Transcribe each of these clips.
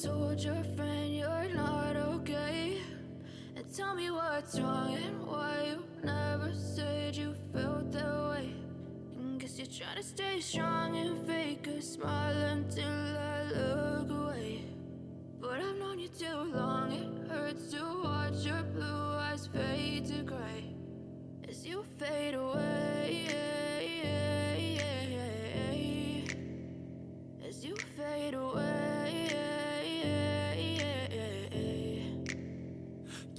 told your friend you're not okay? And tell me what's wrong and why you never said you felt that way. And guess you're trying to stay strong and fake a smile until I look away. But I've known you too long, it hurts to watch your blue eyes fade to gray as you fade away, as you fade away.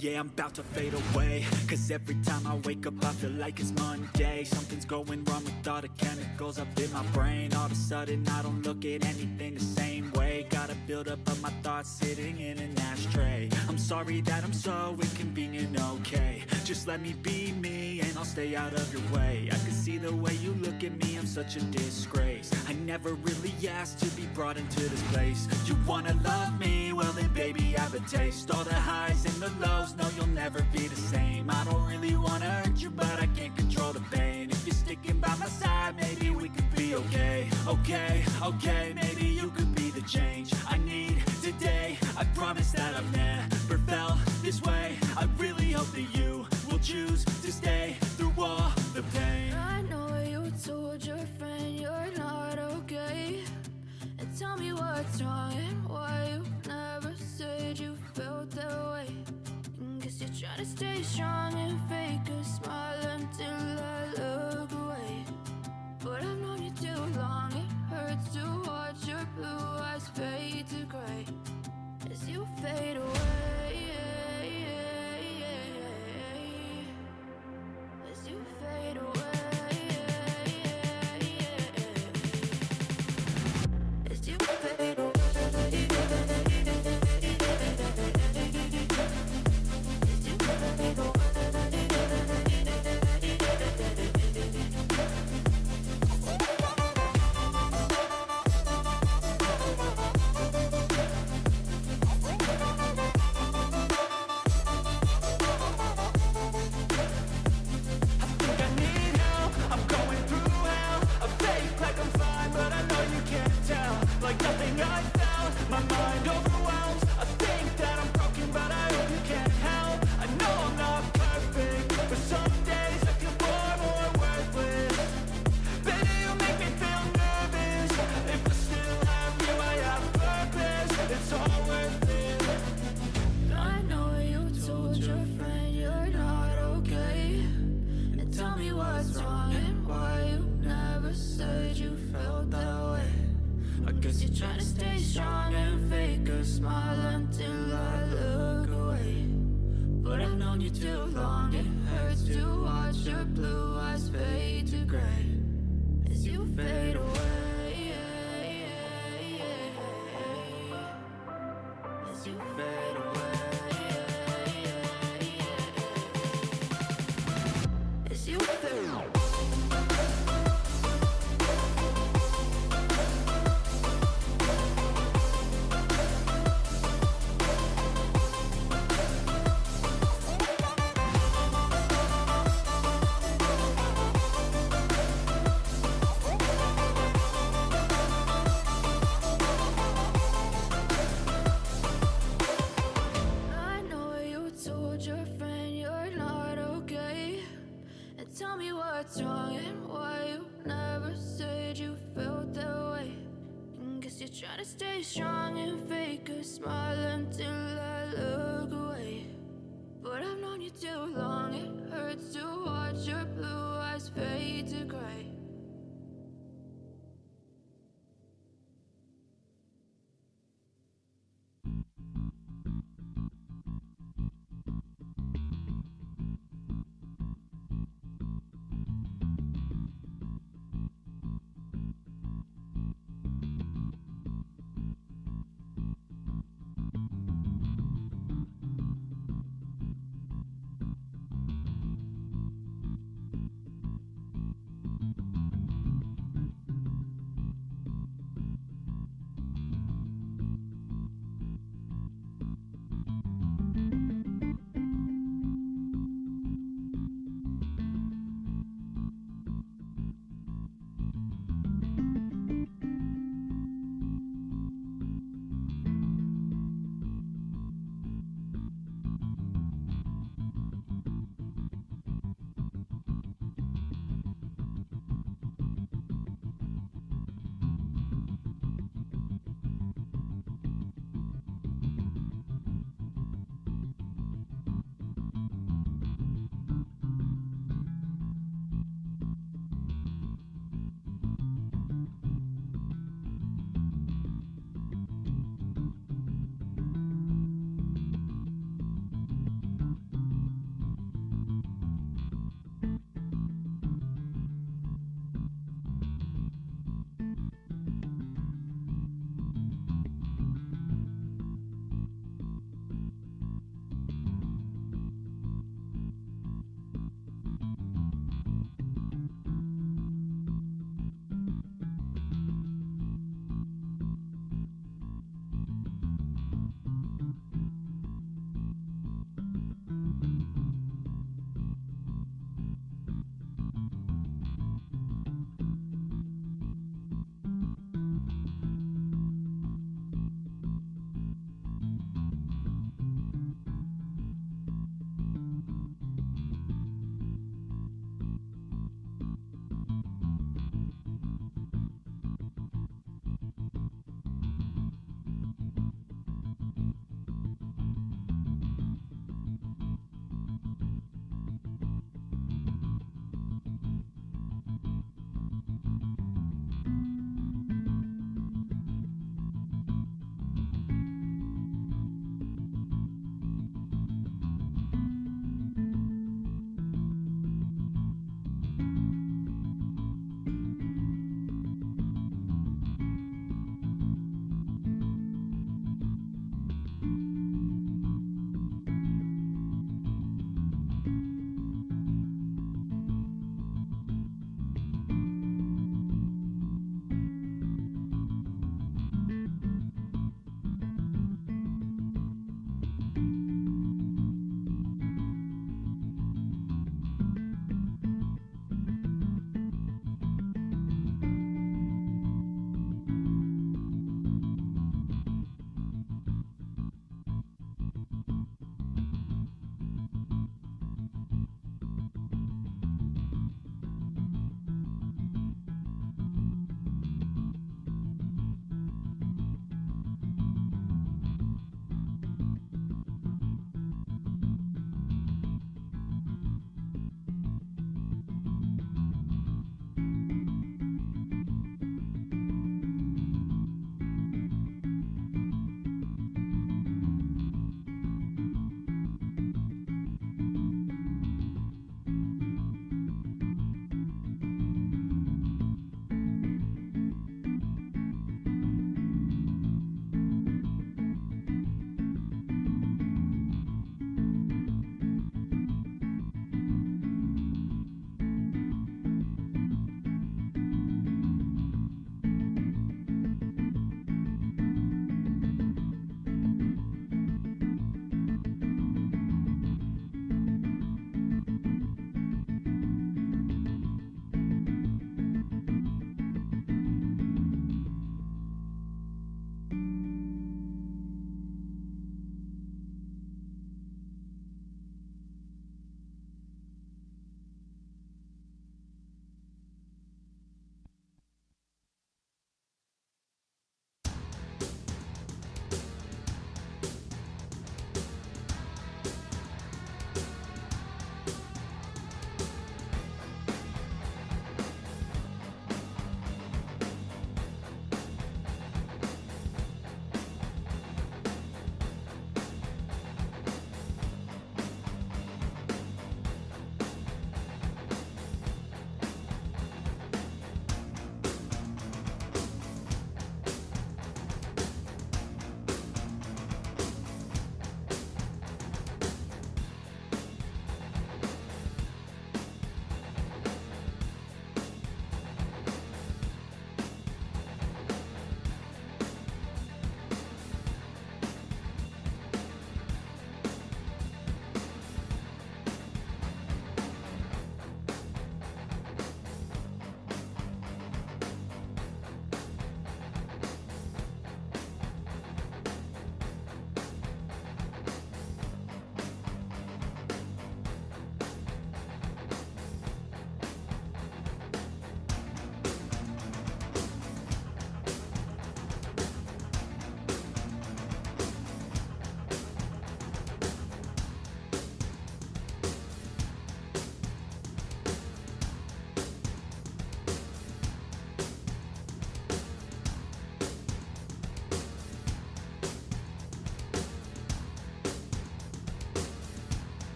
Yeah, I'm about to fade away, cause every time I wake up I feel like it's Monday. Something's going wrong with all the chemicals up in my brain. All of a sudden I don't look at anything the same way. Got a buildup of my thoughts sitting in an ashtray. I'm sorry that I'm so inconvenient, okay? Just let me be me and I'll stay out of your way. I can see the way you look at me, I'm such a disgrace. I never really asked to be brought into this place. You wanna love me? Well then baby I have a taste. All the highs and the lows, no you'll never be the same. I don't really wanna hurt you but I can't control the pain. If you're sticking by my side maybe we could be okay. Okay, maybe you could be the change I need today. I promise that I've never felt this way. I really hope that you will choose to stay through all the pain. I know you told your friend you're not okay. And tell me what's wrong and why you never said you felt that way. And guess you're trying to stay strong and fake a smile until I look away. But I've known you too long, it hurts to watch your blue eyes fade to gray as you fade away, as you fade away, as you fade away. Like nothing I felt, my mind overwhelms. I think that I'm broken, but I hope you can't help. I know I'm not perfect, but some days I feel far more worthless. Baby, you make me feel nervous. If I still have you, I have purpose. It's all worth it. I know you told your friend you're not okay. And tell me what's wrong and why you never said you felt that way. I guess you're trying to stay strong and fake a smile until I look away. But I've known you too long, it hurts to watch your blue eyes fade to gray as you fade away, as you fade away, as you fade away. What's wrong and why you never said you felt that way. And guess you're trying to stay strong and fake a smile until I look away. But I've known you too long, it hurts to watch your blue eyes fade to gray.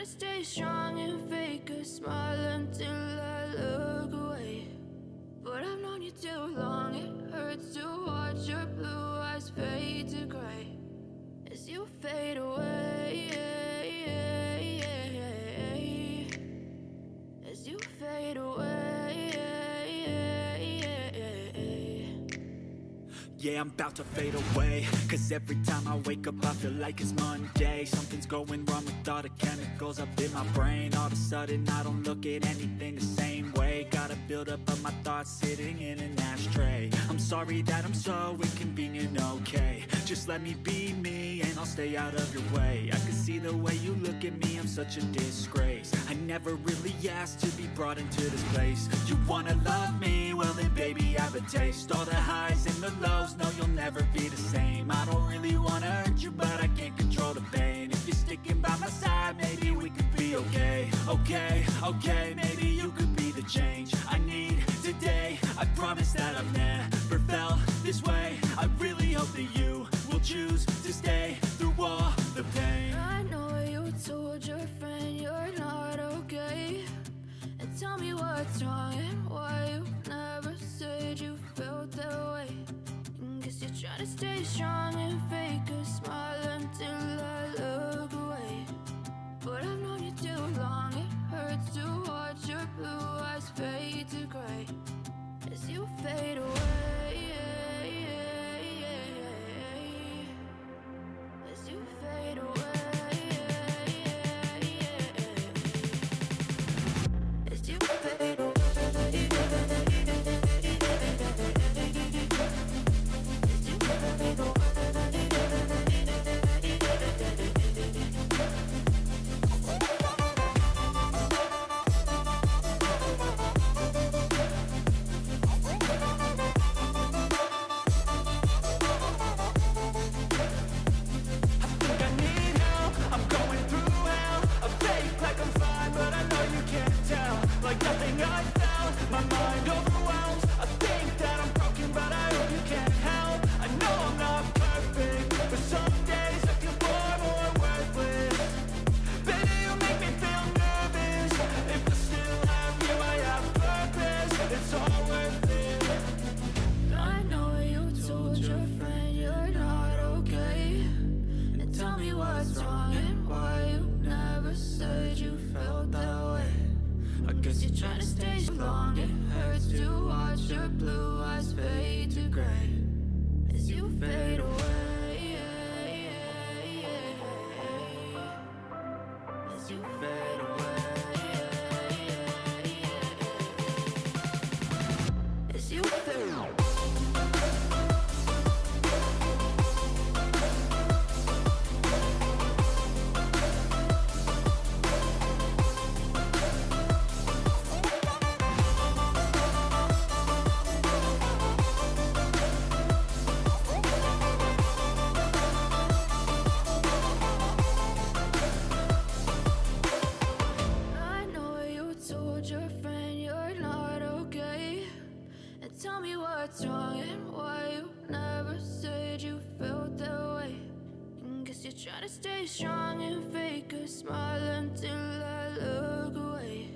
to stay strong and fake a smile until I look away. But I've known you too long, it hurts to watch your blue eyes fade to gray as you fade away. As you fade away. Yeah, I'm about to fade away, cause every time I wake up I feel like it's Monday. Something's going wrong with all the chemicals up in my brain. All of a sudden I don't look at anything the same way. Got a buildup of my thoughts sitting in an ashtray. I'm sorry that I'm so inconvenient, okay. Just let me be me and I'll stay out of your way. I can see the way you look at me, I'm such a disgrace. I never really asked to be brought into this place. You wanna love me? Well then baby I have a taste. All the highs and the lows, no, you'll never be the same. I don't really wanna hurt you, but I can't control the pain. If you're sticking by my side, maybe we could be okay. Okay, maybe you could be the change I need today. I promise that I've never felt this way. I really hope that you will choose to stay through all the pain. I know you told your friend you're not okay, and tell me what's wrong and why you never said you felt that way. Guess you're trying to stay strong and fake a smile until I look away. But I've known you too long, it hurts to watch your blue eyes fade to gray as you fade away. As you fade away. As you fade away. Try to stay strong and fake a smile until I look away.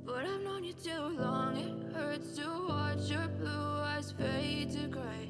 But I've known you too long, it hurts to watch your blue eyes fade to gray.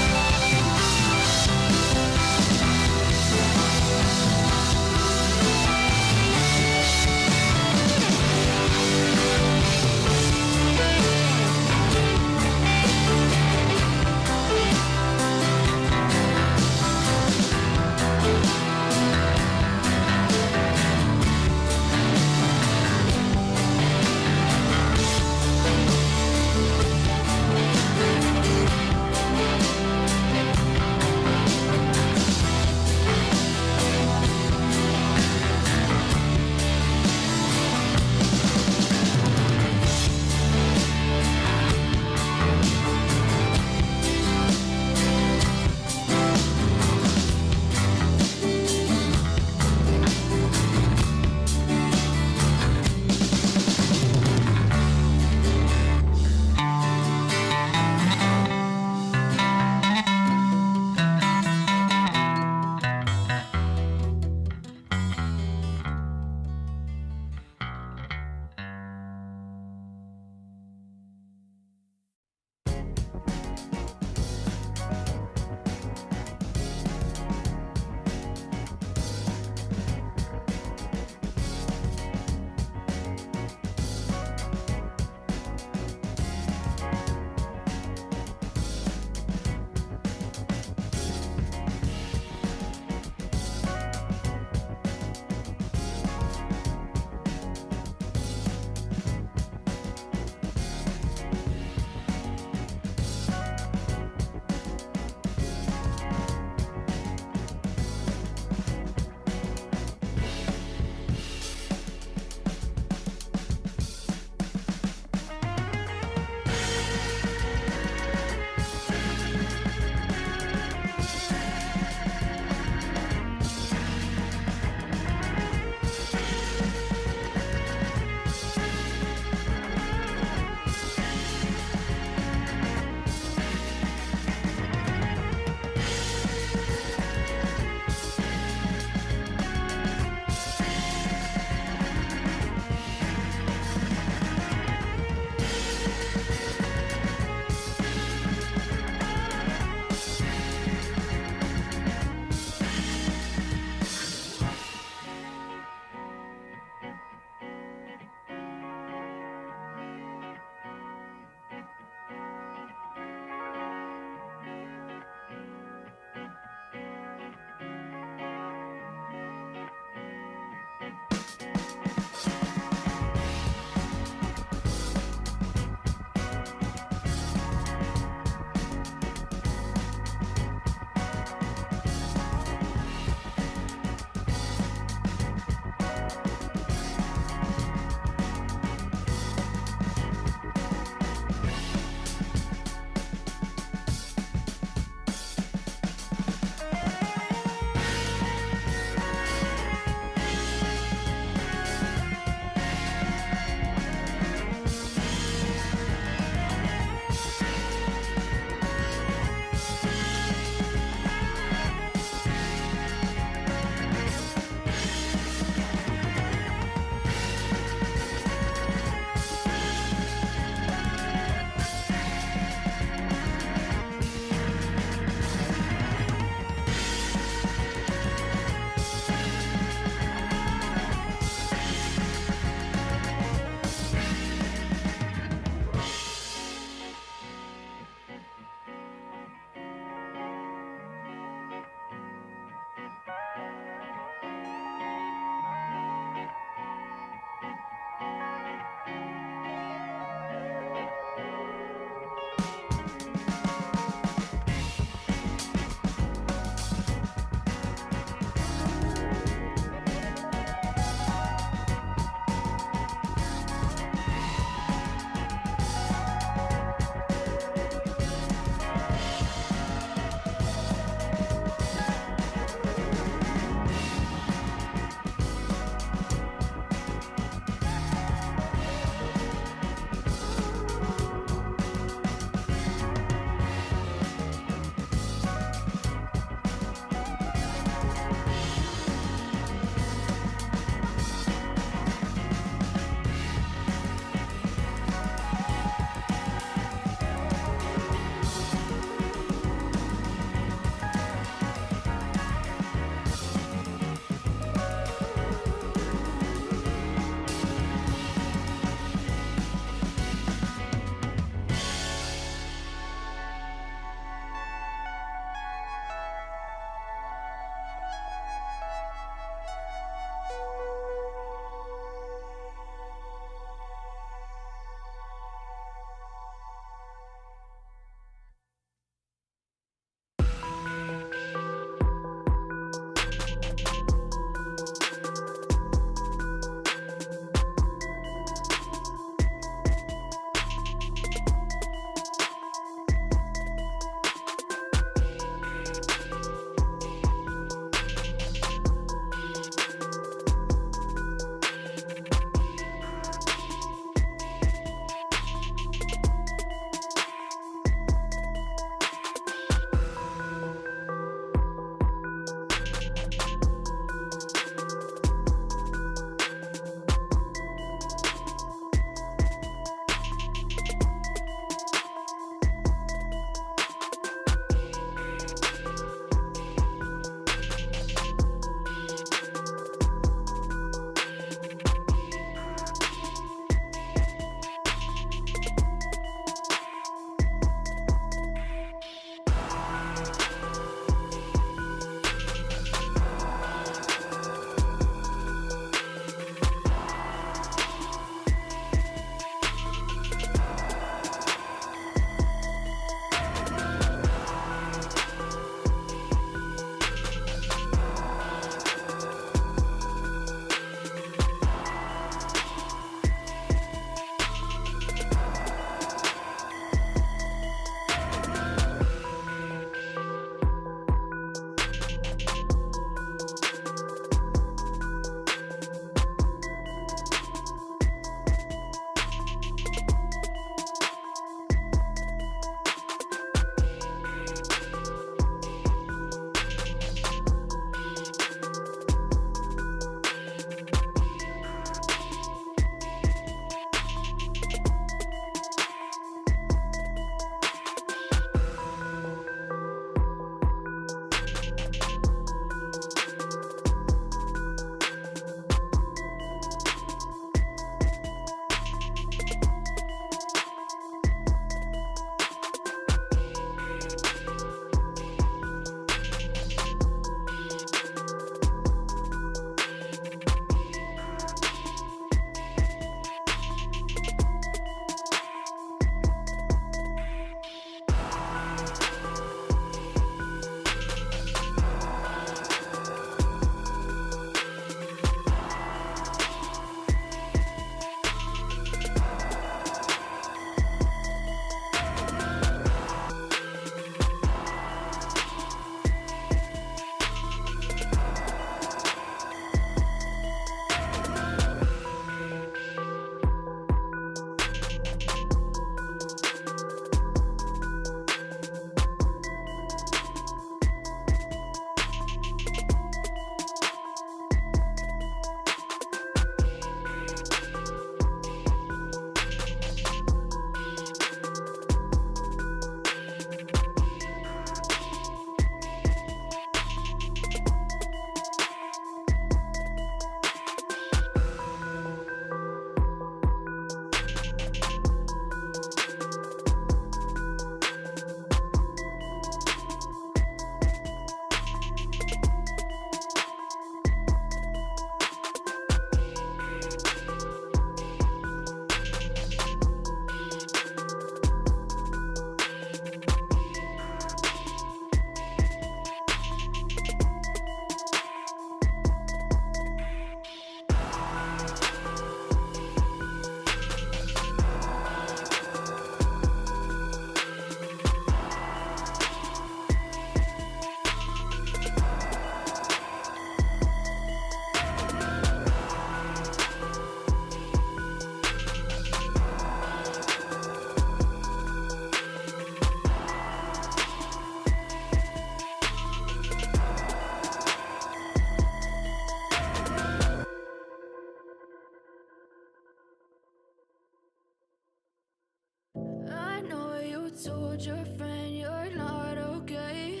told your friend you're not okay.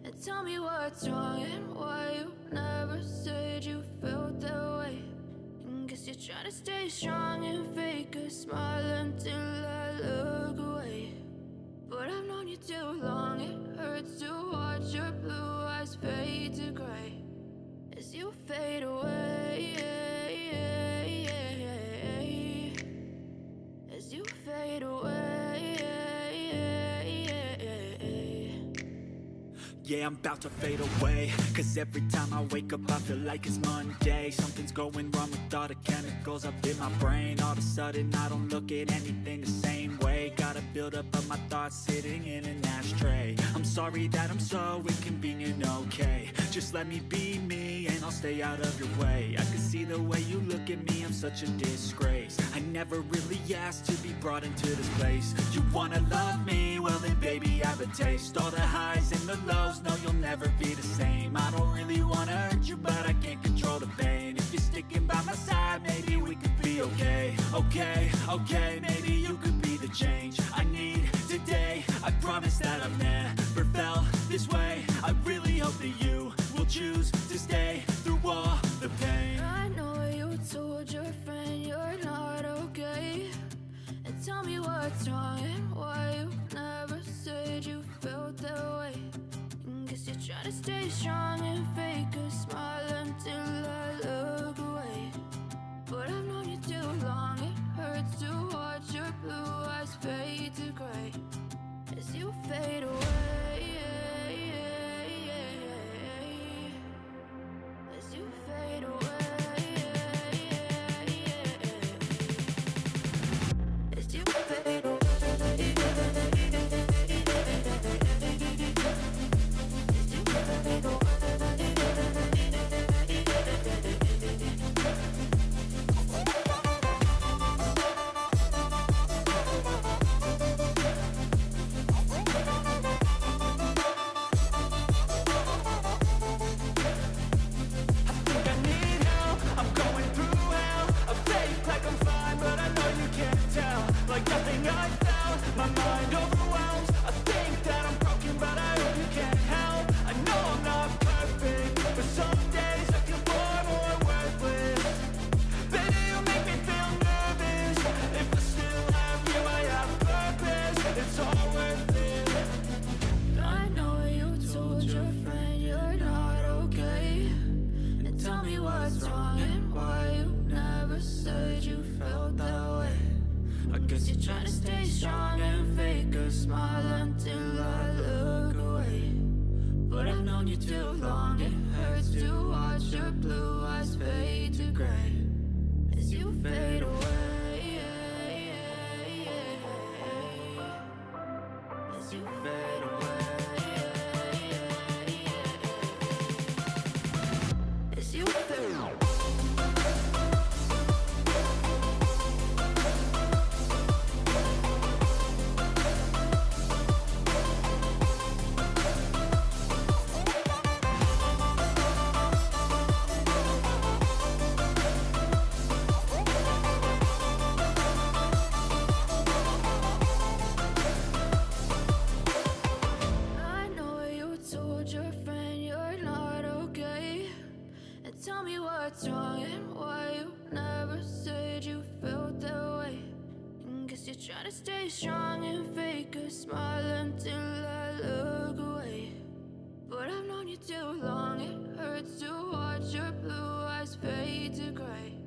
And tell me what's wrong and why you never said you felt that way. And guess you're trying to stay strong and fake a smile until I look away. But I've known you too long, it hurts to watch your blue eyes fade to gray as you fade away, as you fade away. Yeah, I'm about to fade away, cause every time I wake up I feel like it's Monday. Something's going wrong with all the chemicals up in my brain. All of a sudden I don't look at anything the same way. Gotta build up of my thoughts sitting in an ashtray. I'm sorry that I'm so inconvenient, okay. Just let me be me and I'll stay out of your way. I can see the way you look at me, I'm such a disgrace. I never really asked to be brought into this place. You wanna love me? Well then baby I have a taste. All the highs and the lows, no you'll never be the same. I don't really wanna hurt you but I can't control the pain. If you're sticking by my side maybe we could be okay. Okay, maybe you could be the change I need today. I promise that I've never felt this way. I really hope that you will choose to stay through all the pain. I know you told your friend you're not okay. And tell me what's wrong and why you never said you felt that way. And guess you're trying to stay strong and fake a smile until I look away. But I've known you too long, it hurts to watch your blue eyes fade to gray as you fade away, as you fade away, as you fade away. Try to stay strong and fake a smile until I look away. But I've known you too long, it hurts to watch your blue eyes fade to gray.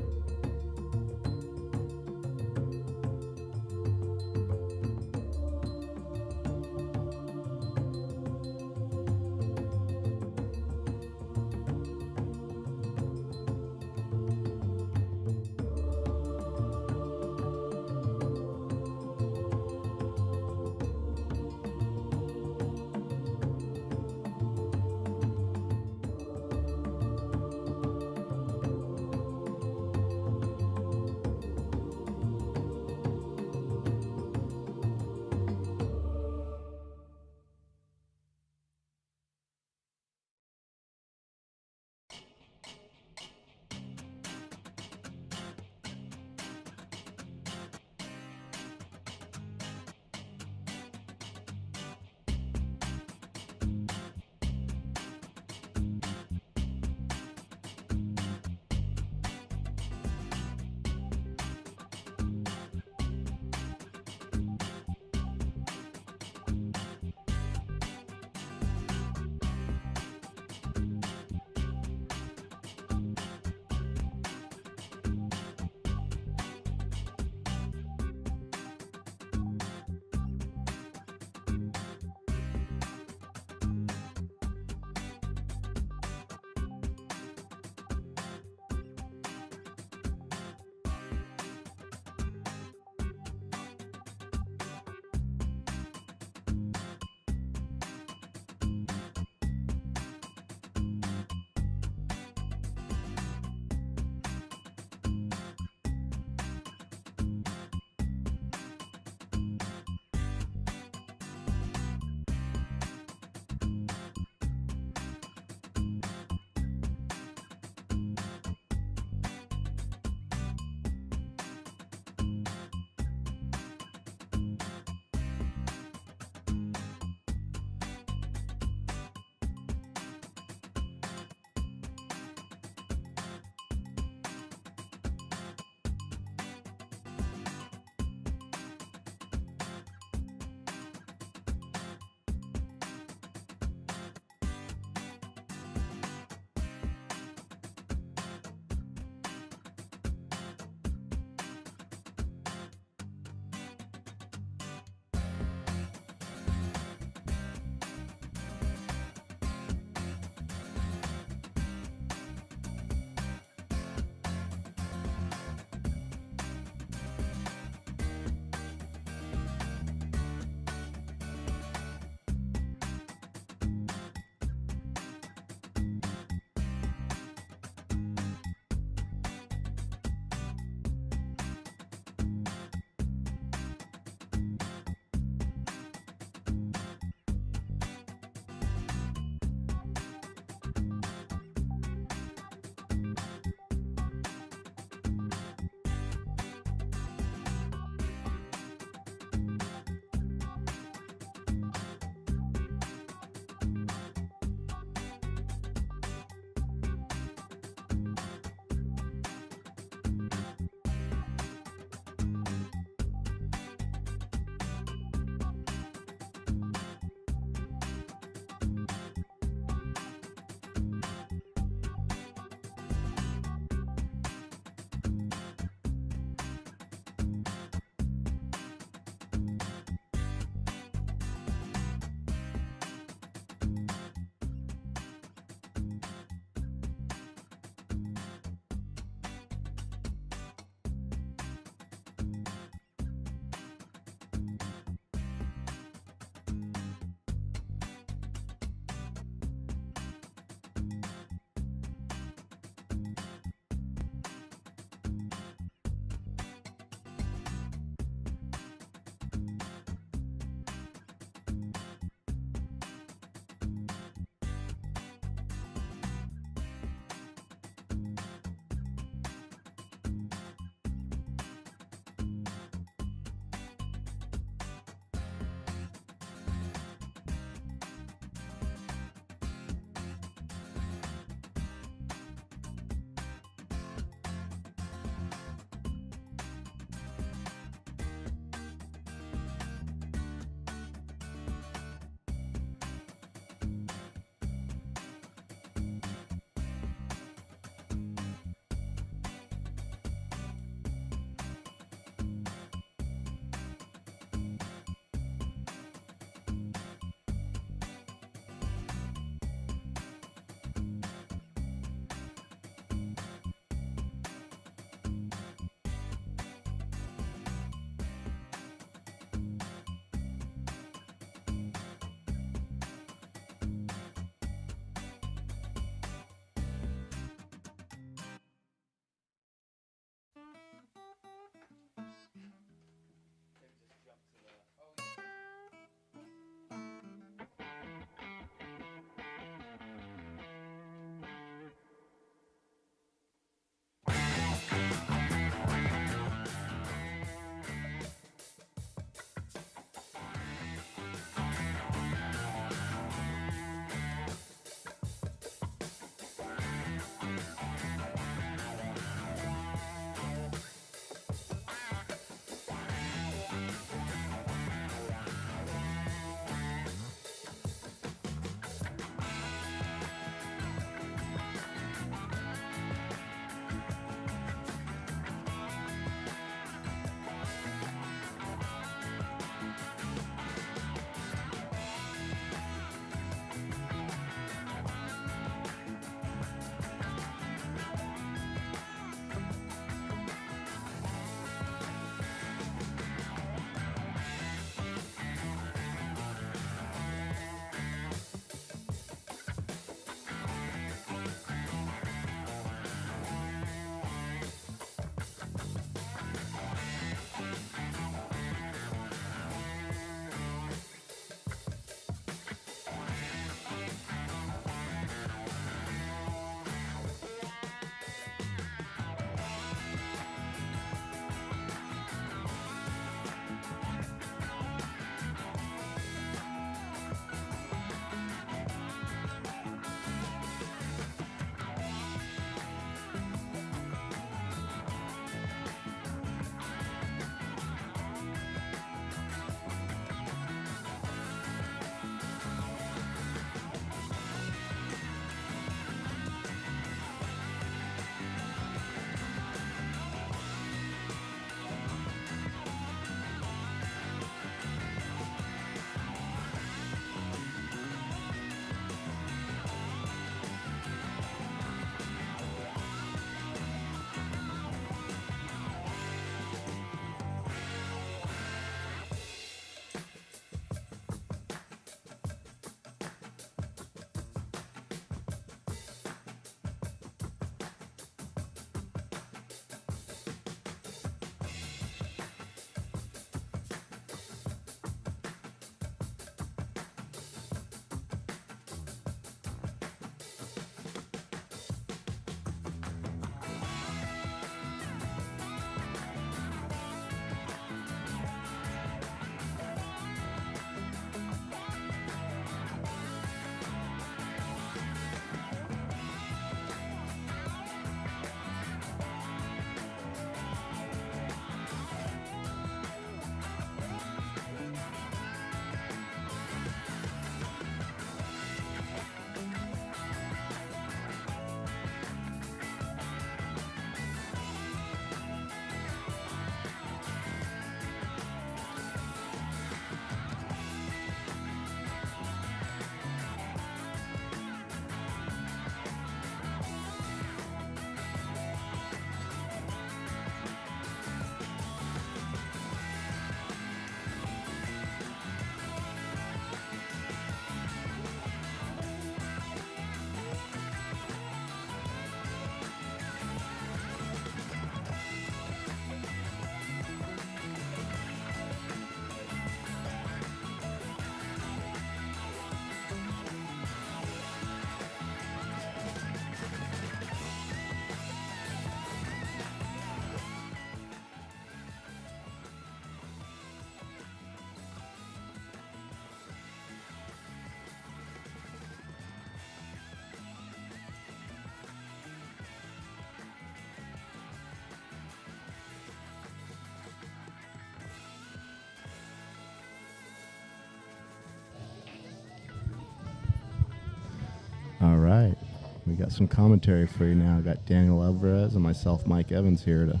got some commentary for you now. I got Daniel Alvarez and myself, Mike Evans, here to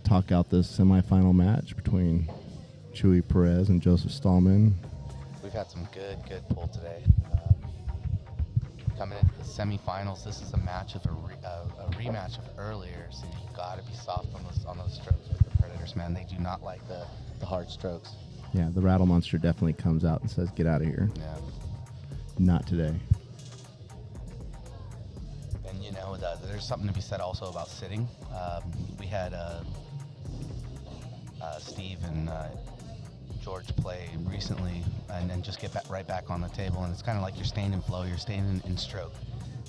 talk out this semifinal match between Chewy Perez and Joseph Stallman. We've had some good pull today. Coming into the semifinals, this is a match of a rematch of earlier, so you got to be soft on those strokes with the Predators, man. They do not like the hard strokes. Yeah, the Rattle Monster definitely comes out and says, "Get out of here." Yeah. Not today. And you know, there's something to be said also about sitting. We had Steve and George play recently and then just get right back on the table, and it's kind of like you're staying in flow, you're staying in stroke.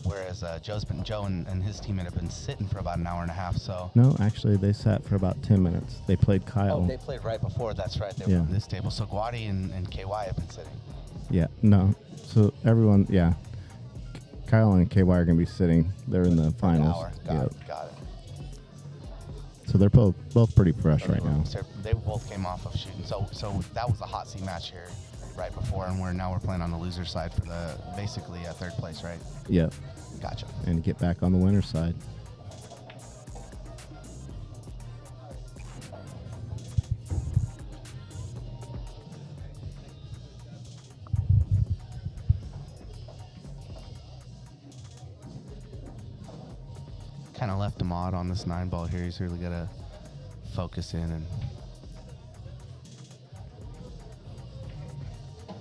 Whereas Joe and his teammate have been sitting for about an hour and a half. So No, actually, they sat for about 10 minutes. They played Kyle. Oh, they played right before. That's right. They were on this table. So Guady and KY have been sitting. Yeah, no. So everyone, yeah. Kyle and KY are going to be sitting. They're in the finals. Got it. So they're both pretty fresh right now. They both came off of shooting. So that was a hot seat match here right before, and we're playing on the loser side for the basically third place, right? Yep. Gotcha. And get back on the winner's side. Kind of left him odd on this 9-ball here. He's really got to focus in and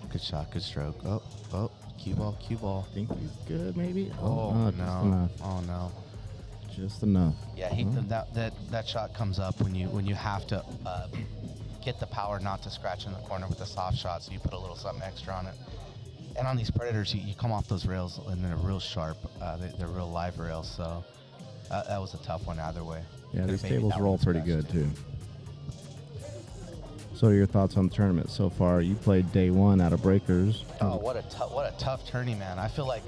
good shot, good stroke. Oh, cue ball. Think he's good, maybe? Oh, no. no. Just enough. Oh no. Just enough. Yeah, that shot comes up when you have to get the power not to scratch in the corner with a soft shot, so you put a little something extra on it. And on these Predators, you come off those rails and they're real sharp. They're real live rails, so that was a tough one either way. Yeah, these tables roll pretty good too. So, your thoughts on the tournament so far? You played day one out of Breakers. Oh, what a tough tourney, man. I feel like,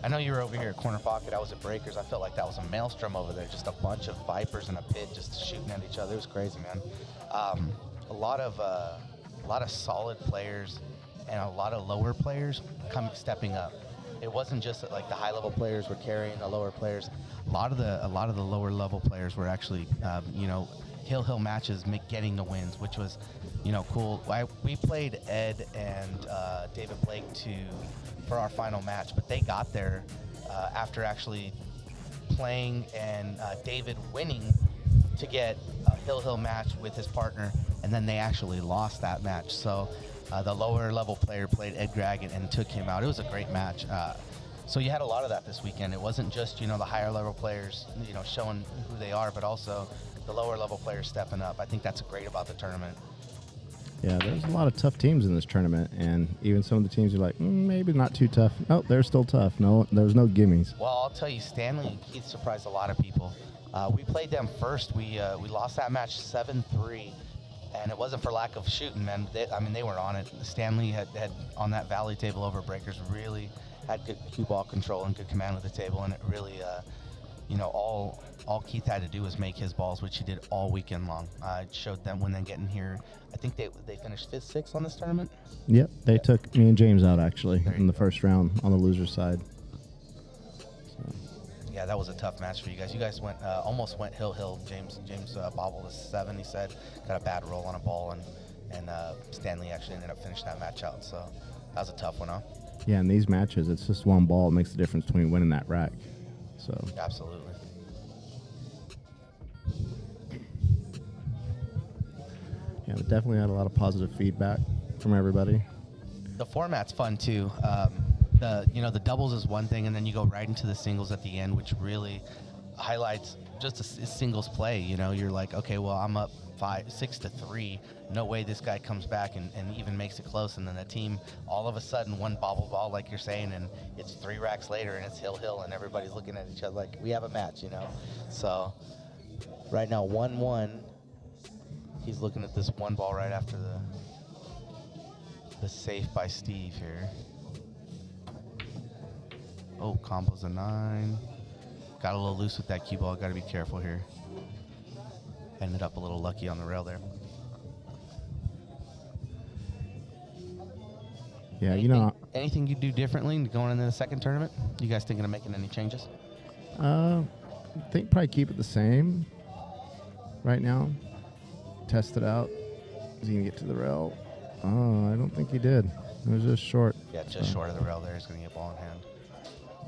I know you were over here at Corner Pocket. I was at Breakers. I felt like that was a maelstrom over there. Just a bunch of vipers in a pit just shooting at each other. It was crazy, man. A lot of solid players and a lot of lower players stepping up. It wasn't just that, like, the high level players were carrying the lower players. A lot of the lower level players were actually, hill matches, getting the wins, which was, cool. We played Ed and David Blake for our final match, but they got there after actually playing and David winning to get a hill match with his partner, and then they actually lost that match. So the lower level player played Ed Gragg and took him out. It was a great match. So you had a lot of that this weekend. It wasn't just, the higher level players, showing who they are, but also the lower level players stepping up. I think that's great about the tournament. Yeah, there's a lot of tough teams in this tournament, and even some of the teams are like, maybe not too tough. No, they're still tough. No, there's no gimmies. Well, I'll tell you, Stanley and Keith surprised a lot of people. We played them first. We lost that match 7-3, and it wasn't for lack of shooting, man. They were on it. Stanley had on that valley table over Breakers really had good cue ball control and good command of the table, and it really, all Keith had to do was make his balls, which he did all weekend long. I showed them when they get in here. I think they finished 5th, 6th on this tournament. Yep, they took me and James out, actually, in the first round on the loser side. So. Yeah, that was a tough match for you guys. You guys almost went hill. James bobbled a 7, he said. Got a bad roll on a ball, and Stanley actually ended up finishing that match out. So that was a tough one, huh? Yeah, in these matches, it's just one ball. It makes the difference between winning that rack. So absolutely. Yeah, we definitely had a lot of positive feedback from everybody. The format's fun too. The doubles is one thing, and then you go right into the singles at the end, which really highlights just a singles play. You're like, okay, well, I'm up 6-3. No way this guy comes back and even makes it close. And then the team, all of a sudden, one bobble ball, like you're saying, and it's 3 racks later, and it's hill, and everybody's looking at each other like, we have a match, So right now, 1-1. He's looking at this one ball right after the save by Steve here. Oh, combo's a 9. Got a little loose with that cue ball. Got to be careful here. Ended up a little lucky on the rail there. Yeah, anything you do differently going into the second tournament? You guys thinking of making any changes? I think probably keep it the same right now. Test it out. Is he going to get to the rail? Oh, I don't think he did. It was just short. Yeah, just short of the rail there. He's going to get ball in hand.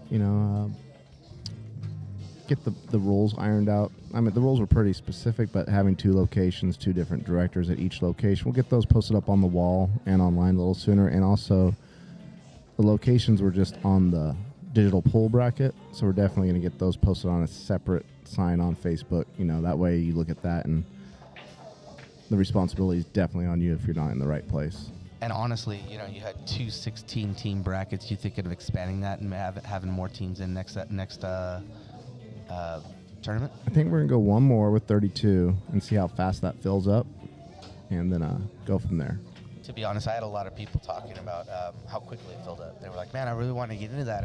You know, get the rules ironed out. I mean, the rules were pretty specific, but having 2 locations, 2 different directors at each location, we'll get those posted up on the wall and online a little sooner. And also, the locations were just on the digital pool bracket, so we're definitely going to get those posted on a separate sign on Facebook. You know, that way you look at that, and the responsibility is definitely on you if you're not in the right place. And honestly, you know, you had 2 16-team brackets. You thinking of expanding that and having more teams in next tournament? I think we're going to go one more with 32 and see how fast that fills up, and then go from there. To be honest, I had a lot of people talking about how quickly it filled up. They were like, man, I really want to get into that.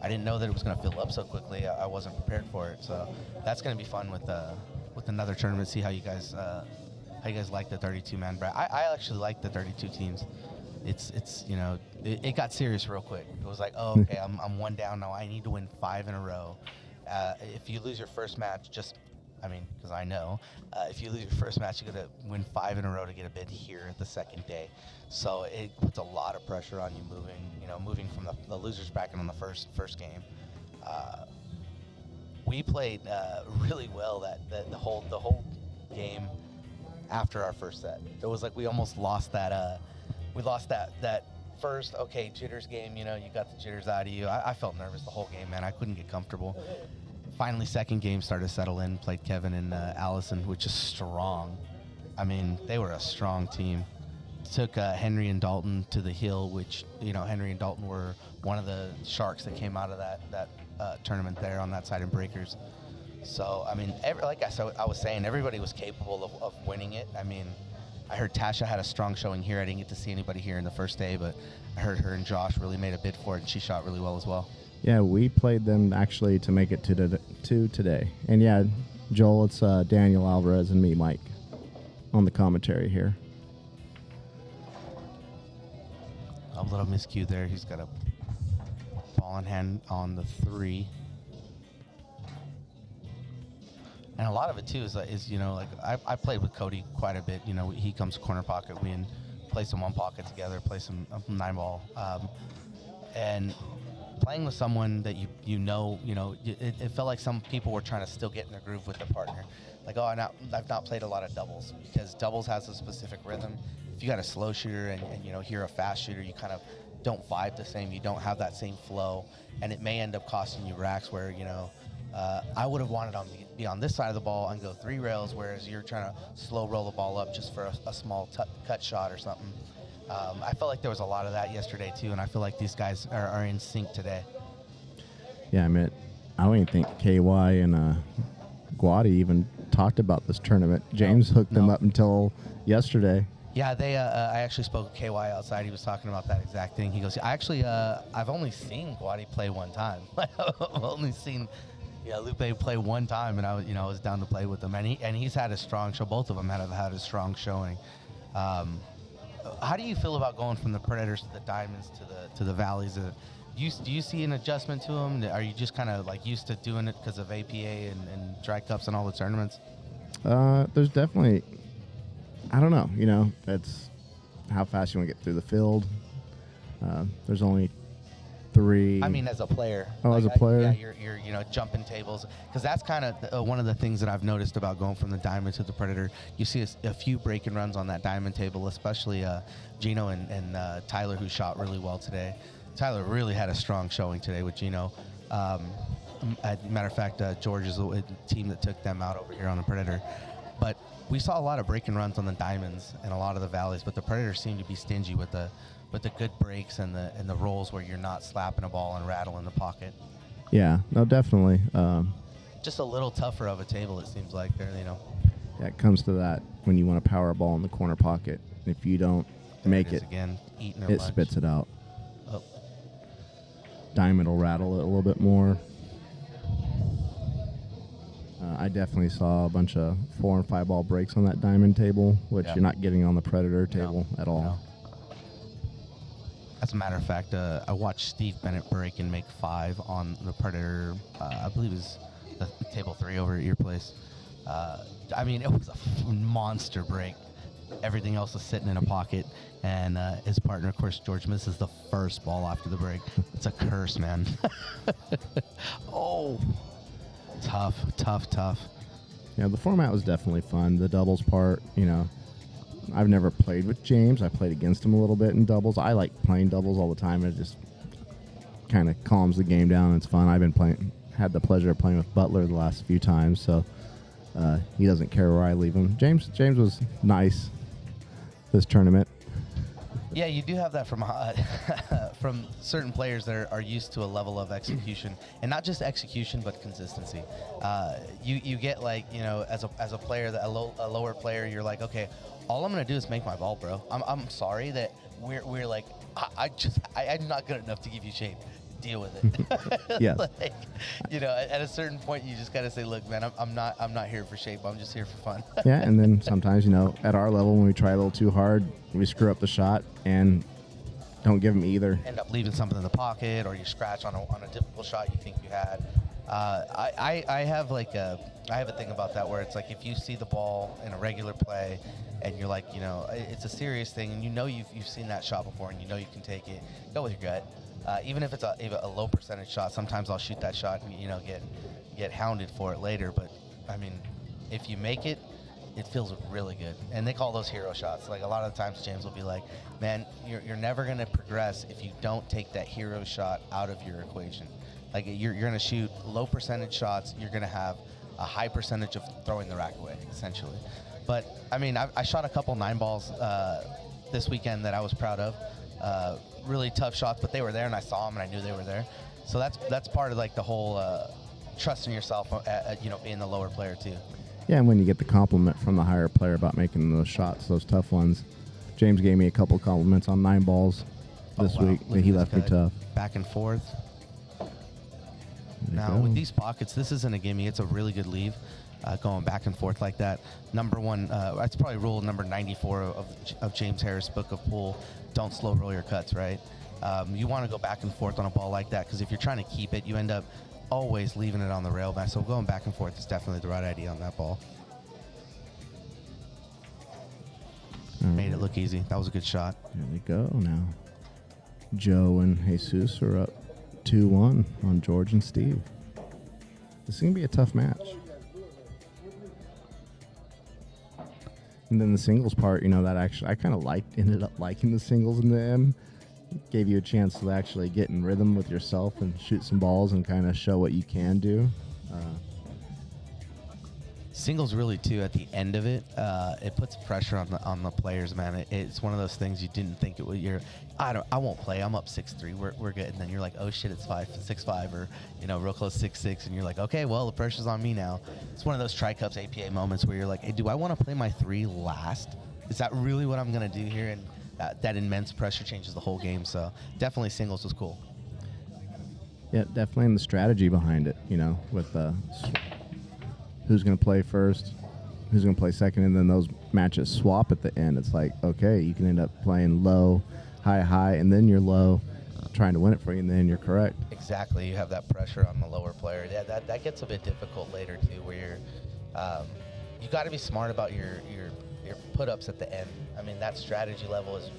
I didn't know that it was going to fill up so quickly. I wasn't prepared for it. So that's going to be fun with another tournament, see how you guys like the 32-man bracket. I actually like the 32 teams. It's you know, it got serious real quick. It was like, oh, okay, I'm 1 down now. I need to win 5 in a row. If you lose your first match, because I know, if you lose your first match, you got to win 5 in a row to get a bid here the second day. So it puts a lot of pressure on you moving from the losers bracket on the first game. We played really well the whole game after our first set. It was like we almost lost that. We lost that first jitters game. You know, you got the jitters out of you. I felt nervous the whole game, man. I couldn't get comfortable. Finally, second game started to settle in. Played Kevin and Allison, which is strong. I mean, they were a strong team. Took Henry and Dalton to the hill, which, you know, Henry and Dalton were one of the sharks that came out of that tournament there on that side in Breakers. So, I mean, I was saying, everybody was capable of winning it. I mean, I heard Tasha had a strong showing here. I didn't get to see anybody here in the first day, but I heard her and Josh really made a bid for it, and she shot really well as well. Yeah, we played them actually to make it to today. And yeah, Joel, it's Daniel Alvarez and me, Mike, on the commentary here. A little miscue there. He's got a ball in hand on the 3. And a lot of it too is you know, like I played with Cody quite a bit. You know, he comes corner pocket. We play some 1 pocket together, play some 9-ball, and playing with someone that you know, it felt like some people were trying to still get in the groove with their partner. Like, oh, I've not played a lot of doubles, because doubles has a specific rhythm. If you got a slow shooter and you know, you're a fast shooter, you kind of don't vibe the same. You don't have that same flow, and it may end up costing you racks where, you know, I would have wanted to be on this side of the ball and go 3 rails, whereas you're trying to slow roll the ball up just for a small cut shot or something. I felt like there was a lot of that yesterday too, and I feel like these guys are in sync today. Yeah, I mean, I don't even think KY and Guady even talked about this tournament. James hooked them up until yesterday. Yeah, I actually spoke with KY outside. He was talking about that exact thing. He goes, I've only seen Guady play 1 time. I've only seen Lupe play 1 time, and I was down to play with him. And he's had a strong show. Both of them have had a strong showing. How do you feel about going from the Predators to the Diamonds to the Valleys? Do you see an adjustment to them? Are you just kind of like used to doing it because of APA and dry cups and all the tournaments? There's definitely, I don't know, you know, it's how fast you want to get through the field. There's only 3. I mean, as a player. Oh, like, as a player? You're jumping tables. Because that's kind of one of the things that I've noticed about going from the Diamond to the Predator. You see a few break and runs on that Diamond table, especially Geno and Tyler, who shot really well today. Tyler really had a strong showing today with Geno. As a matter of fact, George is the team that took them out over here on the Predator. But we saw a lot of break and runs on the Diamonds and a lot of the Valleys, but the Predators seem to be stingy with the good breaks and the rolls where you're not slapping a ball and rattling the pocket. Yeah, no, definitely. Just a little tougher of a table, it seems like. There, you know. Yeah, it comes to that when you want to power a ball in the corner pocket. If you don't make it, again, eating it spits it out. Oh. Diamond will rattle it a little bit more. I definitely saw a bunch of 4 and 5 ball breaks on that Diamond table, which you're not getting on the Predator table at all. As a matter of fact, I watched Steve Bennett break and make 5 on the Predator. I believe it was the table 3 over at your place. I mean, it was a monster break. Everything else is sitting in a pocket, and his partner, of course, George, misses the first ball after the break. It's a curse, man. Oh, tough. Yeah, the format was definitely fun. The doubles part, you know, I've never played with James. I played against him a little bit in doubles. I like playing doubles all the time. It just kind of calms the game down. It's fun. I've been had the pleasure of playing with Butler the last few times, so he doesn't care where I leave him. James was nice this tournament. Yeah, you do have that from certain players that are used to a level of execution, and not just execution, but consistency. You get, like, you know, as a player, a lower player, you're like, okay, all I'm gonna do is make my ball, bro. I'm sorry that we're like, I'm not good enough to give you shape. Deal with it. Yes. Like, you know, at a certain point, you just gotta say, look, man, I'm not here for shape. I'm just here for fun. Yeah, and then sometimes, you know, at our level, when we try a little too hard, we screw up the shot and don't give them either. End up leaving something in the pocket, or you scratch on a difficult shot you think you had. I have a thing about that where it's like, if you see the ball in a regular play and you're like, you know, it's a serious thing, and you know you've seen that shot before and you know you can take it, go with your gut. Even if it's a low percentage shot, sometimes I'll shoot that shot and, you know, get hounded for it later. But I mean, if you make it, it feels really good. And they call those hero shots. Like, a lot of the times James will be like, man, you're never going to progress if you don't take that hero shot out of your equation. Like, you're going to shoot low percentage shots. You're going to have a high percentage of throwing the rack away, essentially. But I mean, I shot a couple 9 balls this weekend that I was proud of. Really tough shots, but they were there, and I saw them, and I knew they were there. So that's part of, like, the whole trusting yourself, you know, being the lower player too. Yeah, and when you get the compliment from the higher player about making those shots, those tough ones. James gave me a couple of compliments on 9 balls this week. He left me tough. Back and forth. Now, with these pockets, this isn't a gimme. It's a really good leave, going back and forth like that. Number 1, that's probably rule number 94 of James Harris' book of pool. Don't slow roll your cuts, right? You want to go back and forth on a ball like that, because if you're trying to keep it, you end up always leaving it on the rail back. So going back and forth is definitely the right idea on that ball. Made it look easy. That was a good shot. There we go now. Joe and Jesus are up 2-1 on George and Steve. This is going to be a tough match. And then the singles part, you know, that actually I kind of ended up liking the singles in the end. Gave you a chance to actually get in rhythm with yourself and shoot some balls and kind of show what you can do. Singles really, too, at the end of it, it puts pressure on the players, man. It's one of those things you didn't think it would. I won't play. I'm up 6-3. We're good. And then you're like, oh shit, it's 6-5, or, you know, real close 6-6, and you're like, okay, well, the pressure's on me now. It's one of those tri-cups APA moments where you're like, hey, do I want to play my 3 last? Is that really what I'm gonna do here? And that immense pressure changes the whole game. So definitely singles was cool. Yeah, definitely, and the strategy behind it, you know, with who's going to play first, who's going to play second, and then those matches swap at the end. It's like, okay, you can end up playing low, high, and then you're low, trying to win it for you, and then you're correct. Exactly. You have that pressure on the lower player. Yeah, that gets a bit difficult later, too, where you got to be smart about your put-ups at the end. I mean, that strategy level is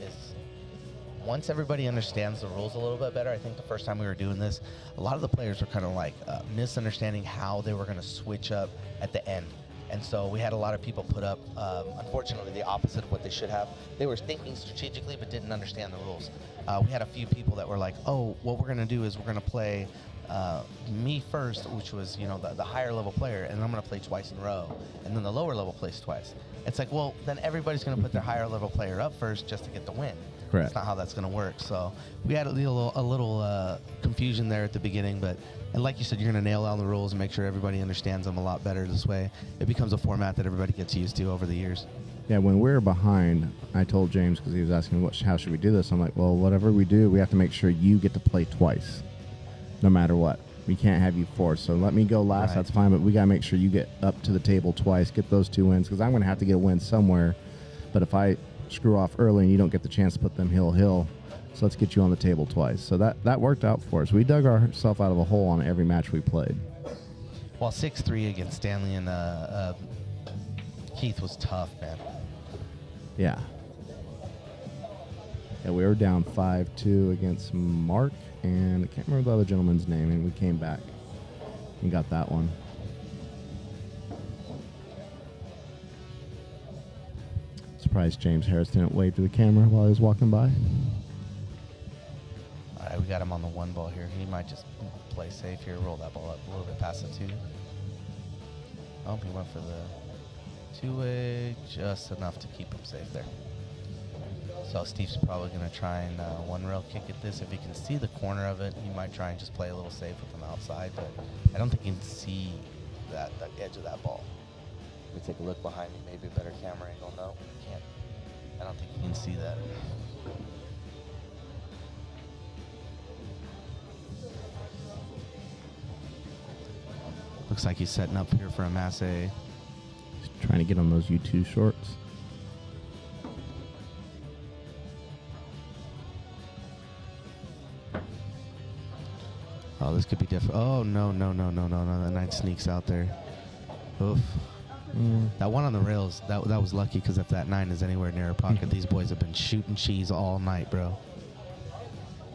once everybody understands the rules a little bit better. I think the first time we were doing this, a lot of the players were kind of like misunderstanding how they were going to switch up at the end. And so we had a lot of people put up, unfortunately, the opposite of what they should have. They were thinking strategically but didn't understand the rules. We had a few people that were like, oh, what we're going to do is we're going to play me first, which was, you know, the higher level player, and I'm going to play twice in a row. And then the lower level plays twice. It's like, well, then everybody's going to put their higher level player up first just to get the win. Correct. That's not how that's going to work. So we had a little confusion there at the beginning, and like you said, you're going to nail down the rules and make sure everybody understands them a lot better this way. It becomes a format that everybody gets used to over the years. Yeah, when we're behind, I told James, because he was asking, how should we do this? I'm like, well, whatever we do, we have to make sure you get to play twice, no matter what. We can't have you forced. So let me go last, right. That's fine, but we got to make sure you get up to the table twice, get those 2 wins, because I'm going to have to get a win somewhere. But if I screw off early and you don't get the chance to put them hill, So let's get you on the table twice. So that worked out for us. We dug ourselves out of a hole on every match we played. Well, 6-3 against Stanley and Keith was tough, man. Yeah. Yeah, we were down 5-2 against Mark, and I can't remember the other gentleman's name, and we came back and got that one. Surprised James Harris didn't wave to the camera while he was walking by. All right, we got him on the one ball here. He might just play safe here, roll that ball up a little bit past the 2. Oh, he went for the 2-way, just enough to keep him safe there. So Steve's probably going to try and one rail kick at this. If he can see the corner of it, he might try and just play a little safe with him outside, but I don't think he can see the edge of that ball. Let me take a look behind me, maybe a better camera angle. No, can't. I don't think he can see that. Looks like he's setting up here for a Masse. He's trying to get on those U2 shorts. Oh, this could be different. Oh, no. That 9 sneaks out there. Oof. That one on the rails, that was lucky, because if that 9 is anywhere near a pocket, these boys have been shooting cheese all night, bro.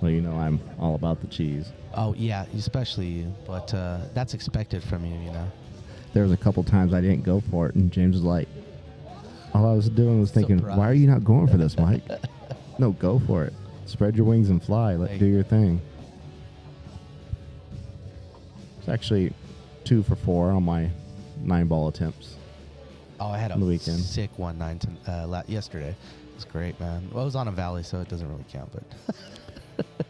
Well, you know I'm all about the cheese. Oh, yeah, especially you. But that's expected from you, you know. There was a couple times I didn't go for it, and James was like, all I was doing was thinking, Surprise. why are you not going for this, Mike? No, go for it. Spread your wings and fly. Do your thing. It's actually 2 for 4 on my 9-ball attempts. Oh, I had on the a weekend. sick 1-9 yesterday. It was great, man. Well, it was on a valley, so it doesn't really count, but...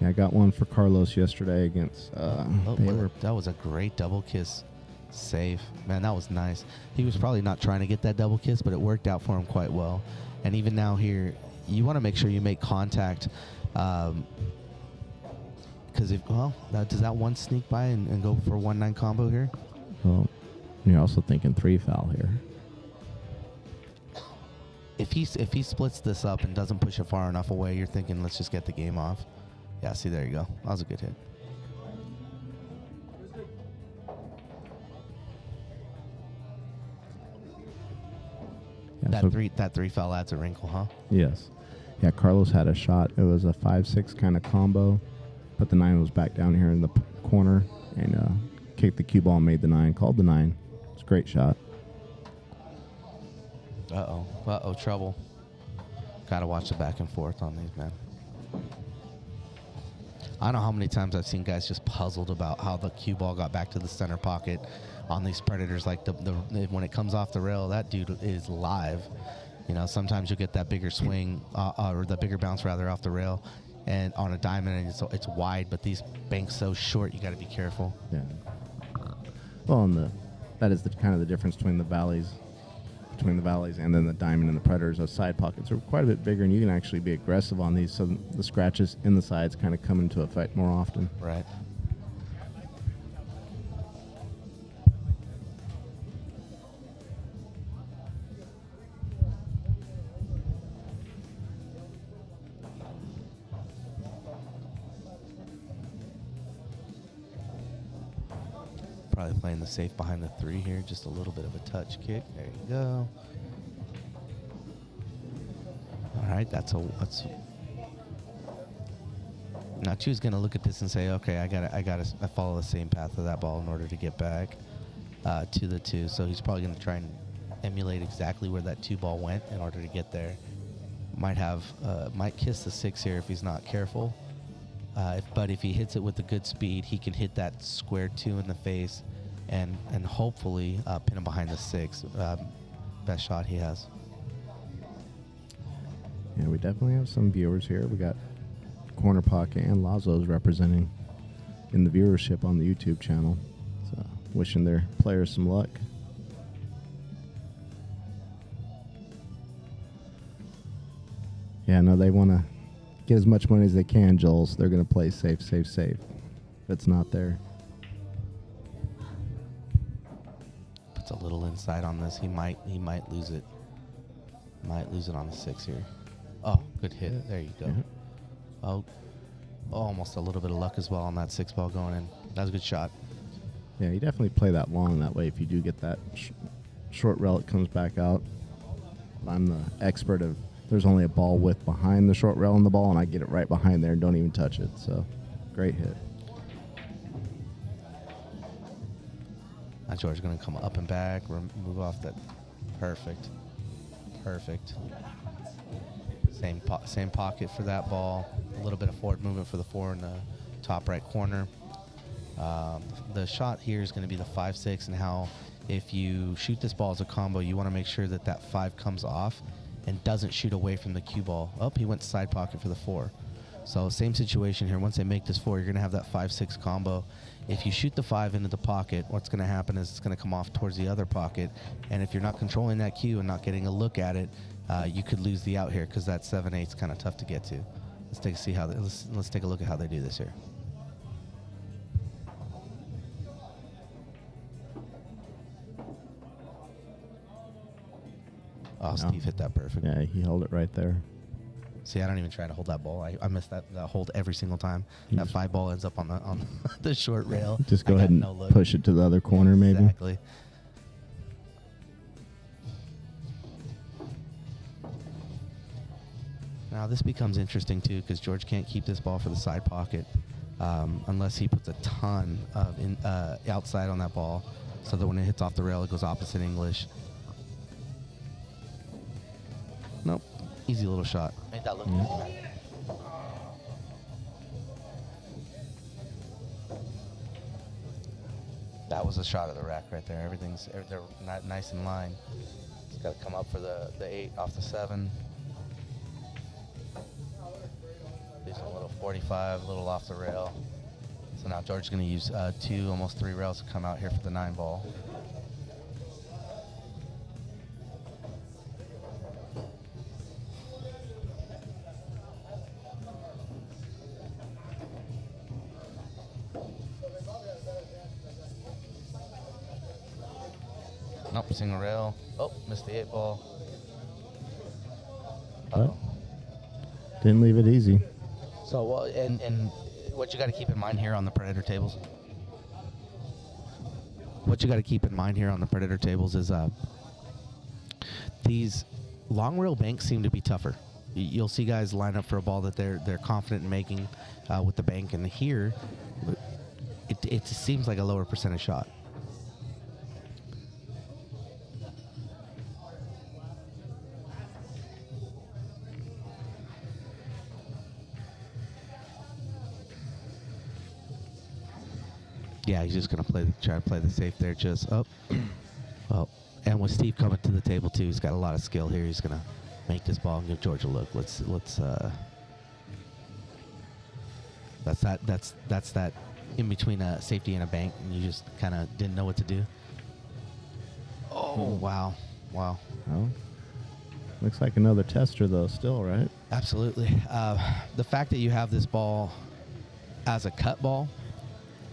Yeah, I got one for Carlos yesterday against... that was a great double kiss save. Man, that was nice. He was probably not trying to get that double kiss, but it worked out for him quite well. And even now here, you want to make sure you make contact, because does that one sneak by and go for a 1-9 combo here? Well, you're also thinking 3 foul here. If he splits this up and doesn't push it far enough away, you're thinking, let's just get the game off. Yeah, see, there you go. That was a good hit. Yeah, that three foul adds a wrinkle, huh? Yes. Yeah, Carlos had a shot. It was a 5-6 kind of combo, but the 9 was back down here in the corner and kicked the cue ball and made the 9, called the 9. It's a great shot. Uh-oh, trouble. Got to watch the back and forth on these, man. I don't know how many times I've seen guys just puzzled about how the cue ball got back to the center pocket on these Predators. Like when it comes off the rail, that dude is live. You know, sometimes you'll get that bigger swing or the bigger bounce rather off the rail, and on a diamond, and it's wide. But these banks so short, you got to be careful. Yeah. Well, and that is kind of the difference between the valleys and then the diamond and the Predators. Those side pockets are quite a bit bigger, and you can actually be aggressive on these, so the scratches in the sides kind of come into effect more often. Right. Probably playing the safe behind the 3 here. Just a little bit of a touch kick. There you go. All right, that's now Chu's gonna look at this and say, okay, I follow the same path of that ball in order to get back to the 2. So he's probably gonna try and emulate exactly where that 2 ball went in order to get there. Might kiss the 6 here if he's not careful. But if he hits it with a good speed, he can hit that square 2 in the face and hopefully pin him behind the 6. Best shot he has. Yeah, we definitely have some viewers here. We got Corner Pocket and Lazo's representing in the viewership on the YouTube channel. So wishing their players some luck. Yeah, no, they want to get as much money as they can, Joel, so they're going to play safe. If it's not there. Puts a little inside on this. He might lose it. Might lose it on the 6 here. Oh, good hit. There you go. Yeah. Oh, almost a little bit of luck as well on that 6 ball going in. That was a good shot. Yeah, you definitely play that long that way. If you do get that short rail, it comes back out. I'm the expert of there's only a ball width behind the short rail in the ball, and I get it right behind there and don't even touch it. So, great hit. Now George's going to come up and back, move off that. Perfect. Perfect. Same pocket for that ball. A little bit of forward movement for the 4 in the top right corner. The shot here is going to be the 5-6, and how if you shoot this ball as a combo, you want to make sure that that 5 comes off and doesn't shoot away from the cue ball. Oh, he went side pocket for the 4. So same situation here. Once they make this 4, you're going to have that 5-6 combo. If you shoot the 5 into the pocket, what's going to happen is it's going to come off towards the other pocket. And if you're not controlling that cue and not getting a look at it, you could lose the out here because that 7-8 is kind of tough to get to. Let's take a look at how they do this here. Oh, Steve hit that perfect. Yeah, he held it right there. See, I don't even try to hold that ball. I miss that hold every single time. That 5 ball ends up on the short rail. Just go ahead and push it to the other corner, maybe. Exactly. Now this becomes interesting too, because George can't keep this ball for the side pocket unless he puts a ton of outside on that ball, so that when it hits off the rail, it goes opposite English. Nope. Easy little shot. Made that look easy, man. That was a shot of the rack right there. They're nice in line. It's got to come up for the 8 off the 7. Do some little 45, a little off the rail. So now George's going to use 2, almost 3 rails to come out here for the 9 ball. Nope, single rail. Oh, missed the 8 ball. But didn't leave it easy. So, well, and what you got to keep in mind here on the Predator tables. What you got to keep in mind here on the Predator tables is these long rail banks seem to be tougher. You'll see guys line up for a ball that they're confident in making with the bank, and here it seems like a lower percentage shot. Yeah, he's just going to try to play the safe there, just up. Well, and with Steve coming to the table too, he's got a lot of skill here. He's going to make this ball and give George a look. That's that in between a safety and a bank, and you just kind of didn't know what to do. Oh, wow. Well, looks like another tester though, still, right? Absolutely. The fact that you have this ball as a cut ball,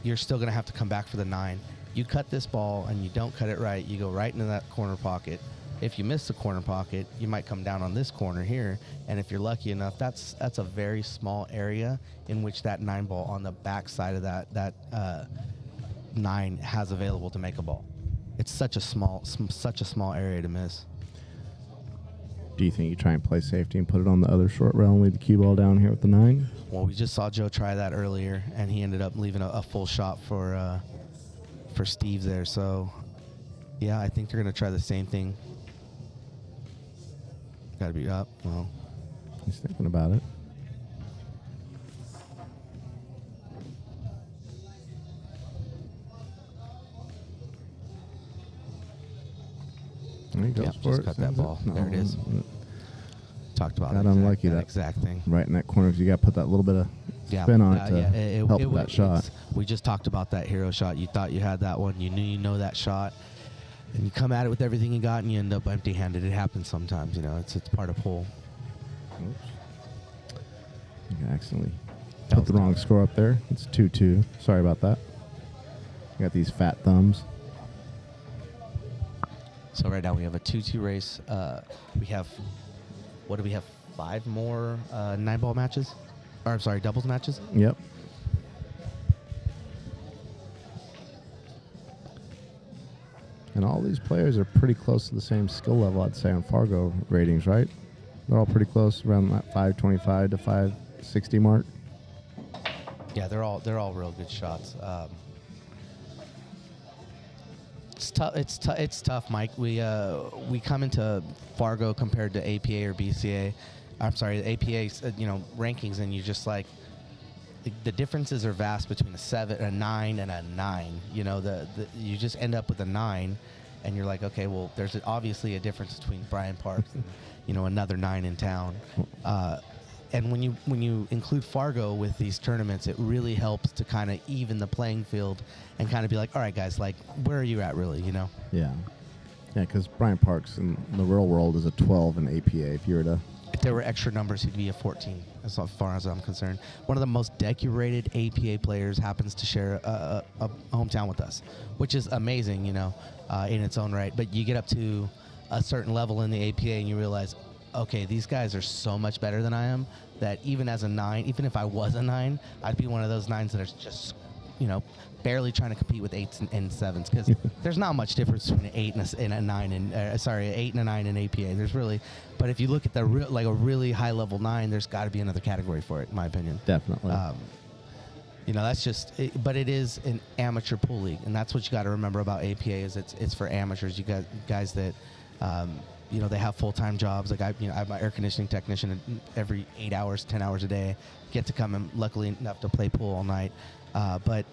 you're still going to have to come back for the 9. You cut this ball and you don't cut it right, you go right into that corner pocket. If you miss the corner pocket, you might come down on this corner here, and if you're lucky enough, that's a very small area in which that 9 ball on the back side of that 9 has available to make a ball. It's such a small area to miss. Do you think you try and play safety and put it on the other short rail and leave the cue ball down here with the 9? Well, we just saw Joe try that earlier, and he ended up leaving a full shot for Steve there. So, yeah, I think they're going to try the same thing. Got to be up. Well, he's thinking about it. There he goes for just it. cut that ball. No, there it is. Talked about Got unlucky that that exact thing. Right in that corner, because you got to put that little bit of spin on it to help with that shot. We just talked about that hero shot. You thought you had that one. You knew you know that shot. And you come at it with everything you got, and you end up empty-handed. It happens sometimes, you know. It's part of pool. Oops. You accidentally put the wrong score up there. It's 2-2. Sorry about that. I got these fat thumbs. So right now we have a 2-2 race. We have, what do we have, 5 more 9-ball matches? Or I'm sorry, doubles matches. Yep. And all these players are pretty close to the same skill level, I'd say, on Fargo ratings, right? They're all pretty close, around that 525 to 560 mark. Yeah, they're all real good shots. It's tough. It's tough, Mike. We come into Fargo compared to APA or BCA. I'm sorry, the APA, rankings, and you just like the differences are vast between a 9, and a 9. You just end up with a 9, and you're like, okay, well, there's obviously a difference between Bryant Parks and another 9 in town. And when you include Fargo with these tournaments, it really helps to kind of even the playing field and kind of be like, all right, guys, like, where are you at, really? Yeah, because Bryant Parks in the real world is a 12 in APA. If there were extra numbers, he'd be a 14, as far as I'm concerned. One of the most decorated APA players happens to share a hometown with us, which is amazing, in its own right. But you get up to a certain level in the APA and you realize, okay, these guys are so much better than I am that even as a 9, even if I was a 9, I'd be one of those 9s that are just, barely trying to compete with 8s and 7s, because there's not much difference between an 8 and a 9 and an 8 and a 9 in APA. There's really, but if you look at the a really high level 9, there's got to be another category for it, in my opinion. Definitely. That's just, but it is an amateur pool league, and that's what you got to remember about APA is it's for amateurs. You got guys that, they have full-time jobs. Like I have my air conditioning technician, and every 8 hours, 10 hours a day, get to come and luckily enough to play pool all night. But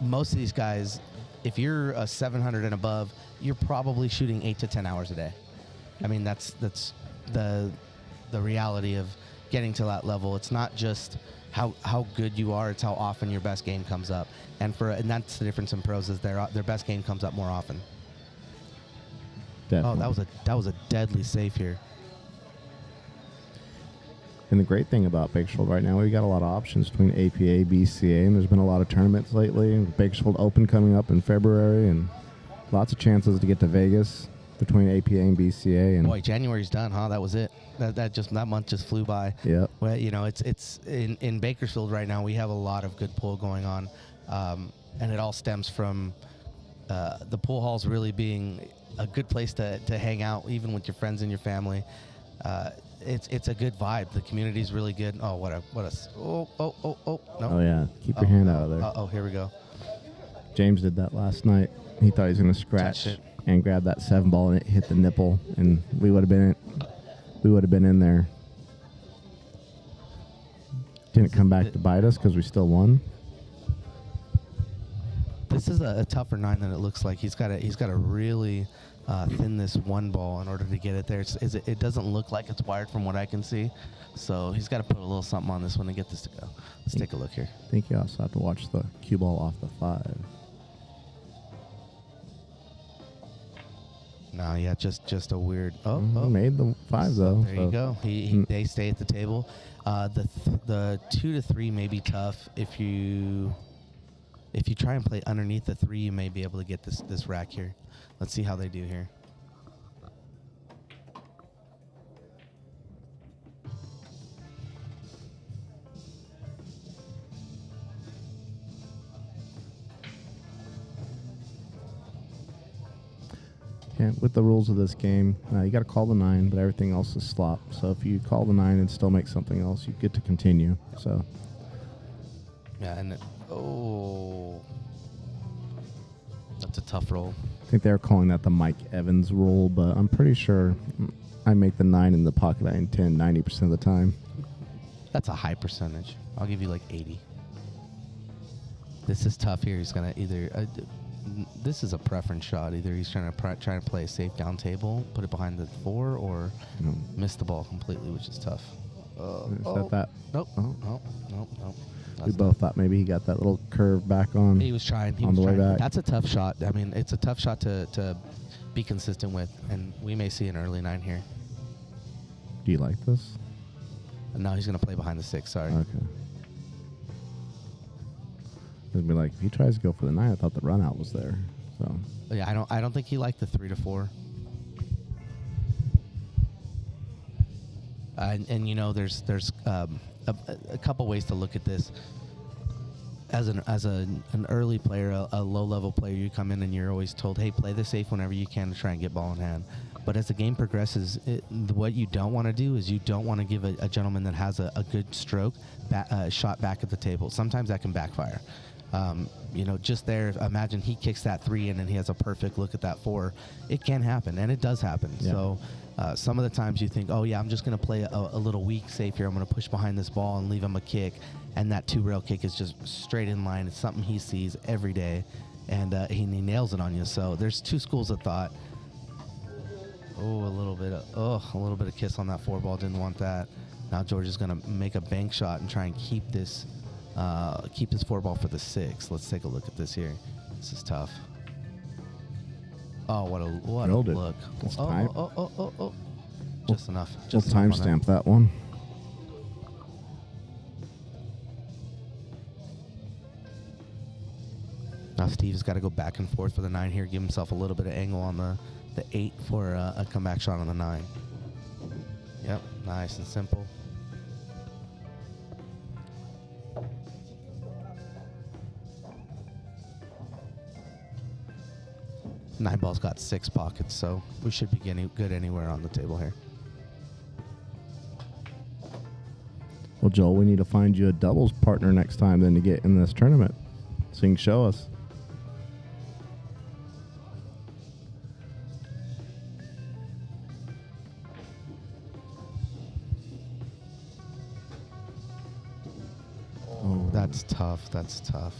most of these guys, if you're a 700 and above, you're probably shooting 8 to 10 hours a day. I mean, that's the reality of getting to that level. It's not just how good you are; it's how often your best game comes up. And that's the difference in pros is their best game comes up more often. Definitely. Oh, that was a deadly save here. And the great thing about Bakersfield right now, we've got a lot of options between APA, BCA, and there's been a lot of tournaments lately. Bakersfield Open coming up in February, and lots of chances to get to Vegas between APA and BCA. And boy, January's done, huh? That was it. That month just flew by. Yeah. Well, it's in Bakersfield right now. We have a lot of good pool going on, and it all stems from the pool halls really being a good place to hang out, even with your friends and your family. It's a good vibe. The community's really good. Oh, no. Oh yeah, keep your hand out of there. Oh, here we go. James did that last night. He thought he was going to scratch it and grab that 7 ball, and it hit the nipple, and we would have been in there. Didn't come back to bite us because we still won. This is a tougher 9 than it looks like. He's got to really thin this 1 ball in order to get it there. It doesn't look like it's wired from what I can see, so he's got to put a little something on this one to get this to go. Let's take a look here. I think you also have to watch the cue ball off the 5. No, yeah, just a weird. He made the 5 though. There you go. They stay at the table. The 2 to 3 may be tough if you try and play underneath the 3, you may be able to get this rack here. Let's see how they do here. Yeah, with the rules of this game, you got to call the 9, but everything else is slop. So if you call the 9 and still make something else, you get to continue. So. Yeah, and that's a tough roll. I think they're calling that the Mike Evans rule, but I'm pretty sure I make the 9 in the pocket I intend 90% of the time. That's a high percentage. I'll give you like 80. This is tough here. He's going to either... this is a preference shot. Either he's trying to play a safe down table, put it behind the 4, or miss the ball completely, which is tough. That? Nope. Oh. Nope. We both thought maybe he got that little curve back on. He was trying. On the way back. That's a tough shot. I mean, it's a tough shot to be consistent with, and we may see an early 9 here. Do you like this? No, he's going to play behind the 6. Sorry. Okay. It'd be like, if he tries to go for the 9, I thought the run out was there. So. Yeah, I don't think he liked the 3 to 4. And you know, there's a couple ways to look at this. As an early player, a low-level player, you come in and you're always told, hey, play the safe whenever you can to try and get ball in hand. But as the game progresses, what you don't want to do is you don't want to give a gentleman that has a good stroke shot back at the table. Sometimes that can backfire. You know, just there, imagine he kicks that 3 in and he has a perfect look at that 4. It can happen, and it does happen. Yeah. So some of the times you think, oh, yeah, I'm just going to play a little weak safe here. I'm going to push behind this ball and leave him a kick. And that 2-rail kick is just straight in line. It's something he sees every day, and he nails it on you. So there's 2 schools of thought. Oh, a little bit of kiss on that 4 ball. Didn't want that. Now George is going to make a bank shot and try and keep this 4 ball for the 6. Let's take a look at this here. This is tough. Oh, what a look. Oh. Just enough. Just we'll timestamp that one. Now Steve's got to go back and forth for the 9 here, give himself a little bit of angle on the 8 for a comeback shot on the 9. Yep, nice and simple. Nine ball's got 6 pockets, so we should be getting good anywhere on the table here. Well, Joel, we need to find you a doubles partner next time then to get in this tournament, so you can show us. Oh, that's tough. That's tough.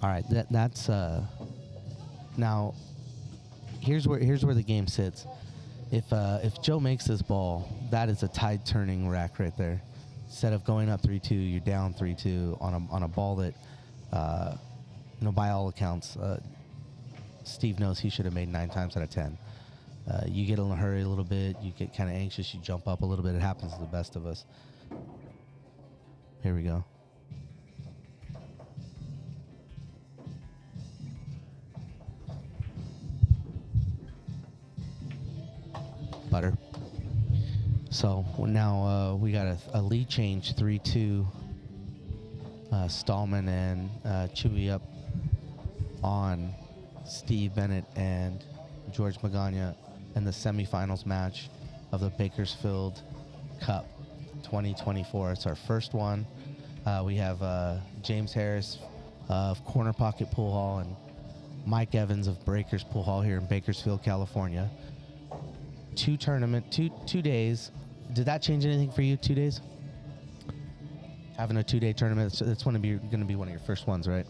All right, that's now. Here's where the game sits. If Joe makes this ball, that is a tide turning rack right there. Instead of going up 3-2, you're down 3-2 on a ball that, you know, by all accounts, Steve knows he should have made 9 times out of 10. You get in a hurry a little bit, you get kind of anxious, you jump up a little bit. It happens to the best of us. Here we go. Butter. So now we got a lead change, 3-2. Stallman and Chewy up on Steve Bennett and George Magana in the semifinals match of the Bakersfield Cup 2024. It's our first one. We have James Harris of Corner Pocket Pool Hall and Mike Evans of Breakers Pool Hall here in Bakersfield, California. 2 days. Did that change anything for you? 2 days? Having a 2-day tournament, that's going to be one of your first ones, right?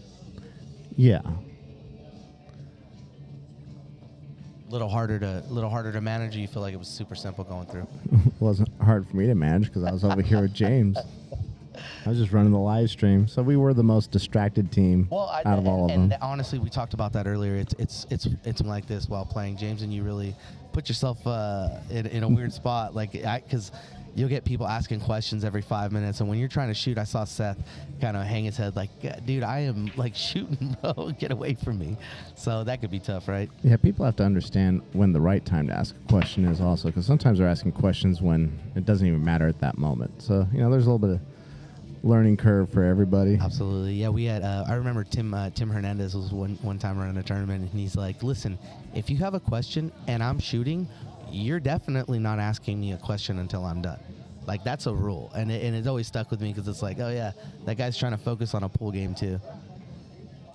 Yeah. Little harder to manage. Or you feel like it was super simple going through? It wasn't hard for me to manage because I was over here with James. I was just running the live stream, so we were the most distracted team out of all of them. And honestly, we talked about that earlier. It's like this while playing, James, and you really put yourself in a weird spot, because you'll get people asking questions every 5 minutes, and when you're trying to shoot, I saw Seth kind of hang his head like, dude, I am like shooting, bro, get away from me. So that could be tough, right? Yeah, people have to understand when the right time to ask a question is also, because sometimes they're asking questions when it doesn't even matter at that moment. So, you know, there's a little bit of learning curve for everybody. Absolutely. Yeah, we had I remember Tim Hernandez was one time running a tournament, and he's like, listen, if you have a question and I'm shooting, you're definitely not asking me a question until I'm done. Like, that's a rule, and it's always stuck with me because it's like, oh yeah, that guy's trying to focus on a pool game too.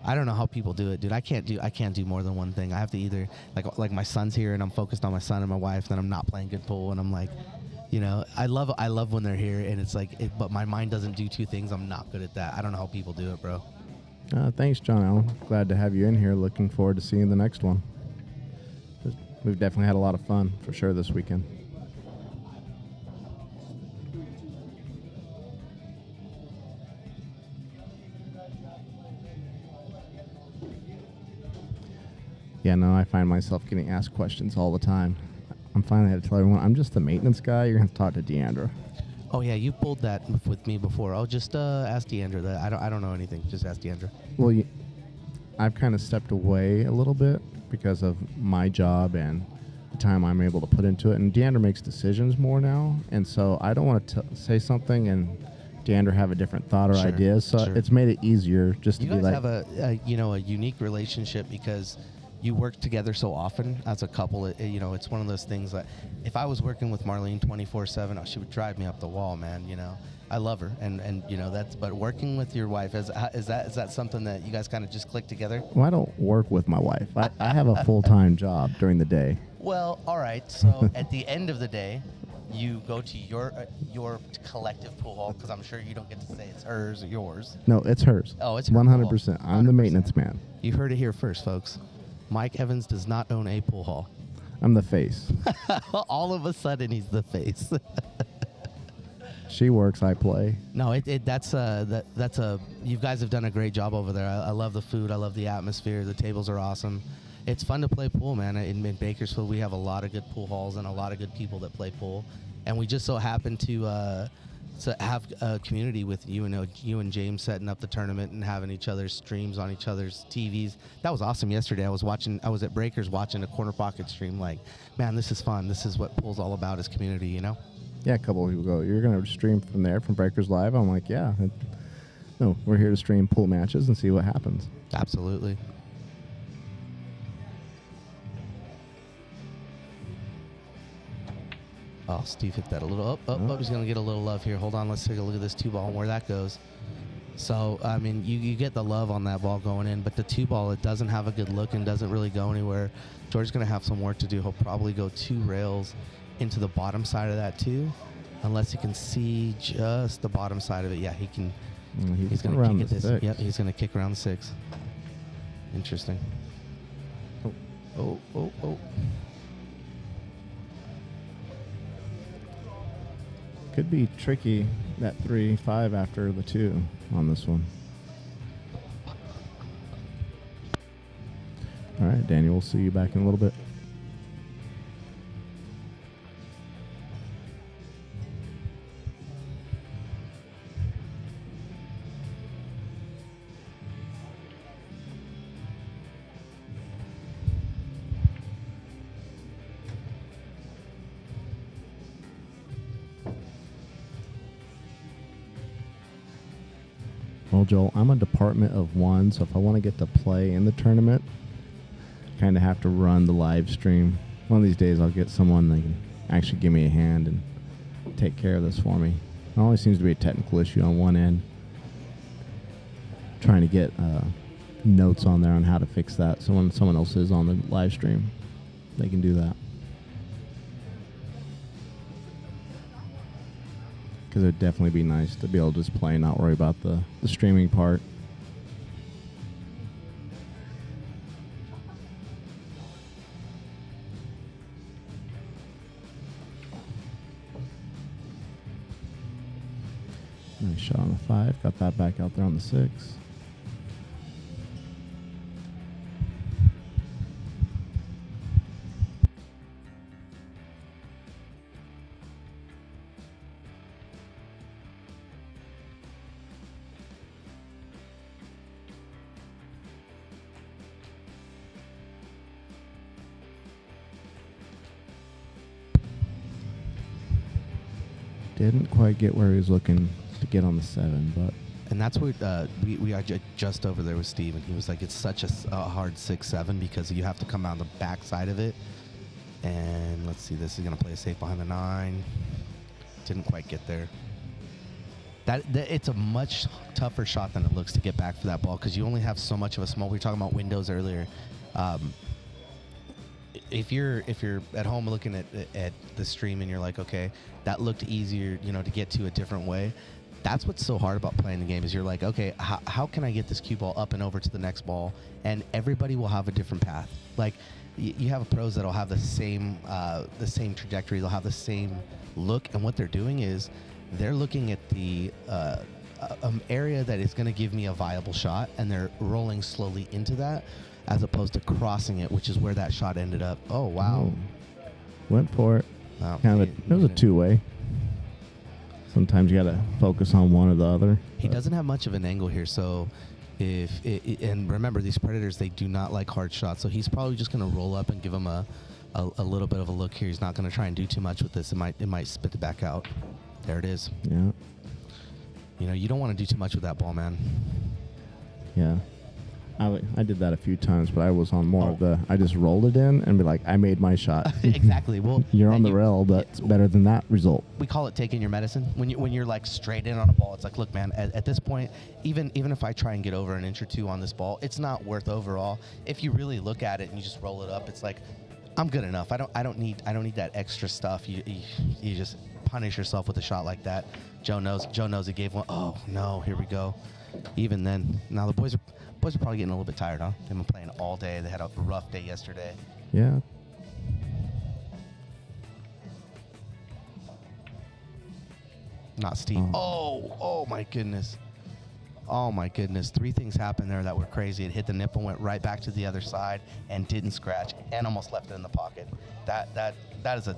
I don't know how people do it, dude. I can't do more than one thing. I have to either like my son's here and I'm focused on my son and my wife, then I'm not playing good pool, and I'm like, you know, I love when they're here, and it's like, but my mind doesn't do 2 things. I'm not good at that. I don't know how people do it, bro. Thanks, John Allen. Glad to have you in here. Looking forward to seeing the next one. We've definitely had a lot of fun for sure this weekend. Yeah, no, I find myself getting asked questions all the time. I'm finally had to tell everyone I'm just the maintenance guy. You're going to talk to Deandra. Oh yeah, you pulled that with me before. Oh, just ask Deandra that. I don't know anything. Just ask Deandra. Well, I've kind of stepped away a little bit because of my job and the time I'm able to put into it. And Deandra makes decisions more now, and so I don't want to say something and Deandra have a different thought or idea. So it's made it easier just to be like. You guys have a unique relationship because you work together so often as a couple. It's one of those things that if I was working with Marlene 24/7, she would drive me up the wall, man. I love her, and that's. But working with your wife is that something that you guys kind of just click together? Well, I don't work with my wife. I have a full-time job during the day. Well, all right. So at the end of the day, you go to your collective pool hall because I'm sure you don't get to say it's hers or yours. No, it's hers. Oh, it's her 100%. pool. I'm the maintenance man. You heard it here first, folks. Mike Evans does not own a pool hall. I'm the face. All of a sudden, he's the face. She works, I play. No, you guys have done a great job over there. I love the food. I love the atmosphere. The tables are awesome. It's fun to play pool, man. In Bakersfield, we have a lot of good pool halls and a lot of good people that play pool. And we just so happen to have a community with you and James setting up the tournament and having each other's streams on each other's TVs. That was awesome yesterday. I was at Breakers watching a Corner Pocket stream. Like, man, this is fun. This is what pool's all about, is community, Yeah, a couple of people go, you're going to stream from there, from Breakers Live? I'm like, yeah. No, we're here to stream pool matches and see what happens. Absolutely. Oh, Steve hit that a little. He's going to get a little love here. Hold on, let's take a look at this 2-ball and where that goes. So, I mean, you get the love on that ball going in, but the 2-ball, it doesn't have a good look and doesn't really go anywhere. George's going to have some work to do. He'll probably go 2 rails into the bottom side of that, too, unless he can see just the bottom side of it. Yeah, he can. He's going to kick it this. Yep, he's going to kick around the 6. Interesting. Oh. Could be tricky, that 3-5 after the 2 on this one. All right, Daniel, we'll see you back in a little bit. Well, Joel, I'm a department of 1, so if I want to get to play in the tournament, I kind of have to run the live stream. One of these days I'll get someone that can actually give me a hand and take care of this for me. It always seems to be a technical issue on one end. Trying to get notes on there on how to fix that, so when someone else is on the live stream, they can do that. Because it would definitely be nice to be able to just play and not worry about the streaming part. Nice shot on the 5. Got that back out there on the 6. Didn't quite get where he was looking to get on the 7, but... And that's what we are just over there with Steve, and he was like, it's such a hard 6-7 because you have to come out the back side of it. And let's see, this is going to play a safe behind the 9. Didn't quite get there. It's a much tougher shot than it looks to get back for that ball because you only have so much of a small... We were talking about windows earlier. If you're at home looking at the stream and you're like, okay, that looked easier, to get to a different way. That's what's so hard about playing the game is you're like, okay, how can I get this cue ball up and over to the next ball? And everybody will have a different path. Like you have pros that'll have the same trajectory. They'll have the same look. And what they're doing is they're looking at the area that is going to give me a viable shot, and they're rolling slowly into that, as opposed to crossing it, which is where that shot ended up. Oh, wow. Went for it. Wow. It was a 2-way. Sometimes you got to focus on one or the other. He doesn't have much of an angle here, so and remember, these predators, they do not like hard shots, so he's probably just going to roll up and give him a little bit of a look here. He's not going to try and do too much with this. It might spit it back out. There it is. Yeah. You know, you don't want to do too much with that ball, man. Yeah. I did that a few times, but I was on more of the, I just rolled it in and be like, I made my shot. Exactly. Well, you're on the rail, but it's better than that result. We call it taking your medicine. When you're like straight in on a ball, it's like, look, man, at this point, even if I try and get over an inch or two on this ball, it's not worth overall. If you really look at it and you just roll it up, it's like, I'm good enough. I don't need that extra stuff. You just punish yourself with a shot like that. Joe knows he gave one. Oh no, here we go. Even then, now the boys are probably getting a little bit tired, huh? They've been playing all day. They had a rough day yesterday. Yeah. Not Steve. Oh my goodness. Oh my goodness. 3 things happened there that were crazy. It hit the nipple, went right back to the other side, and didn't scratch, and almost left it in the pocket. That is a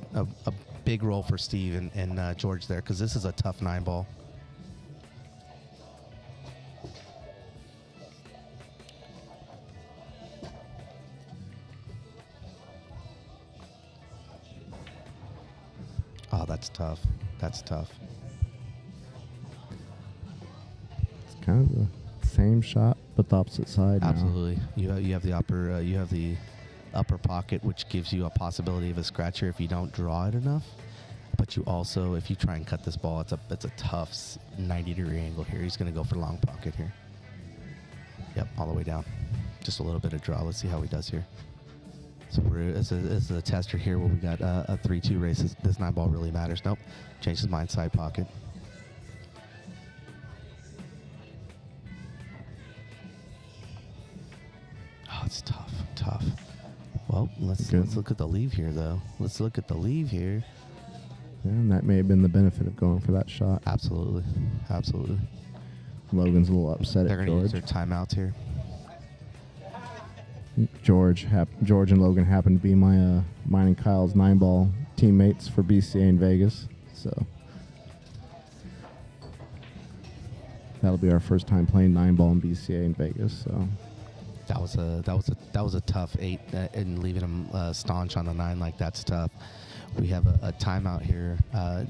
big roll for Steve and George there, because this is a tough 9-ball. Oh, that's tough. That's tough. It's kind of the same shot, but the opposite side. Absolutely. Now. You have the upper pocket, which gives you a possibility of a scratcher if you don't draw it enough. But you also, if you try and cut this ball, it's a tough 90-degree angle here. He's going to go for long pocket here. Yep, all the way down. Just a little bit of draw. Let's see how he does here. So it's a tester here where we got a 3-2 race. This 9-ball really matters. Nope. Changed his mind, side pocket. Oh, it's tough. Well, let's look at the leave here, though. Let's look at the leave here. Yeah, and that may have been the benefit of going for that shot. Absolutely. Logan's a little upset They're at going to George. use their timeouts here. George and Logan happen to be mine and Kyle's 9-ball teammates for BCA in Vegas, so that'll be our first time playing 9-ball in BCA in Vegas. So that was a tough 8, and leaving him staunch on the 9 like that's tough. We have a timeout here.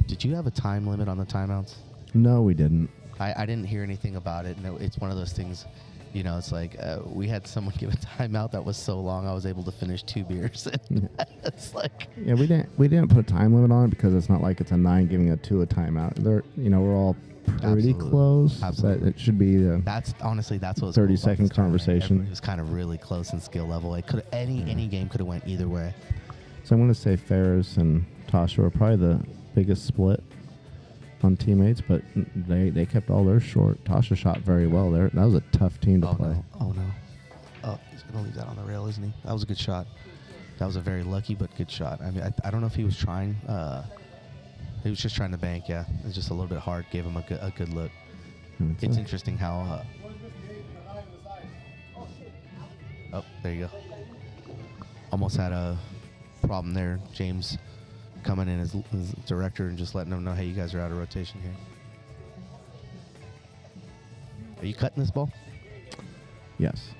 Did you have a time limit on the timeouts? No, we didn't. I didn't hear anything about it. No, it's one of those things. You know, it's like we had someone give a timeout that was so long I was able to finish 2 beers. It's like, yeah, we didn't put a time limit on it because it's not like it's a 9 giving a 2 a timeout. We're all pretty close. Absolutely. It should be that's what was 30-second conversation. It was kind of really close in skill level. It could any game could have went either way. So I'm going to say Ferris and Tasha were probably the biggest split on teammates, but they kept all theirs short. Tasha shot very well there. That was a tough team to play. No. Oh, he's going to leave that on the rail, isn't he? That was a good shot. That was a very lucky but good shot. I mean, I don't know if he was trying. He was just trying to bank, yeah. It was just a little bit hard. Gave him a good look. It's interesting how... oh, there you go. Almost had a problem there. James coming in as director and just letting them know, hey, you guys are out of rotation here. Are you cutting this ball? Yes.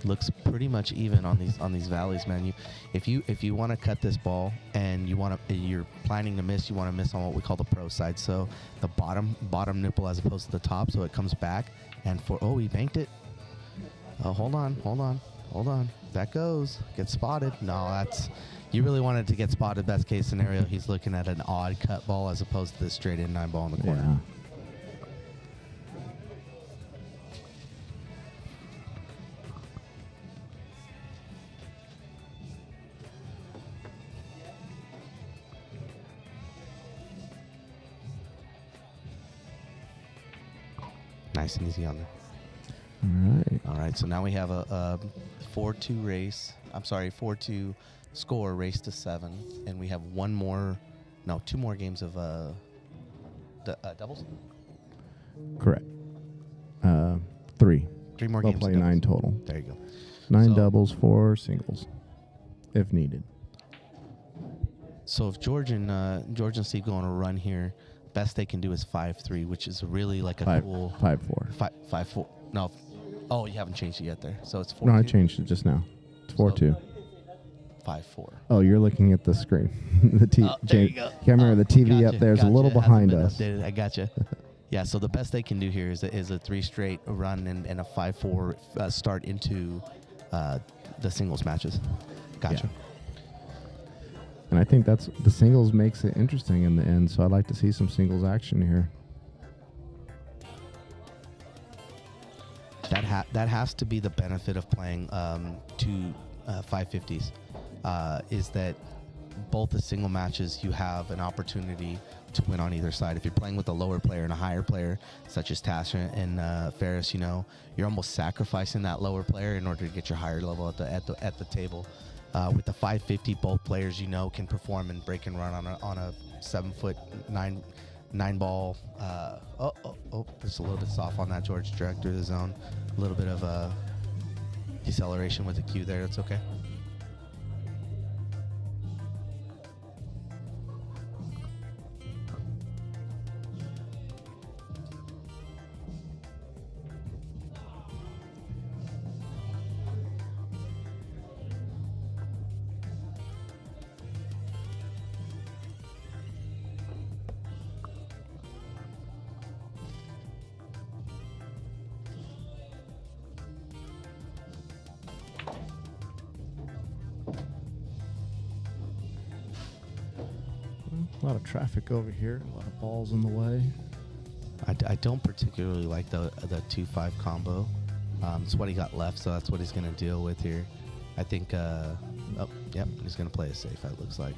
Looks pretty much even on these valleys, man. If you want to cut this ball and you're planning to miss, you want to miss on what we call the pro side. So the bottom nipple as opposed to the top, so it comes back and he banked it. Hold on. That goes. Gets spotted. No, you really wanted to get spotted. Best case scenario, he's looking at an odd cut ball as opposed to the straight in 9-ball in the corner. Yeah. Nice and easy on there. All right, so now we have a 4-2 race. I'm sorry, 4-2 score, race to 7. And we have 2 more games of doubles? Correct. 3. 3 more They'll games. play of 9 doubles. total. There you go. 9 So- doubles, 4 singles, if needed. So if George and Steve go on a run here, best they can do is 5-3, which is really like a cool 5-4. 5-4. No, oh, you haven't changed it yet there. So it's 4-2. No, I changed it just now. It's 4-2. 5-4. Oh, you're looking at the screen. The TV. Oh, there you go. Can't remember the TV Gotcha, up there is a little It hasn't behind been us. updated. I gotcha. Yeah, so the best they can do here is a 3 straight run and a 5-4 start into the singles matches. Gotcha. Yeah. And I think that's the singles makes it interesting in the end. So I'd like to see some singles action here. That has to be the benefit of playing two 550s, is that both the single matches you have an opportunity to win on either side. If you're playing with a lower player and a higher player, such as Tasha and Ferris, you know, you're almost sacrificing that lower player in order to get your higher level at the table. With the 550, both players, you know, can perform and break and run on a 7-foot 9 ball. Just a little bit soft on that, George. Drag through the zone. A little bit of deceleration with the cue there. That's okay. A lot of traffic over here. A lot of balls in the way. I don't particularly like the 2-5 combo. It's what he got left, so that's what he's going to deal with here. I think, he's going to play it safe, it looks like.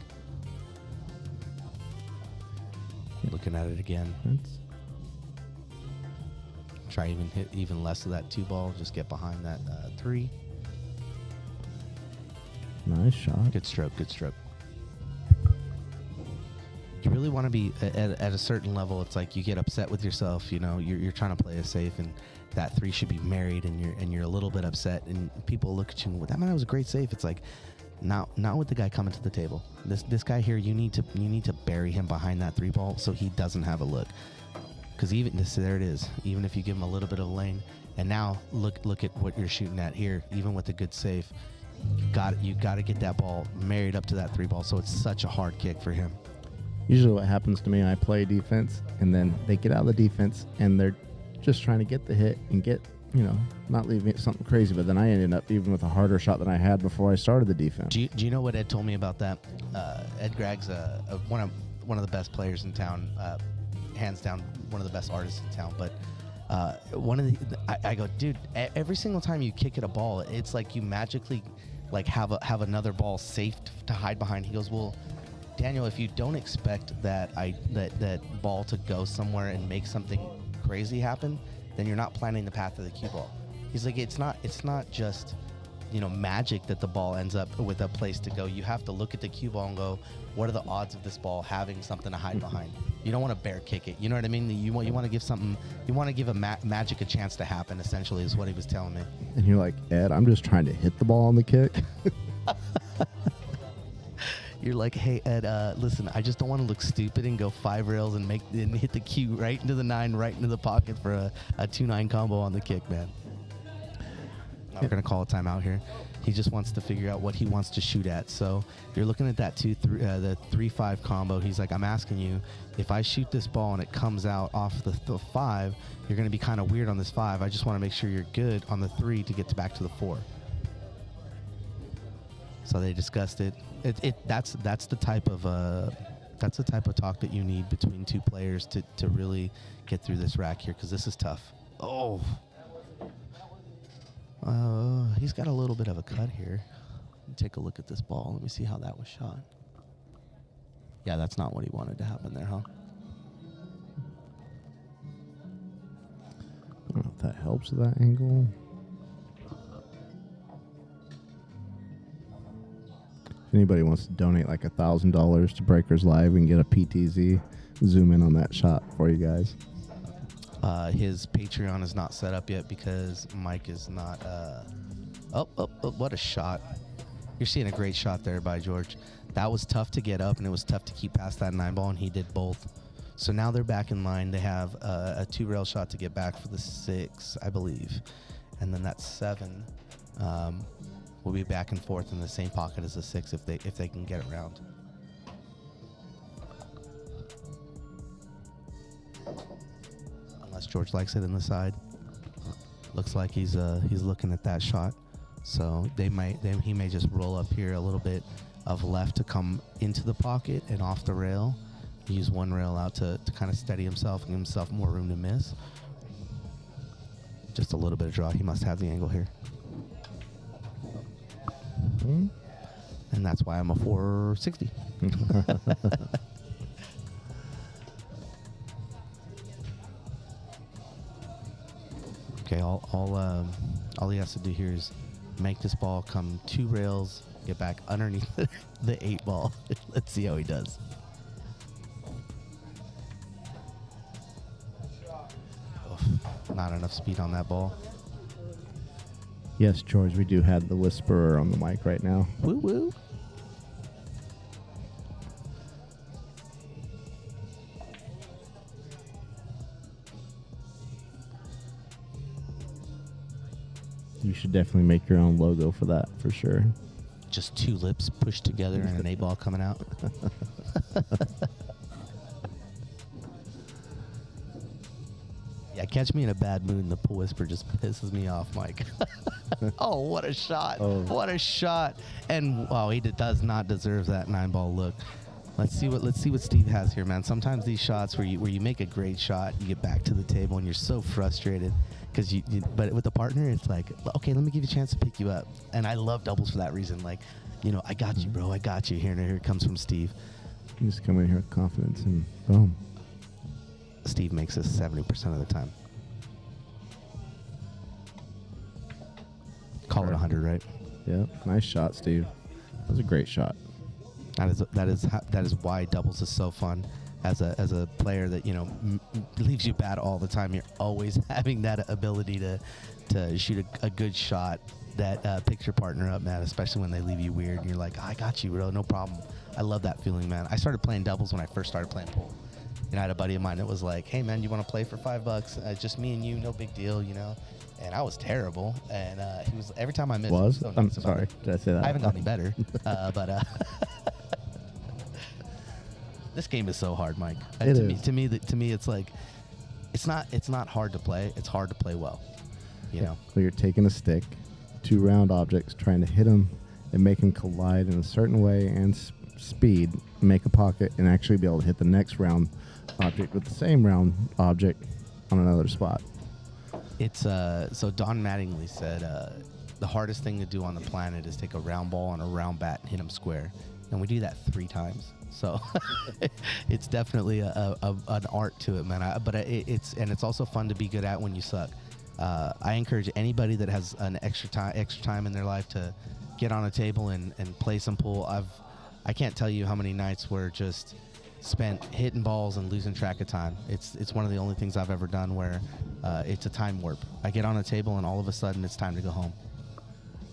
Looking at it again. Try hit even less of that 2 ball. Just get behind that 3. Nice shot. Good stroke. You really want to be at a certain level. It's like you get upset with yourself. You know, you're trying to play it safe, and that 3 should be married, and you're a little bit upset, and people look at you and go, that was a great save. It's like, not with the guy coming to the table. This guy here, you need to bury him behind that 3 ball so he doesn't have a look. Because there it is. Even if you give him a little bit of lane, and now look at what you're shooting at here. Even with a good save, you got to get that ball married up to that 3 ball. So it's such a hard kick for him. Usually what happens to me, I play defense, and then they get out of the defense, and they're just trying to get the hit and get, not leaving it something crazy. But then I ended up even with a harder shot than I had before I started the defense. Do you know what Ed told me about that? Ed Gregg's one of the best players in town, hands down one of the best artists in town. But I go, dude, every single time you kick at a ball, it's like you magically have another ball safe to hide behind. He goes, well, Daniel, if you don't expect that ball to go somewhere and make something crazy happen, then you're not planning the path of the cue ball. He's like, it's not just, magic that the ball ends up with a place to go. You have to look at the cue ball and go, what are the odds of this ball having something to hide behind? You don't want to bear kick it. You know what I mean? You want to give something. You want to give magic a chance to happen. Essentially, is what he was telling me. And you're like, Ed, I'm just trying to hit the ball on the kick. You're like, hey, Ed, listen, I just don't want to look stupid and go 5 rails and hit the cue right into the 9, right into the pocket for a 2-9 combo on the kick, man. We're going to call a timeout here. He just wants to figure out what he wants to shoot at. So you're looking at that the 3-5 combo. He's like, I'm asking you, if I shoot this ball and it comes out off the 5, you're going to be kind of weird on this 5. I just want to make sure you're good on the 3 to get back to the 4. So they discussed it. That's the type of talk that you need between 2 players to really get through this rack here, because this is tough. Oh, he's got a little bit of a cut here. Take a look at this ball. Let me see how that was shot. Yeah, that's not what he wanted to happen there, huh? I don't know if that helps with that angle. If anybody wants to donate like $1,000 to Breakers Live and get a PTZ, zoom in on that shot for you guys. His Patreon is not set up yet because Mike is not. What a shot! You're seeing a great shot there by George. That was tough to get up, and it was tough to keep past that 9 ball, and he did both. So now they're back in line. They have a 2-rail shot to get back for the 6, I believe. And then that 7 will be back and forth in the same pocket as the 6 if they can get around. Unless George likes it in the side. Looks like he's looking at that shot. So he may just roll up here a little bit of left to come into the pocket and off the rail. Use 1 rail out to kind of steady himself and give himself more room to miss. Just a little bit of draw. He must have the angle here. And that's why I'm a 460. Okay, all he has to do here is make this ball come 2 rails, get back underneath the 8 ball. Let's see how he does. Not enough speed on that ball. Yes, George, we do have the whisperer on the mic right now. Woo woo. You should definitely make your own logo for that, for sure. Just 2 lips pushed together and an 8 ball coming out. Yeah, catch me in a bad mood and the pool whisper just pisses me off, Mike. Oh, what a shot. Oh. What a shot. And wow, he does not deserve that 9 ball look. Let's see what Steve has here, man. Sometimes these shots where you make a great shot, you get back to the table and you're so frustrated because but with the partner, it's like, okay, let me give you a chance to pick you up. And I love doubles for that reason. Like, I got you, bro. I got you. Here it comes from Steve. You just come in here with confidence and boom. Steve makes this 70% of the time. Call it 100, right? Yeah, nice shot, Steve. That was a great shot. That is why doubles is so fun. As a player that leaves you bad all the time, you're always having that ability to shoot a good shot that picks your partner up, man. Especially when they leave you weird, and you're like, I got you, bro, no problem. I love that feeling, man. I started playing doubles when I first started playing pool. I had a buddy of mine that was like, hey, man, you want to play for $5? Just me and you, no big deal, And I was terrible. And he was, every time I missed, so I'm sorry. Did I say that? I haven't gotten any better. But this game is so hard, Mike. To me, it's like, it's not hard to play. It's hard to play well. Well, you're taking a stick, 2 round objects, trying to hit them and make them collide in a certain way and speed, make a pocket, and actually be able to hit the next round object with the same round object on another spot. It's so Don Mattingly said the hardest thing to do on the planet is take a round ball and a round bat and hit them square, and we do that 3 times. So it's definitely an art to it, man. It's also fun to be good at when you suck. I encourage anybody that has an extra time in their life to get on a table and play some pool. I can't tell you how many nights were just spent hitting balls and losing track of time. It's one of the only things I've ever done where it's a time warp. I get on a table and all of a sudden it's time to go home.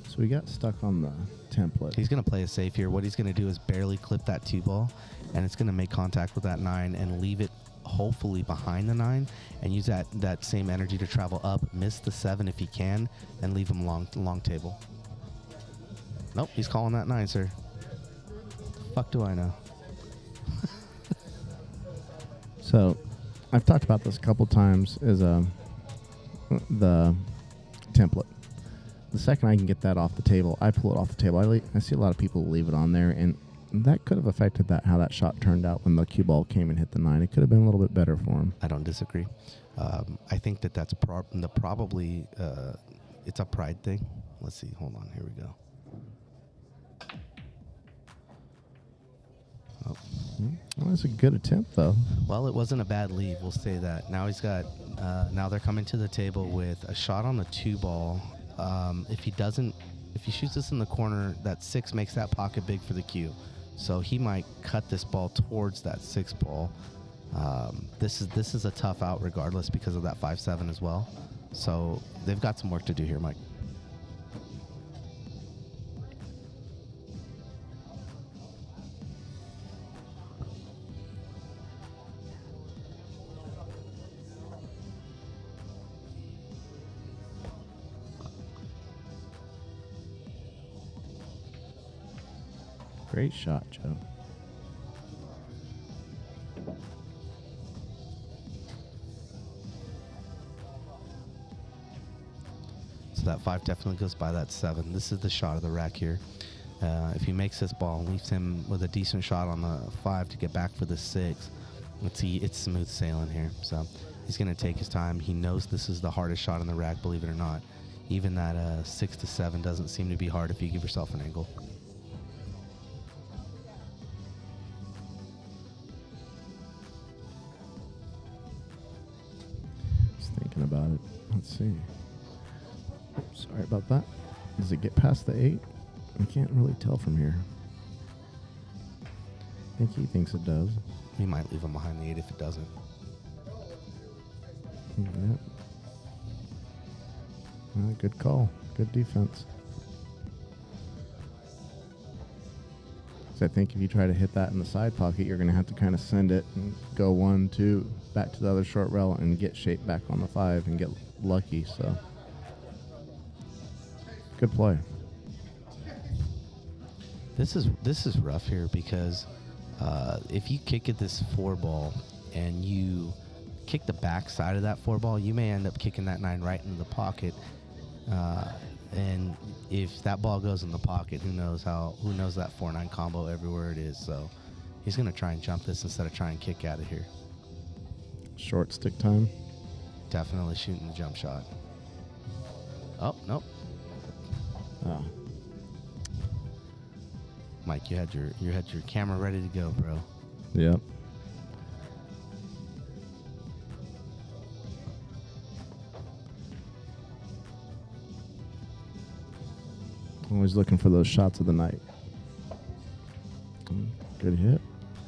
So we got stuck on the template. He's going to play it safe here. What he's going to do is barely clip that 2 ball, and it's going to make contact with that 9 and leave it hopefully behind the 9 and use that same energy to travel up, miss the 7 if he can, and leave him long table. Nope, he's calling that 9, sir. Fuck do I know? So, I've talked about this a couple times, is the template. The second I can get that off the table, I pull it off the table. I see a lot of people leave it on there, and that could have affected how that shot turned out when the cue ball came and hit the 9. It could have been a little bit better for him. I don't disagree. I think that's probably it's a pride thing. Let's see. Hold on. Here we go. Oh. Well, that's a good attempt, though. Well, it wasn't a bad leave. We'll say that. Now he's got. Now they're coming to the table with a shot on the 2 ball. If he shoots this in the corner, that 6 makes that pocket big for the cue. So he might cut this ball towards that 6 ball. This is a tough out regardless because of that 5-7 as well. So they've got some work to do here, Mike. Great shot, Joe. So that 5 definitely goes by that 7. This is the shot of the rack here. If he makes this ball, leaves him with a decent shot on the 5 to get back for the 6. Let's see, it's smooth sailing here. So he's going to take his time. He knows this is the hardest shot in the rack, believe it or not. Even that 6 to 7 doesn't seem to be hard if you give yourself an angle. Just thinking about it. Let's see. Sorry about that. Does it get past the 8? I can't really tell from here. I think he thinks it does. He might leave him behind the 8 if it doesn't. Yep. Good call. Good defense. So I think if you try to hit that in the side pocket, you're going to have to kind of send it and go 1, 2, back to the other short rail and get shaped back on the 5 and get lucky. So good play. This is rough here because if you kick at this 4 ball and you kick the back side of that 4 ball, you may end up kicking that 9 right into the pocket. And if that ball goes in the pocket, who knows that 4-9 combo everywhere it is. So he's going to try and jump this instead of try and kick out of here. Short stick time. Definitely shooting the jump shot. Oh, nope. Oh. Mike, you had your camera ready to go, bro. Yep. Always looking for those shots of the night. Good hit.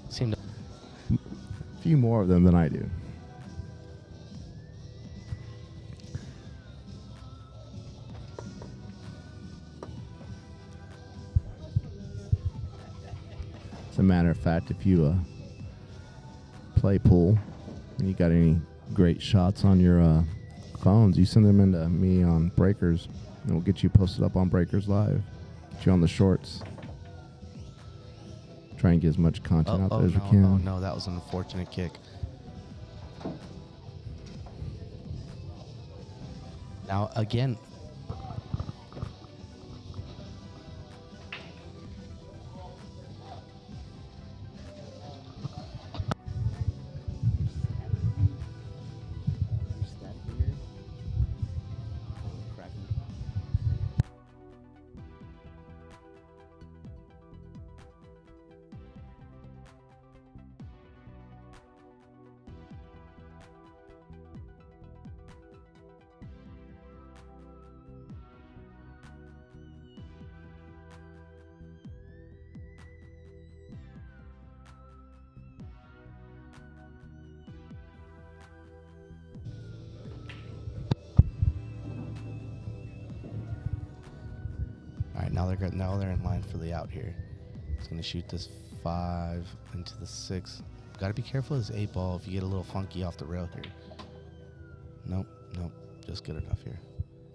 Seemed to A few more of them than I do. As a matter of fact, if you play pool and you got any great shots on your phones, you send them into me on Breakers, and we'll get you posted up on Breakers Live. Get you on the shorts. Try and get as much content out there as we can. Oh, no, that was an unfortunate kick. Now, again, now they're in line for the out here. He's going to shoot this 5 into the 6. Got to be careful of this 8 ball if you get a little funky off the rail here. Nope, just good enough here.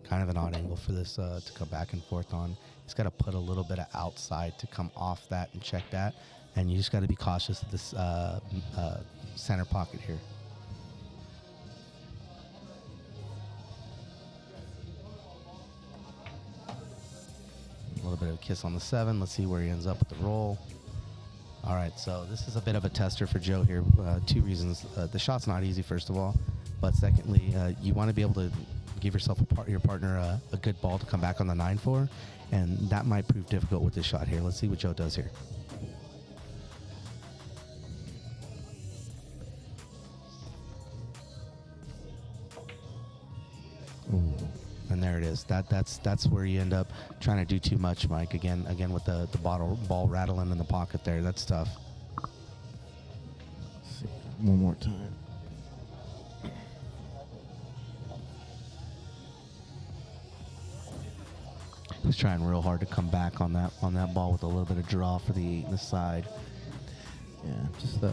Kind of an odd angle for this to come back and forth on. He's got to put a little bit of outside to come off that and check that. And you just got to be cautious of this center pocket here. A little bit of a kiss on the 7. Let's see where he ends up with the roll. All right, so this is a bit of a tester for Joe here. 2 reasons. The shot's not easy, first of all. But secondly, you want to be able to give yourself your partner a good ball to come back on the 9 for. And that might prove difficult with this shot here. Let's see what Joe does here. Ooh. And there it is. That's where you end up trying to do too much, Mike. Again with the ball rattling in the pocket there. That's tough. Let's see. One more time. He's trying real hard to come back on that ball with a little bit of draw for the 8 in the side. Yeah, just a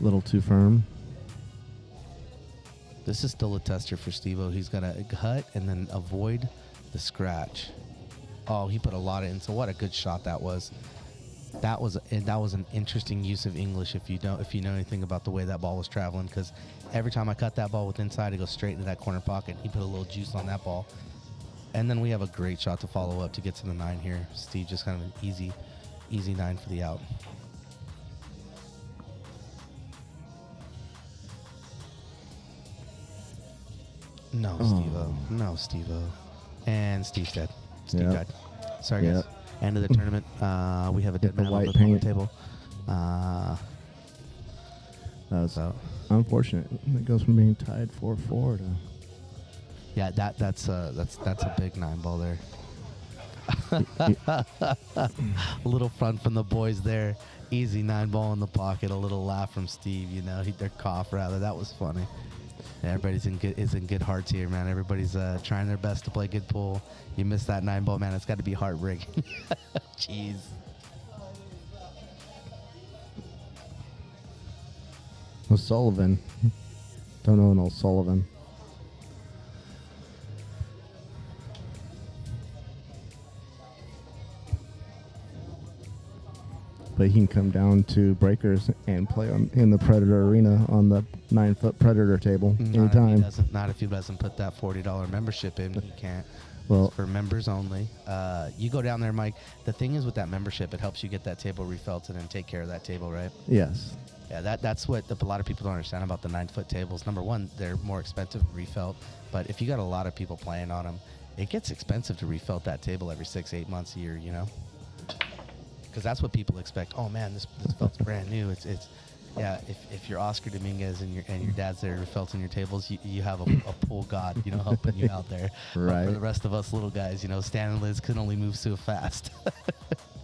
little too firm. This is still a tester for Steve-O. He's got to cut and then avoid the scratch. Oh, he put a lot in. So what a good shot that was. That was an interesting use of English if you know anything about the way that ball was traveling, because every time I cut that ball with inside, it goes straight into that corner pocket. He put a little juice on that ball. And then we have a great shot to follow up to get to the 9 here. Steve just kind of an easy 9 for the out. No, Steve-O. No, Steve-O. And Steve's dead. Steve died. Sorry, guys. End of the tournament. We have a dead man on the table. That was unfortunate. It goes from being tied 4-4 to... Yeah, that's a big 9 ball there. A little fun from the boys there. Easy 9 ball in the pocket. A little laugh from Steve. Their cough rather. That was funny. Yeah, everybody's in good hearts here, man. Everybody's trying their best to play good pool. You miss that 9 ball, man. It's got to be heartbreaking. Jeez. O'Sullivan. Don't know an O'Sullivan. But he can come down to Breakers and play in the Predator Arena on the 9-foot Predator table anytime. Not if he doesn't put that $40 membership in. He can't. Well, it's for members only. You go down there, Mike. The thing is with that membership, it helps you get that table refelted and take care of that table, right? Yes. Yeah, that's what a lot of people don't understand about the 9-foot tables. Number one, they're more expensive to refelt. But if you got a lot of people playing on them, it gets expensive to refelt that table every 6-8 months a year, Because that's what people expect. Oh man, this felt's brand new. It's If you're Oscar Dominguez and your dad's there felting your tables, you have a pool god, helping you out there. Right. But for the rest of us little guys, Stan and Liz can only move so fast.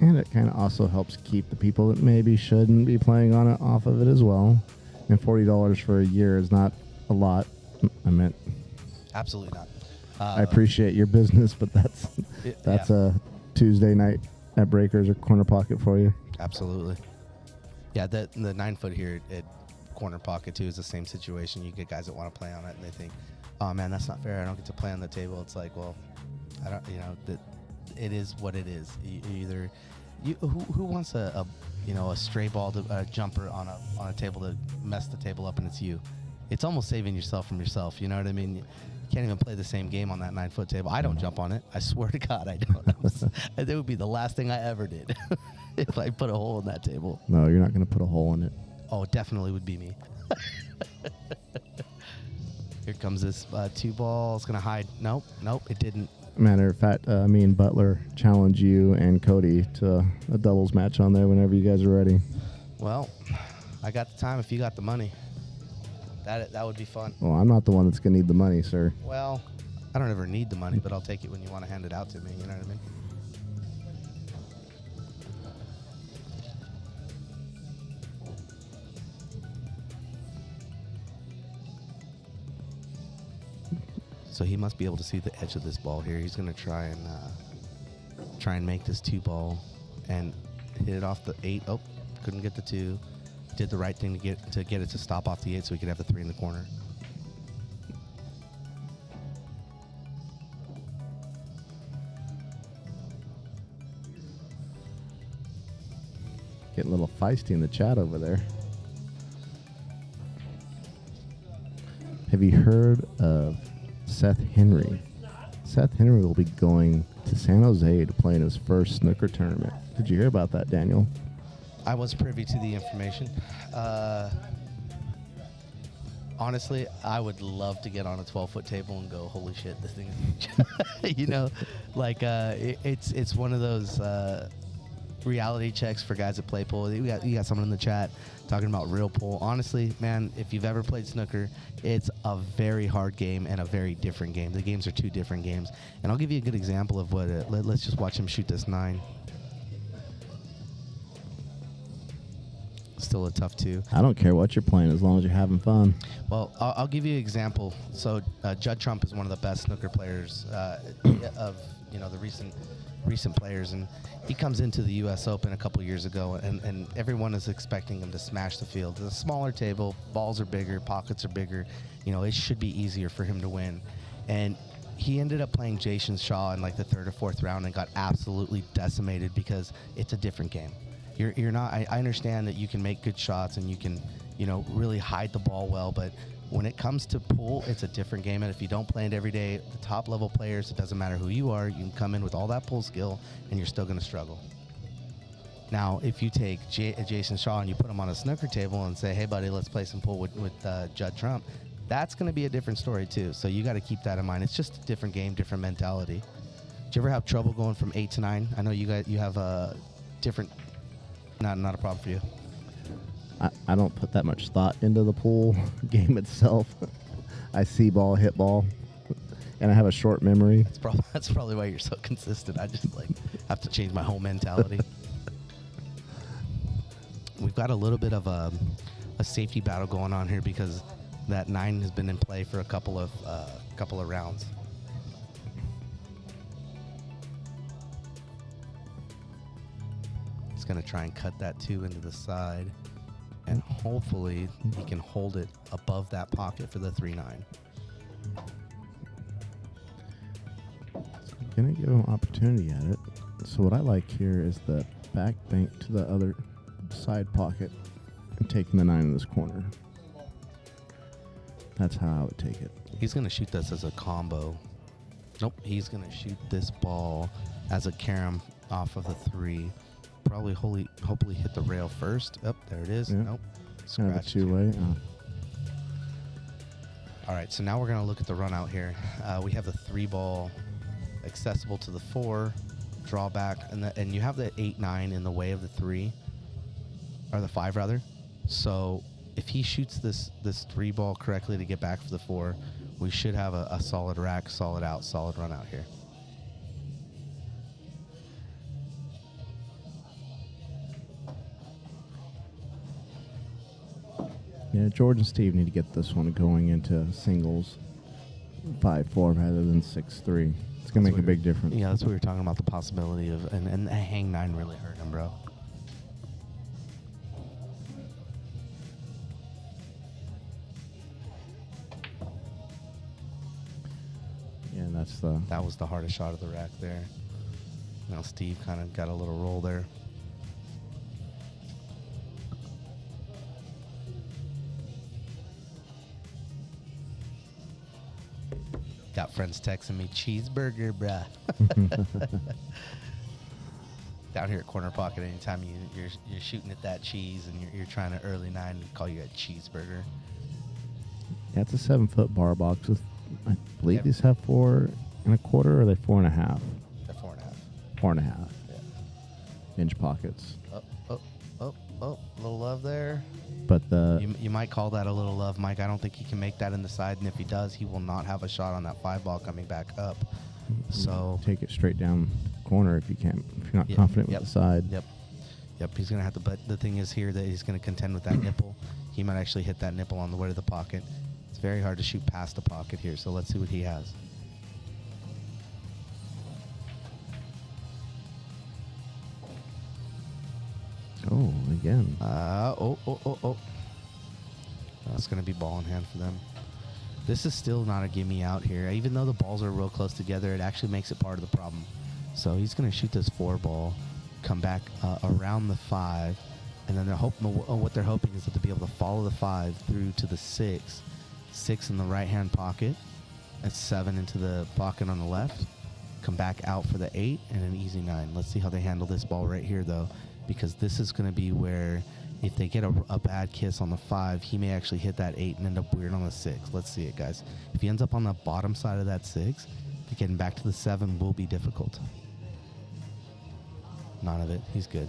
And it kind of also helps keep the people that maybe shouldn't be playing on it off of it as well. And $40 for a year is not a lot. I meant. Absolutely not. I appreciate your business, but that's a Tuesday night at Breakers or Corner Pocket for you. Absolutely. Yeah, the 9-foot here at Corner Pocket too is the same situation. You get guys that want to play on it and they think, oh man, that's not fair. I don't get to play on the table. It's like, well, I don't. It is what it is. Who wants a stray ball to a jumper on a table to mess the table up, and it's you. It's almost saving yourself from yourself. You know what I mean? You can't even play the same game on that 9-foot table. I don't jump on it. I swear to God, I don't. That would be the last thing I ever did if I put a hole in that table. No, you're not going to put a hole in it. Oh, it definitely would be me. Here comes this 2 ball. It's going to hide. Nope, it didn't. Matter of fact, me and Butler challenge you and Cody to a doubles match on there whenever you guys are ready. Well, I got the time if you got the money. That would be fun. Well, I'm not the one that's going to need the money, sir. Well, I don't ever need the money, but I'll take it when you want to hand it out to me. You know what I mean? So he must be able to see the edge of this ball here. He's going to try and make this 2 ball and hit it off the 8. Oh, couldn't get the 2. Did the right thing to get it to stop off the 8 so he could have the 3 in the corner. Getting a little feisty in the chat over there. Have you heard of Seth Henry? Seth Henry will be going to San Jose to play in his first snooker tournament. Did you hear about that, Daniel? I was privy to the information. Honestly, I would love to get on a 12-foot table and go, holy shit, this thing is huge. It's one of those reality checks for guys that play pool. You got someone in the chat talking about real pool. Honestly, man, if you've ever played snooker, it's a very hard game and a very different game. The games are 2 different games. And I'll give you a good example of what let's just watch him shoot this 9. Still a tough 2. I don't care what you're playing as long as you're having fun. Well, I'll give you an example. So Judd Trump is one of the best snooker players of the recent players, and he comes into the U.S. Open a couple years ago, and everyone is expecting him to smash the field. It's a smaller table, balls are bigger, pockets are bigger. It should be easier for him to win. And he ended up playing Jason Shaw in like the 3rd or 4th round and got absolutely decimated because it's a different game. You're not. I understand that you can make good shots and you can, really hide the ball well, but when it comes to pool, it's a different game. And if you don't play it every day, the top level players, it doesn't matter who you are, you can come in with all that pool skill and you're still going to struggle. Now, if you take Jason Shaw and you put him on a snooker table and say, hey, buddy, let's play some pool with Judd Trump, that's going to be a different story, too. So you got to keep that in mind. It's just a different game, different mentality. Do you ever have trouble going from 8 to 9? I know you have a different, not a problem for you. I don't put that much thought into the pool game itself. I see ball, hit ball, and I have a short memory. That's probably why you're so consistent. I just have to change my whole mentality. We've got a little bit of a safety battle going on here because that 9 has been in play for a couple of rounds. He's going to try and cut that 2 into the side, and hopefully he can hold it above that pocket for the 3-9. Going to give him an opportunity at it. So what I like here is the back bank to the other side pocket and taking the 9 in this corner. That's how I would take it. He's going to shoot this as a combo. Nope, he's going to shoot this ball as a carom off of the 3. Probably hopefully hit the rail first. Oh, there it is. Yeah. Nope. Kind of a Scratch. two-way. All right, so now we're going to look at the run out here. We have the 3 ball accessible to the 4, draw back, and you have the 8-9 in the way of the 3, or the 5 rather. So if he shoots this 3 ball correctly to get back for the 4, we should have a solid rack, solid out, solid run out here. Yeah, George and Steve need to get this one going into singles 5-4 rather than 6-3. It's going to make a big difference. Yeah, that's what we were talking about, the possibility of, and a hang 9 really hurt him, bro. Yeah, that was the hardest shot of the rack there. Now Steve kind of got a little roll there. Got friends texting me, cheeseburger, bruh. Down here at Corner Pocket, anytime you're shooting at that cheese and you're trying to early 9, we call you a cheeseburger. Yeah, it's a 7-foot bar box with, I believe these have 4 1/4, or are they 4 1/2? They're 4.5. 4 1/2. Yeah. Inch pockets. Oh, a little love there. But You might call that a little love, Mike. I don't think he can make that in the side, and if he does, he will not have a shot on that 5 ball coming back up. So take it straight down the corner if you can't, if you're not confident with the side. Yep, he's going to have to, but the thing is here that he's going to contend with that nipple. He might actually hit that nipple on the way to the pocket. It's very hard to shoot past the pocket here, so let's see what he has. Oh, again. That's going to be ball in hand for them. This is still not a gimme out here. Even though the balls are real close together, it actually makes it part of the problem. So he's going to shoot this 4 ball, come back around the 5, and then what they're hoping is that they'll be able to follow the 5 through to the 6. 6 in the right-hand pocket. That's 7 into the pocket on the left. Come back out for the 8 and an easy 9. Let's see how they handle this ball right here, though, because this is going to be where if they get a bad kiss on the 5, he may actually hit that 8 and end up weird on the 6. Let's see it, guys. If he ends up on the bottom side of that 6, getting back to the 7 will be difficult. None of it. He's good.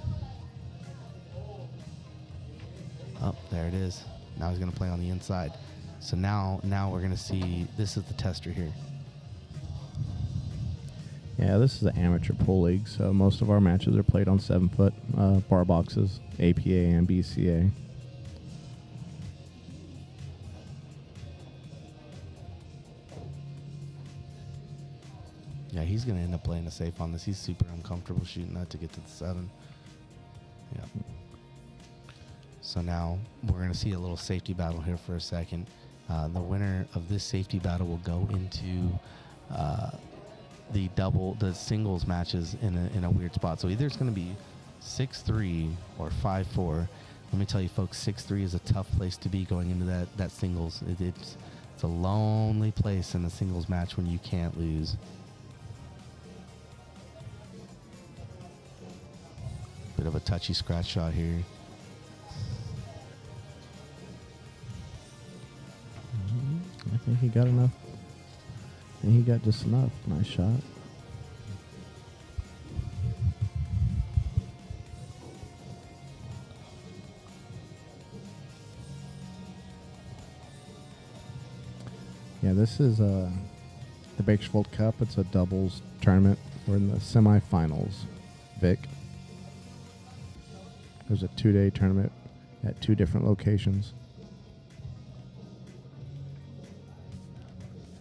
Oh, there it is. Now he's going to play on the inside. So now we're going to see, this is the tester here. Yeah, this is an amateur pool league, so most of our matches are played on 7-foot bar boxes, APA and BCA. Yeah, he's going to end up playing a safe on this. He's super uncomfortable shooting that to get to the 7. Yeah. So now we're going to see a little safety battle here for a second. The winner of this safety battle will go into the singles matches in a weird spot. So either it's going to be 6-3 or 5-4. Let me tell you, folks, 6-3 is a tough place to be going into that singles. It's a lonely place in a singles match when you can't lose. Bit of a touchy scratch shot here. I think he got enough. I think he got just enough. Nice shot. Yeah, this is the Bakersfield Cup. It's a doubles tournament. We're in the semifinals, Vic. There's a 2-day tournament at 2 different locations.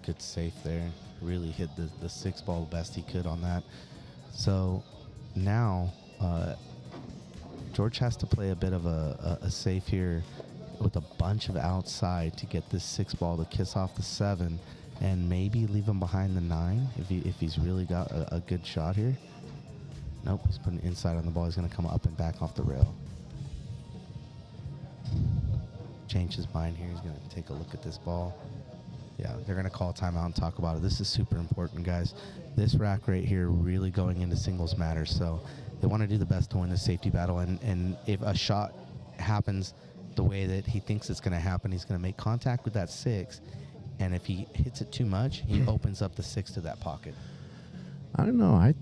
Good safe there. Really hit the 6 ball best he could on that. So now George has to play a bit of a safe here with a bunch of outside to get this 6 ball to kiss off the 7 and maybe leave him behind the 9 if he's really got a good shot here. Nope, he's putting inside on the ball. He's going to come up and back off the rail. Change his mind here. He's going to take a look at this ball. Yeah, they're going to call a timeout and talk about it. This is super important, guys. This rack right here really going into singles matters. So they want to do the best to win this safety battle. And if a shot happens the way that he thinks it's going to happen, he's going to make contact with that 6. And if he hits it too much, he opens up the 6 to that pocket. I don't know.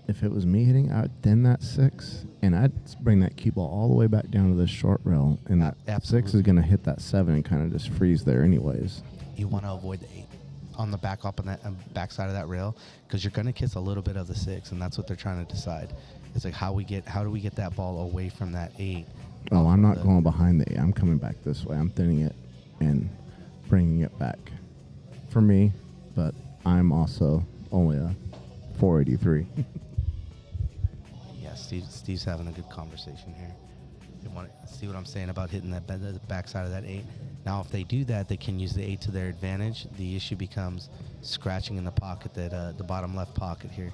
If it was me hitting, I'd thin that 6, and I'd bring that cue ball all the way back down to this short rail, and that Absolutely. 6 is going to hit that 7 and kind of just freeze there anyways. You want to avoid the 8 on the back up on that back side of that rail, because you're going to kiss a little bit of the 6, and that's what they're trying to decide. It's like how do we get that ball away from that 8? Oh, I'm not going behind the 8. I'm coming back this way. I'm thinning it and bringing it back for me, but I'm also only a 483. Steve's having a good conversation here. You want to see what I'm saying about hitting the backside of that 8? Now, if they do that, they can use the 8 to their advantage. The issue becomes scratching in the pocket, the bottom left pocket here.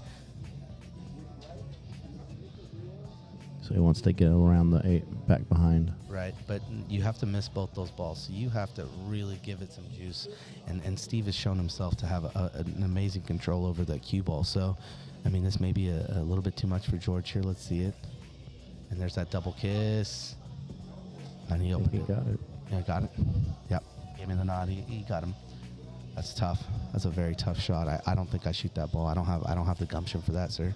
So he wants to get around the 8 back behind. Right, but you have to miss both those balls, so you have to really give it some juice. And Steve has shown himself to have an amazing control over that cue ball. So, I mean, this may be a little bit too much for George here. Let's see it. And there's that double kiss. And he opened it. Got it. Yeah, got it. Yep. Gave me the nod. He got him. That's tough. That's a very tough shot. I don't think I shoot that ball. I don't have the gumption for that, sir.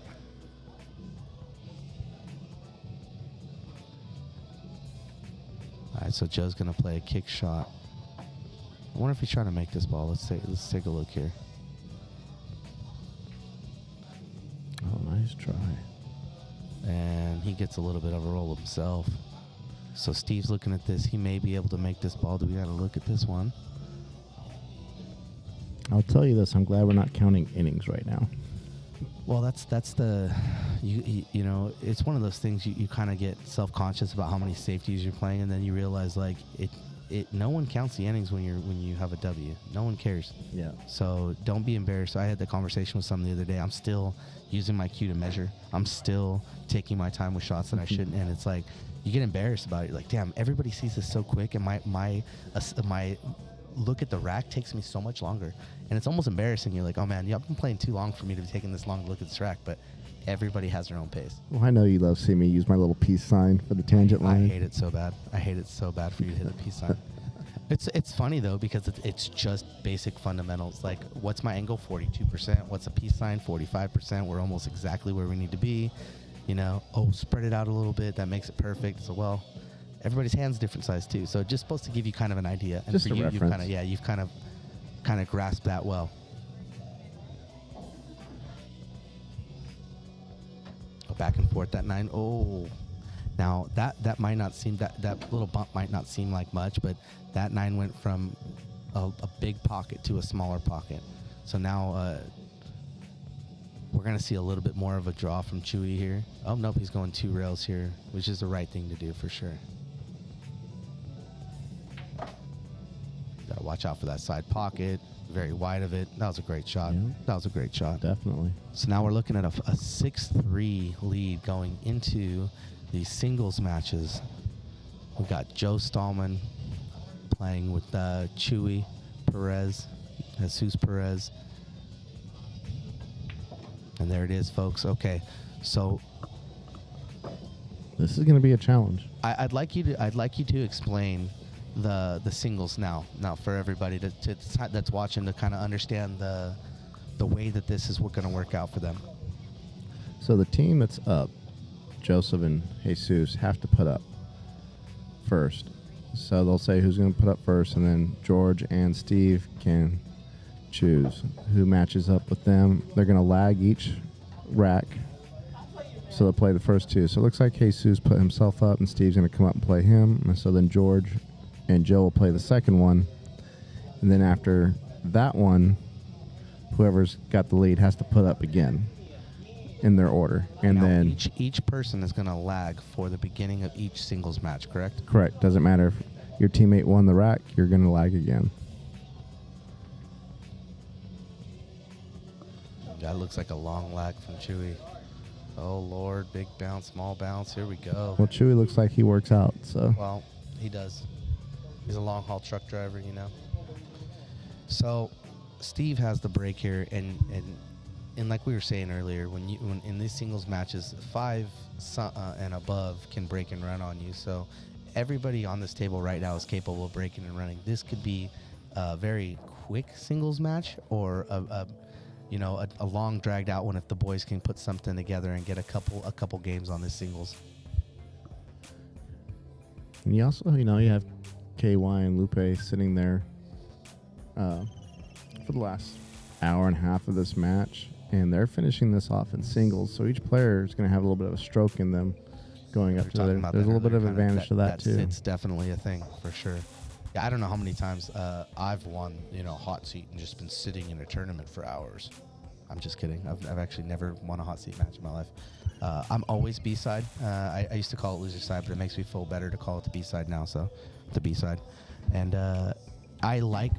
All right, so Joe's gonna play a kick shot. I wonder if he's trying to make this ball. Let's take a look here. Oh, nice try. And he gets a little bit of a roll himself. So Steve's looking at this. He may be able to make this ball. Do we got to look at this one? I'll tell you this. I'm glad we're not counting innings right now. Well, that's the, you know, it's one of those things you kind of get self-conscious about how many safeties you're playing, and then you realize like no one counts the innings when you have a W. No one cares. Yeah. So don't be embarrassed. I had the conversation with someone the other day. I'm still using my cue to measure. I'm still taking my time with shots that I shouldn't, and it's like you get embarrassed about it. You're like, damn, everybody sees this so quick, and my look at the rack takes me so much longer, and it's almost embarrassing. You're like, oh man, you've been playing too long for me to be taking this long to look at this rack, but everybody has their own pace. Well, I know you love seeing me use my little peace sign for the tangent line. I hate it so bad. I hate it so bad for you to hit the peace sign. It's funny though, because it's just basic fundamentals. Like, what's my angle? 42%. What's a peace sign? 45%. We're almost exactly where we need to be. You know, spread it out a little bit. That makes it perfect. So, well, everybody's hand's different size too. So just supposed to give you kind of an idea. And just for a you, reference. you've kind of grasped that well. Go back and forth that 9. Oh. Now that might not seem that little bump might not seem like much, but that 9 went from a big pocket to a smaller pocket. So now we're gonna see a little bit more of a draw from Chewy here. Oh nope, he's going 2 rails here, which is the right thing to do for sure. Gotta watch out for that side pocket, very wide of it. That was a great shot. Yeah. That was a great shot. Definitely. So now we're looking at a 6-3 lead going into the singles matches. We got Joe Stallman playing with Chewy Perez, Jesus Perez. And there it is, folks. Okay, so This is going to be a challenge. I'd like you to explain the singles now for everybody that's watching to kind of understand the way that this is going to work out for them. So the team that's up, Joseph and Jesus, have to put up first. So they'll say who's going to put up first, and then George and Steve can choose who matches up with them. They're going to lag each rack, so they'll play the first two. So it looks like Jesus put himself up, and Steve's going to come up and play him. And so then George and Joe will play the second one. And then after that one, whoever's got the lead has to put up again in their order. And now, then each person is going to lag for the beginning of each singles match, correct? correct. Doesn't matter if your teammate won the rack, you're going to lag again. That looks like a long lag from Chewy. Oh, Lord. Big bounce, small bounce. Here we go. Well, Chewy looks like he works out, so. Well, he does. He's a long-haul truck driver, you know. So, Steve has the break here, and like we were saying earlier, when in these singles matches, 5 and above can break and run on you. So, everybody on this table right now is capable of breaking and running. This could be a very quick singles match, or a long dragged out one if the boys can put something together and get a couple games on this singles. And you also, you have KY and Lupe sitting there for the last hour and a half of this match, and they're finishing this off in singles. So each player is going to have a little bit of a stroke in them going up to there. There's a little bit of advantage to that too. It's definitely a thing for sure. Yeah, I don't know how many times I've won, hot seat and just been sitting in a tournament for hours. I'm just kidding. I've actually never won a hot seat match in my life. I'm always B-side. I used to call it loser side, but it makes me feel better to call it the B-side now, so the B-side. And I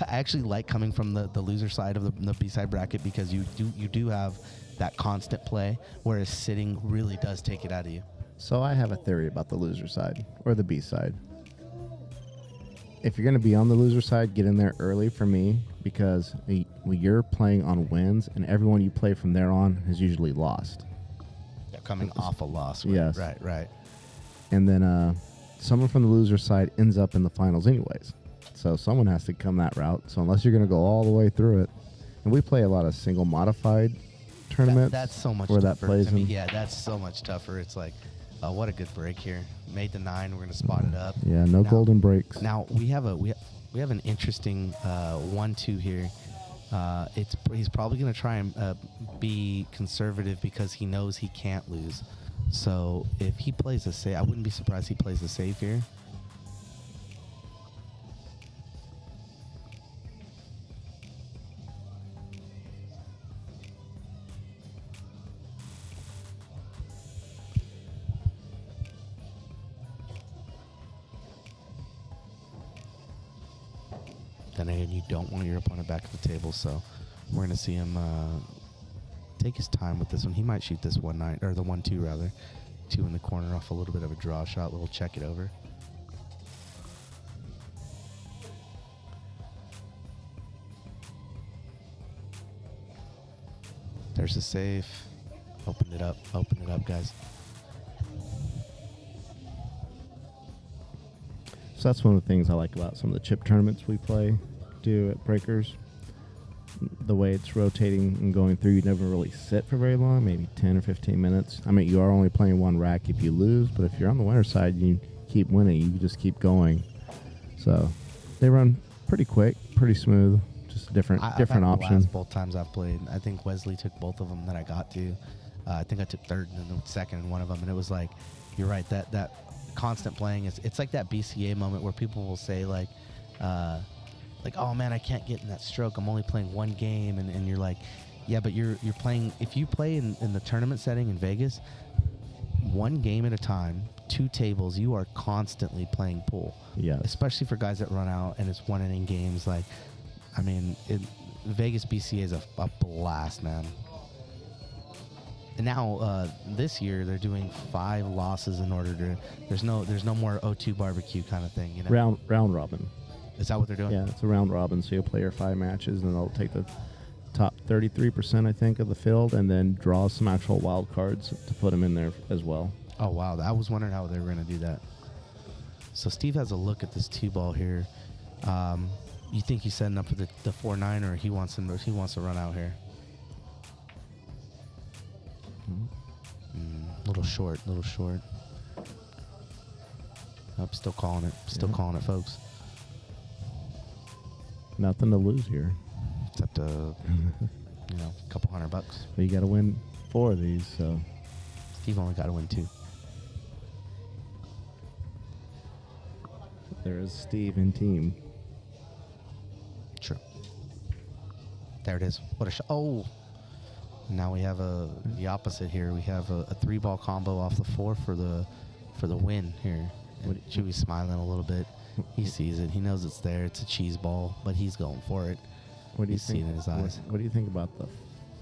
actually like coming from the loser side of the B-side bracket, because you do have that constant play, whereas sitting really does take it out of you. So I have a theory about the loser side or the B side. If you're going to be on the loser side, get in there early for me, because you're playing on wins, and everyone you play from there on has usually lost. They're coming off a loss. Right? Yes. Right. And then someone from the loser side ends up in the finals anyways. So someone has to come that route. So unless you're going to go all the way through it, and we play a lot of single modified tournaments. That's so much where tougher. that plays I mean, in. yeah, that's so much tougher. It's like, what a good break here. Made the 9. We're going to spot it up. Yeah, no golden breaks. Now we have an interesting 1-2 here. He's probably going to try and be conservative, because he knows he can't lose. So if he plays a save, I wouldn't be surprised he plays a save here. Then again, you don't want your opponent back at the table, so we're going to see him take his time with this one. He might shoot this 1-9, or the 1-2 rather. 2 in the corner off a little bit of a draw shot, little check it over. There's a save. Open it up, guys. So that's one of the things I like about some of the chip tournaments we do at Breakers. The way it's rotating and going through, you never really sit for very long, maybe 10 or 15 minutes. I mean, you are only playing one rack if you lose, but if you're on the winner side, you keep winning. You just keep going. So they run pretty quick, pretty smooth, just a different option. Both times I've played, I think Wesley took both of them that I got to. I think I took third and then second in one of them, and it was like, you're right, that constant playing it's like that BCA moment where people will say like, oh man, I can't get in that stroke, I'm only playing one game, and you're like, yeah, but you're playing, if you play in the tournament setting in Vegas, one game at a time, 2 tables, you are constantly playing pool. Yes. Especially for guys that run out and it's 1 inning games. Like, I mean, Vegas BCA is a blast, man. And now this year they're doing 5 losses in order to. There's no more O2 barbecue kind of thing, you know. Round robin. Is that what they're doing? Yeah, it's a round robin. So you'll play your 5 matches, and they'll take the top 33%, I think, of the field, and then draw some actual wild cards to put them in there as well. Oh wow, I was wondering how they were going to do that. So Steve has a look at this 2-ball here. You think he's setting up for the 4-9, or he wants to run out here? Little short. Oh, still calling it, folks. Nothing to lose here. Except a couple $100. But you got to win 4 of these, so. Steve only got to win 2. There is Steve and team. True. There it is. What a shot. Oh. Now we have the opposite here. We have a 3-ball combo off the 4 for the win here. Chewy's smiling a little bit. He sees it. He knows it's there. It's a cheese ball, but he's going for it. What do you He's think? seeing it in his eyes. What do you think about the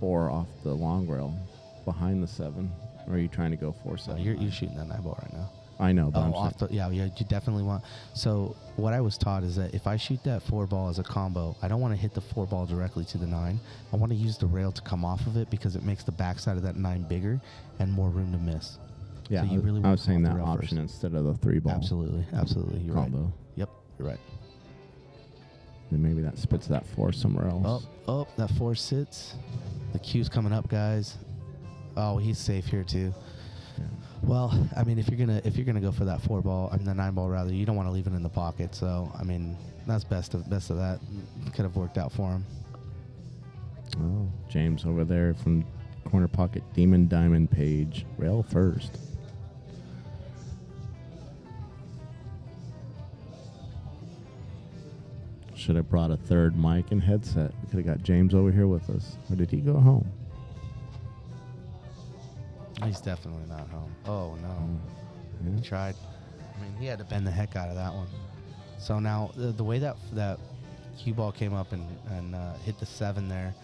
4 off the long rail behind the 7? Or are you trying to go 4-7? You're shooting that 9-ball right now. I know, but you definitely want. So what I was taught is that if I shoot that 4-ball as a combo, I don't want to hit the 4-ball directly to the 9. I want to use the rail to come off of it because it makes the backside of that 9 bigger and more room to miss. Yeah, so you really I was saying that rail option first. instead of the 3-ball. Absolutely. You're combo. right. Yep, you're right. Then maybe that spits that 4 somewhere else. Oh, that 4 sits. The cue's coming up, guys. Oh, he's safe here too. Yeah. Well, I mean, if you're gonna go for that 4-ball, the 9-ball rather, you don't want to leave it in the pocket. So, I mean, that's best of that. Could have worked out for him. Oh, James over there from corner pocket, Demon Diamond page, rail first. Should have brought a 3rd mic and headset. We could have got James over here with us. Or did he go home? He's definitely not home. Oh, no. Yeah. He tried. I mean, he had to bend the heck out of that one. So now, the way that cue ball came up and hit the 7 there,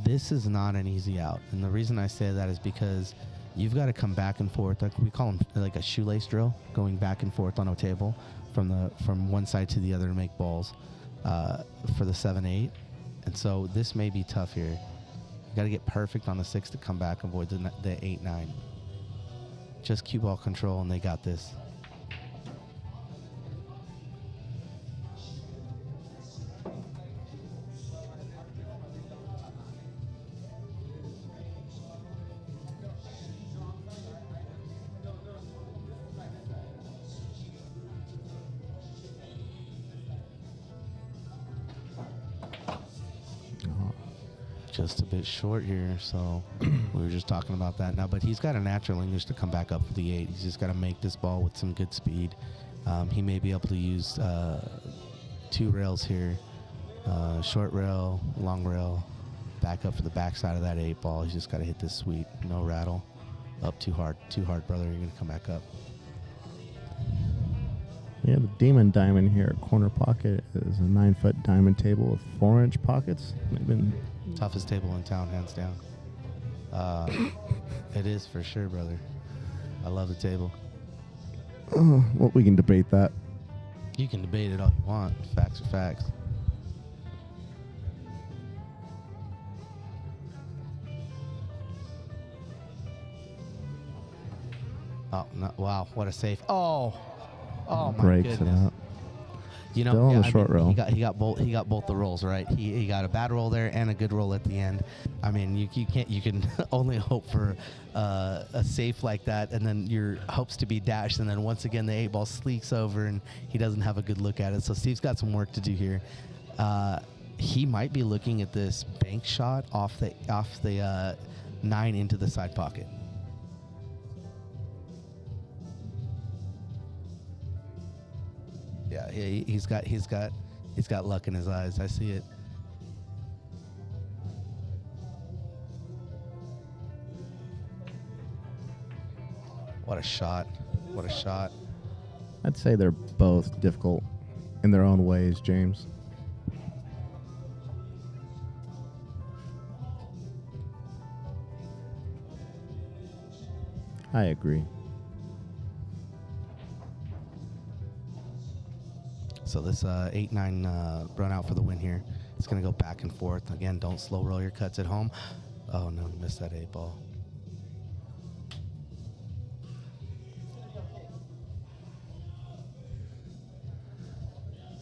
this is not an easy out. And the reason I say that is because you've got to come back and forth. Like we call them like a shoelace drill, going back and forth on a table from one side to the other to make balls for the 7-8. And so this may be tough here. You got to get perfect on the 6 to come back and avoid the 8-9. Just cue ball control, and they got this. Just a bit short here, so we were just talking about that now. But he's got a natural English to come back up for the 8. He's just got to make this ball with some good speed. He may be able to use 2 rails here, short rail, long rail, back up for the backside of that 8 ball. He's just got to hit this sweet, no rattle. Up too hard, brother. You're going to come back up. Yeah, the Demon Diamond here, corner pocket, is a 9-foot diamond table with 4-inch pockets. They've been toughest table in town, hands down. It is for sure, brother. I love the table. Well, we can debate that. You can debate it all you want. Facts are facts. Oh, no, wow, what a save. Oh, my Breaks goodness. it out. You know, Still on the short roll. He got both the rolls, right? He got a bad roll there and a good roll at the end. I mean, you can only hope for a safe like that, and then your hopes to be dashed, and then once again the 8-ball sleeks over and he doesn't have a good look at it. So Steve's got some work to do here. He might be looking at this bank shot off the 9 into the side pocket. Yeah, he's got luck in his eyes. I see it. What a shot. What a shot. I'd say they're both difficult in their own ways, James. I agree. So this 8-9 run out for the win here. It's going to go back and forth. Again, don't slow roll your cuts at home. Oh, no, missed that 8 ball.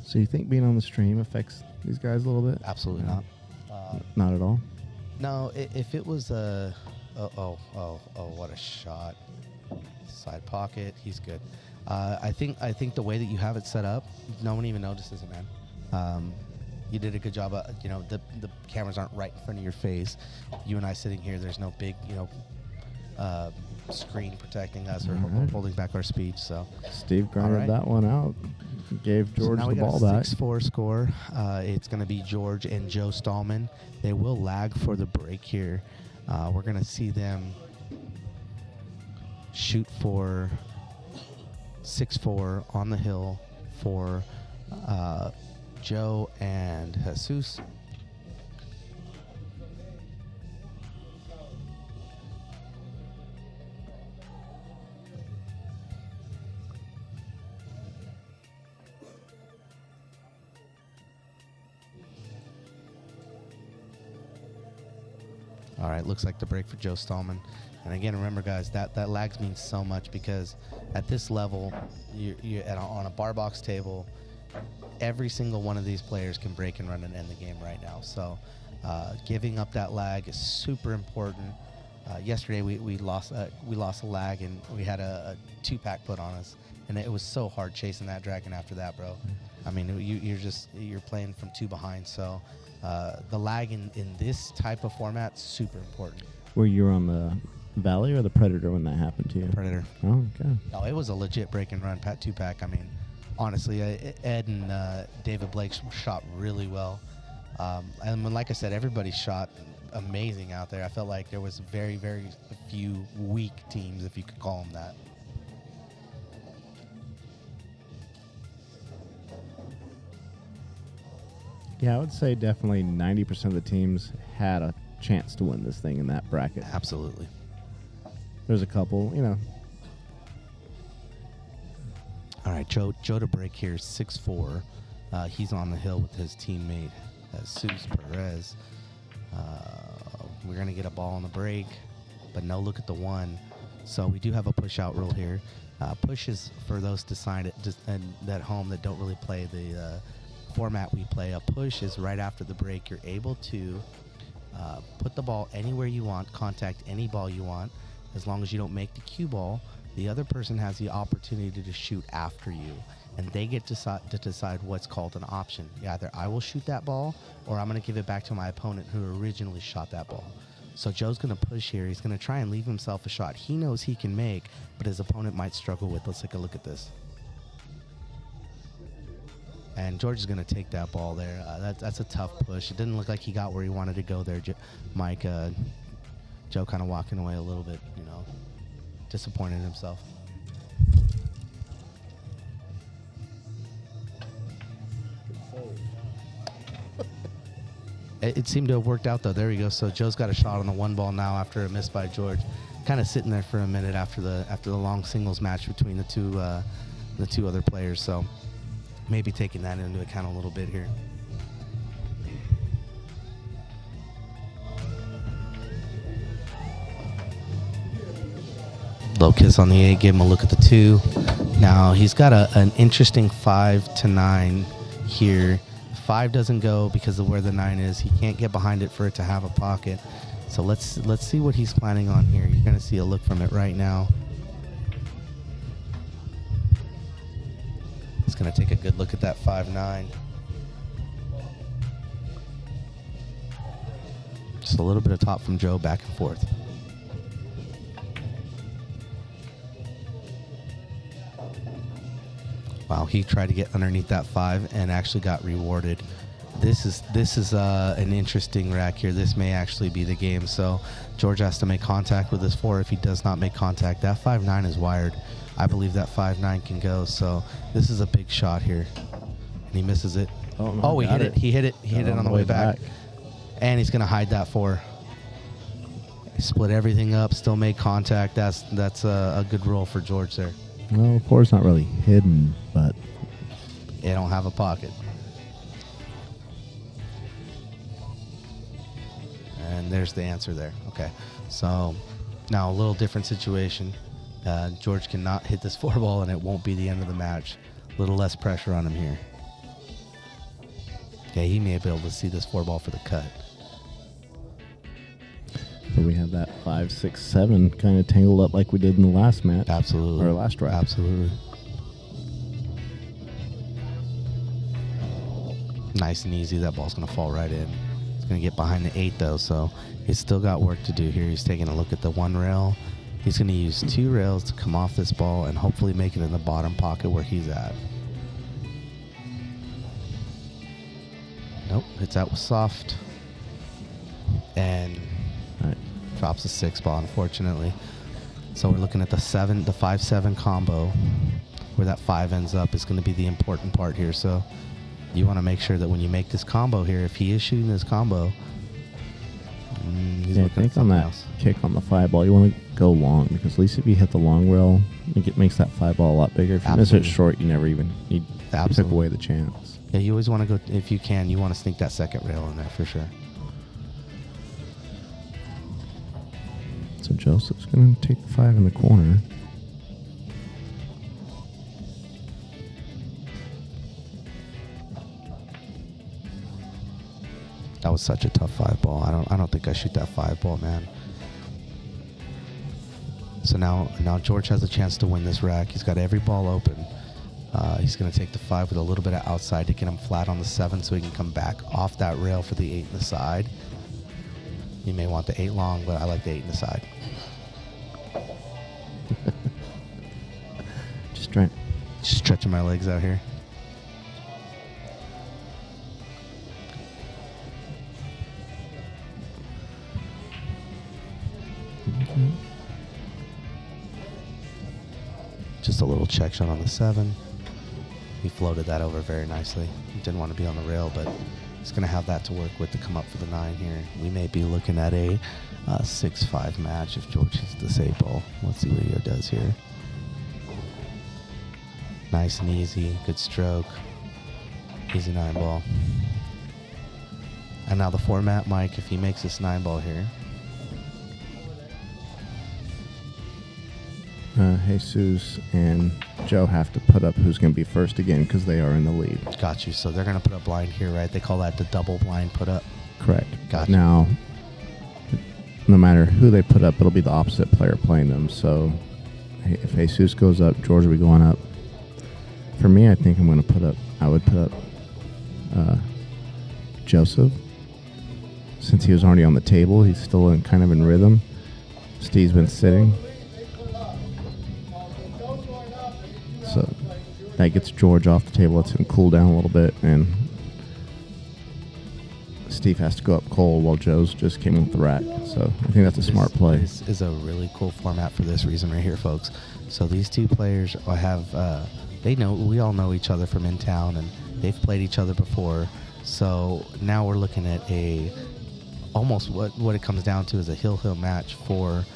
So you think being on the stream affects these guys a little bit? Absolutely not. Not at all? No, if it was a... Oh, what a shot. Side pocket. He's good. I think the way that you have it set up, no one even notices it, man. You did a good job. The cameras aren't right in front of your face. You and I sitting here, there's no big, screen protecting us or holding back our speech. So Steve grounded that one out. Gave George the ball back. 6-4 score. It's going to be George and Joe Stallman. They will lag for the break here. We're going to see them shoot for 6-4 on the hill for Joe and Jesus. All right, looks like the break for Joe Stallman. And again, remember, guys, that lags means so much because at this level, you're on a bar box table, every single one of these players can break and run and end the game right now. So giving up that lag is super important. Yesterday, we lost a lag, and we had a 2-pack put on us. And it was so hard chasing that dragon after that, bro. I mean, you're playing from 2 behind. So the lag in this type of format is super important. Were you on the Valley or the Predator when that happened to you? Predator. Oh, okay. No, it was a legit break and run 2-pack. I mean, honestly, Ed and David Blake shot really well. And like I said, everybody shot amazing out there. I felt like there was very, very few weak teams, if you could call them that. Yeah, I would say definitely 90% of the teams had a chance to win this thing in that bracket. Absolutely. There's a couple, All right, Joe to break here, 6-4. He's on the hill with his teammate, Jesus Perez. We're going to get a ball on the break, but no look at the 1. So we do have a push-out rule here. Push is for those decided at home that don't really play the format we play. A push is right after the break. You're able to put the ball anywhere you want, contact any ball you want. As long as you don't make the cue ball, the other person has the opportunity to shoot after you, and they get to decide what's called an option. Either I will shoot that ball, or I'm going to give it back to my opponent who originally shot that ball. So Joe's going to push here. He's going to try and leave himself a shot he knows he can make, but his opponent might struggle with. Let's take a look at this. And George is going to take that ball there. That's a tough push. It didn't look like he got where he wanted to go there, Mike. Joe kind of walking away a little bit, disappointed in himself. It seemed to have worked out, though. There we go. So Joe's got a shot on the 1 ball now after a miss by George. Kind of sitting there for a minute after the long singles match between the two other players. So maybe taking that into account a little bit here. Low kiss on the 8, give him a look at the 2. Now he's got an interesting 5 to 9 here. 5 doesn't go because of where the 9 is. He can't get behind it for it to have a pocket. So let's see what he's planning on here. You're going to see a look from it right now. He's going to take a good look at that 5-9. Just a little bit of top from Joe, back and forth. Wow, he tried to get underneath that 5 and actually got rewarded This is an interesting rack here. This may actually be the game. So George has to make contact with his 4. If he does not make contact, that 5-9 is wired. I believe that 5-9 can go. So this is a big shot here. And he misses it. Oh, he hit it. He hit it. He hit it on the way back. And he's going to hide that 4. Split everything up, still make contact. That's a good roll for George there. Well, 4's not really hidden, but They don't have a pocket. And there's the answer there. Okay. So now a little different situation. George cannot hit this 4 ball, and it won't be the end of the match. A little less pressure on him here. Okay, he may be able to see this 4 ball for the cut. but we have that 5, 6, 7 kind of tangled up like we did in the last match. Absolutely. Or last rack. Absolutely. Nice and easy. That ball's going to fall right in. It's going to get behind the 8, though, so he's still got work to do here. He's taking a look at the 1 rail. He's going to use 2 rails to come off this ball and hopefully make it in the bottom pocket where he's at. Nope, hits out with soft. And drops a 6 ball, unfortunately. So we're looking at the 5-7 combo. Where that 5 ends up is going to be the important part here. So you want to make sure that when you make this combo here, if he is shooting this combo, he's I looking think at on that else. kick on the 5 ball, you want to go long, because at least if you hit the long rail, it makes that 5 ball a lot bigger. If you miss it short, you never even need to pick away the chance. Yeah, you always want to go, if you can, you want to sneak that second rail in there for sure. So Joseph's going to take the 5 in the corner. That was such a tough 5 ball. I don't think I shoot that 5 ball, man. So now George has a chance to win this rack. He's got every ball open. He's going to take the 5 with a little bit of outside to get him flat on the 7 so he can come back off that rail for the 8 in the side. You may want the 8 long, but I like the 8 in the side. Just stretching my legs out here. Just a little check shot on the 7. He floated that over very nicely. He didn't want to be on the rail, but he's going to have that to work with to come up for the 9 here. We may be looking at a 6-5 match if George hits this 8 ball. Let's see what he does here. Nice and easy. Good stroke. Easy 9 ball. And now the format, Mike, if he makes this 9 ball here. Jesus and Joe have to put up who's going to be first again because they are in the lead. Got you. So they're going to put a blind here, right? They call that the double blind put up. Correct. Got you. Now, no matter who they put up, it'll be the opposite player playing them. So if Jesus goes up, George will be going up. For me, I think I would put up Joseph. Since he was already on the table, he's still kind of in rhythm. Steve's been sitting. So that gets George off the table, lets him cool down a little bit, and Steve has to go up cold while Joe's just came with the rack. So I think that's a smart play. This is a really cool format for this reason right here, folks. So these two players have, we all know each other from in town, and they've played each other before. So now we're looking at almost what it comes down to is a hill match for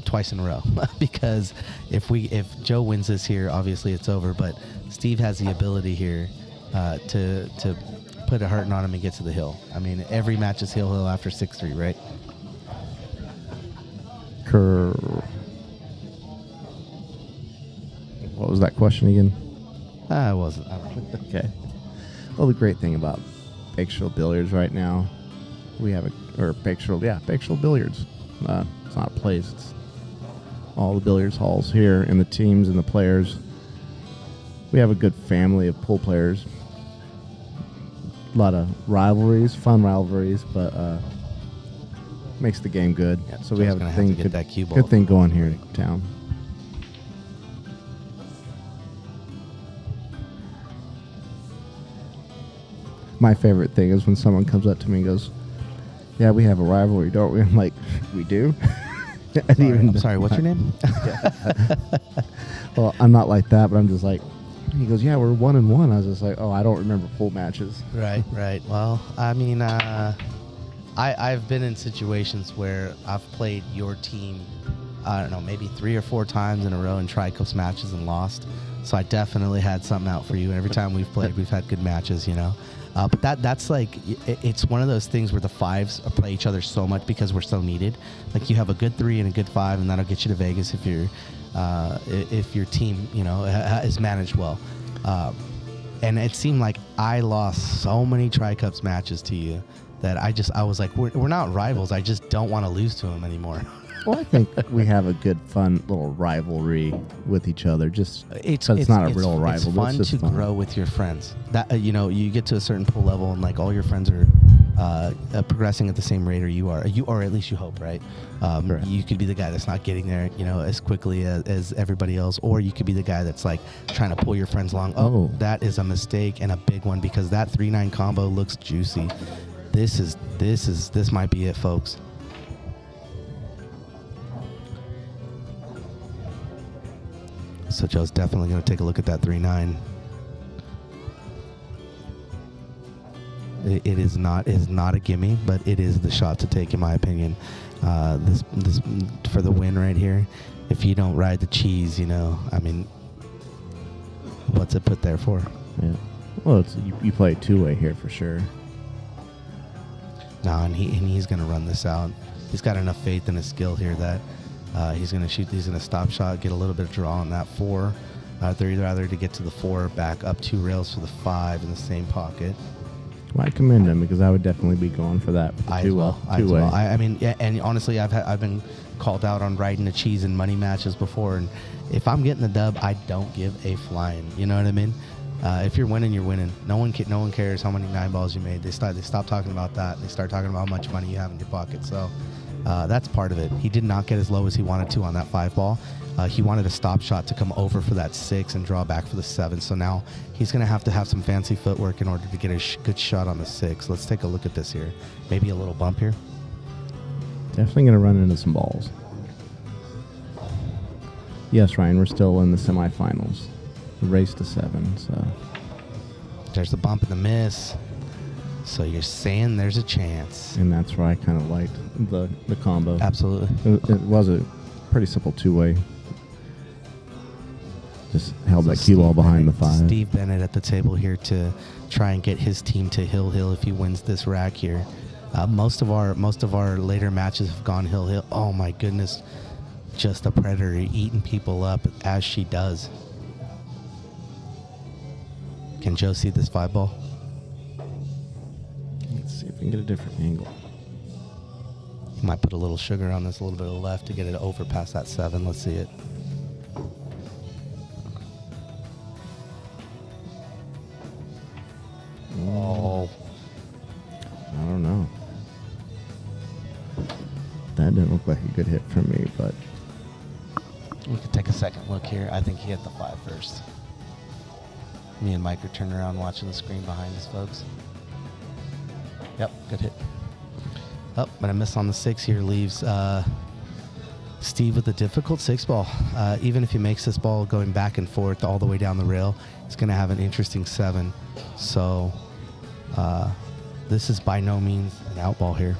twice in a row. Because if Joe wins this here, obviously it's over, but Steve has the ability here to put a hurting on him and get to the hill. I mean, every match is hill after 6-3, right? What was that question again? I wasn't. Okay. Well, the great thing about Bakersfield Billiards right now, we have Bakersfield Billiards. It's not a place. It's all the billiards halls here, and the teams and the players. We have a good family of pool players. A lot of fun rivalries, but makes the game good. Yeah, so we have a thing, good thing going here in town. My favorite thing is when someone comes up to me and goes, "Yeah, we have a rivalry, don't we?" I'm like, "We do." I'm sorry. What's your name? Well, I'm not like that, but I'm just like. He goes, "Yeah, we're 1-1." I was just like, "Oh, I don't remember full matches." Right. Well, I mean, I've been in situations where I've played your team, I don't know, maybe 3 or 4 times in a row in Tri-Cups matches and lost. So I definitely had something out for you. And every time we've played, we've had good matches, you know. But that's like, it's one of those things where the 5s play each other so much because we're so needed. Like you have a good 3 and a good 5, and that'll get you to Vegas if your team, you know, is managed well. And it seemed like I lost so many Tri-Cups matches to you that I was like, we're not rivals. I just don't want to lose to him anymore. Well, I think we have a good, fun little rivalry with each other. Just it's not a real rival. It's fun to grow with your friends. That you know, you get to a certain pool level, and like all your friends are progressing at the same rate, or you are, or at least you hope, right? You could be the guy that's not getting there, you know, as quickly as everybody else, or you could be the guy that's like trying to pull your friends along. Oh, that is a mistake and a big one because that 3-9 combo looks juicy. This might be it, folks. So Joe's definitely going to take a look at that 3-9. It is not a gimme, but it is the shot to take, in my opinion. This for the win right here. If you don't ride the cheese, you know, I mean, what's it put there for? Yeah. Well, it's you play 2-way here for sure. No, and he's going to run this out. He's got enough faith in his skill here that he's going to shoot. He's going to stop shot, get a little bit of draw on that 4. They're either to get to the 4, back up 2 rails for the 5 in the same pocket. Well, I commend him because I would definitely be going for that. Two-way. I mean, yeah, and honestly, I've been called out on riding the cheese in money matches before, and if I'm getting the dub, I don't give a flying. You know what I mean? If you're winning, you're winning. No one cares how many 9 balls you made. They stop talking about that. They start talking about how much money you have in your pocket. So that's part of it. He did not get as low as he wanted to on that 5 ball. He wanted a stop shot to come over for that 6 and draw back for the 7. So now he's going to have some fancy footwork in order to get a good shot on the 6. Let's take a look at this here. Maybe a little bump here. Definitely going to run into some balls. Yes, Ryan, we're still in the semifinals. The race to 7, so. There's the bump and the miss. So you're saying there's a chance. And that's where I kind of liked the combo. Absolutely. It was a pretty simple 2-way. Just held that cue ball behind the 5. Steve Bennett at the table here to try and get his team to Hill if he wins this rack here. Most of our later matches have gone Hill. Oh my goodness, just a predator eating people up as she does. Can Joe see this 5 ball? Let's see if we can get a different angle. He might put a little sugar on this, a little bit of left to get it over past that 7. Let's see it. Oh. I don't know. That didn't look like a good hit for me, but. We could take a second look here. I think he hit the 5 first. Me and Mike are turning around watching the screen behind us, folks. Yep, good hit. Oh, but a miss on the 6 here leaves Steve with a difficult 6 ball. Even if he makes this ball going back and forth all the way down the rail, he's going to have an interesting 7. So this is by no means an out ball here.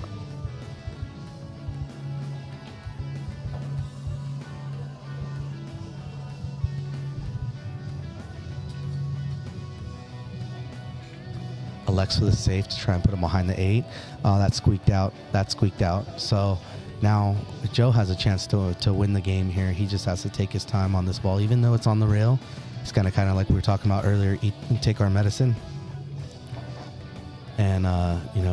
Alex with a safe to try and put him behind the 8. That squeaked out. So now Joe has a chance to win the game here. He just has to take his time on this ball. Even though it's on the rail, he's kind of like we were talking about earlier, take our medicine. And,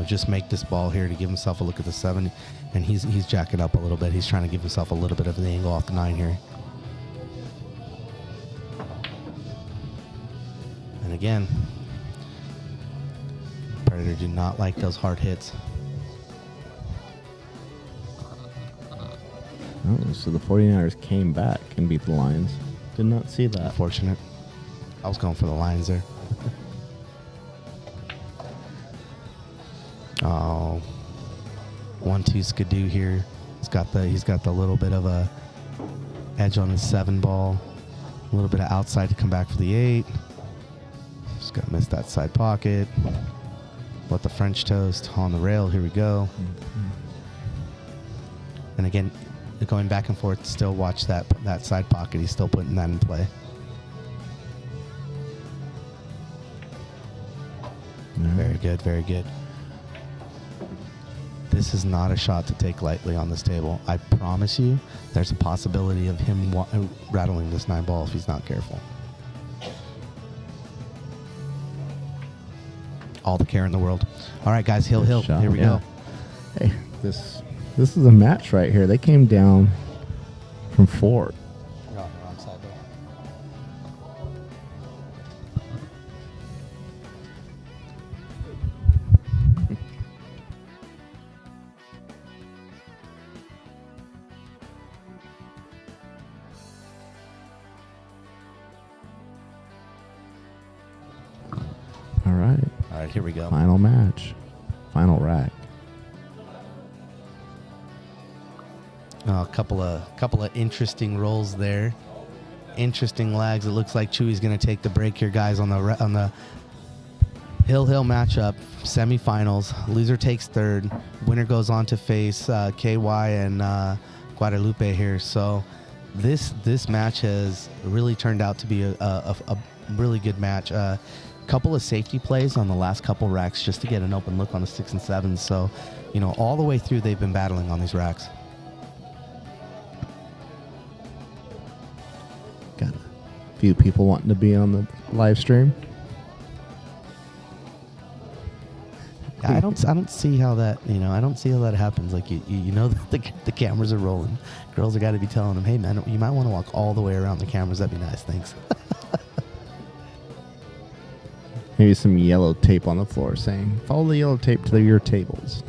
just make this ball here to give himself a look at the 7. And he's jacking up a little bit. He's trying to give himself a little bit of the angle off the 9 here. And again, Predator do not like those hard hits. Oh, so the 49ers came back and beat the Lions. Did not see that. Fortunate. I was going for the Lions there. 1-2 skidoo here. He's got the little bit of a edge on his 7 ball. A little bit of outside to come back for the 8. Just got to miss that side pocket. Let the French toast on the rail. Here we go. And again, going back and forth, still watch that side pocket. He's still putting that in play. Very good, very good. This is not a shot to take lightly on this table. I promise you, there's a possibility of him rattling this 9 ball if he's not careful. All the care in the world. All right, guys, hill. Here we go. Hey, this is a match right here. They came down from 4. You're on the wrong side, though. All right. All right, here we go. Final match. Final rack. A couple of interesting rolls there. Interesting lags. It looks like Chewy's going to take the break here, guys, on the hill matchup, semifinals. Loser takes 3rd. Winner goes on to face KY and Guadalupe here. So this match has really turned out to be a really good match. Couple of safety plays on the last couple racks just to get an open look on the 6 and 7. So, all the way through they've been battling on these racks. Got a few people wanting to be on the live stream. I don't see how that I don't see how that happens. Like that the cameras are rolling. Girls have got to be telling them, hey man, you might want to walk all the way around the cameras. That'd be nice. Thanks. Maybe some yellow tape on the floor saying, follow the yellow tape to your tables.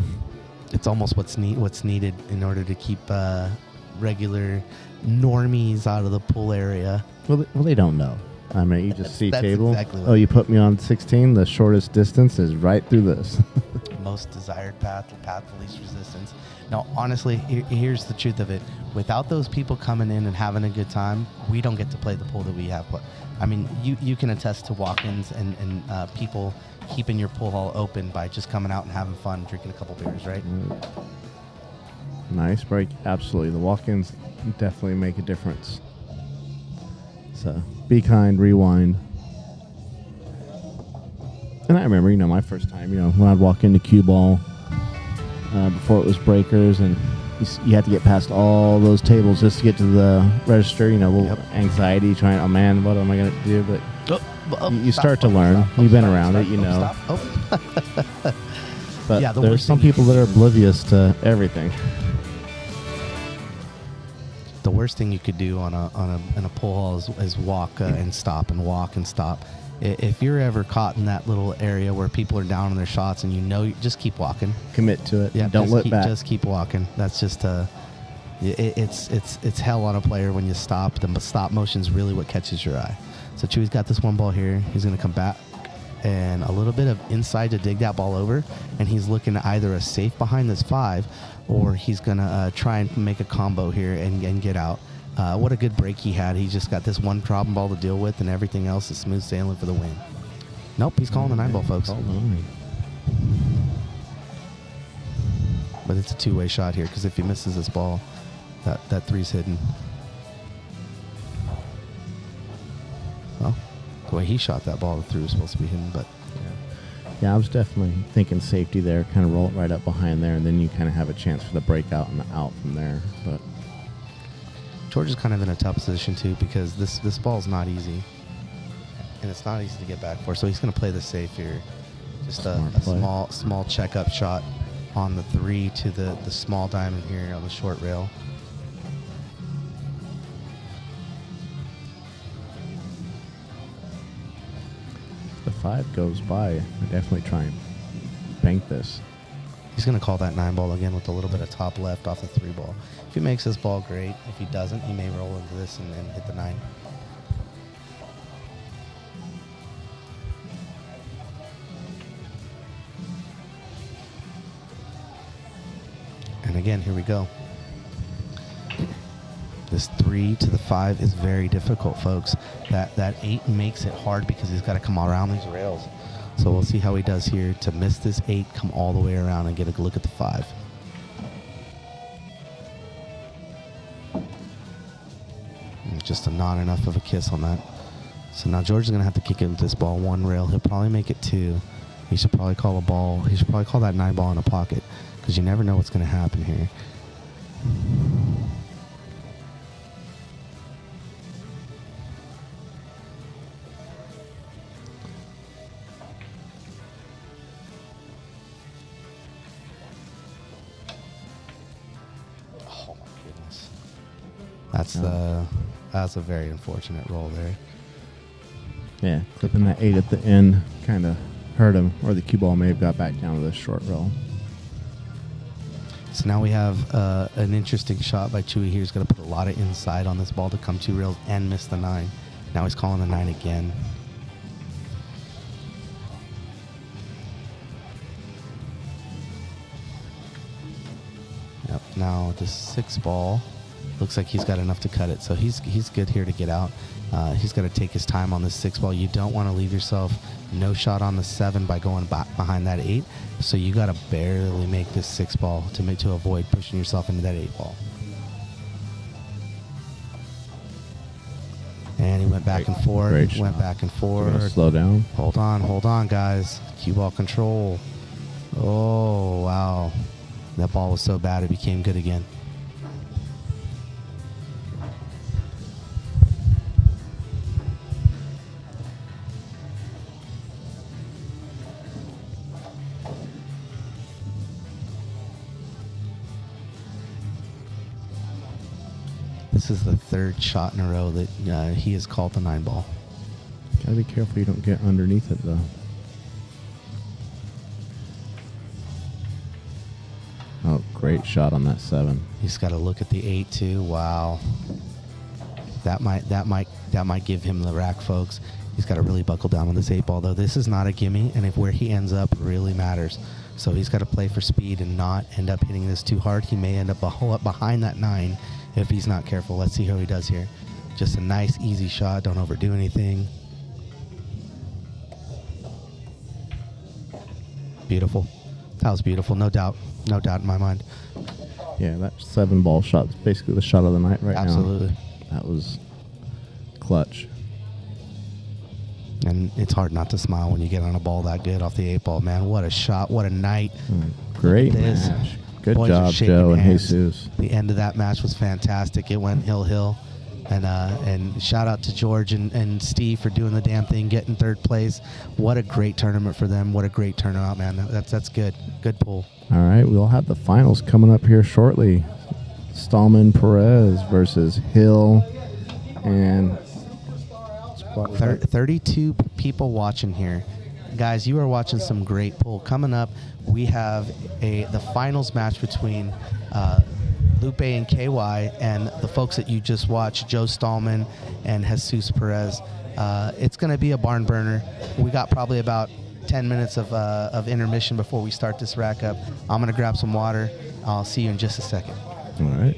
It's almost what's needed in order to keep regular normies out of the pool area. Well, they don't know. I mean, you just see That's table. exactly what Oh, you put me on 16. The shortest distance is right through this. Most desired path of least resistance. Now, honestly, here's the truth of it. Without those people coming in and having a good time, we don't get to play the pool that we have. I mean, you can attest to walk-ins and people keeping your pool hall open by just coming out and having fun, drinking a couple beers, right? Nice break. Absolutely. The walk-ins definitely make a difference. So be kind, rewind. And I remember, my first time, when I'd walk into cue ball before it was breakers, and you had to get past all those tables just to get to the register, anxiety, trying, oh man, what am I going to do? But you start to learn. You've been around it, But yeah, there's some people that are oblivious to everything. The worst thing you could do in a pool hall is walk and stop and walk and stop. If you're ever caught in that little area where people are down on their shots and just keep walking. Commit to it. Yeah, don't look back. Just keep walking. That's just it's hell on a player when you stop. The stop motion's really what catches your eye. So Chewy's got this 1 ball here. He's going to come back and a little bit of inside to dig that ball over, and he's looking at either a safe behind this 5, or he's going to try and make a combo here and get out. What a good break he had. He just got this 1 problem ball to deal with, and everything else is smooth sailing for the win. Nope, he's calling the 9 ball, folks. But it's a 2-way shot here, because if he misses this ball, that 3's hidden. Well, the way he shot that ball, the 3 was supposed to be hidden, but... Yeah, I was definitely thinking safety there, kind of roll it right up behind there, and then you kind of have a chance for the breakout and the out from there. But George is kind of in a tough position, too, because this ball is not easy. And it's not easy to get back for, so he's going to play the safe here. Just a small check-up shot on the 3 to the small diamond here on the short rail. the 5 goes by, I definitely try and bank this. He's going to call that 9 ball again with a little bit of top left off the 3 ball. If he makes this ball, great. If he doesn't, he may roll into this and hit the 9. again, here we go. This 3 to the 5 is very difficult, folks. That 8 makes it hard because he's got to come around these rails. So we'll see how he does here to miss this 8, come all the way around and get a look at the 5. And just not enough of a kiss on that. So now George is going to have to kick it with this ball 1 rail. He'll probably make it 2. He should probably call a ball. He should probably call that 9 ball in a pocket because you never know what's going to happen here. Oh my goodness. That's a very unfortunate roll there. Yeah, clipping that 8 at the end kind of hurt him, or the cue ball may have got back down to this short roll. So now we have an interesting shot by Chewy here. He's going to put a lot of inside on this ball to come 2 rails and miss the 9. Now he's calling the 9 again. Yep. Now the 6 ball looks like he's got enough to cut it, so he's good here to get out. He's got to take his time on this 6 ball. You don't want to leave yourself no shot on the 7 by going back behind that 8. So you got to barely make this 6 ball to avoid pushing yourself into that 8 ball. And he went back and forth. Went back and forth. Slow down. Hold on, guys. Cue ball control. Oh wow, that ball was so bad it became good again. This is the 3rd shot in a row that he has called the 9 ball. Gotta be careful you don't get underneath it, though. Oh, great shot on that 7. He's got to look at the 8 too. Wow, that might give him the rack, folks. He's got to really buckle down on this 8 ball, though. This is not a gimme, and where he ends up really matters. So he's got to play for speed and not end up hitting this too hard. He may end up behind that 9 if he's not careful. Let's see how he does here. Just a nice, easy shot. Don't overdo anything. Beautiful. That was beautiful. No doubt. No doubt in my mind. Yeah, that 7 ball shot is basically the shot of the night right now. Absolutely. That was clutch. And it's hard not to smile when you get on a ball that good off the 8 ball, man. What a shot. What a night. Great match. Good Boys job, Joe and Jesus. The end of that match was fantastic. It went hill. And shout out to George and Steve for doing the damn thing, getting 3rd place. What a great tournament for them. What a great turnout, man. That's good. Good pull. All right, we'll have the finals coming up here shortly. Stallman, Perez versus Hill and 32 people watching here. Guys, you are watching some great pull. Coming up, we have the finals match between Lupe and KY and the folks that you just watched, Joe Stallman and Jesus Perez. It's going to be a barn burner. We got probably about 10 minutes of intermission before we start this rack up. I'm going to grab some water. I'll see you in just a second. All right.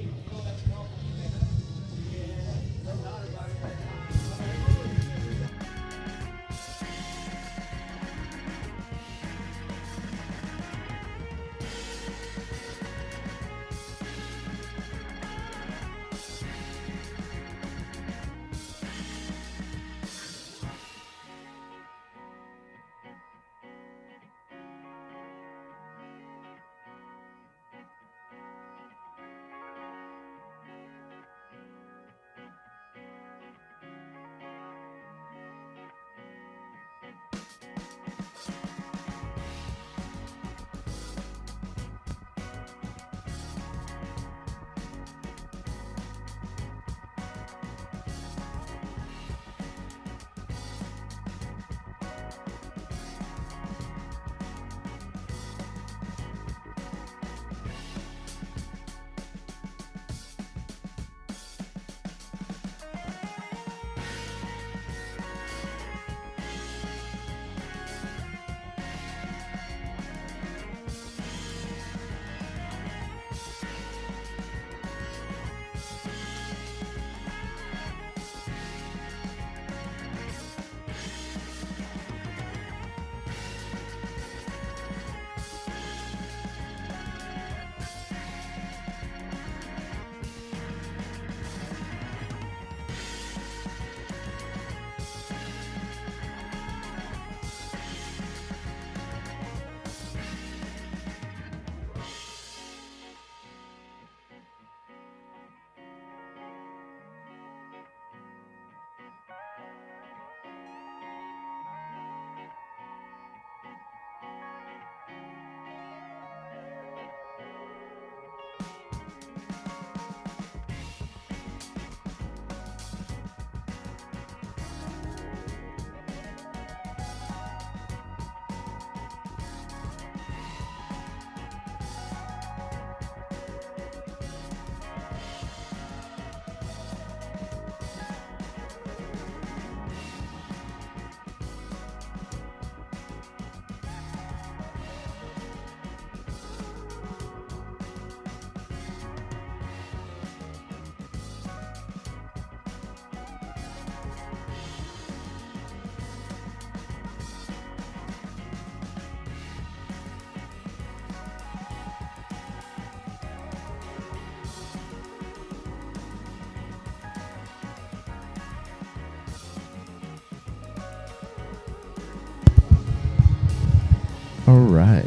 All right.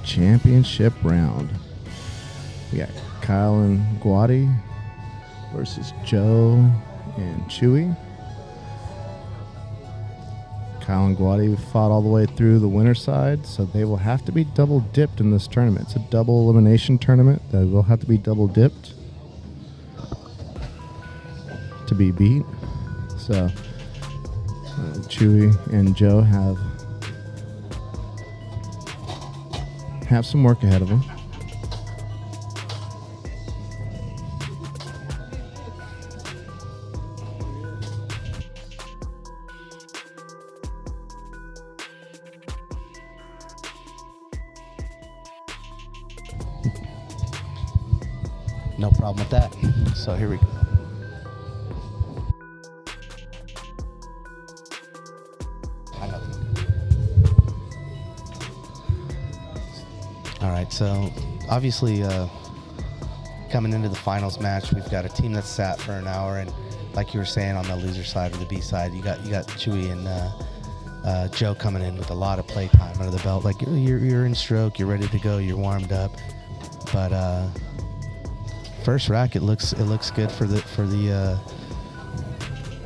Championship round. We got Kyle and Guady versus Joe and Chewy. Kyle and Guady fought all the way through the winner side, so they will have to be double dipped in this tournament. It's a double elimination tournament. They will have to be double dipped to be beat. So Chewy and Joe have some work ahead of them. No problem with that. So here we go. All right, so obviously coming into the finals match, we've got a team that's sat for an hour, and like you were saying, on the loser side or the B side, you got Chewy and Joe coming in with a lot of play time under the belt. Like you're in stroke, you're ready to go, you're warmed up, but first rack, it looks good for the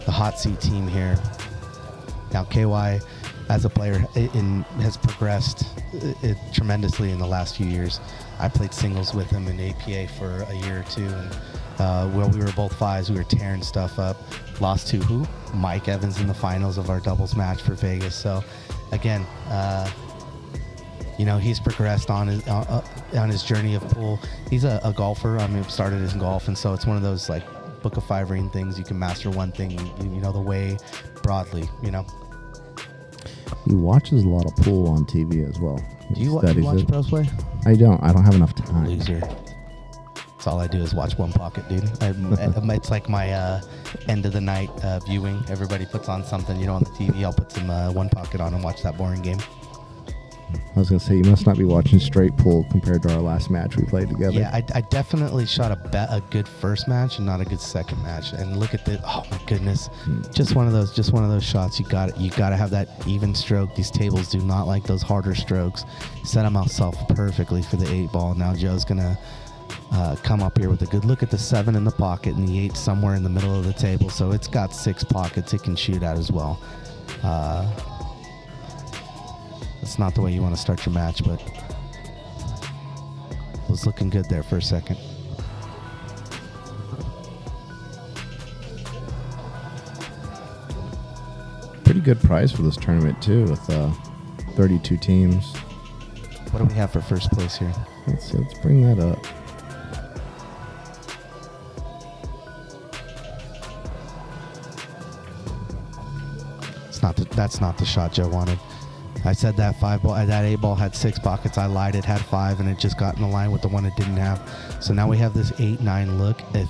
hot seat team here. Now KY, as a player, has progressed tremendously in the last few years. I played singles with him in APA for a year or two, and while we were both fives, we were tearing stuff up. Lost to who? Mike Evans in the finals of our doubles match for Vegas. So again, he's progressed on his journey of pool. He's a golfer. I mean, started in golf, and so it's one of those like book of 5 ring things. You can master one thing, the way broadly, He watches a lot of pool on TV as well. Do you watch pros play? I don't have enough time. Loser. That's all I do is watch One Pocket, dude. It's like my end of the night viewing. Everybody puts on something, on the TV. I'll put some One Pocket on and watch that boring game. I was going to say, you must not be watching straight pool compared to our last match we played together. Yeah, I definitely shot a good first match and not a good second match. And look at this. Oh, my goodness. Just one of those shots. You got to have that even stroke. These tables do not like those harder strokes. Set himself perfectly for the 8 ball. Now Joe's going to come up here with a good look at the 7 in the pocket and the 8 somewhere in the middle of the table. So it's got 6 pockets it can shoot at as well. It's not the way you want to start your match, but it was looking good there for a second. Pretty good prize for this tournament, too, with 32 teams. What do we have for first place here? Let's bring that up. That's not the shot Joe wanted. I said that 8 ball had 6 pockets. I lied, it had 5, and it just got in the line with the one it didn't have. So now we have this 8-9 look. If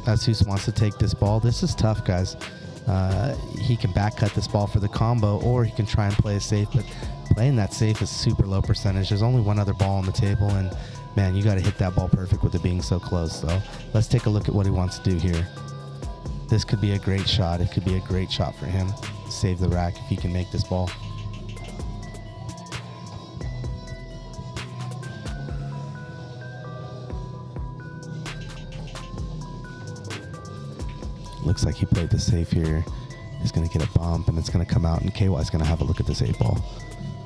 Asus wants to take this ball, this is tough, guys. He can back cut this ball for the combo, or he can try and play it safe. But playing that safe is super low percentage. There's only one other ball on the table, and man, you got to hit that ball perfect with it being so close. So let's take a look at what he wants to do here. This could be a great shot. It could be a great shot for him. Save the rack if he can make this ball. Looks like he played the safe here. He's going to get a bump, and it's going to come out, and KY's going to have a look at this 8 ball.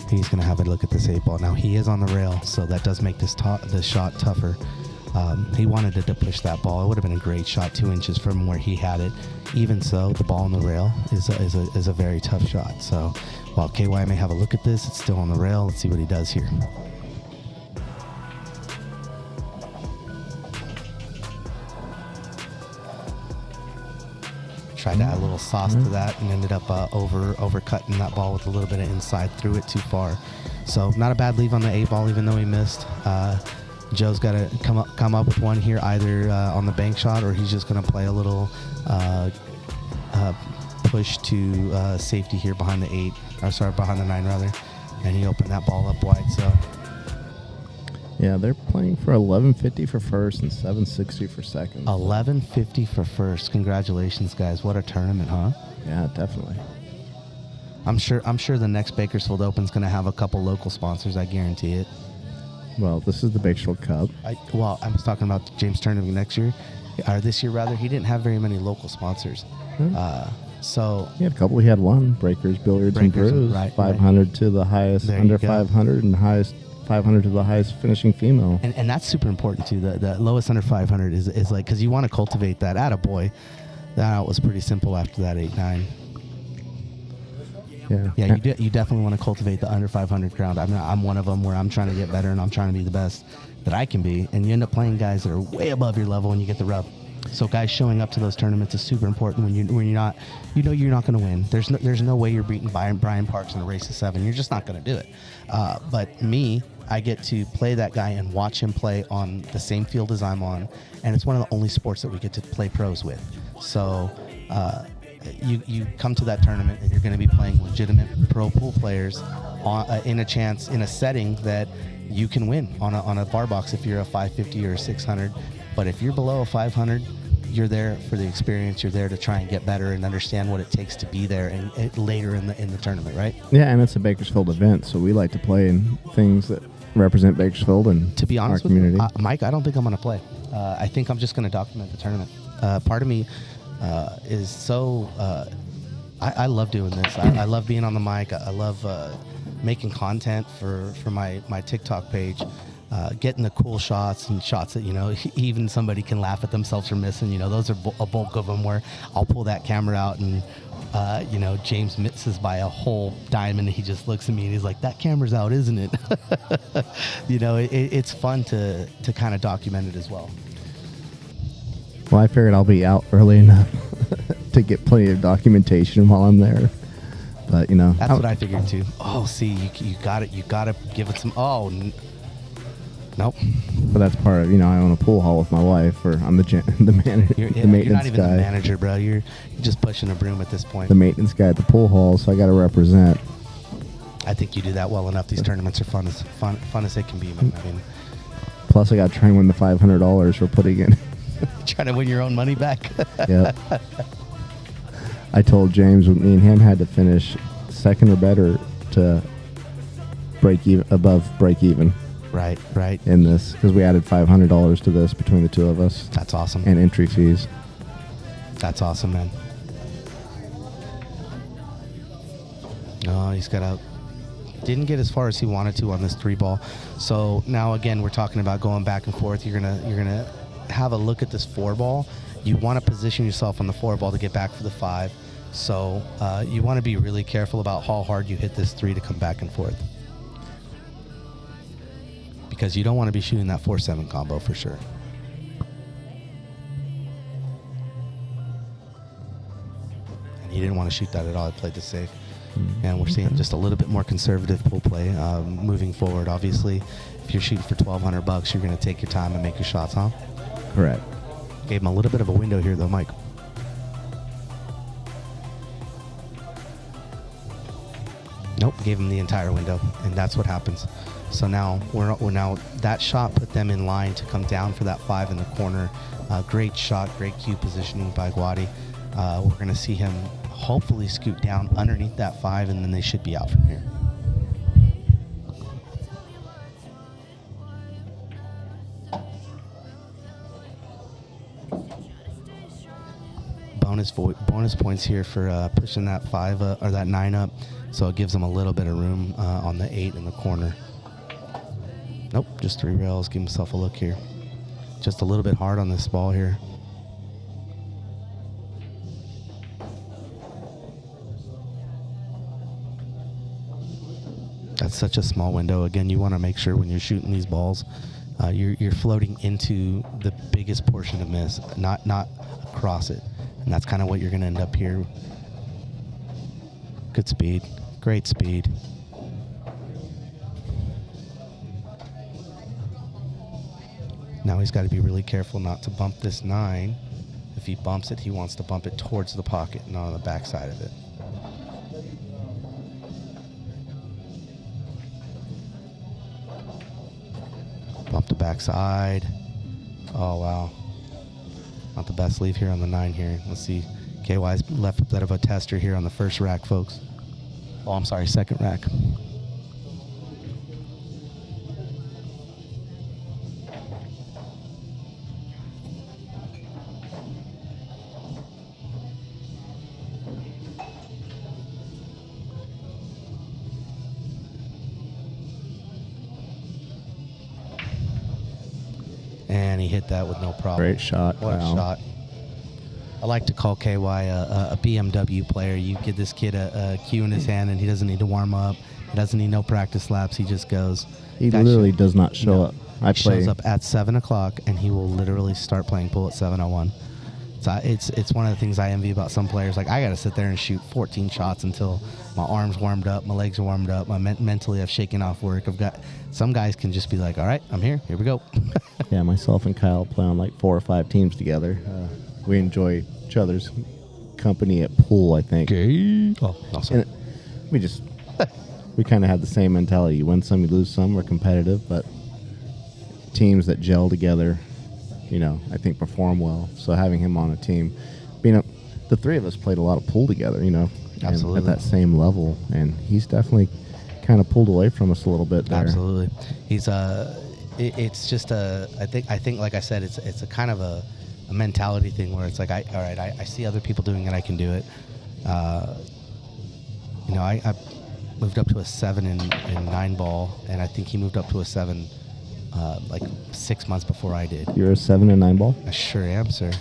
He's going to have a look at this 8 ball. Now, he is on the rail, so that does make this shot tougher. He wanted to push that ball. It would have been a great shot 2 inches from where he had it. Even so, the ball on the rail is a very tough shot. So while KY may have a look at this, it's still on the rail. Let's see what he does here. Tried to add a little sauce to that and ended up overcutting that ball with a little bit of inside. Threw it too far. So not a bad leave on the 8 ball, even though he missed. Joe's got to come up with one here, either on the bank shot, or he's just going to play a little push to safety here behind the 8, behind the 9 rather, and he opened that ball up wide. So yeah, they're playing for 1150 for first and 760 for second. 1150 for first. Congratulations, guys! What a tournament, huh? Yeah, definitely. I'm sure the next Bakersfield Open's going to have a couple local sponsors. I guarantee it. Well, this is the Bakersfield Cup. I was talking about the James Tournament next year, or this year rather. He didn't have very many local sponsors. So He had a couple. He had one, Breakers, Billiards, and Breakers, Brews. right, 500 to the highest, There under you go. 500, and highest 500 to the highest finishing female. and that's super important too. The lowest under 500 is like, because you want to cultivate that. Attaboy. That was pretty simple after that 8-9. Yeah. Yeah, you definitely want to cultivate the under 500 crowd. I'm one of them where I'm trying to get better and I'm trying to be the best that I can be. And you end up playing guys that are way above your level and you get the rub. So guys showing up to those tournaments is super important when you're not, you're not going to win. There's no way you're beating Brian Parks in a race of 7. You're just not going to do it. But me, I get to play that guy and watch him play on the same field as I'm on. And it's one of the only sports that we get to play pros with. So, you come to that tournament and you're going to be playing legitimate pro pool players in a setting that you can win on a bar box if you're a 550 or a 600. But if you're below a 500, you're there for the experience. You're there to try and get better and understand what it takes to be there and later in the tournament, right? Yeah, and it's a Bakersfield event, so we like to play in things that represent Bakersfield and To be honest our with community. you, Mike, I don't think I'm going to play. I think I'm just going to document the tournament. Part of me is so I love doing this. I love being on the mic. I love making content for my TikTok page, getting the cool shots and shots that even somebody can laugh at themselves for missing. Those are a bulk of them where I'll pull that camera out and James misses by a whole diamond. And he just looks at me and he's like, "That camera's out, isn't it?" It's fun to kind of document it as well. Well, I figured I'll be out early enough to get plenty of documentation while I'm there. But, That's what I figured too. Oh, see, you got it. You got to give it some. Oh, nope. But that's part of, I own a pool hall with my wife, or I'm the manager, You're the maintenance not even guy. the manager, bro. You're just pushing a broom at this point. The maintenance guy at the pool hall, so I got to represent. I think you do that well enough. These tournaments are fun as they can be, man. I mean, Plus, I got to try and win the $500 for putting in. trying to win your own money back. Yep. I told James me and him had to finish second or better to above break even Right. in this, because we added $500 to this between the two of us That's awesome. and entry fees. That's awesome, man. No, he's got out. Didn't get as far as he wanted to on this 3-ball. So now again, we're talking about going back and forth. You're gonna have a look at this 4-ball. You want to position yourself on the 4-ball to get back for the 5. So you want to be really careful about how hard you hit this 3 to come back and forth, because you don't want to be shooting that 4-7 combo for sure. And he didn't want to shoot that at all. He played this safe. And we're seeing just a little bit more conservative pool play moving forward. Obviously, if you're shooting for $1,200, you're going to take your time and make your shots, huh? Correct. Gave him a little bit of a window here, though, Mike. Nope, gave him the entire window, and that's what happens. So now we're now that shot put them in line to come down for that 5 in the corner. Great shot, great cue positioning by Guady. We're going to see him hopefully scoot down underneath that 5, and then they should be out from here. Bonus points here for pushing that 5 or that 9 up, so it gives them a little bit of room on the 8 in the corner. Nope, just 3 rails. Give himself a look here. Just a little bit hard on this ball here. That's such a small window. Again, you want to make sure when you're shooting these balls, you're floating into the biggest portion of miss, not across it. And that's kind of what you're going to end up here. Good speed. Great speed. Now he's got to be really careful not to bump this 9. If he bumps it, he wants to bump it towards the pocket, not on the back side of it. Bump the backside. Oh, wow. Not the best leave here on the 9 here. Let's see. KY's left a bit of a tester here on the first rack, folks. Oh, I'm sorry, second rack. And he hit that with no problem. Great shot. What a shot. I like to call KY a BMW player. You give this kid a cue in his hand, and he doesn't need to warm up. He doesn't need no practice laps. He just goes. He literally does not show up. He shows up at 7 o'clock, and he will literally start playing pool at 7:01. So it's one of the things I envy about some players. Like, I got to sit there and shoot 14 shots until my arms warmed up, my legs are warmed up, mentally I've shaken off work. I've got some guys can just be like, all right, I'm here we go. Yeah, myself and Kyle play on like 4 or 5 teams together. We enjoy each other's company at pool, I think. Oh, no, sorry. And we kind of have the same mentality. You win some, you lose some. We're competitive, but teams that gel together, I think perform well. So having him on a team, the three of us played a lot of pool together, Absolutely. at that same level, and he's definitely kind of pulled away from us a little bit there. Absolutely. He's it's just I think like I said, it's a kind of a mentality thing where it's like, I see other people doing it, I can do it. I moved up to a 7 in 9 ball, and I think he moved up to a 7 like 6 months before I did. You're a 7 in 9 ball? I sure am, sir.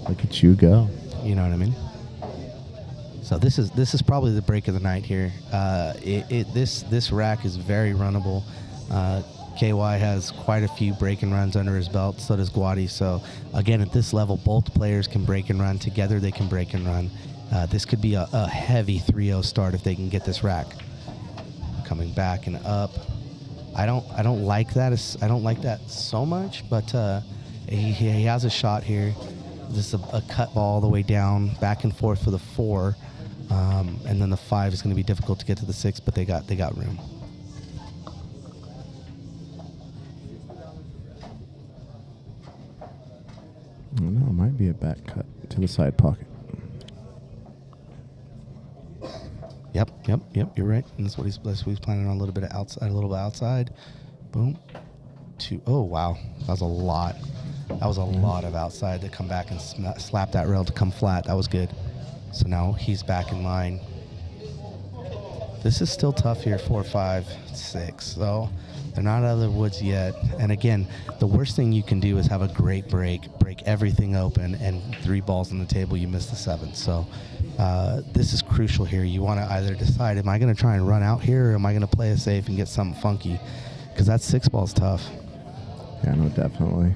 Look at you go. You know what I mean? So this is probably the break of the night here. This rack is very runnable. KY has quite a few break and runs under his belt. So does Guady. So again, at this level, both players can break and run together. They can break and run. This could be a heavy 3-0 start if they can get this rack coming back and up. I don't like that. I don't like that so much, but he has a shot here. This is a cut ball all the way down, back and forth for the 4, and then the 5 is going to be difficult to get to the 6, but they got room. I don't know. It might be a back cut to the side pocket. Yep. You're right. And that's what he's planning on, a little bit outside. Boom. Oh wow, that was a lot. That was a lot of outside to come back and slap that rail to come flat. That was good. So now he's back in line. This is still tough here, 4, 5, 6. So they're not out of the woods yet. And again, the worst thing you can do is have a great break everything open, and 3 balls on the table, you miss the 7th. So this is crucial here. You want to either decide, am I going to try and run out here, or am I going to play it safe and get something funky? Because that 6 ball's tough. Yeah, no, definitely.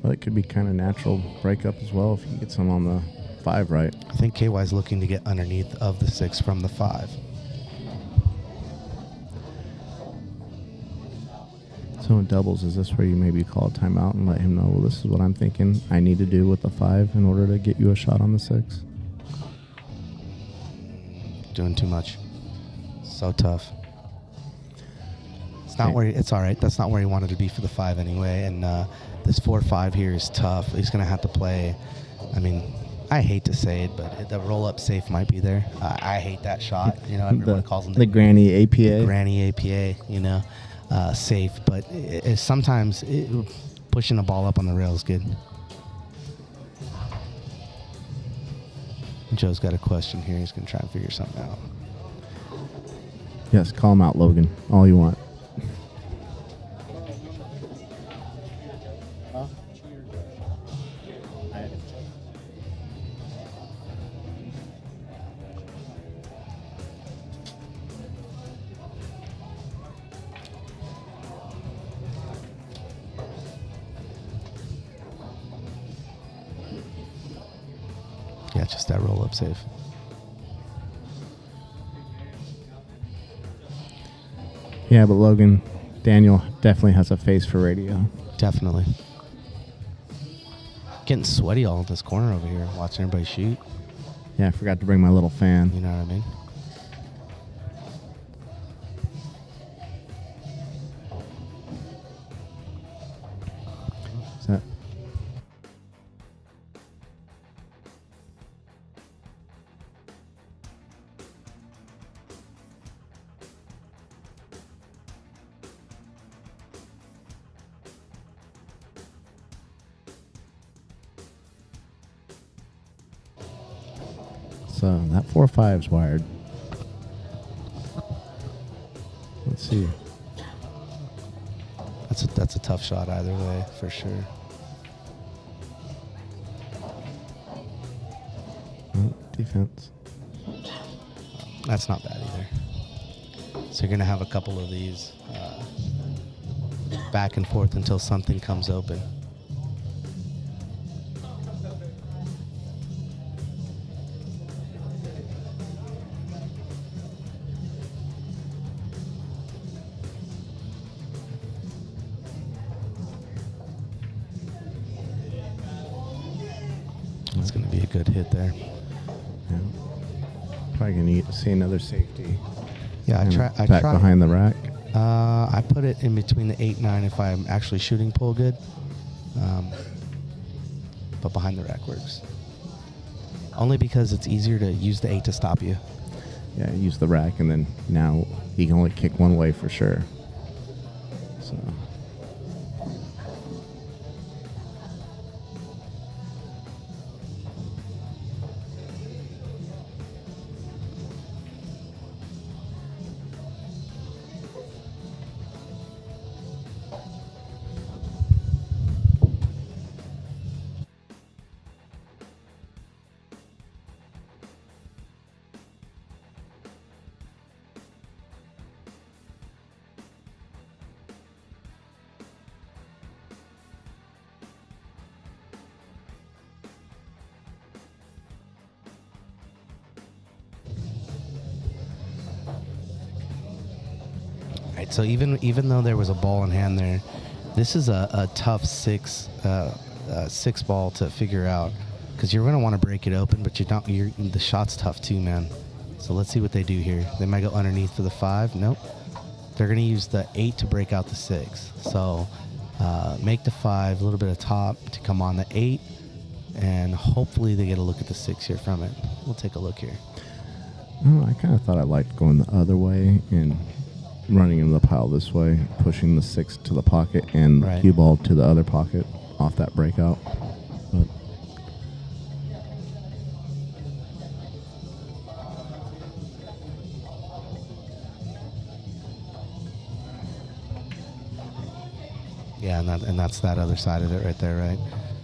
Well, it could be kind of natural breakup as well if you get some on the 5 right. I think KY's looking to get underneath of the 6 from the 5. So in doubles, is this where you maybe call a timeout and let him know, well, this is what I'm thinking I need to do with the 5 in order to get you a shot on the 6? Doing too much. So tough. It's not where it's all right. That's not where he wanted to be for the 5 anyway. And this 4-5 here is tough. He's going to have to play. I mean, I hate to say it, but the roll-up safe might be there. I hate that shot. Everyone calls him the granny APA. The granny APA, safe. But sometimes pushing the ball up on the rail is good. Joe's got a question here. He's going to try and figure something out. Yes, call him out, Logan. All you want. Yeah, just that roll-up save. Yeah, but Logan, Daniel definitely has a face for radio. Definitely. Getting sweaty all in this corner over here, watching everybody shoot. Yeah, I forgot to bring my little fan. You know what I mean? Is that that 4-5's wired. Let's see. That's a tough shot either way, for sure. Defense. That's not bad either. So you're going to have a couple of these back and forth until something comes open. That's going to be a good hit there. Yeah. Probably going to need to see another safety. Yeah, I Back tried. behind the rack. I put it in between the 8-9 if I'm actually shooting pull good. But behind the rack works. Only because it's easier to use the 8 to stop you. Yeah, use the rack, and then now he can only kick one way for sure. So. So even though there was a ball in hand there, this is a tough six ball to figure out, because you're going to want to break it open, but the shot's tough too, man. So let's see what they do here. They might go underneath for the 5. Nope. They're going to use the 8 to break out the 6. So make the 5, a little bit of top to come on the 8, and hopefully they get a look at the 6 here from it. We'll take a look here. Oh, I kind of thought I liked going the other way and running in the pile this way, pushing the 6 to the pocket and the cue ball to the other pocket off that breakout. But yeah, and that's that other side of it right there, right?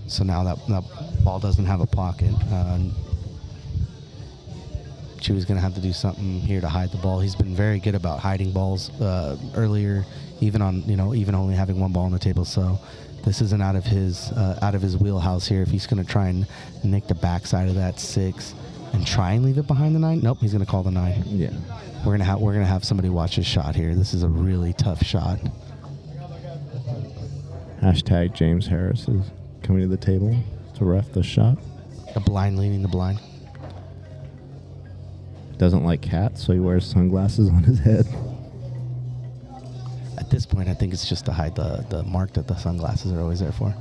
So now that ball doesn't have a pocket. Chewy's going to have to do something here to hide the ball. He's been very good about hiding balls earlier, even only having one ball on the table. So this isn't out of his wheelhouse here. If he's going to try and nick the backside of that 6 and try and leave it behind the 9, nope, he's going to call the 9. yeah, We're gonna have somebody watch his shot here. This is a really tough shot. hashtag James Harris is coming to the table to ref the shot. A blind leading the blind. Doesn't like cats, so he wears sunglasses on his head. At this point, I think it's just to hide the mark that the sunglasses are always there for.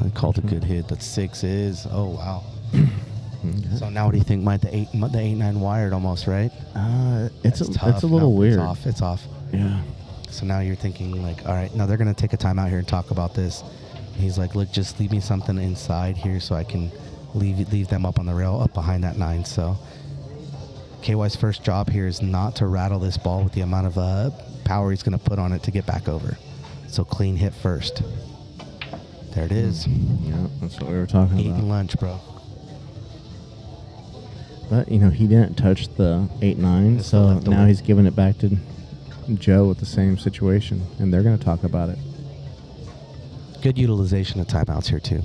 I called a good hit. That 6 is. Oh wow. Okay. So now what do you think? Might the 8-9 wired almost, right? It's a little weird. It's off. Yeah. So now you're thinking like, all right, now they're gonna take a time out here and talk about this. He's like, look, just leave me something inside here so I can leave them up on the rail, up behind that 9. So KY's first job here is not to rattle this ball with the amount of power he's going to put on it to get back over. So clean hit first. There it is. Yeah, that's what we were talking about. Eating lunch, bro. But, he didn't touch the 8-9, so now he's giving it back to Joe with the same situation, and they're going to talk about it. Good utilization of timeouts here, too.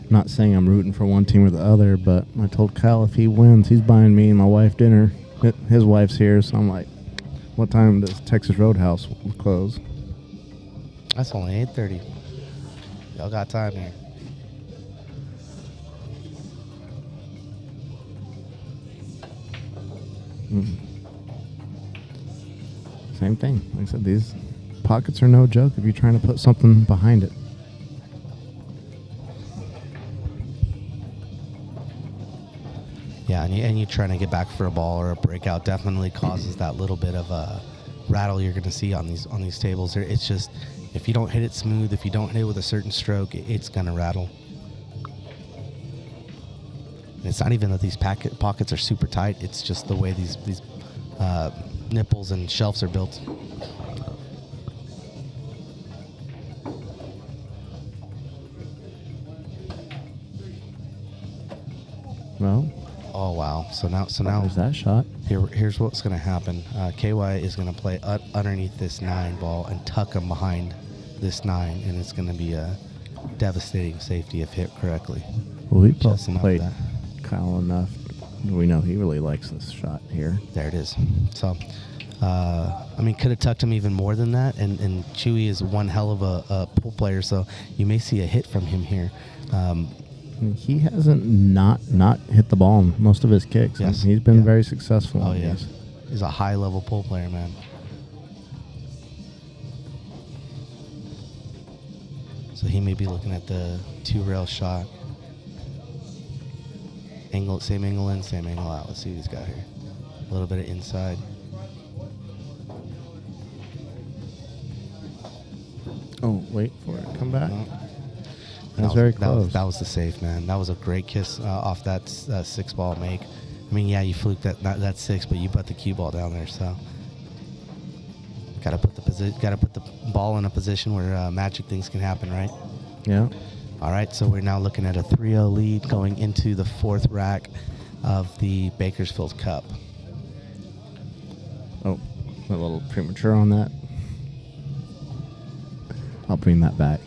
Not saying I'm rooting for one team or the other, but I told Kyle if he wins, he's buying me and my wife dinner. His wife's here, so I'm like, what time does Texas Roadhouse close? That's only 8:30. Y'all got time here. Same thing. Like I said, these pockets are no joke if you're trying to put something behind it. Yeah, and you trying to get back for a ball or a breakout definitely causes that little bit of a rattle you're going to see on these tables. It's just, if you don't hit it smooth, if you don't hit it with a certain stroke, it's going to rattle. And it's not even that these pockets are super tight. It's just the way these nipples and shelves are built. Well, oh wow! So now there's that shot. Here's what's going to happen. KY is going to play underneath this 9 ball and tuck him behind this 9, and it's going to be a devastating safety if hit correctly. Well, we Just both enough played of Kyle enough. We know he really likes this shot here. There it is. So, I mean, could have tucked him even more than that. And Chewy is one hell of a pool player, so you may see a hit from him here. He hasn't not hit the ball in most of his kicks. Yes. He's been Yeah. very successful. Oh, in yeah. these. He's a high-level pool player, man. So he may be looking at the 2-rail shot. Angle, same angle in, same angle out. Let's see what he's got here. A little bit of inside. Oh, wait for it to come back. No. That's very close. That was the safe, man. That was a great kiss off that 6-ball make. I mean, yeah, you fluked that 6, but you put the cue ball down there. So, got to put the ball in a position where magic things can happen, right? Yeah. All right, so we're now looking at a 3-0 lead going into the 4th rack of the Bakersfield Cup. Oh, a little premature on that. I'll bring that back.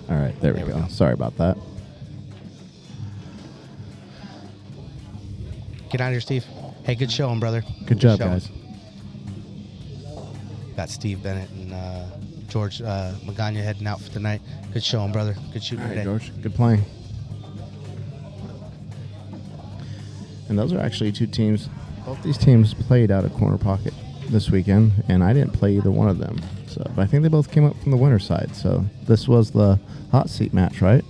All right, there we go. Sorry about that. Get out of here, Steve. Hey, good showing, brother. Good job, showing. guys. Got Steve Bennett and George Magana heading out for tonight. Good showing, brother. Good shooting All right, today. George. Good playing. And those are actually 2 teams. Both these teams played out of corner pocket this weekend, and I didn't play either one of them. So, but I think they both came up from the winner's side. So this was the hot seat match, right?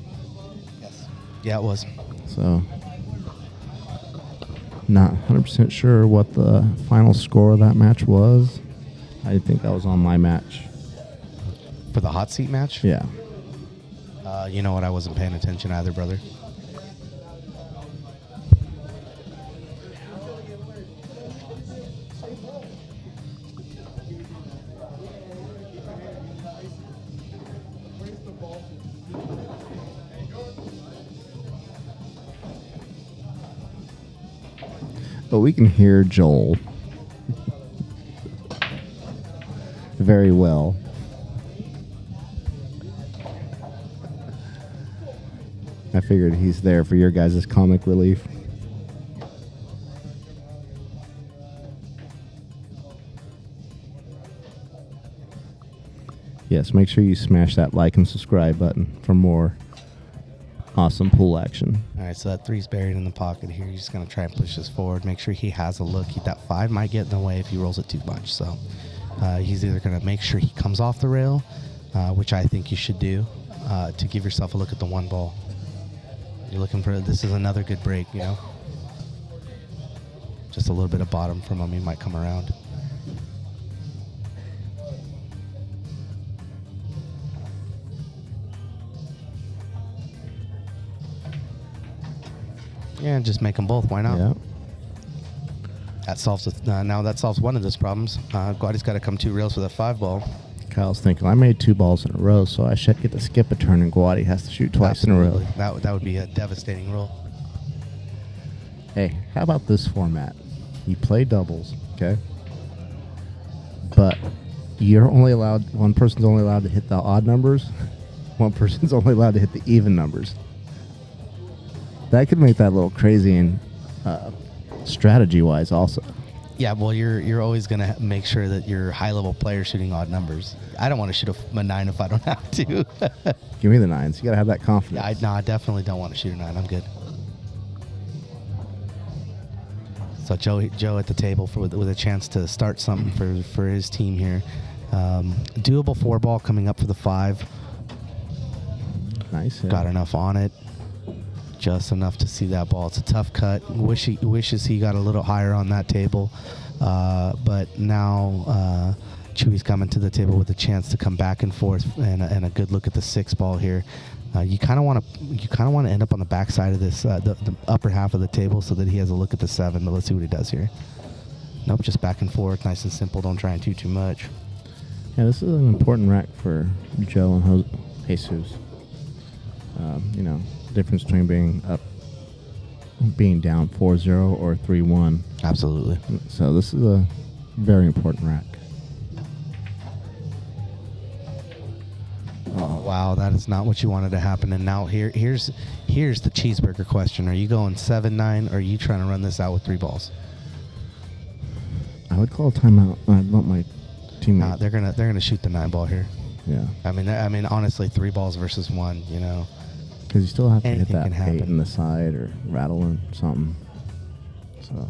Yes. Yeah, it was. So not 100% sure what the final score of that match was. I think that was on my match. For the hot seat match? Yeah. You know what? I wasn't paying attention either, brother. But we can hear Joel very well. I figured he's there for your guys' comic relief. Yes, make sure you smash that like and subscribe button for more awesome pool action. All right, so that 3's buried in the pocket here. You're just going to try and push this forward. Make sure he has a look. That 5 might get in the way if he rolls it too much. So he's either going to make sure he comes off the rail, which I think you should do, to give yourself a look at the 1 ball. You're looking for, this is another good break, you know. Just a little bit of bottom from him. He might come around. Yeah, and just make them both. Why not? Yeah. That solves now that solves one of those problems. Guady's got to come 2 rails with a 5 ball. Kyle's thinking, I made 2 balls in a row, so I should get to skip a turn, and Guady has to shoot twice in a row. That would be a devastating rule. Hey, how about this format? You play doubles, okay? But you're only allowed, one person's only allowed to hit the odd numbers, one person's only allowed to hit the even numbers. That could make that a little crazy and strategy-wise also. Yeah, well, you're always going to make sure that your high-level player shooting odd numbers. I don't want to shoot a 9 if I don't have to. Give me the 9s. You got to have that confidence. I definitely don't want to shoot a 9. I'm good. So Joe at the table with a chance to start something for his team here. Doable 4-ball coming up for the 5. Nice hit. Got enough on it. Just enough to see that ball. It's a tough cut. Wishes he got a little higher on that table. But now Chewy's coming to the table with a chance to come back and forth and a good look at the 6 ball here. You kind of want to end up on the back side of this, the upper half of the table, so that he has a look at the 7. But let's see what he does here. Nope, just back and forth, nice and simple. Don't try and do too much. Yeah, this is an important rack for Joe and Jesus. The difference between being down 4-0 or 3-1. Absolutely. So this is a very important rack. Oh, wow, that is not what you wanted to happen. And now here's the cheeseburger question. Are you going 7-9, or are you trying to run this out with 3 balls? I would call a timeout. I'd want my teammates. They're gonna shoot the 9 ball here. Yeah. I mean, honestly, 3 balls versus 1. Because you still have to hit Anything that can 8 happen. in the side or rattling something. So.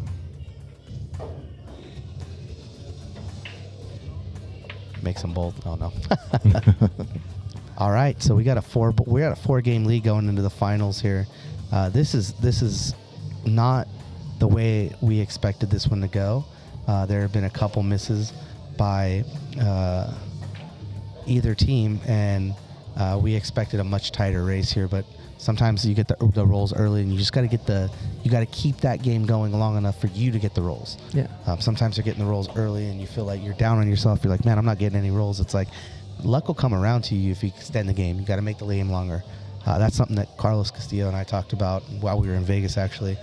Makes them both. Oh no. All right, so we got a 4-game lead going into the finals here. This is not the way we expected this one to go. There have been a couple misses by either team, and we expected a much tighter race here. But sometimes you get the rolls early, and you just got to keep that game going long enough for you to get the rolls. Yeah. Sometimes you're getting the rolls early, and you feel like you're down on yourself. You're like, man, I'm not getting any rolls. It's like luck will come around to you if you extend the game. You got to make the game longer. That's something that Carlos Castillo and I talked about while we were in Vegas, actually.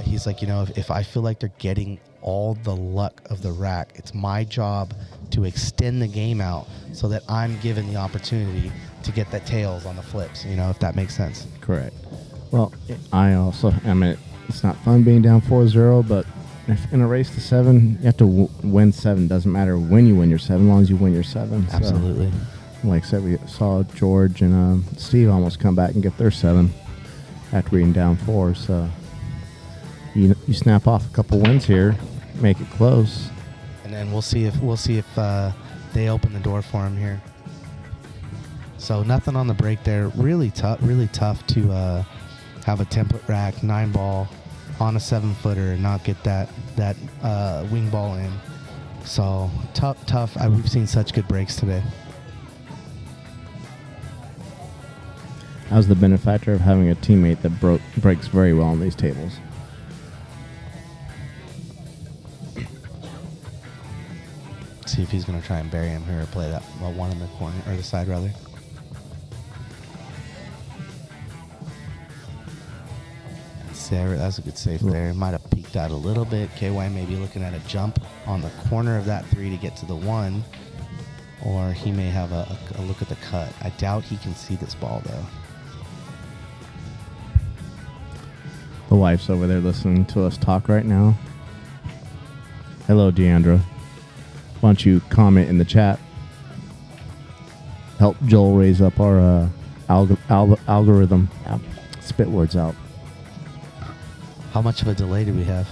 He's like, if I feel like they're getting all the luck of the rack, it's my job to extend the game out so that I'm given the opportunity to get the tails on the flips, if that makes sense. Correct. Well, it's not fun being down 4-0, but if in a race to 7, you have to win 7. Doesn't matter when you win your 7, as long as you win your 7. Absolutely. So, like I said, we saw George and Steve almost come back and get their 7 after being down 4. So you snap off a couple wins here, make it close, and then we'll see if they open the door for him here. So nothing on the break there. Really tough to have a template rack 9 ball on a 7-footer and not get that wing ball in. So tough. We've seen such good breaks today. How's the benefactor of having a teammate that breaks very well on these tables? See if he's going to try and bury him here or play that one in the corner, or the side rather. That's a good save there. Might have peeked out a little bit. KY maybe looking at a jump on the corner of that 3 to get to the 1. Or he may have a look at the cut. I doubt he can see this ball, though. The wife's over there listening to us talk right now. Hello, Deandra. Why don't you comment in the chat? Help Joel raise up our algorithm. Spit words out. How much of a delay do we have?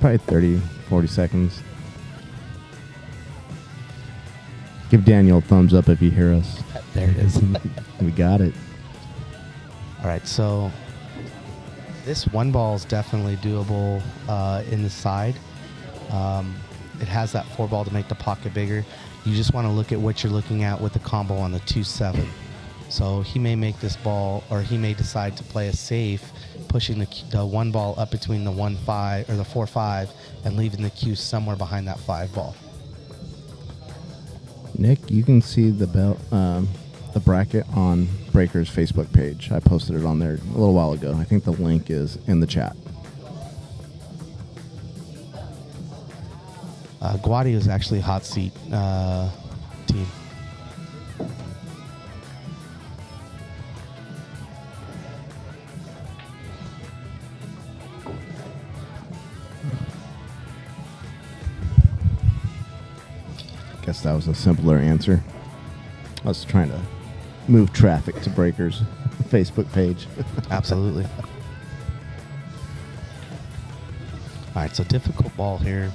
Probably 30, 40 seconds. Give Daniel a thumbs up if you hear us. There it is. We got it. All right, so this 1 ball is definitely doable in the side. It has that 4 ball to make the pocket bigger. You just want to look at what you're looking at with the combo on the 2-7. So he may make this ball, or he may decide to play a safe, pushing the 1 ball up between the 1-5 or the 4-5 and leaving the cue somewhere behind that 5 ball. Nick, you can see the bracket on Breaker's Facebook page. I posted it on there a little while ago. I think the link is in the chat. Guady was actually hot seat team. Guess that was a simpler answer. I was trying to move traffic to Breaker's Facebook page. Absolutely. All right, so difficult ball here.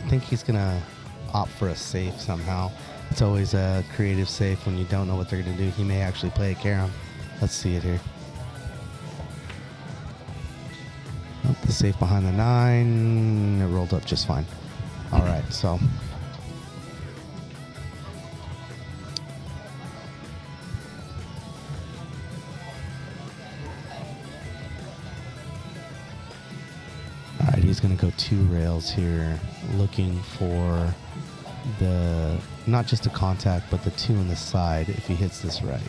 I think he's going to opt for a safe somehow. It's always a creative safe when you don't know what they're going to do. He may actually play a carom. Let's see it here. Oh, the safe behind the 9. It rolled up just fine. All right, so... All right, he's going to go 2 rails here, looking for the, not just a contact, but the 2 on the side if he hits this right.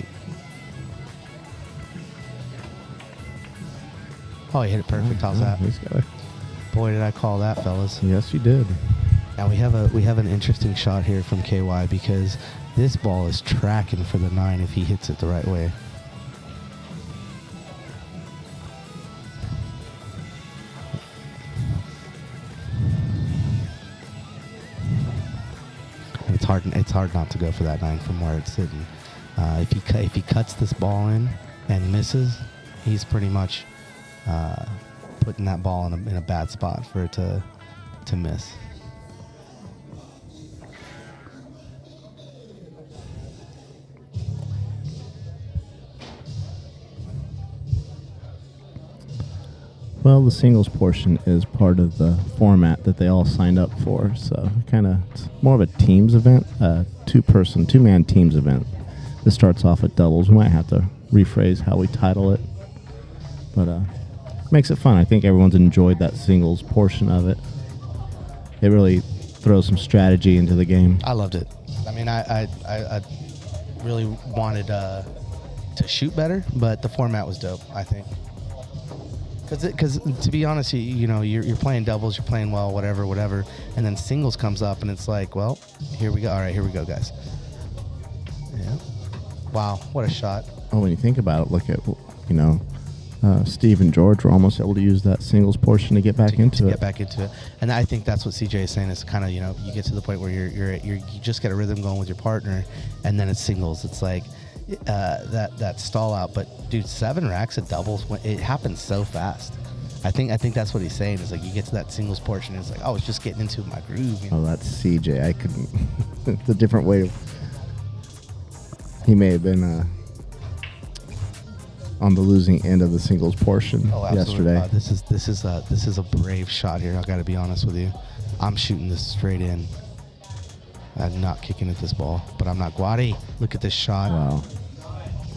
Oh, he hit it perfect. How's that? Boy, did I call that, fellas. Yes, you did. Now we have an interesting shot here from KY because this ball is tracking for the 9 if he hits it the right way. It's hard not to go for that 9 from where it's sitting. If he cuts this ball in and misses, he's pretty much putting that ball in a bad spot for it to miss. Well, the singles portion is part of the format that they all signed up for, so it's more of a teams event, two-man teams event. This starts off at doubles. We might have to rephrase how we title it, but makes it fun. I think everyone's enjoyed that singles portion of it. It really throws some strategy into the game. I loved it. I mean, I really wanted to shoot better, but the format was dope, I think. Because to be honest, you're playing doubles, you're playing well, whatever, and then singles comes up, and it's like, well, here we go. All right, here we go, guys. Yeah. Wow, what a shot. Oh, when you think about it, look at, Steve and George were almost able to use that singles portion to get back into it. And I think that's what CJ is saying is kind of, you get to the point where you just get a rhythm going with your partner, and then it's singles. It's like, that stall out, but dude, 7 racks of doubles, it happens so fast. I think that's what he's saying is like you get to that singles portion, and it's like, oh, it's just getting into my groove. Oh, that's CJ. I couldn't. It's a different way. He may have been on the losing end of the singles portion yesterday. This is a brave shot here. I got to be honest with you. I'm shooting this straight in. I'm not kicking at this ball, but I'm not. Guady, look at this shot. Wow.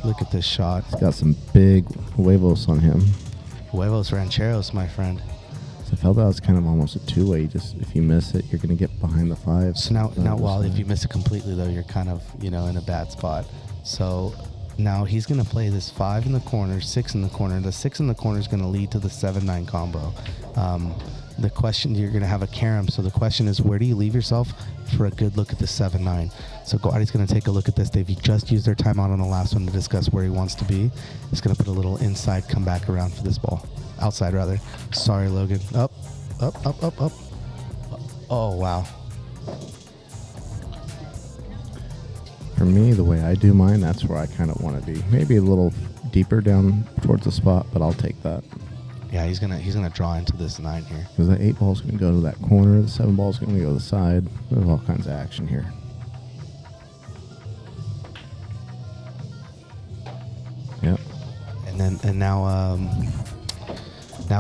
Look at this shot. He's got some big huevos on him. Huevos rancheros, my friend. So I felt that was kind of almost a two-way. If you miss it, you're going to get behind the 5. So now if you miss it completely, though, you're kind of, in a bad spot. So now he's going to play this 5 in the corner, 6 in the corner. The 6 in the corner is going to lead to the 7-9 combo. The question, you're going to have a carom. So the question is, where do you leave yourself for a good look at the 7-9? So Guady's going to take a look at this. They've just used their timeout on the last one to discuss where he wants to be. He's going to put a little inside come back around for this ball. Outside, rather. Sorry, Logan. Up. Oh, wow. For me, the way I do mine, that's where I kind of want to be. Maybe a little deeper down towards the spot, but I'll take that. Yeah, he's gonna draw into this 9 here. Because that 8 ball's going to go to that corner. The 7 ball's going to go to the side. There's all kinds of action here. Yep. And now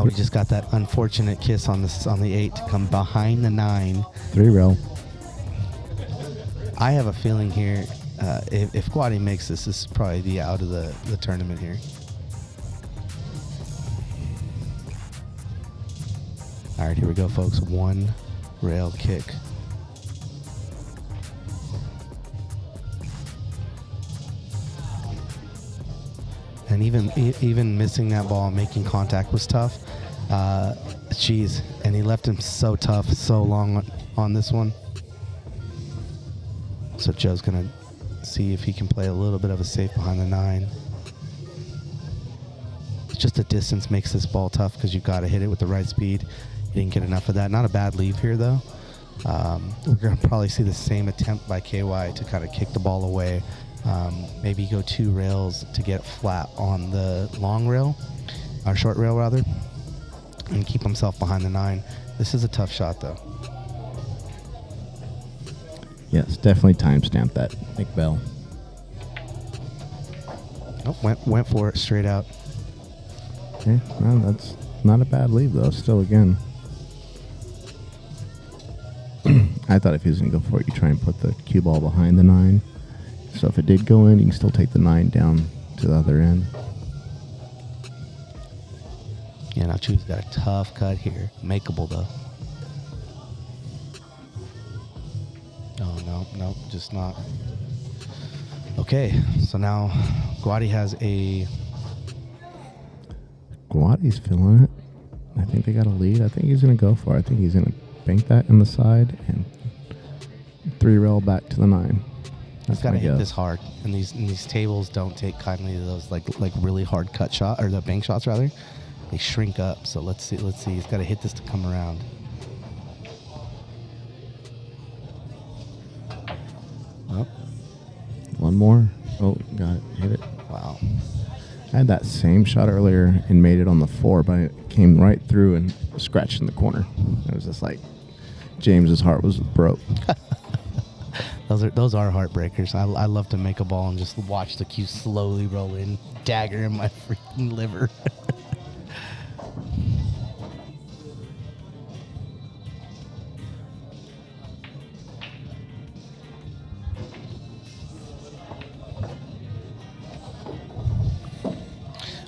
we just got that unfortunate kiss on the 8 to come behind the 9. 3 rail. I have a feeling here, if Guady makes this is probably the out of the tournament here. All right, here we go, folks. 1 rail kick. And even missing that ball, making contact was tough. Jeez, and he left him so tough, so long on this one. So Joe's gonna see if he can play a little bit of a safe behind the 9. It's just the distance makes this ball tough because you got to hit it with the right speed. He didn't get enough of that. Not a bad leave here, though. We're going to probably see the same attempt by KY to kind of kick the ball away. Maybe go 2 rails to get flat on the long rail, or short rail, rather, and keep himself behind the 9. This is a tough shot, though. Yes, definitely timestamp that, Nick Bell. Oh, went for it straight out. Okay, well, that's not a bad leave, though. Still, again. I thought if he was going to go for it, you try and put the cue ball behind the 9. So if it did go in, you can still take the 9 down to the other end. Yeah, now Chew's got a tough cut here. Makeable, though. Oh, no, just not. Okay, so now Guady has a... Guady's feeling it. I think they got a lead. I think he's going to go for it. I think he's going to bank that in the side and 3-rail back to the 9. He's got to hit this hard, and these tables don't take kindly to those like really hard cut shot or the bank shots rather. They shrink up. So let's see. He's got to hit this to come around. Oh. One more. Oh, got it. Hit it. Wow. I had that same shot earlier and made it on the 4, but it came right through and scratched in the corner. It was just like James's heart was broke. Those are heartbreakers. I love to make a ball and just watch the cue slowly roll in, dagger in my freaking liver.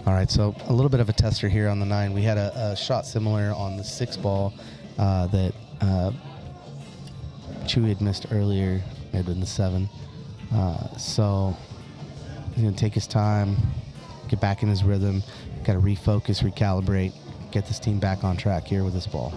All right, so a little bit of a tester here on the 9. We had a shot similar on the 6 ball that Chewy had missed earlier. It had been the 7. So he's going to take his time, get back in his rhythm, got to refocus, recalibrate, get this team back on track here with this ball.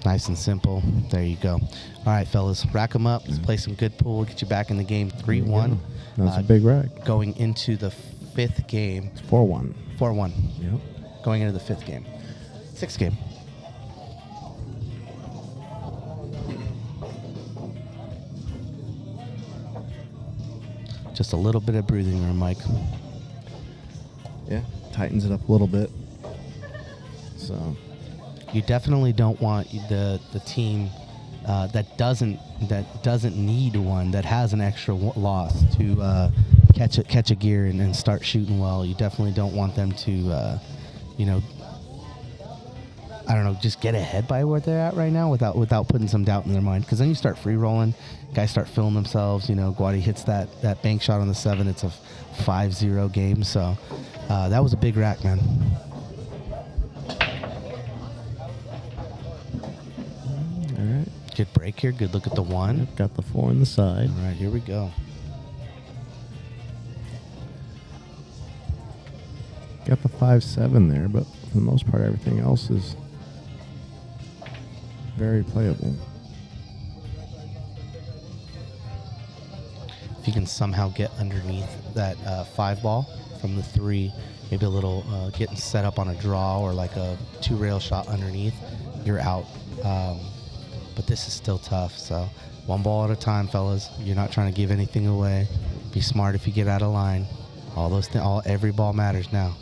Nice and simple. There you go. All right, fellas, rack them up. Let's play some good pool. Get you back in the game. 3-1. That's a big rack. Going into the 5th game. It's 4-1. 4-1. Yep. Going into the 5th game. 6th game. Just a little bit of breathing room, Mike. Yeah, tightens it up a little bit. So you definitely don't want the team that doesn't need one, that has an extra loss to catch a gear and start shooting well. You definitely don't want them to I don't know, just get ahead by where they're at right now without putting some doubt in their mind. Because then you start free rolling, guys start feeling themselves. Guady hits that bank shot on the 7. It's a 5-0 game. So that was a big rack, man. all right. Good break here. Good look at the 1. Got the 4 on the side. All right, here we go. Got the 5-7 there, but for the most part, everything else is very playable. If you can somehow get underneath that 5 ball from the 3, maybe a little getting set up on a draw or like a 2-rail shot underneath, you're out. But this is still tough. So 1 ball at a time, fellas. You're not trying to give anything away. Be smart if you get out of line. All those every ball matters now.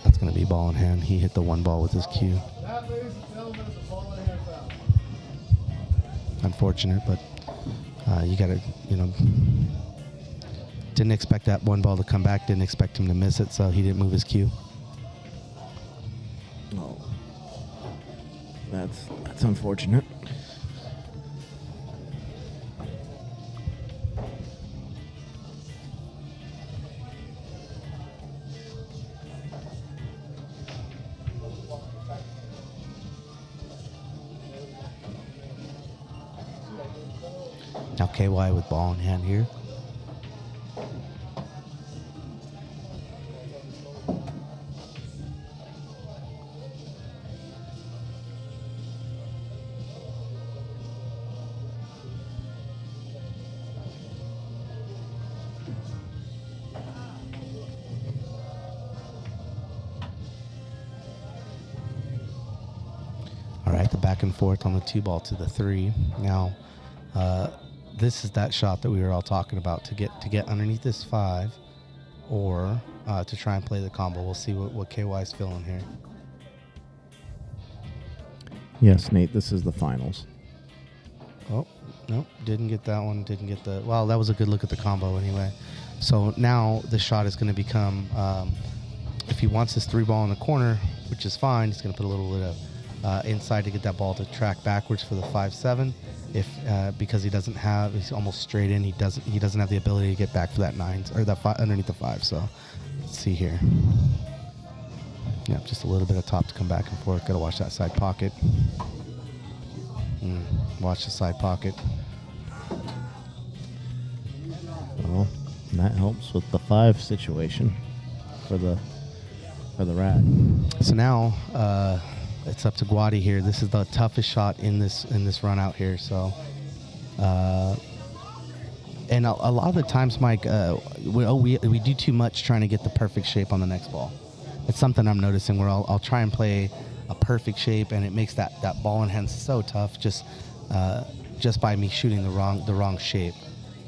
That's going to be ball in hand. He hit the 1 ball with his cue. Unfortunate, but you got to, didn't expect that 1 ball to come back. Didn't expect him to miss it, so he didn't move his cue. Oh, that's unfortunate. Now KY with ball in hand here. All right, the back and forth on the 2 ball to the 3. Now, this is that shot that we were all talking about to get underneath this 5, or to try and play the combo. We'll see what KY's feeling here. Yes, Nate, this is the finals. Oh, no, didn't get that one. Didn't get the... Well, that was a good look at the combo anyway. So now the shot is going to become... if he wants his 3 ball in the corner, which is fine, he's going to put a little bit of inside to get that ball to track backwards for the 5-7. If because he doesn't have... He's almost straight in. He doesn't have the ability to get back for that 9 or that 5, underneath the 5. So let's see here. Yeah, just a little bit of top to come back and forth. Got to watch that side pocket. Watch the side pocket. Well, that helps with the 5 situation for the rat. So now it's up to Guady here. This is the toughest shot in this run out here. So, and a lot of the times, Mike, we do too much trying to get the perfect shape on the next ball. It's something I'm noticing where I'll try and play a perfect shape, and it makes that ball in hand so tough just by me shooting the wrong shape.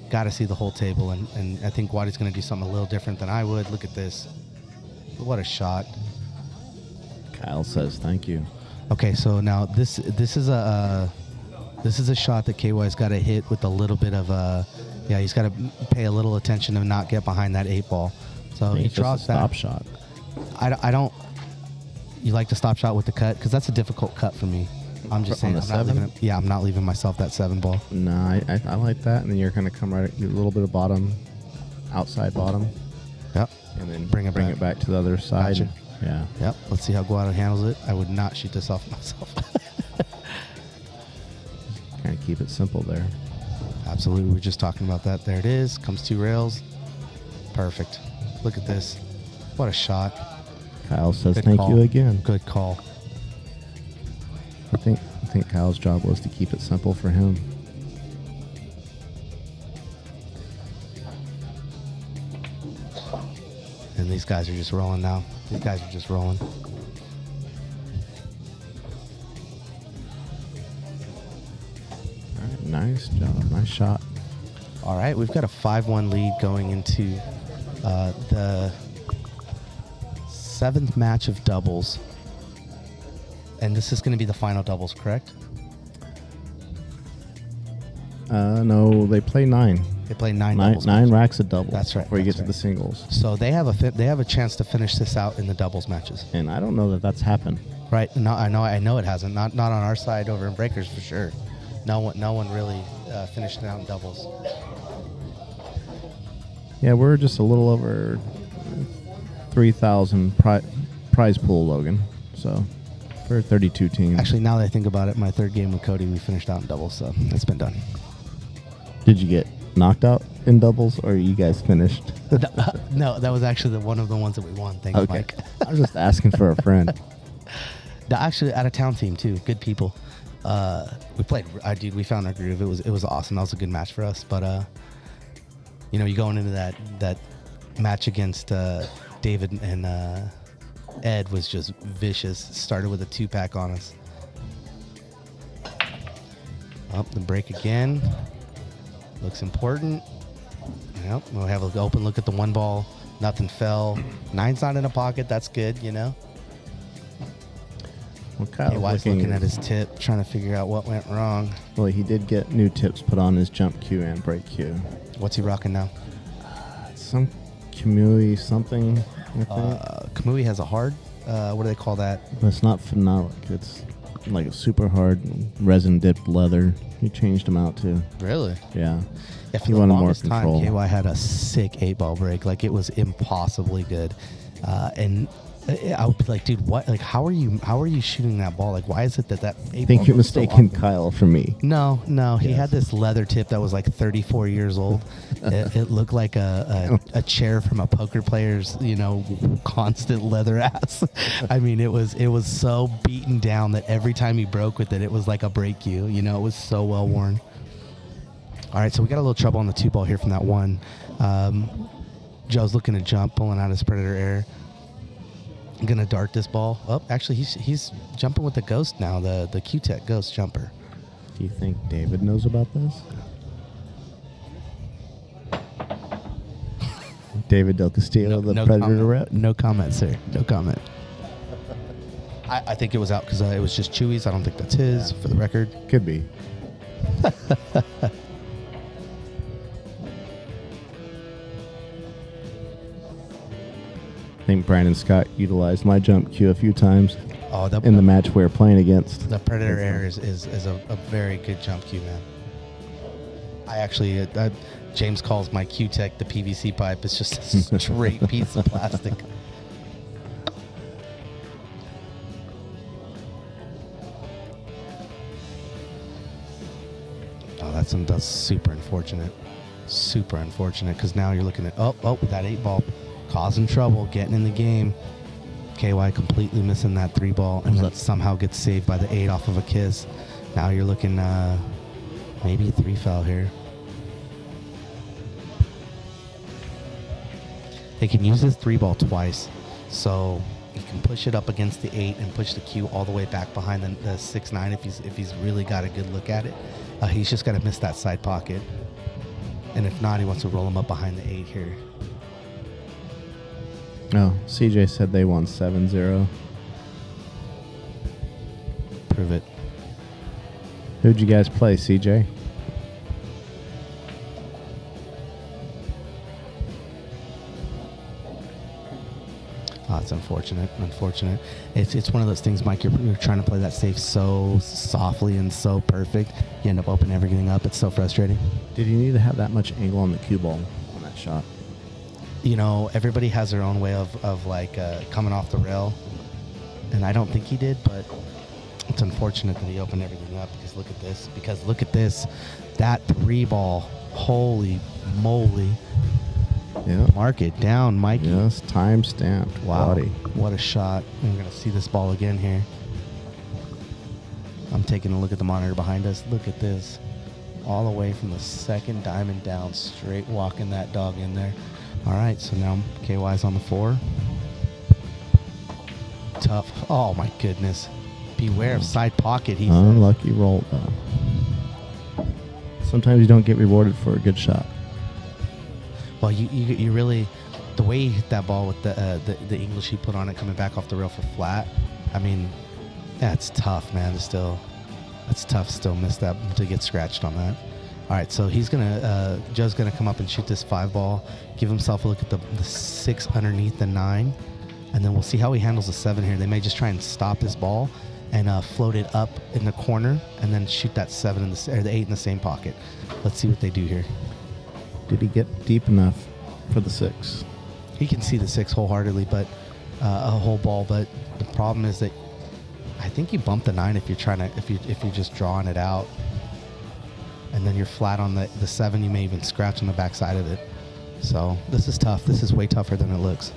Got to see the whole table, and I think Guady's going to do something a little different than I would. Look at this. What a shot. Kyle says thank you. Okay, so now this is a shot that KY's got to hit with a little bit of he's got to pay a little attention to not get behind that 8 ball. So he draws that stop shot. I don't. You like to stop shot with the cut, because that's a difficult cut for me. I'm just saying. I'm not leaving myself that 7 ball. No, I like that, and then you're going to come right at a little bit of bottom, outside bottom. Yep. And then bring it back to the other side. Gotcha. Yeah. Yep. Let's see how Guady handles it. I would not shoot this off myself. Kind of keep it simple there. Absolutely. We were just talking about that. There it is. Comes 2 rails. Perfect. Look at this. What a shot. Kyle says thank you again. Good call. I think Kyle's job was to keep it simple for him. And these guys are just rolling now. These guys are just rolling. All right, nice job. Nice shot. All right, we've got a 5-1 lead going into the 7th match of doubles. And this is going to be the final doubles, correct? No, they play 9. They play 9 doubles. 9 racks of doubles. That's right. Before you get to the singles. So they have a chance to finish this out in the doubles matches. And I don't know that that's happened. Right. No, I know it hasn't. Not on our side over in Breakers for sure. No one really finished it out in doubles. Yeah, we're just a little over 3,000 prize pool, Logan. So for 32 teams. Actually, now that I think about it, my 3rd game with Cody, we finished out in doubles, so it's been done. Did you get knocked out in doubles, or you guys finished? No, that was actually one of the ones that we won. Thanks, okay. Mike. I was just asking for a friend. Actually, out-of-town team, too. Good people. We played. We found our groove. It was awesome. That was a good match for us. But, you going into that match against David and Ed was just vicious. Started with a 2-pack on us. Up the break again. Looks important. Yep, we'll have an open look at the 1 ball. Nothing fell. 9's not in a pocket. That's good, Well, Kyle's looking at his tip, trying to figure out what went wrong. Well, he did get new tips put on his jump cue and break cue. What's he rocking now? Some Kamui something, I think. Kamui has a hard, what do they call that? It's not phenolic. It's like a super hard resin dipped leather. He changed them out too. Really? Yeah. Yeah, for He the wanted more longest control. time, KY had a sick 8-ball break. Like, it was impossibly good. And I would be like, dude, what? Like, how are you shooting that ball? Like, why is it that 8-ball? I think you're is so mistaken often? Kyle for me. No. He Yes. had this leather tip that was like 34 years old. It looked like a chair from a poker player's, constant leather ass. I mean, it was so beaten down that every time he broke with it, it was like a break cue. It was so well worn. All right, so we got a little trouble on the 2-ball here from that 1. Joe's looking to jump, pulling out his Predator Air. I'm gonna dart this ball. Oh, actually, he's jumping with the Ghost now, the Q-Tech Ghost jumper. Do you think David knows about this? David Del Castillo, the Predator comment. rep. No comment, sir. No comment. I think it was out because it was just Chewy's. I don't think that's his, for the record. Could be. I think Brandon Scott utilized my jump cue a few times in the match we were playing against. The Predator Air is a very good jump cue, man. I actually, James calls my Q-Tech the PVC pipe. It's just a straight piece of plastic. Oh, that's super unfortunate. Super unfortunate because now you're looking at, that 8-ball causing trouble, getting in the game. KY completely missing that 3-ball and then somehow gets saved by the 8 off of a kiss. Now you're looking maybe a 3 foul here. They can use this 3-ball twice, so you can push it up against the 8 and push the Q all the way back behind the 6-9 if he's really got a good look at it. He's just got to miss that side pocket, and if not, he wants to roll him up behind the 8 here. Oh, CJ said they won 7-0. Prove it. Who'd you guys play, CJ? Oh, it's unfortunate. It's one of those things, Mike, you're trying to play that safe so softly and so perfect. You end up opening everything up. It's so frustrating. Did you need to have that much angle on the cue ball on that shot? You know, everybody has their own way of like coming off the rail, and I don't think he did, but it's unfortunate that he opened everything up because look at this. That 3-ball, holy moly. Yeah. Mark it down, Mikey. Yes, time stamped. Wow. Guady. What a shot. We're going to see this ball again here. I'm taking a look at the monitor behind us. Look at this. All the way from the second diamond down, straight walking that dog in there. All right, so now KY's on the 4. Tough. Oh, my goodness. Beware of side pocket, he says. Unlucky roll, though. Sometimes you don't get rewarded for a good shot. Well, you really, the way he hit that ball with the English he put on it coming back off the rail for flat, I mean, yeah, it's tough, man. It's tough still miss that to get scratched on that. All right, so Joe's gonna come up and shoot this 5-ball, give himself a look at the 6 underneath the 9, and then we'll see how he handles the 7 here. They may just try and stop his ball and float it up in the corner and then shoot that 7 or the 8 in the same pocket. Let's see what they do here. Did he get deep enough for the 6? He can see the 6 wholeheartedly, but a whole ball. But the problem is that I think you bump the 9 if you're just drawing it out, and then you're flat on the 7. You may even scratch on the back side of it. So this is tough. This is way tougher than it looks.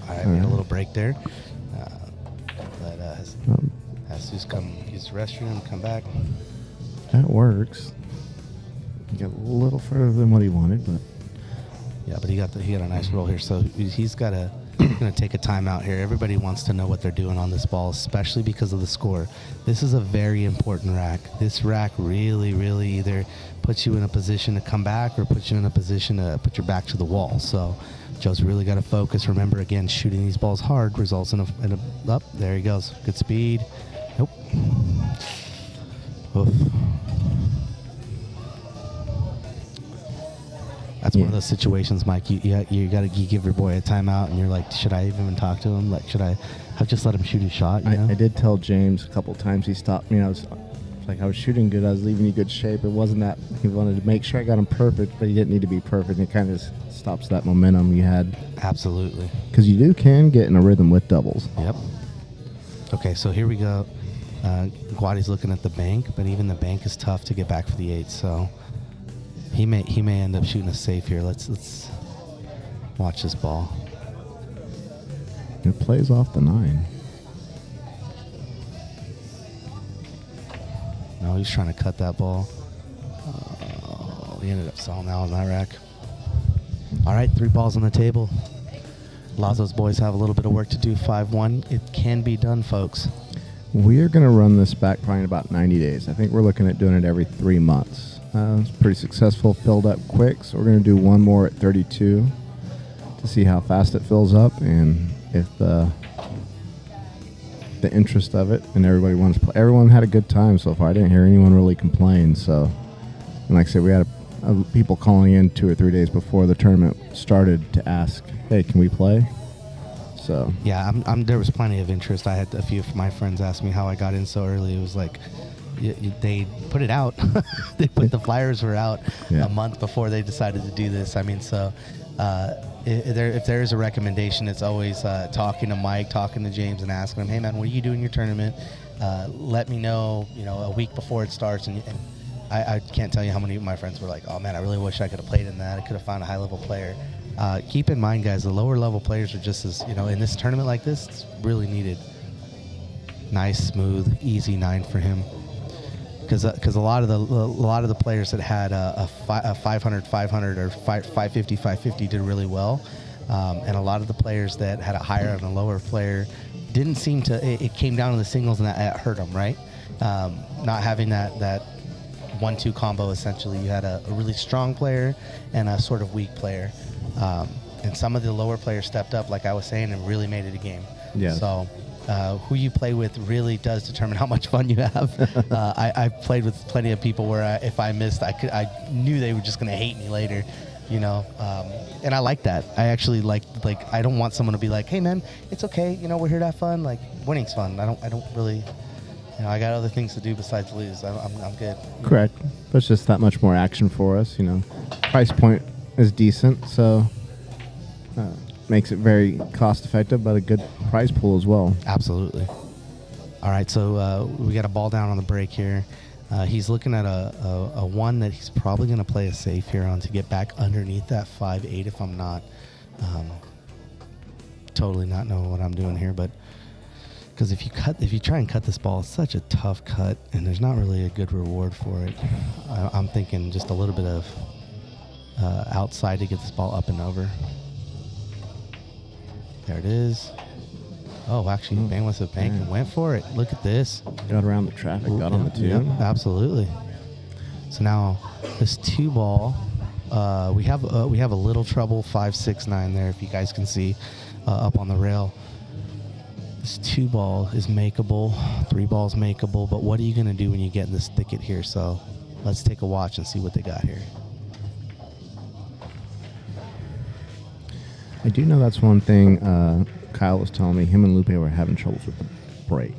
All right, we had a little break there. Let Jesus come use the restroom, come back. That works. He got a little further than what he wanted, but yeah, but he got a nice roll here. So he's got to going to take a timeout here. Everybody wants to know what they're doing on this ball, especially because of the score. This is a very important rack. This rack really, really either puts you in a position to come back or puts you in a position to put your back to the wall. So Joe's really got to focus. Remember, again, shooting these balls hard results in a up. There he goes. Good speed. Nope. Oof. That's one of those situations, Mike. You give your boy a timeout, and you're like, should I even talk to him? Like, should I have just let him shoot his shot? You know? I did tell James a couple times. He stopped me. I was shooting good. I was leaving you good shape. It wasn't that he wanted to make sure I got him perfect, but he didn't need to be perfect. It kind of stops that momentum you had. Absolutely. Because you can get in a rhythm with doubles. Yep. Okay, so here we go. Guady's looking at the bank, but even the bank is tough to get back for the 8. So he may end up shooting a safe here. Let's watch this ball. It plays off the 9. No, he's trying to cut that ball. He ended up stalling out on that rack. All right, 3 balls on the table. Lazo's boys have a little bit of work to do. 5-1. It can be done, folks. We are going to run this back probably in about 90 days. I think we're looking at doing it every 3 months. It's pretty successful, filled up quick, so we're going to do one more at 32 to see how fast it fills up and if the interest of it and everybody wants to play. Everyone had a good time so far. I didn't hear anyone really complain. So, and like I said, we had people calling in 2 or 3 days before the tournament started to ask, hey, can we play? So yeah, there was plenty of interest. I had a few of my friends ask me how I got in so early. It was like they put it out. They put the flyers were out a month before they decided to do this. I mean, so if there is a recommendation, it's always talking to Mike, talking to James, and asking him, hey man, what are you doing in your tournament? Let me know, a week before it starts. And I can't tell you how many of my friends were like, oh man, I really wish I could have played in that. I could have found a high level player. Keep in mind, guys, the lower level players are just as, in this tournament like this, it's really needed. Nice, smooth, easy 9 for him. Because a lot of the players that had a 500 or 550 did really well, and a lot of the players that had a higher and a lower player didn't seem to. It came down to the singles, and that hurt them, right? Not having that 1-2 combo. Essentially, you had a really strong player and a sort of weak player. And some of the lower players stepped up, like I was saying, and really made it a game. Yeah. So who you play with really does determine how much fun you have. I played with plenty of people where if I missed, I knew they were just going to hate me later, and I like that. I actually like I don't want someone to be like, hey man, it's okay, we're here to have fun. Like, winning's fun. I don't really. I got other things to do besides lose. I'm good. Correct. There's just that much more action for us. Price point is decent, so makes it very cost effective, but a good prize pool as well. Absolutely. All right, so we got a ball down on the break here. He's looking at a 1 that he's probably going to play a safe here on to get back underneath that 5-8 if I'm not totally not knowing what I'm doing here, but because if you try and cut this ball, it's such a tough cut, and there's not really a good reward for it. I'm thinking just a little bit of outside to get this ball up and over. There it is. Oh, actually, bang with the bank and went for it. Look at this. Got around the traffic, got on the 2. Yep, absolutely. So now this 2 ball, we have a little trouble 5-6-9 there, if you guys can see up on the rail. This 2 ball is makeable, 3 balls makeable, but what are you going to do when you get in this thicket here? So let's take a watch and see what they got here. I do know that's one thing Kyle was telling me. Him and Lupe were having troubles with the break.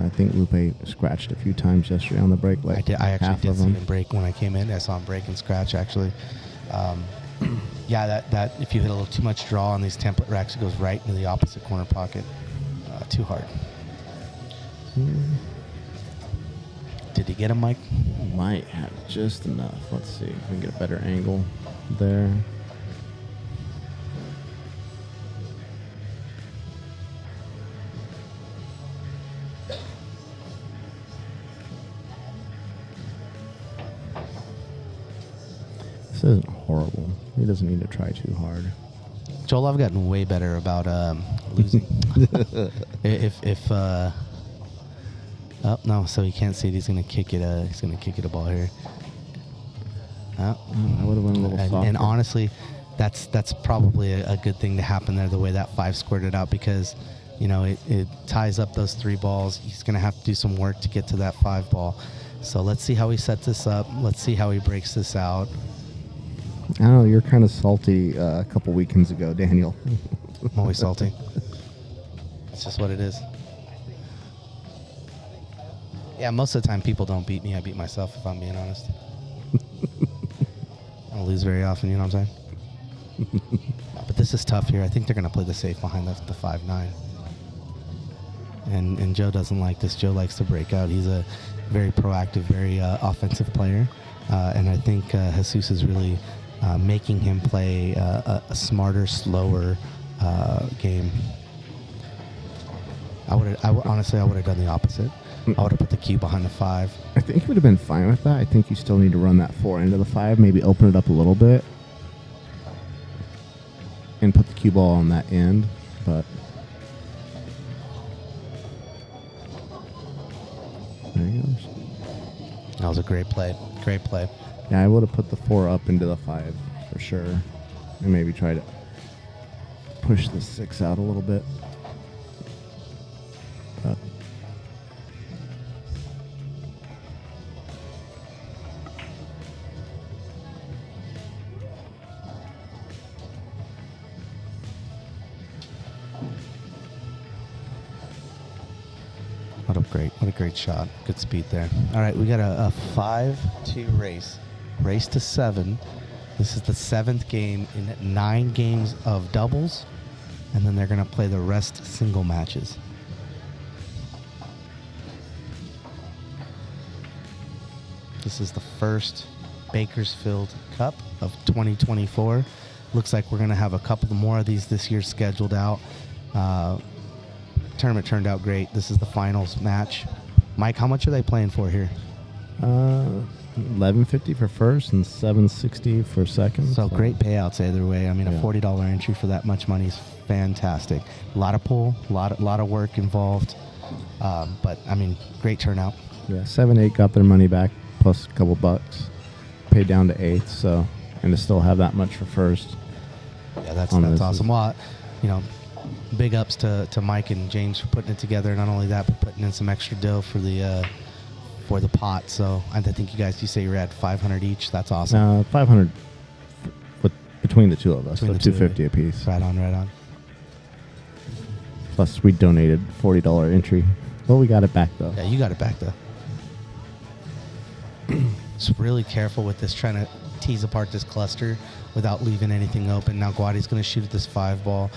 I think Lupe scratched a few times yesterday on the break. Like I actually did see him break when I came in. I saw him break and scratch, actually. Yeah, that if you hit a little too much draw on these template racks, it goes right into the opposite corner pocket. Too hard. Did he get him, Mike? Might have just enough. Let's see if we can get a better angle there. This isn't horrible. He doesn't need to try too hard. Joel, I've gotten way better about losing. Oh no! So he can't see it. He's gonna kick it. He's gonna kick it a ball here. I would have went a little softer. And honestly, that's probably a good thing to happen there. The way that 5 squirted out, because it ties up those 3 balls. He's gonna have to do some work to get to that 5 ball. So let's see how he sets this up. Let's see how he breaks this out. I don't know. You're kind of salty a couple weekends ago, Daniel. I'm always salty. It's just what it is. Yeah, most of the time people don't beat me. I beat myself, if I'm being honest. I don't lose very often, you know what I'm saying? But this is tough here. I think they're going to play the safe behind the 5-9. And Joe doesn't like this. Joe likes to break out. He's a very proactive, very offensive player. And I think Jesus is really making him play a smarter, slower game. Honestly, I would have done the opposite. I would have put the cue behind the 5. I think he would have been fine with that. I think you still need to run that 4 into the 5, maybe open it up a little bit, and put the cue ball on that end. But there he goes. That was a great play. Great play. Yeah, I would have put the 4 up into the 5 for sure, and maybe try to push the 6 out a little bit. But What a great shot. Good speed there. All right, we got a 5-2 race. Race to 7. This is the 7th game in 9 games of doubles, and then they're going to play the rest single matches. This is the first Bakersfield Cup of 2024. Looks like we're going to have a couple more of these this year scheduled out. Tournament turned out great. This is the finals match. Mike, how much are they playing for here? $11.50 for first and $7.60 for second. So great payouts either way. I mean, a $40 entry for that much money is fantastic. A lot of pull, a lot of work involved. But I mean, great turnout. Yeah, 7-8 got their money back plus a couple bucks. Paid down to 8th, so and to still have that much for first. Yeah, that's awesome. Well, big ups to Mike and James for putting it together. Not only that, but putting in some extra dough for the pot. So I think you say you're at 500 each. That's awesome. 500 between the two of us, so $250 a piece. Right on. Plus, we donated $40 entry. Well, we got it back though. Yeah, you got it back though. Just really careful with this, trying to tease apart this cluster without leaving anything open. Now Guady's going to shoot at this 5 ball.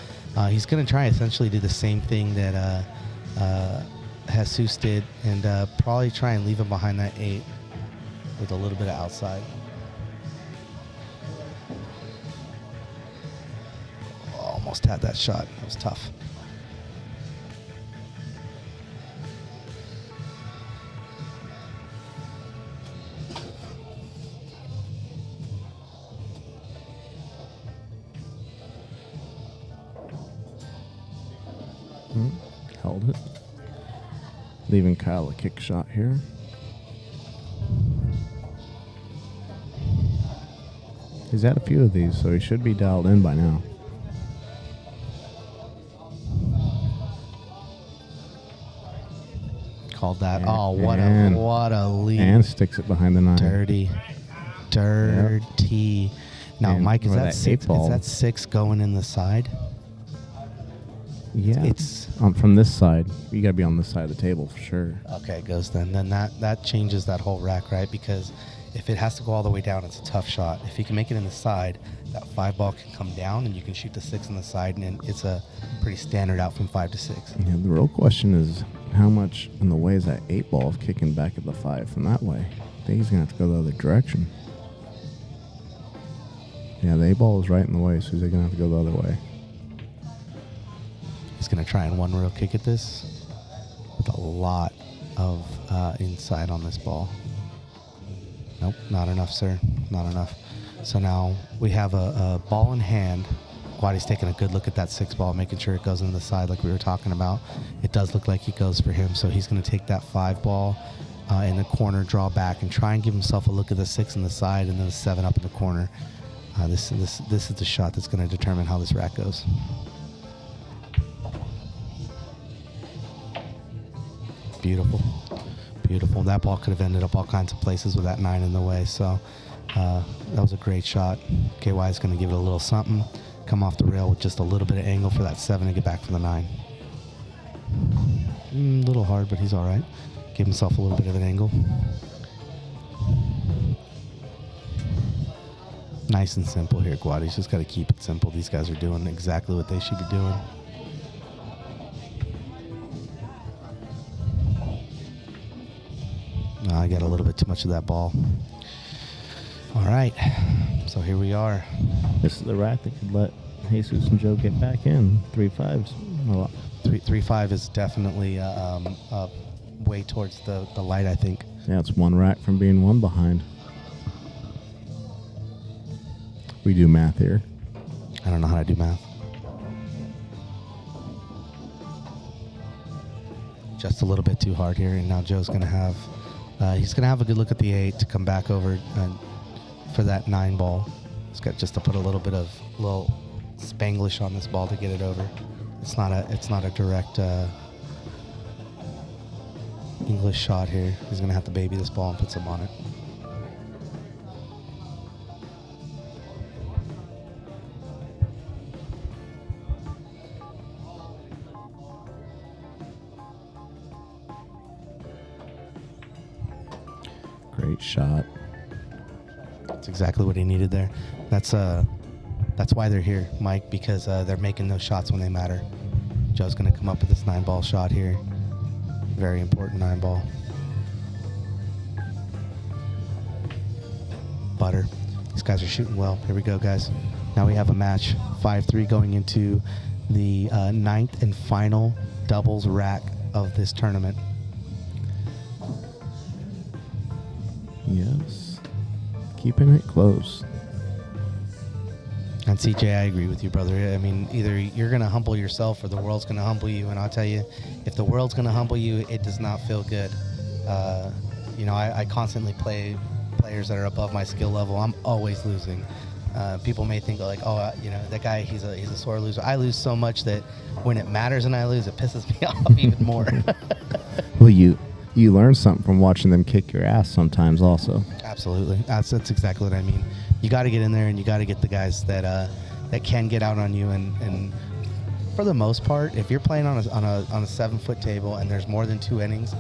He's going to try essentially do the same thing that Jesus did, and probably try and leave him behind that 8 with a little bit of outside. Almost had that shot. It was tough. Held it. Leaving Kyle a kick shot here. He's had a few of these, so he should be dialed in by now. Called that. What a lead. And sticks it behind the 9. Dirty. Yep. Now, and Mike, is that 6? Ball. Is that 6 going in the side? Yeah, it's from this side. You got to be on this side of the table for sure. Okay, it goes then. Then that changes that whole rack, right? Because if it has to go all the way down, it's a tough shot. If you can make it in the side, that 5 ball can come down, and you can shoot the 6 in the side, and it's a pretty standard out from 5 to 6. Yeah, the real question is how much in the way is that 8 ball is kicking back at the 5 from that way? I think he's going to have to go the other direction. Yeah, the 8 ball is right in the way, so he's going to have to go the other way. He's going to try and one real kick at this with a lot of inside on this ball. Nope, not enough, sir. Not enough. So now we have a ball in hand. Guady's taking a good look at that 6 ball, making sure it goes into the side like we were talking about. It does look like it goes for him, so he's going to take that 5 ball in the corner, draw back, and try and give himself a look at the 6 in the side and then the 7 up in the corner. This is the shot that's going to determine how this rack goes. Beautiful. Beautiful. That ball could have ended up all kinds of places with that 9 in the way, so that was a great shot. KY is going to give it a little something, come off the rail with just a little bit of angle for that 7 to get back for the 9. A little hard, but he's all right. Give himself a little bit of an angle. Nice and simple here, Guady's just got to keep it simple. These guys are doing exactly what they should be doing. I got a little bit too much of that ball. All right, so here we are. This is the rack that could let Jesus and Joe get back in. 3-5s. 3-5 is definitely way towards the light, I think. Yeah, it's 1 rack from being 1 behind. We do math here. I don't know how to do math. Just a little bit too hard here, and now Joe's going to have he's going to have a good look at the 8 to come back over for that 9 ball. He's got just to put a little bit of little Spanglish on this ball to get it over. It's not a direct English shot here. He's going to have to baby this ball and put some on it. Great shot. That's exactly what he needed there. That's why they're here, Mike, because they're making those shots when they matter. Joe's going to come up with this 9 ball shot here. Very important 9 ball. Butter. These guys are shooting well. Here we go, guys. Now we have a match. 5-3 going into the 9th and final doubles rack of this tournament. Yes. Keeping it close. And CJ, I agree with you, brother. I mean, either you're going to humble yourself or the world's going to humble you. And I'll tell you, if the world's going to humble you, it does not feel good. I constantly play players that are above my skill level. I'm always losing. People may think like, that guy, he's a sore loser. I lose so much that when it matters and I lose, it pisses me off even more. Well, you learn something from watching them kick your ass sometimes also. Absolutely. That's exactly what I mean. You got to get in there and you got to get the guys that can get out on you. And for the most part, if you're playing on a 7-foot table and there's more than 2 innings,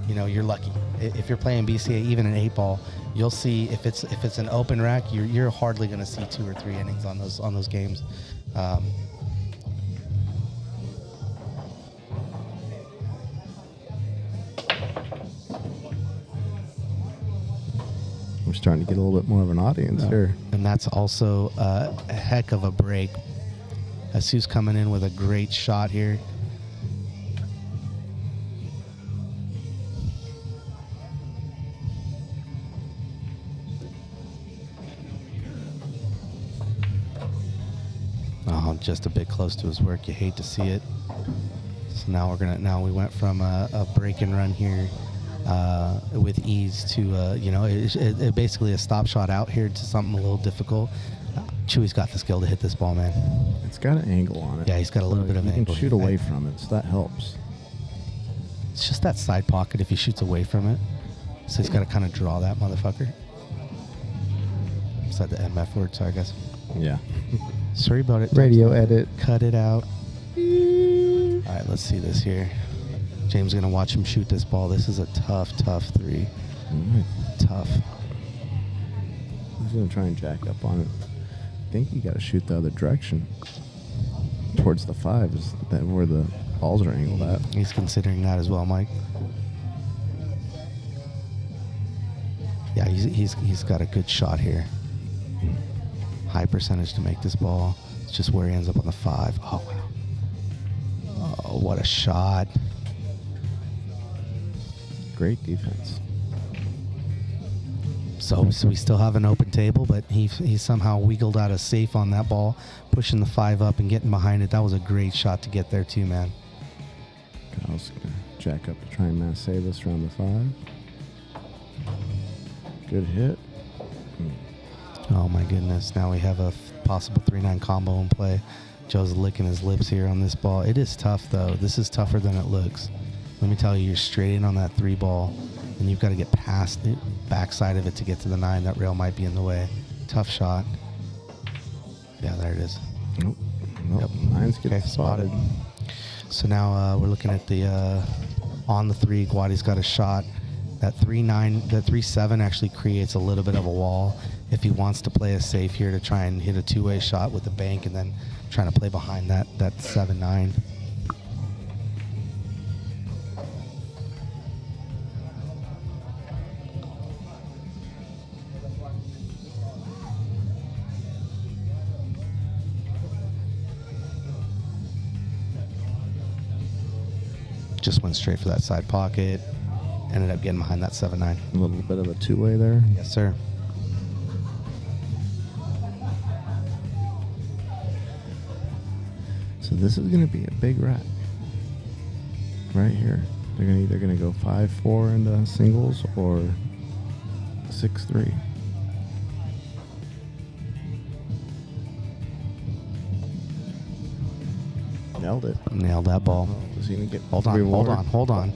you're lucky. If you're playing BCA, even an 8 ball, you'll see if it's an open rack, you're hardly going to see 2 or 3 innings on those games. We're starting to get a little bit more of an audience here. And that's also a heck of a break. Jesus coming in with a great shot here. Oh, just a bit close to his work. You hate to see it. So now we went from a break and run here with ease to basically a stop shot out here to something a little difficult. Chewy's got the skill to hit this ball, man. It's got an angle on it. Yeah, he's got a little bit of an angle. You can shoot away from it, so that helps. It's just that side pocket if he shoots away from it. So he's got to kind of draw that motherfucker. Is that the MF word? Sorry, guys. Yeah. Sorry about it. Radio edit. Cut it out. All right, let's see this here. James is going to watch him shoot this ball. This is a tough 3. Right. Tough. He's going to try and jack up on it. I think you got to shoot the other direction. Towards the 5 is that where the balls are angled at. He's considering that as well, Mike. Yeah, he's got a good shot here. High percentage to make this ball. It's just where he ends up on the 5. Oh, wow. Oh, what a shot. Great defense. So we still have an open table, but he somehow wiggled out a safe on that ball, pushing the 5 up and getting behind it. That was a great shot to get there too, man. Kyle's going to jack up to try and mass save us around the 5. Good hit. Oh my goodness. Now we have a possible 3-9 combo in play. Joe's licking his lips here on this ball. It is tough, though. This is tougher than it looks. Let me tell you, you're straight in on that 3 ball, and you've got to get past the backside of it to get to the 9. That rail might be in the way. Tough shot. Yeah, there it is. Nope. Yep. 9's getting spotted. So now we're looking at the on the 3. Guady's got a shot. That 3-9, that 3-7 actually creates a little bit of a wall. If he wants to play a safe here to try and hit a 2-way shot with the bank and then trying to play behind that 7-9. Just went straight for that side pocket. Ended up getting behind that 7-9. A little bit of a 2-way there. Yes, sir. So this is going to be a big rack. Right here. They're either going to go 5-4 into singles or 6-3. Nailed it. Nailed that ball. Was he going to get Hold on.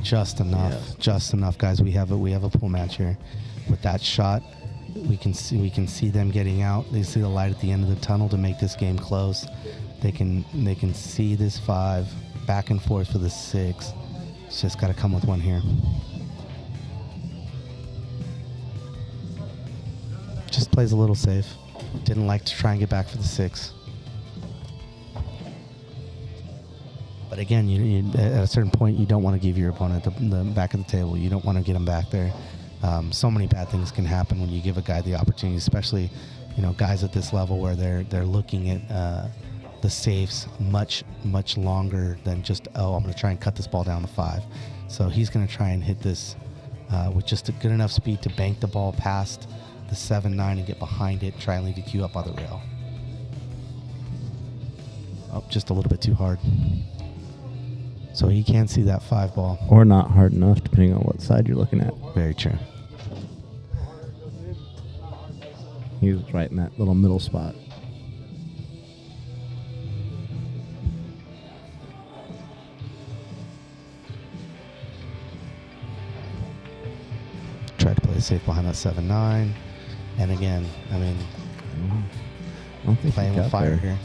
Just enough. Yes. Just enough, guys. We have a pool match here. With that shot, we can see them getting out. They see the light at the end of the tunnel to make this game close. They can see this 5 back and forth for the 6. It's just got to come with one here. Just plays a little safe. Didn't like to try and get back for the 6. But again, you at a certain point, you don't want to give your opponent the back of the table. You don't want to get them back there. So many bad things can happen when you give a guy the opportunity, especially guys at this level where they're looking at the safes much longer than just, I'm going to try and cut this ball down to 5. So he's going to try and hit this with just a good enough speed to bank the ball past the 7-9 and get behind it, try and leave the cue up on the rail. Oh, just a little bit too hard. So he can't see that 5 ball. Or not hard enough, depending on what side you're looking at. Very true. He was right in that little middle spot. Tried to play safe behind that 7-9. And again, I mean, I don't think playing he got with fire there. here.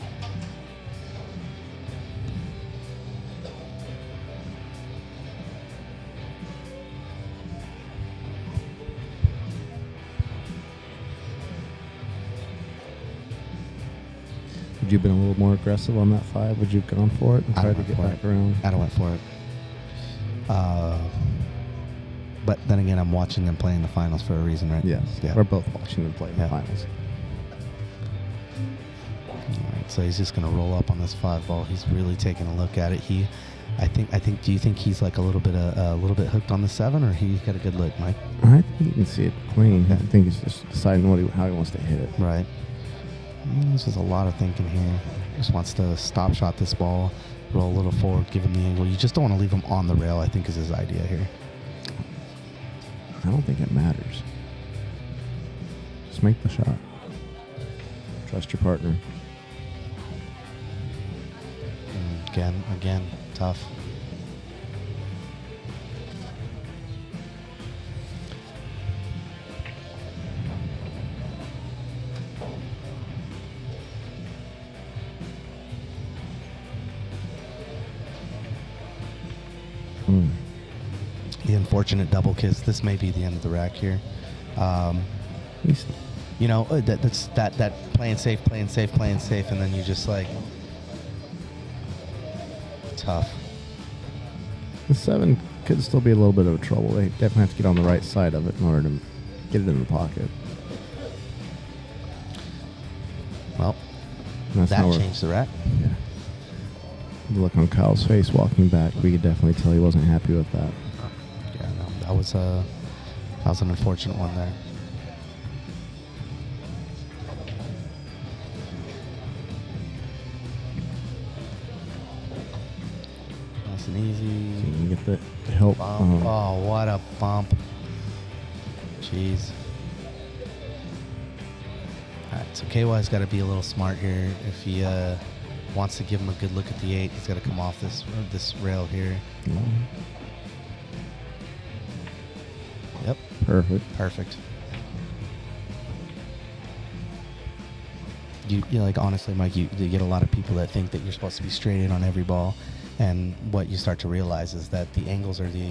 Would you have been a little more aggressive on that 5? Would you have gone for it and tried to get back around? I went for it. But then again, I'm watching them play in the finals for a reason, right? Yes. Yeah. We're both watching them play in the finals. All right, so he's just going to roll up on this 5 ball. He's really taking a look at it. I think. Do you think he's like a little bit hooked on the 7, or he got a good look, Mike? I think you can see it clean. I think he's just deciding how he wants to hit it. Right. This is a lot of thinking here. Just wants to stop shot this ball, roll a little forward, give him the angle. You just don't want to leave him on the rail, I think, is his idea here. I don't think it matters. Just make the shot. Trust your partner. Again, tough. The unfortunate double kiss. This may be the end of the rack here. That's that playing safe, and then you just like tough. The 7 could still be a little bit of trouble. They definitely have to get on the right side of it in order to get it in the pocket. Well, that changed the rack. Yeah. The look on Kyle's face walking back, we could definitely tell he wasn't happy with that. Yeah, no, that was That was an unfortunate one there. Nice and easy. So you get the help. Oh, what a bump. Jeez. All right, so KY's got to be a little smart here. If he wants to give him a good look at the 8, he's got to come off this rail here. Yep. Perfect. You like, honestly, Mike, you get a lot of people that think that you're supposed to be straight in on every ball, and what you start to realize is that the angles are the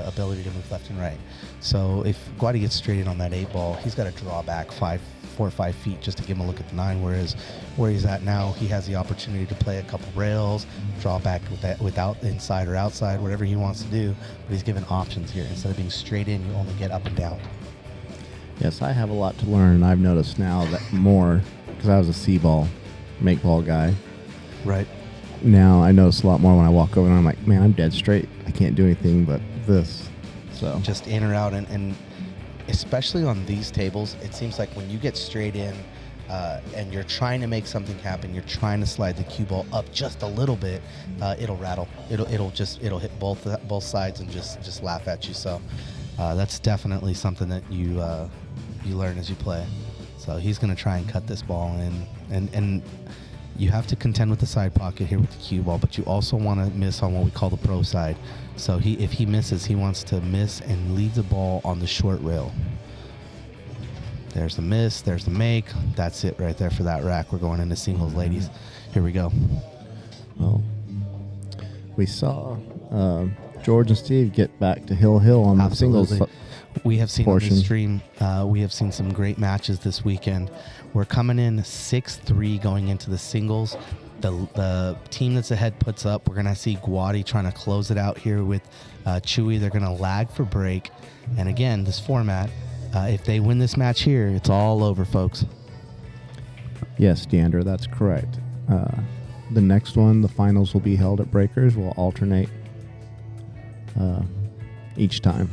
ability to move left and right. So if Guady gets straight in on that 8 ball, he's got to draw back 4 or 5 feet just to give him a look at the 9, whereas where he's at now, he has the opportunity to play a couple rails, draw back without inside or outside, whatever he wants to do, but he's given options here. Instead of being straight in, you only get up and down. Yes, I have a lot to learn, and I've noticed now that more, because I was a C-ball, make ball guy. Right. Now I notice a lot more when I walk over and I'm like, man, I'm dead straight. I can't do anything but this. So just in or out, and especially on these tables, it seems like when you get straight in and you're trying to make something happen, you're trying to slide the cue ball up just a little bit, it'll rattle. It'll hit both sides and just laugh at you. So that's definitely something that you learn as you play. So he's going to try and cut this ball in, and you have to contend with the side pocket here with the cue ball, but you also want to miss on what we call the pro side. So if he misses, he wants to miss and leave the ball on the short rail. There's the miss, there's the make. That's it right there for that rack. We're going into singles, ladies. Here we go. Well, we saw George and Steve get back to Hill on the singles. We have seen portion. on the stream, we have seen some great matches this weekend. We're coming in 6-3 going into the singles. The team that's ahead puts up. We're going to see Guady trying to close it out here with Chewy. They're going to lag for break. And again, this format, if they win this match here, it's all over, folks. Yes, Deandra, that's correct. The next one, the finals will be held at Breakers. We'll alternate each time.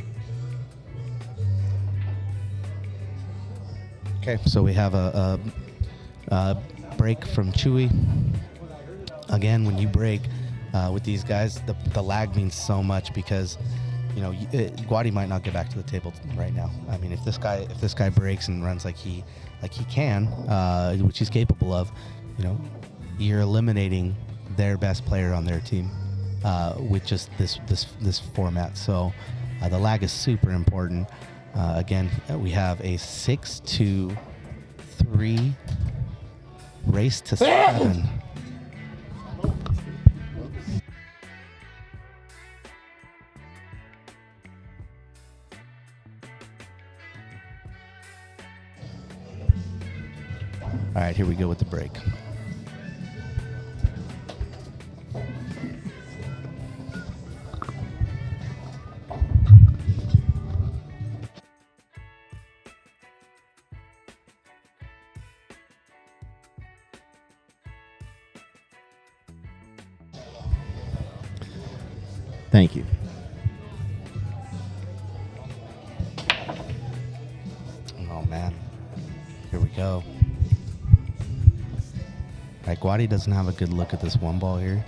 Okay, so we have a break from Chewy. Again, when you break with these guys, the lag means so much because, you know, Guady might not get back to the table right now. I mean, if this guy breaks and runs like he can, which he's capable of, you know, you're eliminating their best player on their team with just this format. So the lag is super important. Again, we have a 6-2-3 race to 7. All right, here we go with the break. Thank you. Oh, man. Here we go. All right, Guady doesn't have a good look at this one ball here.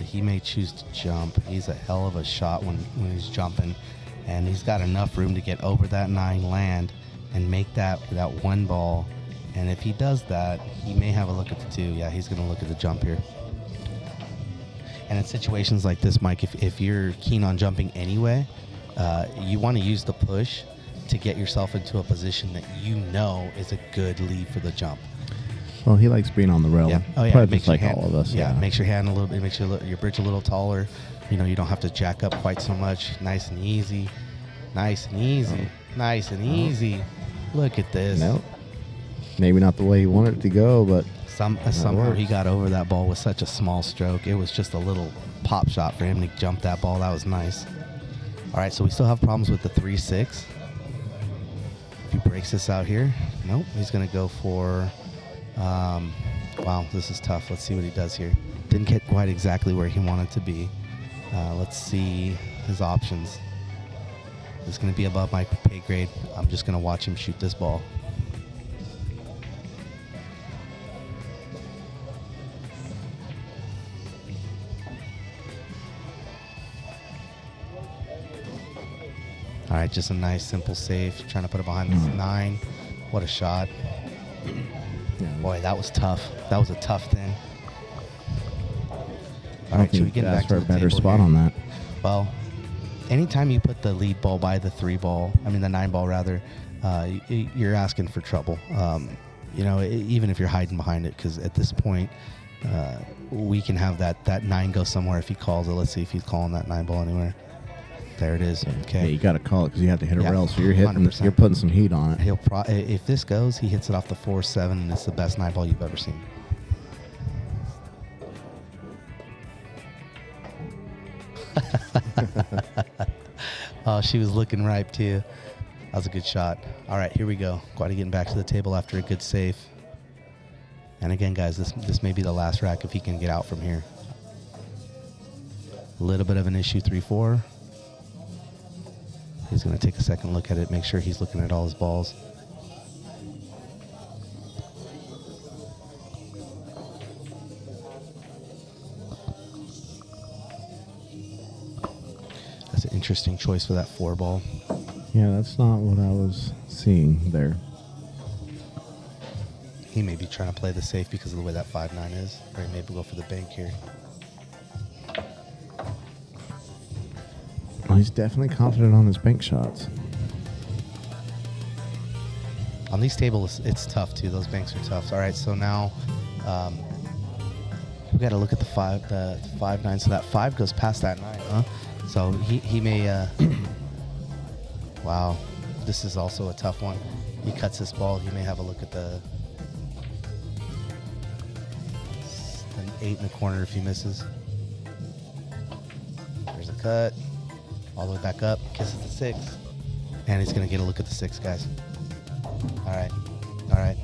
He may choose to jump. He's a hell of a shot when he's jumping, and he's got enough room to get over that 9 land and make that one ball. And if he does that, he may have a look at the 2. Yeah, he's going to look at the jump here. And in situations like this, Mike, if you're keen on jumping anyway, you want to use the push to get yourself into a position that you know is a good lead for the jump. Well, he likes being on the rail. Yeah. Oh, yeah. Probably just like all of us. Yeah. Makes your hand a little bit, makes your bridge a little taller. You know, you don't have to jack up quite so much. Nice and easy. Nice and easy. Nice and easy. Look at this. Nope. Maybe not the way he wanted it to go, but somehow he got over that ball with such a small stroke. It was just a little pop shot for him to jump that ball. That was nice. All right, so we still have problems with the 3-6. If he breaks this out here, nope. He's going to go for, wow, this is tough. Let's see what he does here. Didn't get quite exactly where he wanted to be. Let's see his options. It's going to be above my pay grade. I'm just going to watch him shoot this ball. All right, just a nice, simple save. Trying to put it behind this 9. What a shot. Boy, that was tough. That was a tough thing. All right, should we get back to a the better table spot here? on that? Well, anytime you put the lead ball by the 9 ball rather, you're asking for trouble. Even if you're hiding behind it, because at this point, we can have that 9 go somewhere if he calls it. Let's see if he's calling that 9 ball anywhere. There it is. Okay. Yeah, you got to call it because you have to hit a rail, so you're hitting. 100%. You're putting some heat on it. If this goes, he hits it off the 4-7, and it's the best 9 ball you've ever seen. Oh, she was looking ripe too. That was a good shot. All right, here we go. Guady getting back to the table after a good save. And again, guys, this may be the last rack if he can get out from here. A little bit of an issue, 3-4. He's going to take a second look at it, make sure he's looking at all his balls. That's an interesting choice for that 4 ball. Yeah, that's not what I was seeing there. He may be trying to play the safe because of the way that 5-9 is, or he may go for the bank here. Well, he's definitely confident on his bank shots. On these tables, it's tough too. Those banks are tough. All right, so now we got to look at the 5-9. So that 5 goes past that 9, huh? So he may. Wow, this is also a tough one. He cuts this ball. He may have a look at the 8 in the corner if he misses. There's a cut. All the way back up. Kisses the 6. And he's going to get a look at the 6, guys. All right. All right.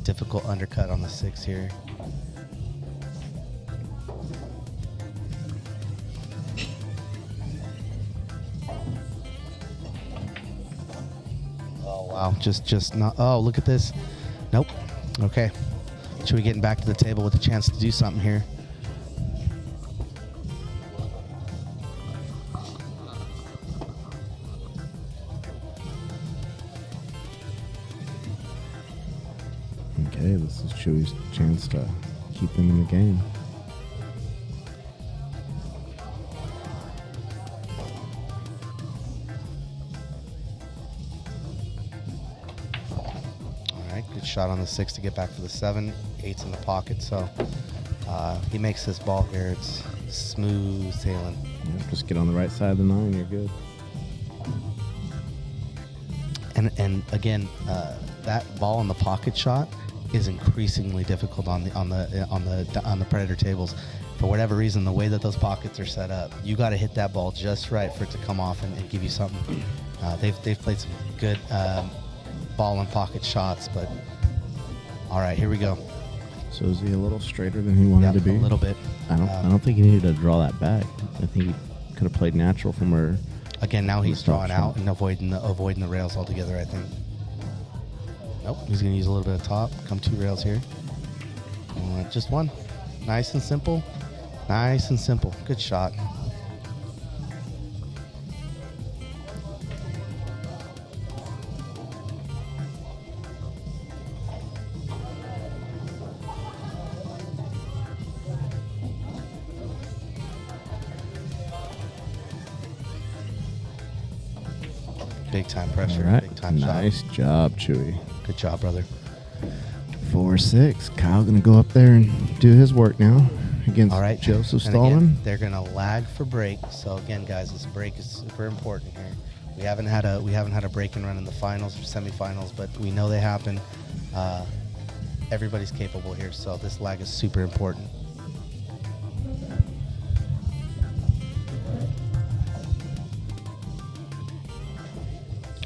Difficult undercut on the 6 here. Oh, wow. Just not. Oh, look at this. Nope. Okay. Should we getting back to the table with a chance to do something here? Okay, this is Chewy's chance to keep them in the game. All right, good shot on the 6 to get back for the 7. 8's in the pocket, so he makes this ball here. It's smooth sailing. Yeah, just get on the right side of the 9, you're good. And again, that ball in the pocket shot is increasingly difficult on the Predator tables. For whatever reason, the way that those pockets are set up, you got to hit that ball just right for it to come off and give you something. They've played some good ball and pocket shots, but all right, here we go. So is he a little straighter than he wanted to be? A little bit. I don't think he needed to draw that back. I think he could have played natural from where. Again, now he's drawing out shot. and avoiding the rails altogether, I think. Nope, he's going to use a little bit of top. Come 2 rails here. Just 1. Nice and simple. Nice and simple. Good shot. Big time pressure. All right. Big time Nice shot. job, Chewy. Good job, brother. 4-6. Kyle going to go up there and do his work now against All right. Joseph And Stallman. again, they're going to lag for break. So again, guys, this break is super important here. We haven't had a break and run in the finals or semifinals, but we know they happen. Everybody's capable here, so this lag is super important.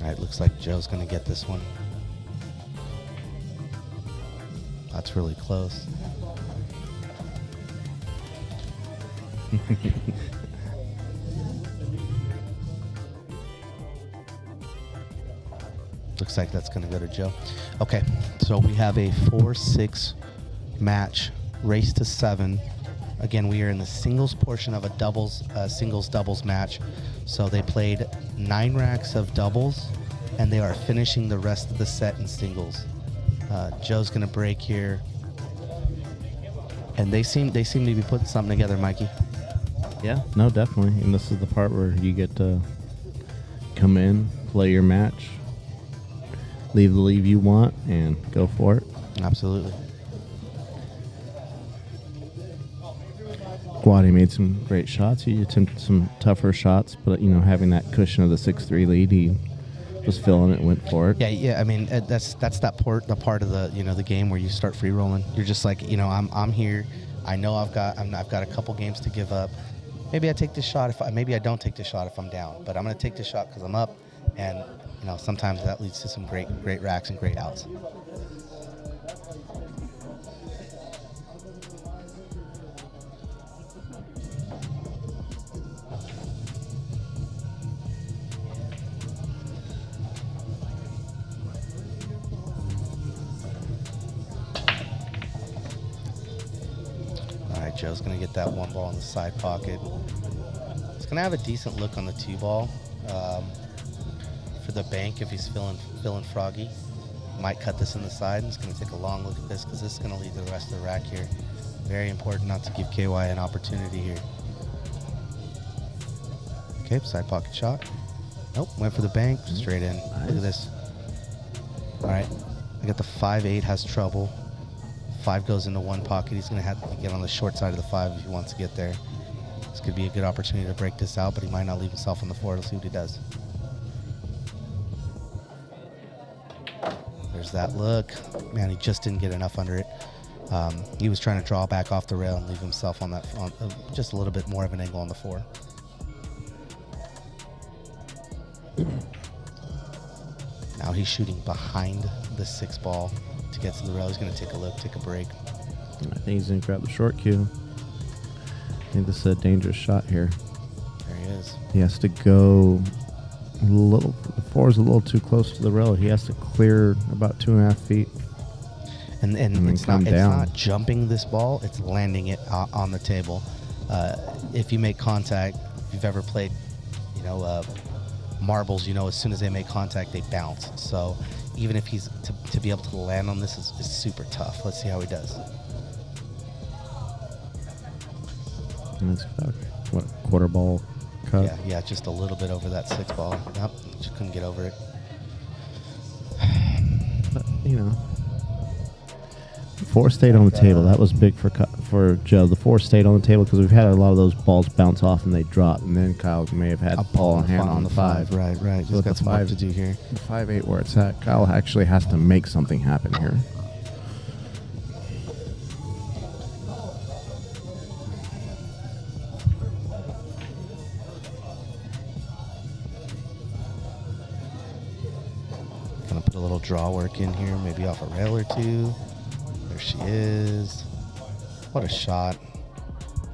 All right, looks like Joe's going to get this one. That's really close. Looks like that's going to go to Joe. Okay, so we have a 4-6 match, race to 7. Again, we are in the singles portion of a singles-doubles match. So they played 9 racks of doubles, and they are finishing the rest of the set in singles. Joe's going to break here. And they seem to be putting something together, Mikey. Yeah, no, definitely. And this is the part where you get to come in, play your match, leave the leave you want, and go for it. Absolutely. Guady made some great shots. He attempted some tougher shots, but having that cushion of the 6-3 lead, he was feeling it, went for it. Yeah. I mean, that's the part of the game where you start free rolling. You're just like, I'm here. I know I've got a couple games to give up. Maybe I take this shot. Maybe I don't take this shot if I'm down, but I'm going to take this shot because I'm up. And sometimes that leads to some great racks and great outs. Joe's going to get that 1 ball in the side pocket. It's going to have a decent look on the 2 ball. For the bank, if he's feeling froggy, might cut this in the side. He's going to take a long look at this because this is going to lead to the rest of the rack here. Very important not to give KY an opportunity here. Okay, side pocket shot. Nope, went for the bank, straight in. Nice. Look at this. All right, I got the 5-8 has trouble. 5 goes into 1 pocket. He's going to have to get on the short side of the 5 if he wants to get there. This could be a good opportunity to break this out, but he might not leave himself on the floor. Let's see what he does. There's that look. Man, he just didn't get enough under it. He was trying to draw back off the rail and leave himself on that just a little bit more of an angle on the 4. Now he's shooting behind the 6 ball to get to the rail. He's going to take a look, take a break. I think he's going to grab the short cue. I think this is a dangerous shot here. There he is. He has to go a little. The 4 is a little too close to the rail. He has to clear about 2.5 feet. And it's not jumping this ball. It's landing it on the table. If you make contact, if you've ever played, marbles, as soon as they make contact, they bounce. So even if he's to be able to land on this is super tough. Let's see how he does. And it's about, quarter ball cut? Yeah, just a little bit over that 6 ball. Nope, just couldn't get over it. But, 4 stayed on the table. That was big for Joe. The 4 stayed on the table because we've had a lot of those balls bounce off and they drop, and then Kyle may have had a ball in hand on the 5. Right. So Just got some work to do here. The 5-8 where it's at, Kyle actually has to make something happen here. Gonna put a little draw work in here, maybe off a rail or 2. There she is. What a shot.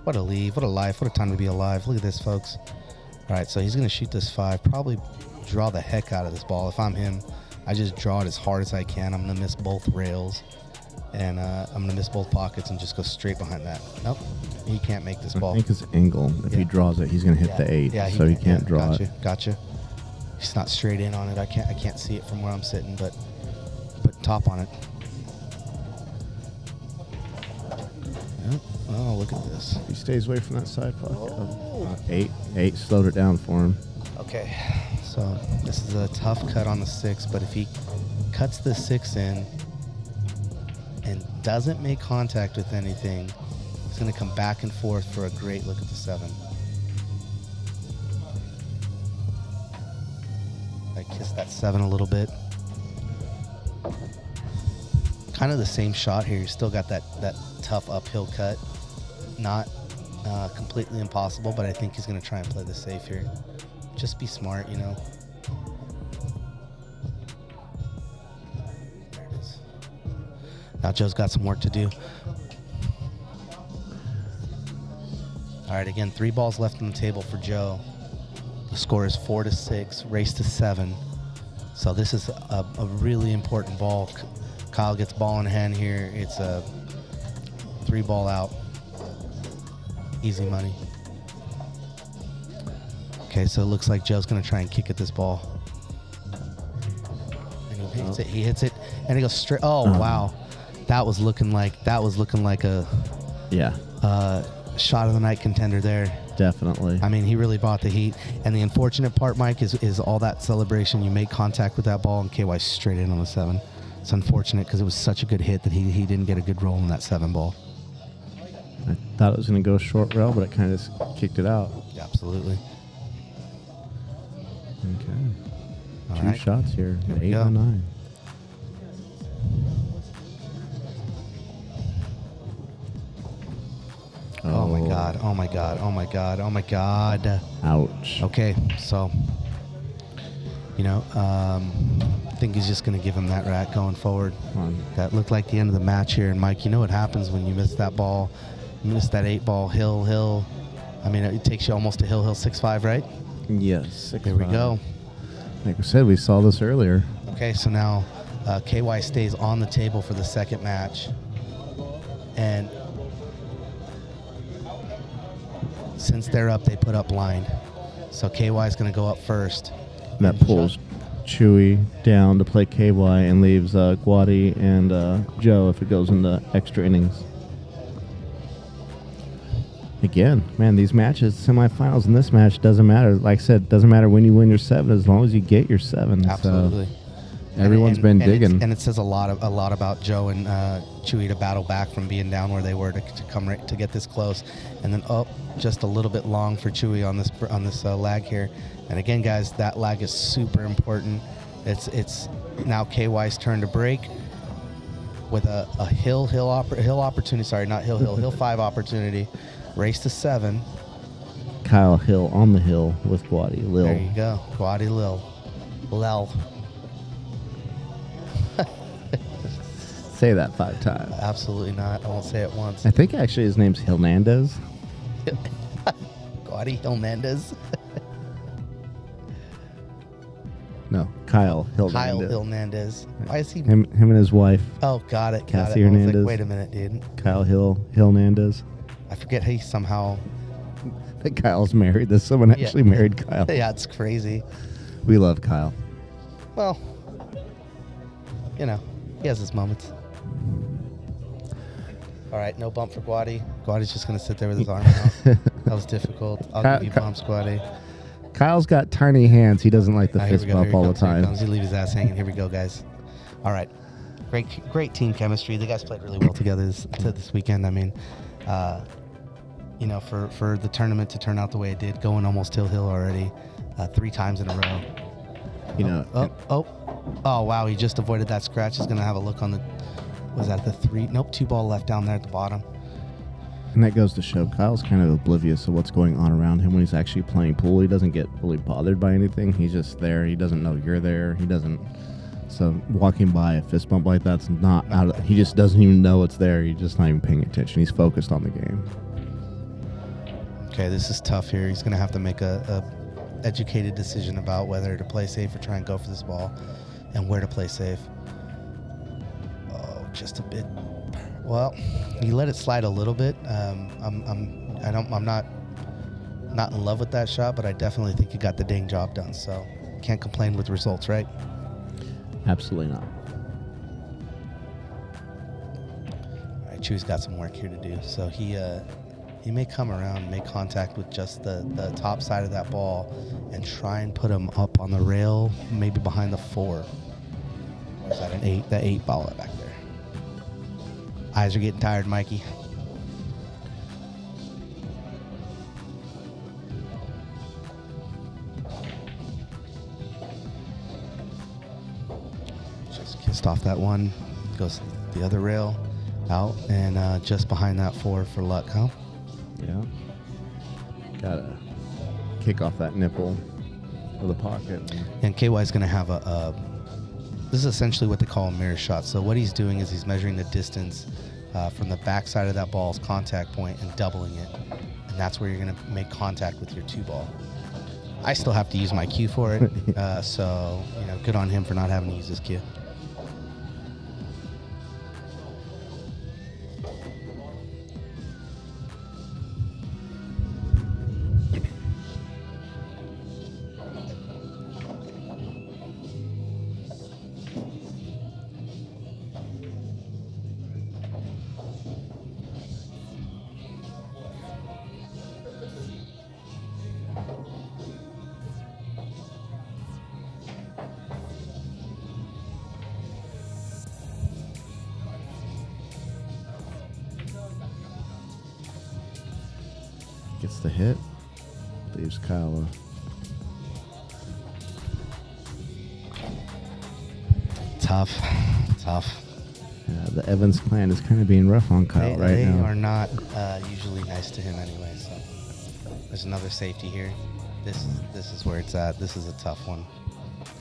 What a leave. What a life. What a time to be alive. Look at this, folks. All right, so he's going to shoot this 5. Probably draw the heck out of this ball. If I'm him, I just draw it as hard as I can. I'm going to miss both rails. And I'm going to miss both pockets and just go straight behind that. Nope. He can't make this ball. I think his angle, if he draws it, he's going to hit the 8. Yeah, so he can't draw it. Gotcha. He's not straight in on it. I can't see it from where I'm sitting, but put top on it. Oh, look at this. He stays away from that side pocket. 8 slowed it down for him. Okay, so this is a tough cut on the 6, but if he cuts the 6 in and doesn't make contact with anything, he's going to come back and forth for a great look at the 7. I kiss that 7 a little bit. Kind of the same shot here. You still got that tough uphill cut. Not completely impossible, but I think he's going to try and play this safe here. Just be smart, There it is. Now Joe's got some work to do. All right, again, 3 balls left on the table for Joe. The score is 4-6, race to 7. So this is a really important ball. Kyle gets ball in hand here. It's a 3-ball out. Easy money. Okay, so it looks like Joe's going to try and kick at this ball. And he hits it. He hits it, and it goes straight. Oh, wow. That was looking like a shot of the night contender there. Definitely. I mean, he really bought the heat. And the unfortunate part, Mike, is all that celebration. You make contact with that ball, and KY straight in on the 7. It's unfortunate because it was such a good hit that he didn't get a good roll on that 7 ball. I thought it was going to go short rail, but it kind of just kicked it out. Absolutely. Okay. All 2 right. shots here. Here we 8 go. and 9. Oh my God. Oh my God. Oh my God. Oh my God. Ouch. Okay, so, I think he's just going to give him that rack going forward. That looked like the end of the match here. And Mike, you know what happens when you miss that ball? You miss that 8-ball hill. I mean, it takes you almost to hill 6-5, right? Yes. Here we go. Like we said, we saw this earlier. Okay, so now KY stays on the table for the second match. And since they're up, they put up line. So KY is going to go up first. That pulls Chewy down to play KY and leaves Guady and Joe if it goes into extra innings. Again, man, these matches, semifinals, and this match doesn't matter. Like I said, doesn't matter when you win your 7 as long as you get your 7. Absolutely. So everyone's been digging. And it says a lot about Joe and Chewy to battle back from being down where they were to come right to get this close, and then just a little bit long for Chewy on this lag here. And again, guys, that lag is super important. It's now KY's turn to break with a hill opportunity. Sorry, not hill 5 opportunity. Race to 7. Kyle Hill on the hill with Guady. Leal. There you go, Guady Leal. Say that 5 times. Absolutely not. I won't say it once. I think actually his name's Hernandez. Guady Hernandez. No, Kyle Hernandez. Kyle Hernandez. Why is he? Him and his wife, Oh, got it. Cassie I was Hernandez. like, wait a minute, dude. Kyle Hernandez. I forget he somehow. That Kyle's married. That someone actually married Kyle. Yeah, it's crazy. We love Kyle. Well, he has his moments. All right, no bump for Guady. Guady's just going to sit there with his arm out. That was difficult. I'll give you bumps, Guady. Kyle's got tiny hands. He doesn't like the fist bump all the time. He leave his ass hanging. Here we go, guys. All right. Great team chemistry. The guys played really well together this weekend. I mean, for the tournament to turn out the way it did, going almost hill already 3 times in a row. Oh, wow. He just avoided that scratch. He's going to have a look on was that the 3? Nope, 2-ball left down there at the bottom. And that goes to show Kyle's kind of oblivious of what's going on around him when he's actually playing pool. He doesn't get really bothered by anything. He's just there. He doesn't know you're there. He doesn't. So walking by a fist bump like that's not out of, he just doesn't even know it's there. He's just not even paying attention. He's focused on the game. Okay, this is tough here. He's going to have to make a educated decision about whether to play safe or try and go for this ball, and where to play safe. Oh, just a bit. Well, he let it slide a little bit. I'm not in love with that shot, but I definitely think he got the dang job done. So can't complain with results, right? Absolutely not. All right, Chew's got some work here to do. So he may come around, make contact with just the top side of that ball, and try and put him up on the rail, maybe behind the 4. Or is that an 8? That 8 ball back there. Eyes are getting tired, Mikey. Just kissed off that one. Goes the other rail out, and just behind that 4 for luck, huh? Yeah. Gotta kick off that nipple of the pocket. And KY's going to have this is essentially what they call a mirror shot. So what he's doing is he's measuring the distance from the back side of that ball's contact point and doubling it. And that's where you're going to make contact with your 2-ball. I still have to use my cue for it. So, good on him for not having to use his cue. Gets the hit. Leaves Kyle. Tough. Yeah, the Evans clan is kind of being rough on Kyle right they now. They are not usually nice to him anyway. So there's another safety here. This is where it's at. This is a tough one.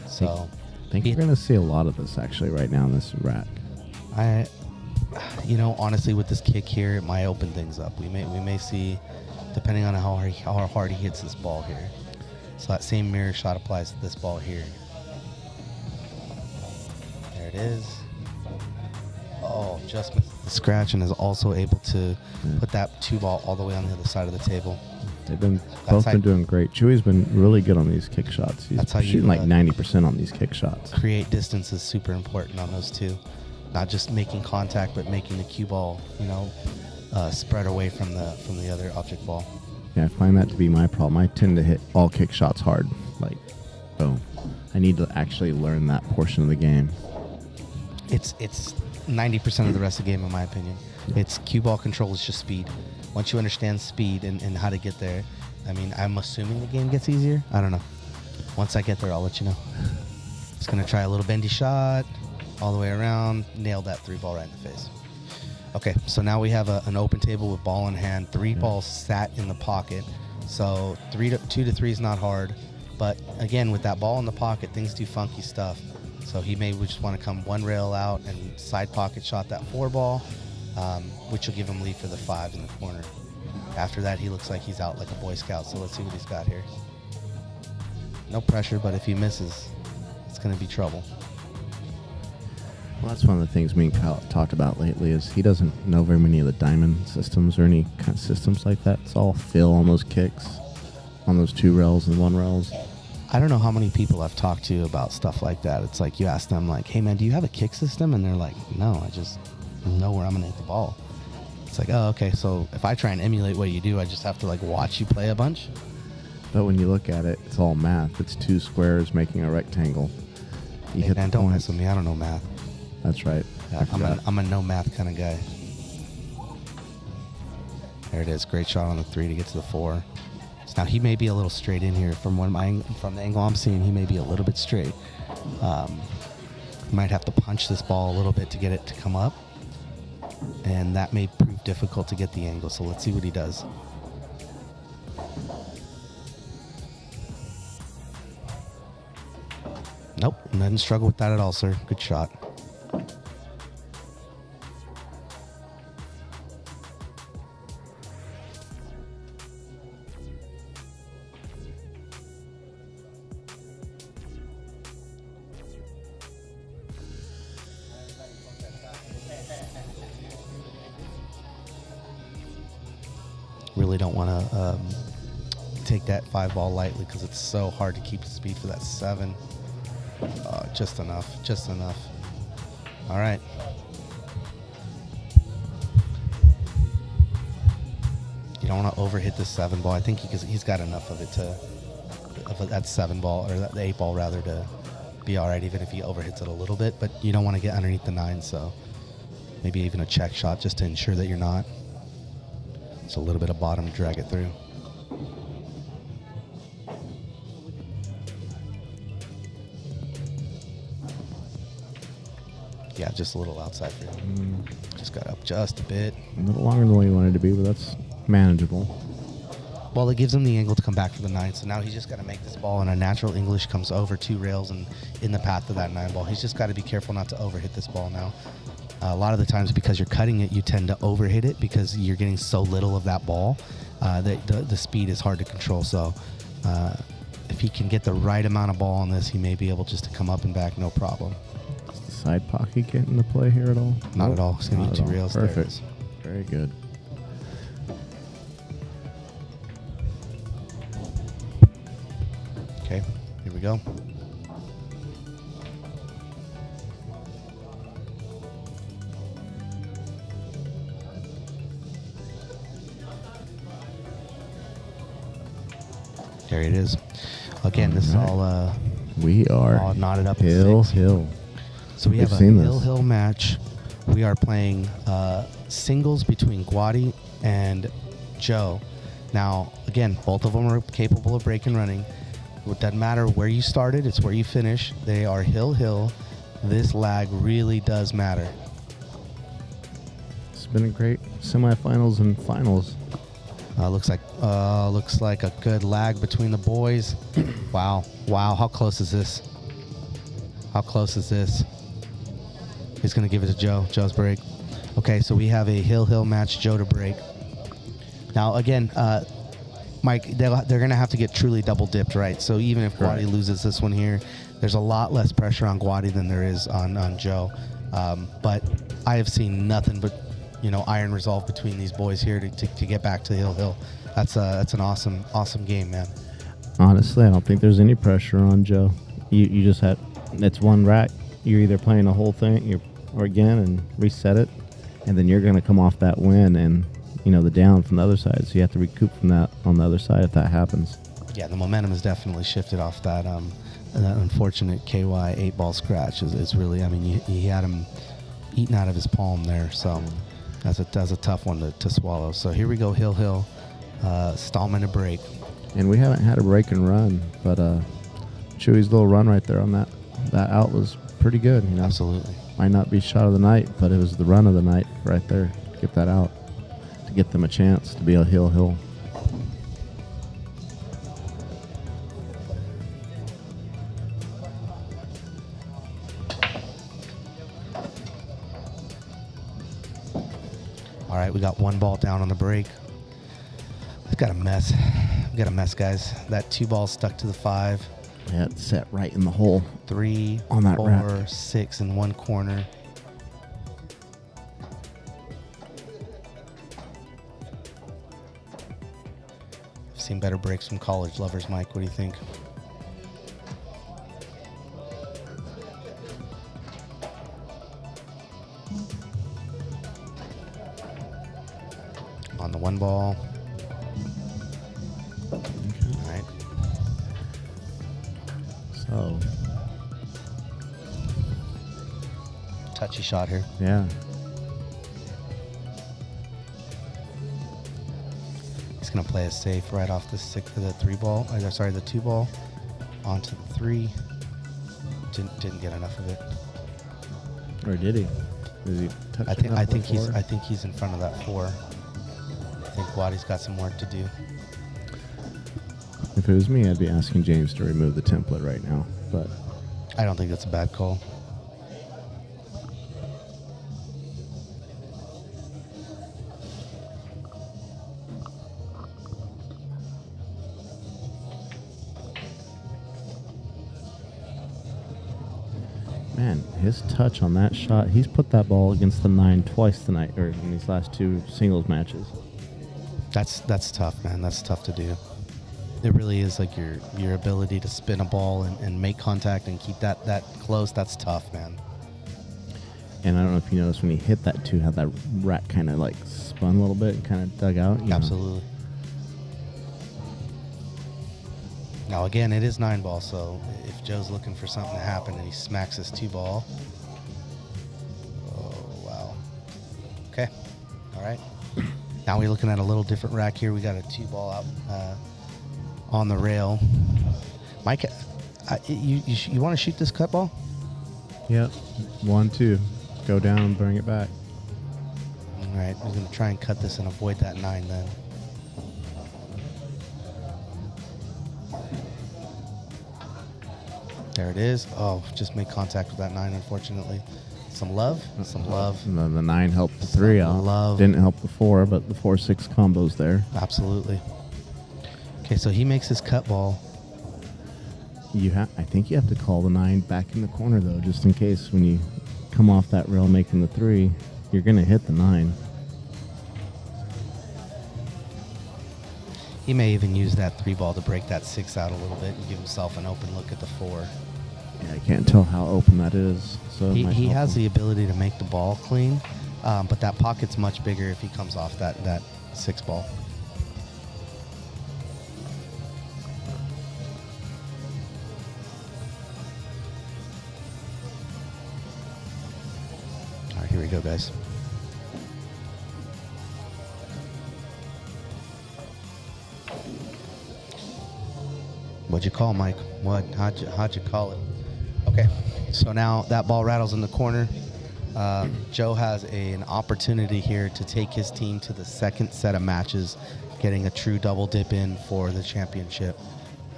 So I think you're going to see a lot of this actually right now in this rack. Honestly, with this kick here, it might open things up. We may see, depending on how hard he hits this ball here. So that same mirror shot applies to this ball here. There it is. Oh, just missed the scratch and is also able to put that 2 ball all the way on the other side of the table. They've both been doing great. Chewy's been really good on these kick shots. He's shooting like 90% on these kick shots. Create distance is super important on those two. Not just making contact, but making the cue ball, spread away from the other object ball. Yeah, I find that to be my problem. I tend to hit all kick shots hard. Like, boom. I need to actually learn that portion of the game. It's 90% of the rest of the game, in my opinion. It's cue ball control is just speed. Once you understand speed and how to get there, I'm assuming the game gets easier. I don't know. Once I get there, I'll let you know. Just going to try a little bendy shot all the way around. Nailed that 3 ball right in the face. Okay, so now we have an open table with ball in hand. 3 balls sat in the pocket. So 2 to 3 is not hard. But again, with that ball in the pocket, things do funky stuff. So he may just want to come 1 rail out and side pocket shot that 4 ball, which will give him lead for the 5 in the corner. After that, he looks like he's out like a Boy Scout. So let's see what he's got here. No pressure, but if he misses, it's going to be trouble. Well, that's one of the things me and Kyle have talked about lately is he doesn't know very many of the diamond systems or any kind of systems like that. It's all fill on those kicks, on those 2 rails and 1 rails. I don't know how many people I've talked to about stuff like that. It's like you ask them, like, hey, man, do you have a kick system? And they're like, no, I just know where I'm going to hit the ball. It's like, oh, okay, so if I try and emulate what you do, I just have to, like, watch you play a bunch? But when you look at it, it's all math. It's 2 squares making a rectangle. Hey, man, don't mess with me. I don't know math. That's right. Yeah, I'm a no math kind of guy. There it is. Great shot on the 3 to get to the 4. So now he may be a little straight in here. From the angle I'm seeing, he may be a little bit straight. Might have to punch this ball a little bit to get it to come up. And that may prove difficult to get the angle. So let's see what he does. Nope. Didn't struggle with that at all, sir. Good shot. Really don't want to take that 5 ball lightly because it's so hard to keep the speed for that 7. Just enough. All right. You don't want to overhit the 7 ball. I think he's got enough of it of that 7 ball, or the 8 ball rather, to be all right, even if he overhits it a little bit. But you don't want to get underneath the 9, so maybe even a check shot just to ensure that you're not. It's a little bit of bottom to drag it through. Yeah, just a little outside for him. Just got up just a bit. A little longer than what he wanted to be, but that's manageable. Well, it gives him the angle to come back for the 9, so now he's just got to make this ball, and a natural English comes over 2 rails and in the path of that 9 ball. He's just got to be careful not to overhit this ball now. A lot of the times, because you're cutting it, you tend to overhit it because you're getting so little of that ball that the speed is hard to control. So if he can get the right amount of ball on this, he may be able just to come up and back, no problem. Does the side pocket get into play here at all? Not at all. It's going to be 2 rails. Perfect. Very good. Okay, here we go. There it is. Again, this is all we are all knotted up. Hill. So we have a hill match. We are playing singles between Guady and Joe. Now, again, both of them are capable of break and running. It doesn't matter where you started, it's where you finish. They are hill. This lag really does matter. It's been a great semifinals and finals. Looks like a good lag between the boys. Wow. How close is this? He's going to give it to Joe. Joe's break. Okay, so we have a hill match, Joe to break. Now, again, Mike, they're going to have to get truly double dipped, right? So even if Guady loses this one here, there's a lot less pressure on Guady than there is on Joe. But I have seen nothing but, iron resolve between these boys here to get back to hill. That's an awesome game, man. Honestly, I don't think there's any pressure on Joe. You just had, it's one rack. You're either playing the whole thing or again and reset it, and then you're going to come off that win and, the down from the other side. So you have to recoup from that on the other side if that happens. Yeah, the momentum has definitely shifted off that unfortunate KY 8-ball scratch. Is really, he had him eaten out of his palm there. So that's a tough one to swallow. So here we go, hill. Stallman to break. And we haven't had a break and run, but Chewy's little run right there on that out was pretty good. Absolutely. Might not be shot of the night, but it was the run of the night right there to get that out, to get them a chance to be a hill. All right, we got 1 ball down on the break. We've got a mess. Guys. That 2 ball stuck to the 5. Yeah, it's set right in the hole. 3, on that 4, rack. 6 in one corner. I've seen better breaks from college lovers, Mike. What do you think? On the 1 ball. All right. So, touchy shot here. yeah. He's going to play it safe right off the 2 ball onto the 3. Didn't get enough of it. Or did he? Did he touch I think he's in front of that 4. I think Guady's got some work to do. If it was me, I'd be asking James to remove the template right now. But I don't think that's a bad call. man, his touch on that shot, he's put that ball against the 9 twice tonight, or in these last 2 singles matches. That's tough, man. That's tough to do. It really is like your ability to spin a ball and make contact and keep that close. That's tough, man. And I don't know if you noticed when he hit that too, how that rack kind of like spun a little bit and kind of dug out. Absolutely. Now again, it is 9 ball, so if Joe's looking for something to happen and he smacks his 2 ball. Oh wow. Okay. All right. Now we're looking at a little different rack here. We got a 2 ball out on the rail. Mike, you want to shoot this cut ball? Yep. 1, 2. Go down and bring it back. All right, we're going to try and cut this and avoid that 9 then. There it is. Oh, just made contact with that 9, unfortunately. Some love. Some love. And then the 9 helped the 3 out. Love. Didn't help the 4, but the 4-6 combo's there. Absolutely. Okay, so he makes his cut ball. I think you have to call the 9 back in the corner though, just in case when you come off that rail making the 3, you're going to hit the 9. He may even use that 3 ball to break that 6 out a little bit and give himself an open look at the 4. Yeah, I can't tell how open that is. So He has the ability to make the ball clean, but that pocket's much bigger if he comes off that 6 ball. All right, here we go, guys. What'd you call, Mike? How'd you call it? Okay, so now that ball rattles in the corner. Joe has an opportunity here to take his team to the second set of matches, getting a true double dip in for the championship.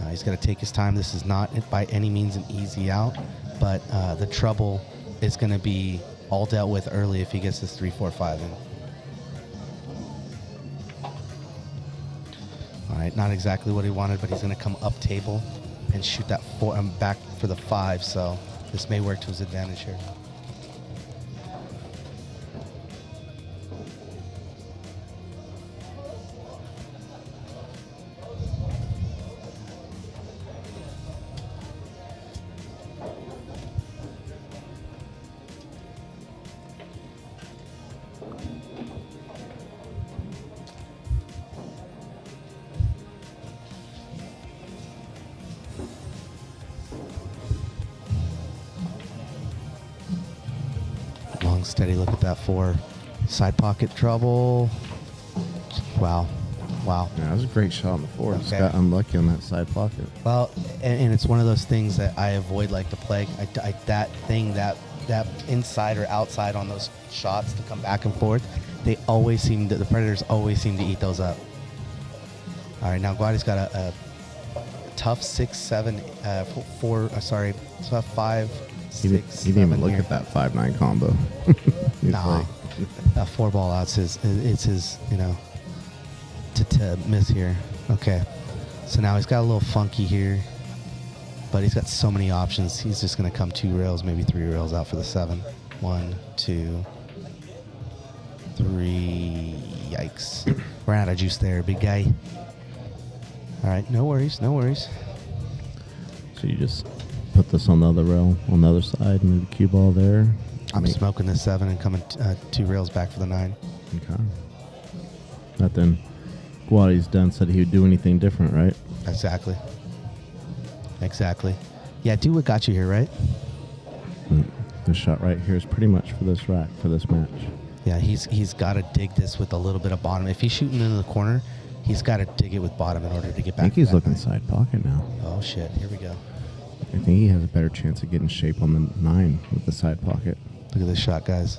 He's got to take his time. This is not by any means an easy out, but the trouble is going to be all dealt with early if he gets this 3-4-5 in. All right, not exactly what he wanted, but he's going to come up table and shoot that 4 back for the 5, so this may work to his advantage here. Steady look at that 4. Side pocket trouble. Wow. Yeah, that was a great shot on the 4. Okay. Just got unlucky on that side pocket. Well, and it's one of those things that I avoid like the plague. That inside or outside on those shots to come back and forth, the Predators always seem to eat those up. All right, now Guady's got a tough 6, 7, 4, tough 5, He didn't even look at that 5-9 combo. No, that 4 ball out's it's his, to miss here. Okay, so now he's got a little funky here, but he's got so many options. He's just gonna come 2 rails, maybe 3 rails out for the 7. 1, 2, 3. Yikes! We're out of juice there, big guy. All right, no worries. So you just put this on the other rail, on the other side, move the cue ball there. I'm smoking the 7 and coming 2 rails back for the 9. Okay. Nothing Guady's done said he would do anything different, right? Exactly. Yeah, do what got you here, right? This shot right here is pretty much for this rack, for this match. Yeah, he's got to dig this with a little bit of bottom. If he's shooting into the corner, he's got to dig it with bottom in order to get back. I think he's looking 9. side pocket now. Oh, shit. Here we go. I think he has a better chance of getting shape on the 9 with the side pocket. Look at this shot, guys.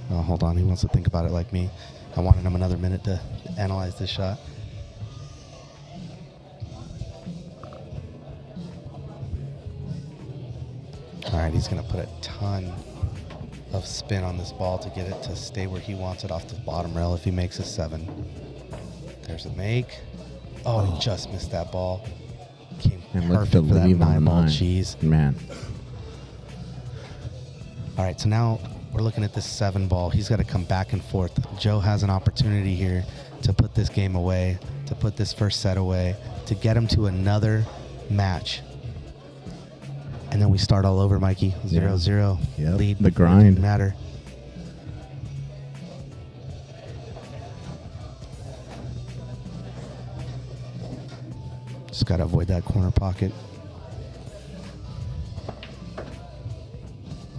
Oh, hold on. He wants to think about it like me. I wanted him another minute to analyze this shot. All right, he's going to put a ton of spin on this ball to get it to stay where he wants it off the bottom rail if he makes a 7. There's a make. Oh, he just missed that ball. Came perfect for that 9 ball cheese. Man. All right, so now we're looking at this 7 ball. He's got to come back and forth. Joe has an opportunity here to put this game away, to put this first set away, to get him to another match. And then we start all over, Mikey. 0-0. Yep. Lead. The grind. Didn't matter. Just got to avoid that corner pocket.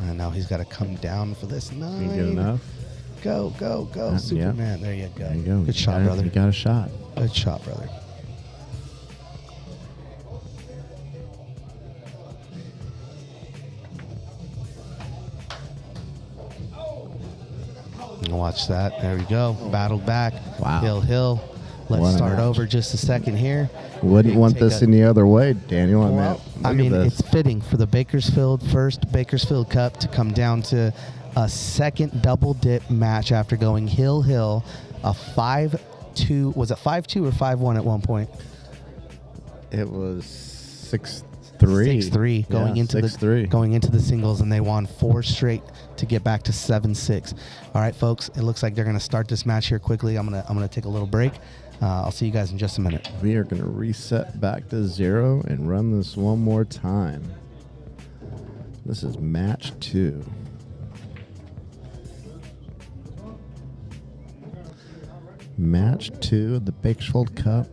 And now he's got to come down for this 9. Good enough. Go, Superman. There you go. There you go. Good shot, brother. You got a shot. Good shot, brother. Watch that. There we go. Battled back. Wow. Hill. Let's start over just a second here. Wouldn't want this any other way, Daniel. It's fitting for the first Bakersfield Cup to come down to a second double dip match after going hill, a 5-2. Was it 5-2 or 5-1 at one point? It was 6-3. 6-3 going into 6-3. going into the singles, and they won 4 straight to get back to 7-6. All right, folks, it looks like they're going to start this match here quickly. I'm gonna take a little break. I'll see you guys in just a minute. We are going to reset back to 0 and run this one more time. This is match 2. Match 2 of the Bakersfield Cup.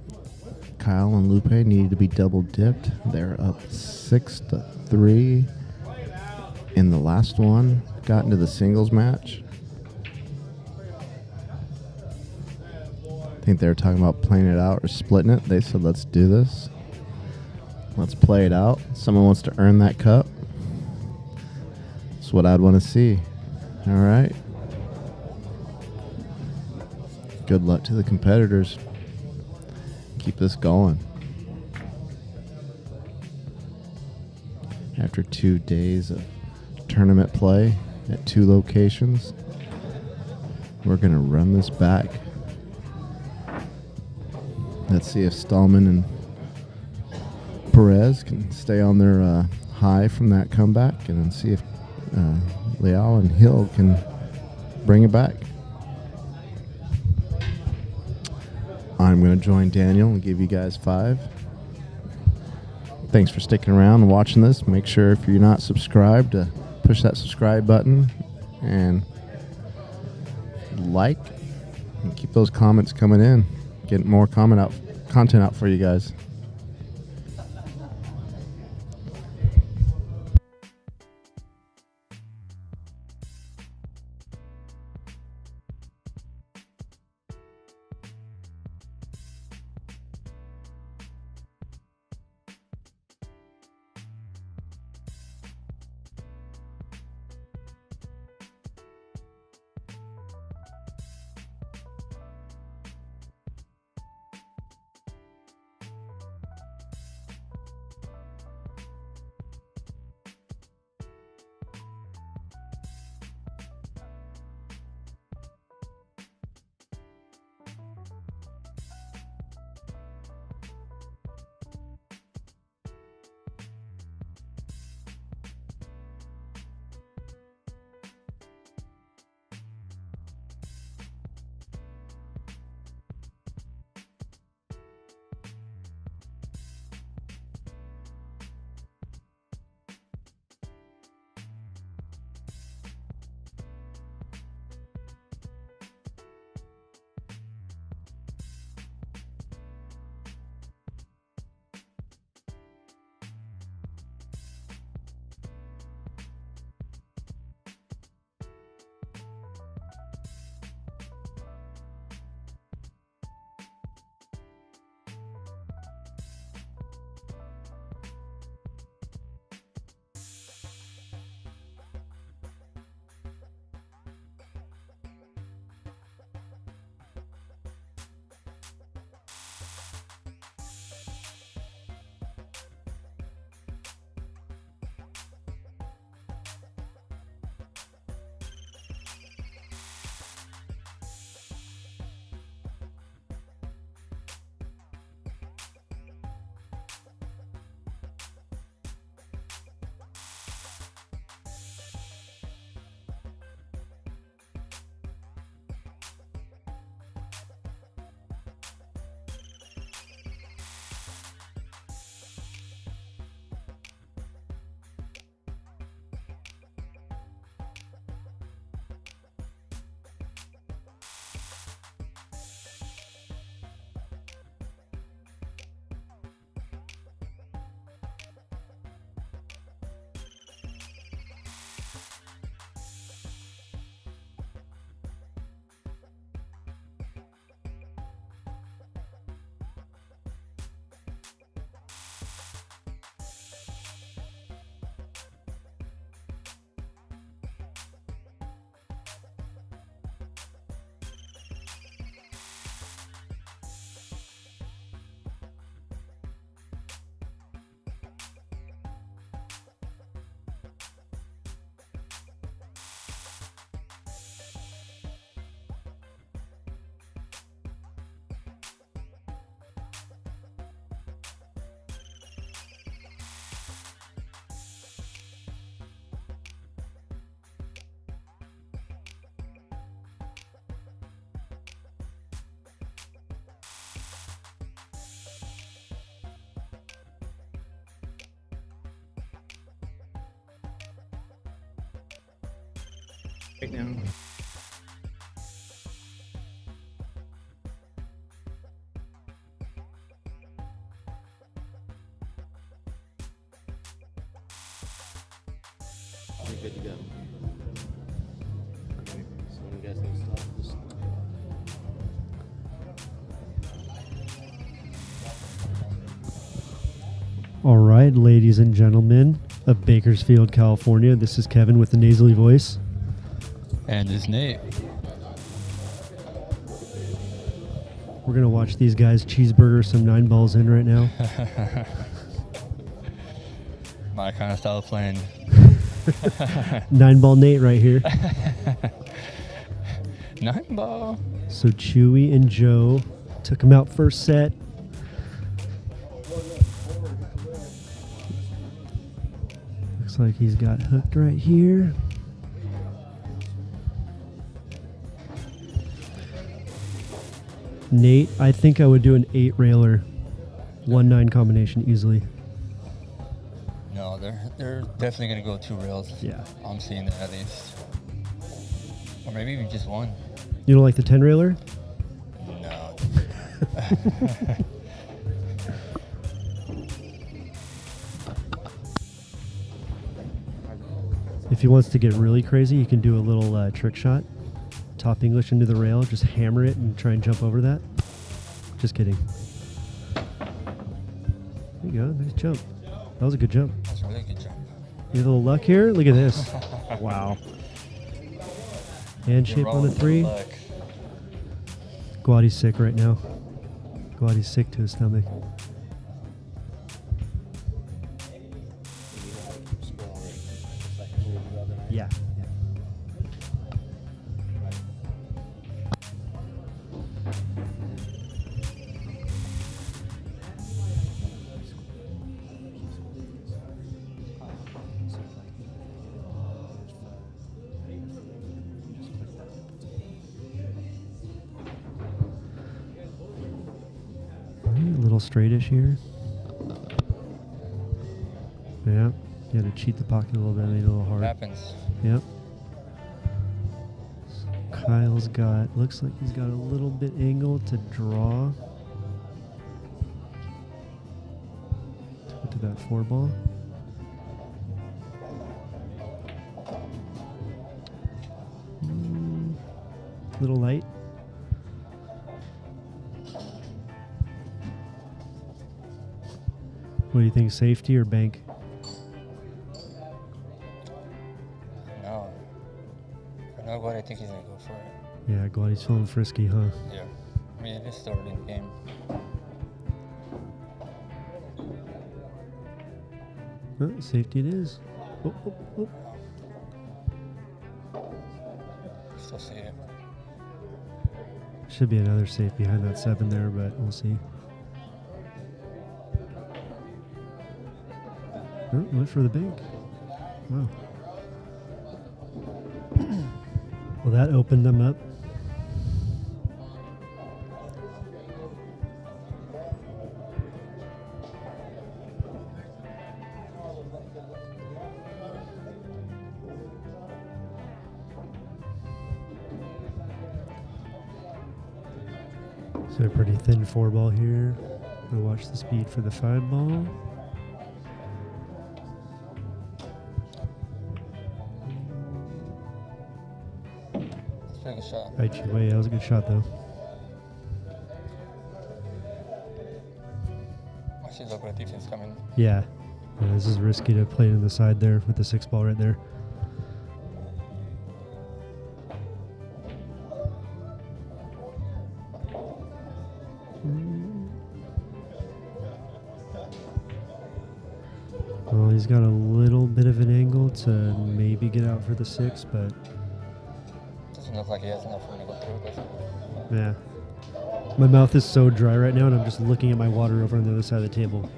Kyle and Lupe needed to be double dipped. They're up 6-3 in the last one. Got into the singles match. I think they were talking about playing it out or splitting it. They said, let's do this. Let's play it out. Someone wants to earn that cup. That's what I'd want to see. All right. Good luck to the competitors. Keep this going. After 2 days of tournament play at 2 locations, we're going to run this back. Let's see if Stallman and Perez can stay on their high from that comeback, and then see if Leal and Hill can bring it back. I'm going to join Daniel and give you guys 5. Thanks for sticking around and watching this. Make sure if you're not subscribed to push that subscribe button and like, and keep those comments coming in. Get more content out for you guys. Right now. You're good to go. Okay, so when you guys need to stop, just... All right, ladies and gentlemen of Bakersfield, California, this is Kevin with the nasally voice. And this is Nate. We're going to watch these guys cheeseburger some 9 balls in right now. My kind of style of playing. 9 ball Nate right here. 9 ball. So Chewy and Joe took him out first set. Looks like he's got hooked right here. Nate, I think I would do an 8 railer, 1-9 combination easily. No, they're definitely gonna go 2 rails. Yeah. I'm seeing that at least, or maybe even just 1. You don't like the 10 railer? No. If he wants to get really crazy, you can do a little trick shot. Top English into the rail, just hammer it and try and jump over that. Just kidding. There you go, nice jump. That was a good jump. That's a really good jump. You have a little luck here? Look at this. Wow. Hand shape on the 3. Guady's sick right now. Guady's sick to his stomach. Yeah. A little straightish here. Yeah. You had to cheat the pocket a little bit, made it a little hard. Happens. Yep. So Kyle's got, looks like he's got a little bit angle to draw. To that 4 ball. Little light. What do you think, safety or bank? No. I know what I think he's gonna go for it. Yeah, Guady's feeling frisky, huh? Yeah. I mean, it is still early in the game. Oh, safety it is. Oh, oh, oh. Still see it. Should be another safe behind that 7 there, but we'll see. Oh, went for the bank. Wow. Well, that opened them up. So a pretty thin 4 ball here. We'll watch the speed for the 5 ball. Pretty good shot. Right, yeah, that was a good shot though. I see a little bit of defense coming. Yeah. This is risky to play it in the side there with the 6 ball right there. Well, he's got a little bit of an angle to maybe get out for the 6, but Doesn't look like he has enough room to go through, does it? yeah. My mouth is so dry right now, and I'm just looking at my water over on the other side of the table.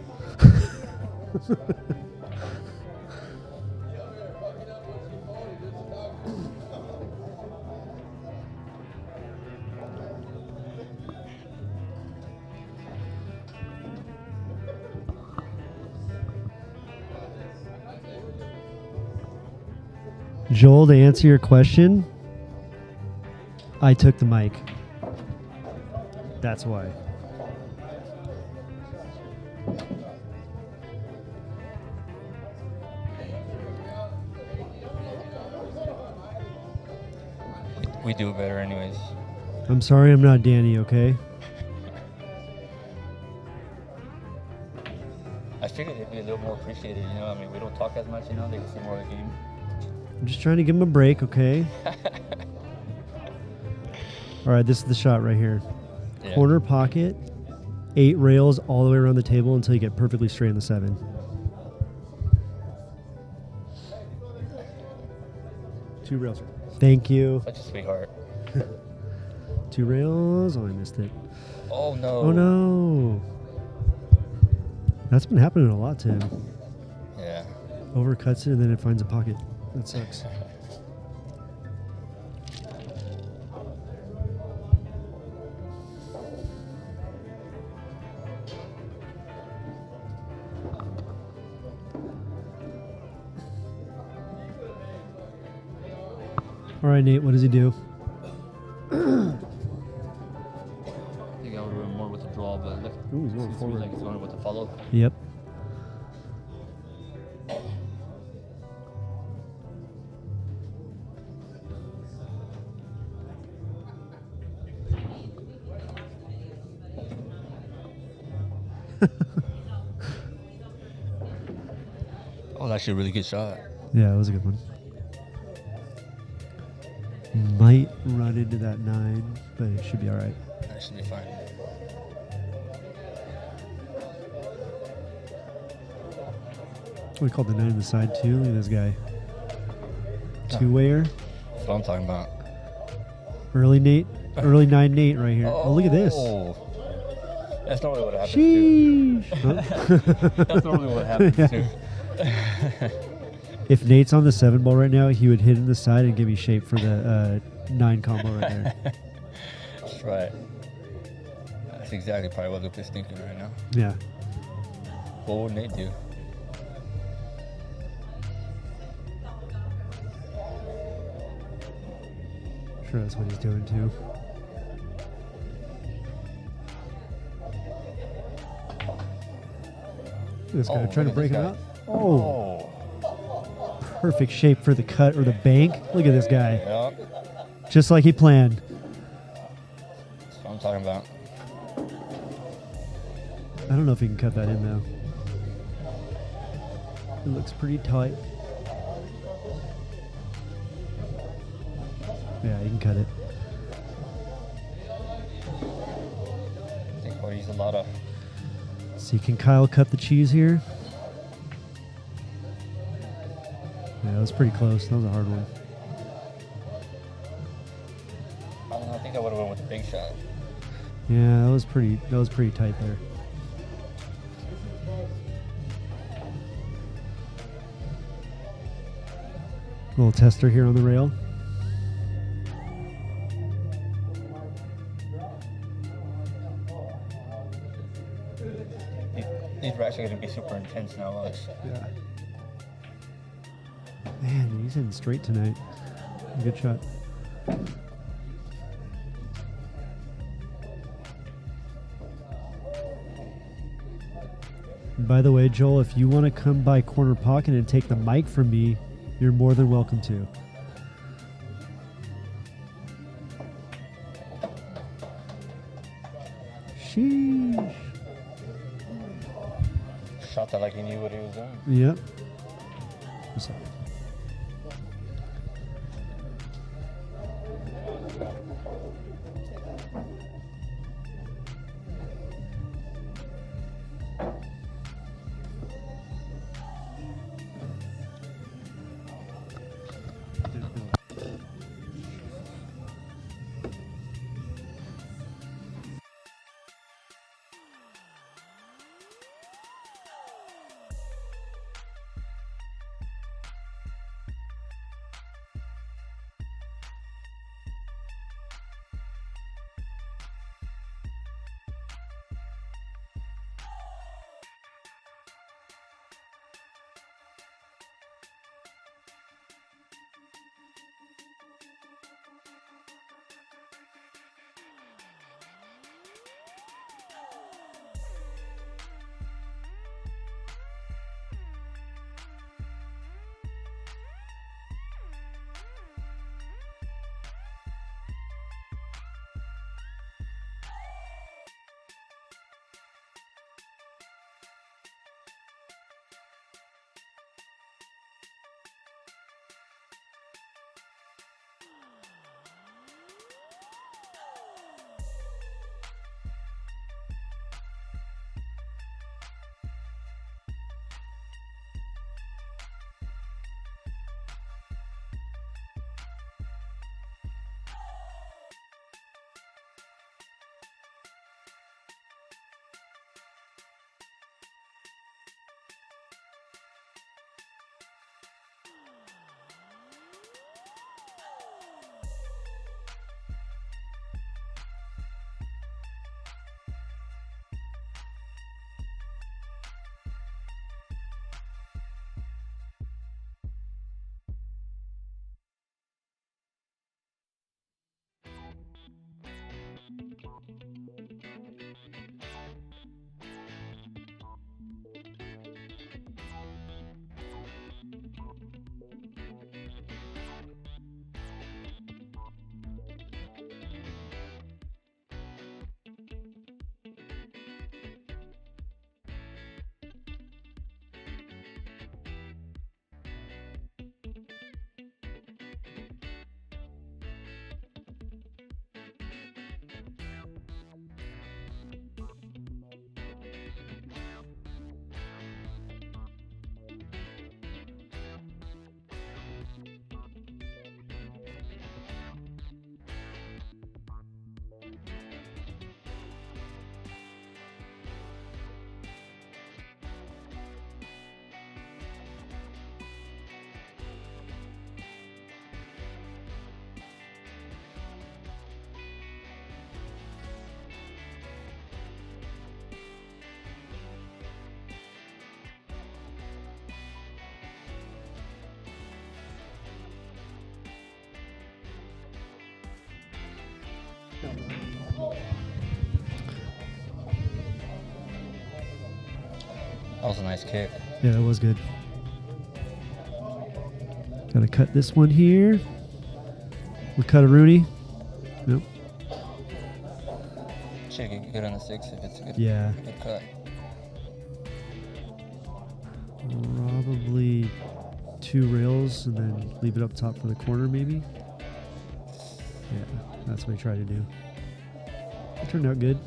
Joel, to answer your question, I took the mic. That's why. We do it better anyways. I'm sorry I'm not Danny, okay? I figured it'd be a little more appreciated, you know? I mean, we don't talk as much, you know? They can see more of the game. I'm just trying to give him a break, okay? All right, this is the shot right here. Yeah. Corner pocket, 8 rails all the way around the table until you get perfectly straight in the 7. Two rails. Thank you. Such a sweetheart. 2 rails. Oh, I missed it. Oh, no. Oh, no. That's been happening a lot to him. Yeah. Overcuts it and then it finds a pocket. That sucks. All right, Nate, what does he do? I think I would have been more with the draw, but look. Ooh, he's going seems forward. like he's going with the follow. Yep. Oh, that's actually a really good shot. Yeah, that was a good one. Might run into that 9, but it should be all right. That should be fine. We called the 9 on the side too. Look at this guy. 2-wayer. That's what I'm talking about. Early Nate. Early 9 Nate right here. Oh, look at this. That's normally what happens too. Sheesh. That's normally what happens too. If Nate's on the 7 ball right now, he would hit in the side and give me shape for the 9 combo right there. That's right. That's exactly probably what Luke is thinking right now. Yeah. What would Nate do? Sure, that's what he's doing too. This guy trying to break him out. Oh. Perfect shape for the cut or the bank. Look at this guy. Yep. Just like he planned. That's what I'm talking about. I don't know if he can cut that in though. It looks pretty tight. Yeah, he can cut it. I think we'll use a lot of. See, can Kyle cut the cheese here? Yeah, that was pretty close. That was a hard one. I don't know. I think I would have went with the big shot. Yeah, that was pretty tight there. Little tester here on the rail. These racks are going to be super intense now, watch. Yeah. Man, he's hitting straight tonight. Good shot. By the way, Joel, if you want to come by corner pocket and take the mic from me, you're more than welcome to. Sheesh. Shot that like he knew what he was doing. Yep. What's up? That was a nice kick. Yeah, that was good. Gotta cut this one here. We'll cut a Rooney. Nope. Should get good on the 6 if it's a good, Yeah. good cut. Probably 2 rails and then leave it up top for the corner maybe. Yeah, that's what I tried to do. It turned out good.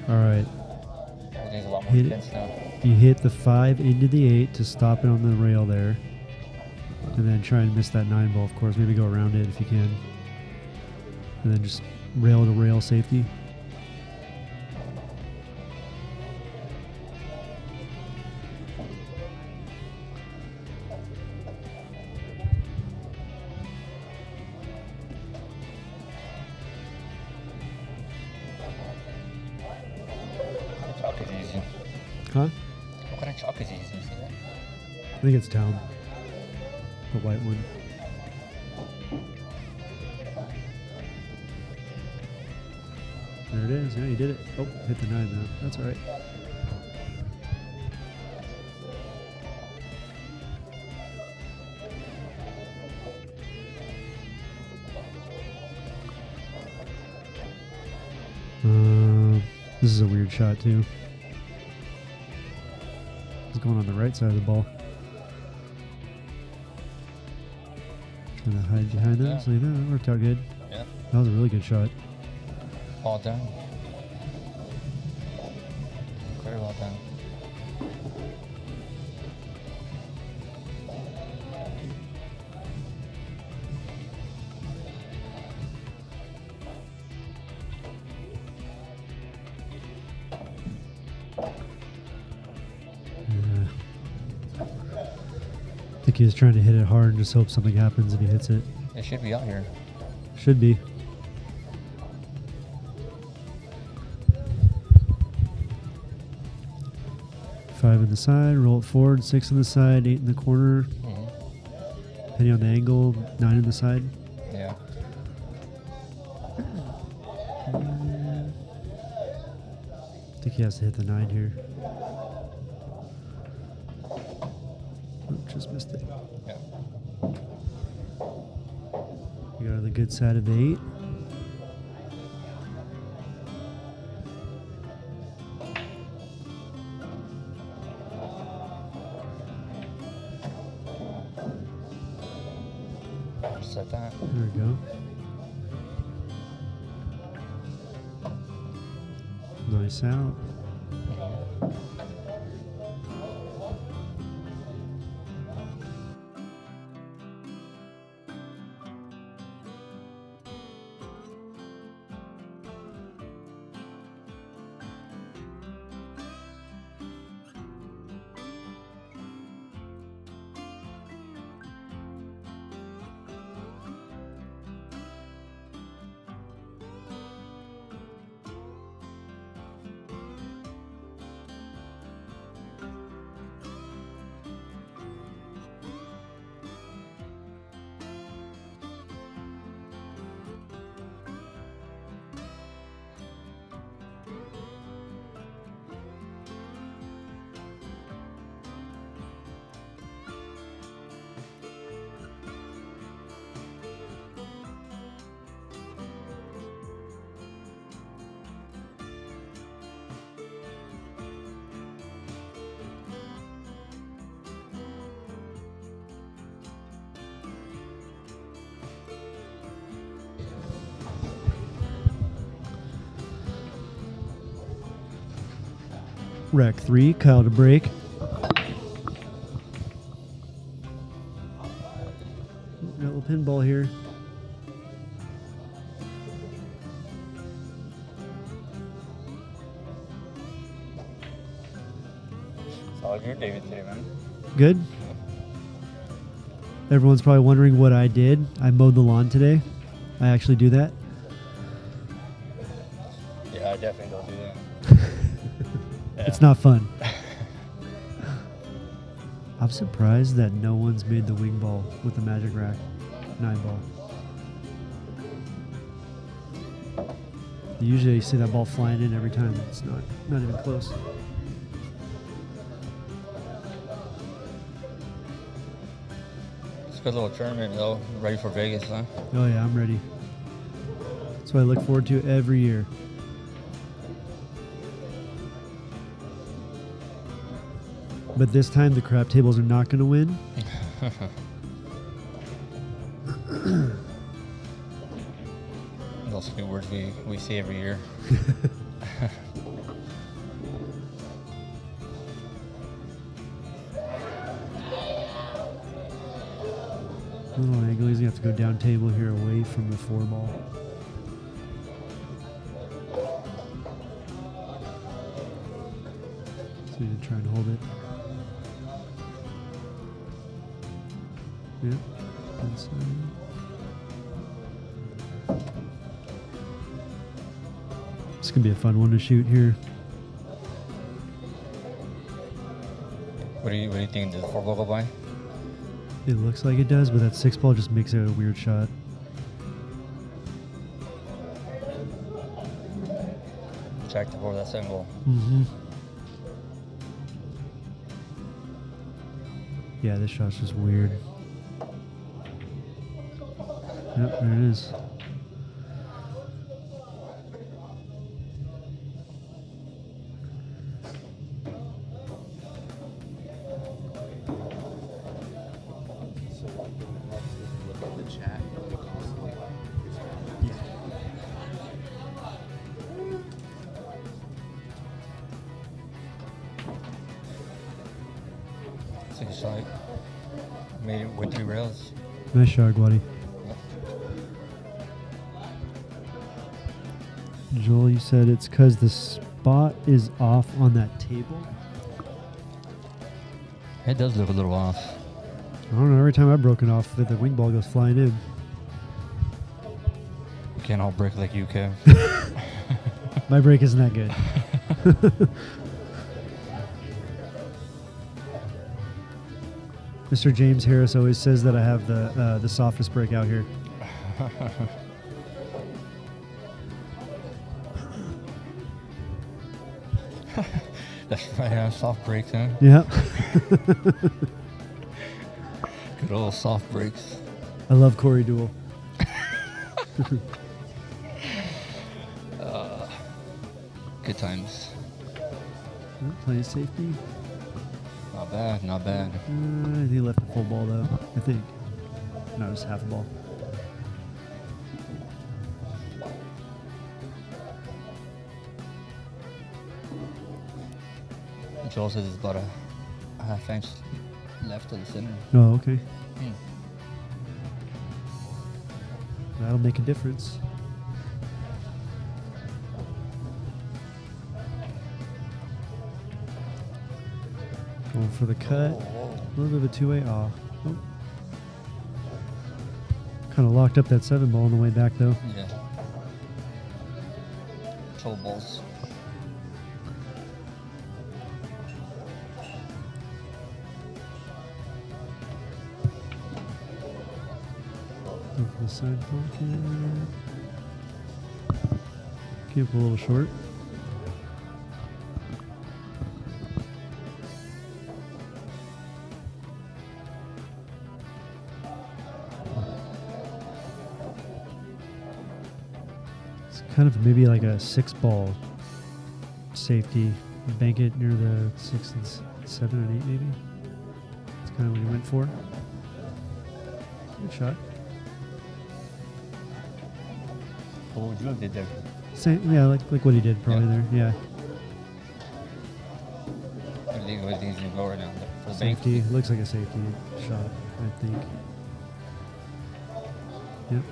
All right. Everything's a lot more Hit it. intense now. You hit the 5 into the 8 to stop it on the rail there. And then try and miss that 9 ball, of course. Maybe go around it if you can. And then just rail to rail safety. Chalk is easy. Huh? What kind of chalk is easy? You see that? I think it's down. The white one. There it is. Yeah, you did it. Oh, hit the 9 though. That's all right. This is a weird shot too. It's going on the right side of the ball. Trying to hide behind them. Yeah. So that worked out good. Yeah. That was a really good shot. All done. Very well done. I think he was trying to hit it hard and just hope something happens if he hits it. It should be out here. Should be. Five in the side, roll it forward, 6 in the side, 8 in the corner. Depending on the angle, 9 in the side. Yeah. I think he has to hit the 9 here. Oh, just missed it. Yeah. You got on the good side of the 8. Set that. There we go. Nice out. Rack 3, Kyle to break. Got a little pinball here. Solid year, David, today, man. Good. Everyone's probably wondering what I did. I mowed the lawn today. I actually do that. Yeah, I definitely don't do that. It's not fun. I'm surprised that no one's made the wing ball with the Magic Rack 9 ball. Usually you see that ball flying in every time. It's not even close. It's a good little tournament, though. Ready for Vegas, huh? Oh yeah, I'm ready. That's what I look forward to every year. But this time the crap tables are not going to win. Those few words we see every year. Little angle. He's going to have to go down table here away from the 4 ball. So he's going to try and hold it. Yep. Inside. It's going to be a fun one to shoot here. What do you think? Does the 4 ball go by? It looks like it does, but that 6 ball just makes it a weird shot. Check the board, that 7 ball. Mm-hmm. Yeah, this shot's just weird. Yep, there it is. Look at the chat. It's like a shot. Made it with 3 rails. Nice shot, Guady. Joel, you said it's because the spot is off on that table? It does look a little off. I don't know. Every time I've broken off, the wing ball goes flying in. You can't all break like you can. My break isn't that good. Mr. James Harris always says that I have the softest break out here. That's right, yeah, soft breaks, huh? Yeah. Good old soft breaks. I love Corey Duel. Good times. Play safety. Not bad, not bad. He left the full ball though, I think. No, just half a ball. Joel says it's about a half inch left of the center. Oh, okay. That'll make a difference. Going for the cut. A little bit of a two-way off. Oh. Kind of locked up that 7 ball on the way back though. Yeah. 12 balls. Go for the side pocket. Keep a little short. It's kind of maybe like a 6 ball safety. Bank it near the 6 and 7 and 8 maybe. That's kind of what he went for. Good shot. What would you have did there? Same, yeah, like what he did probably there. Yeah. think what do you think he's gonna go right now for the Safety. bank? Looks like a safety shot, I think. Yep.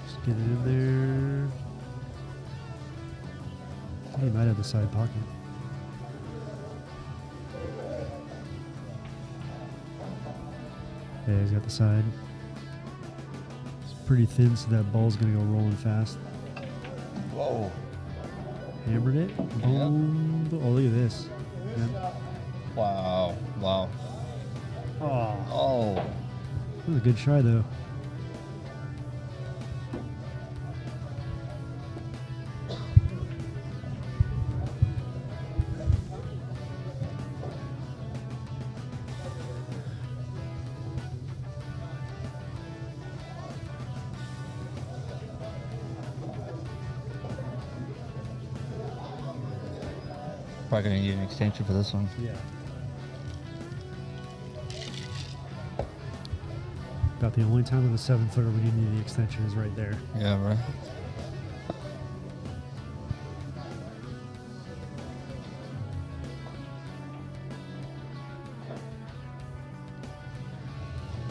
Just get it in there. I think he might have the side pocket. Yeah, he's got the side. It's pretty thin, so that ball's gonna go rolling fast. Whoa. Hammered it. Boom. Oh, look at this. Yeah. Wow. Wow. Oh, Oh. that was a good try, though. Probably gonna need an extension for this one. Yeah. About the only time with a 7-footer when you need the extension is right there. Yeah, right.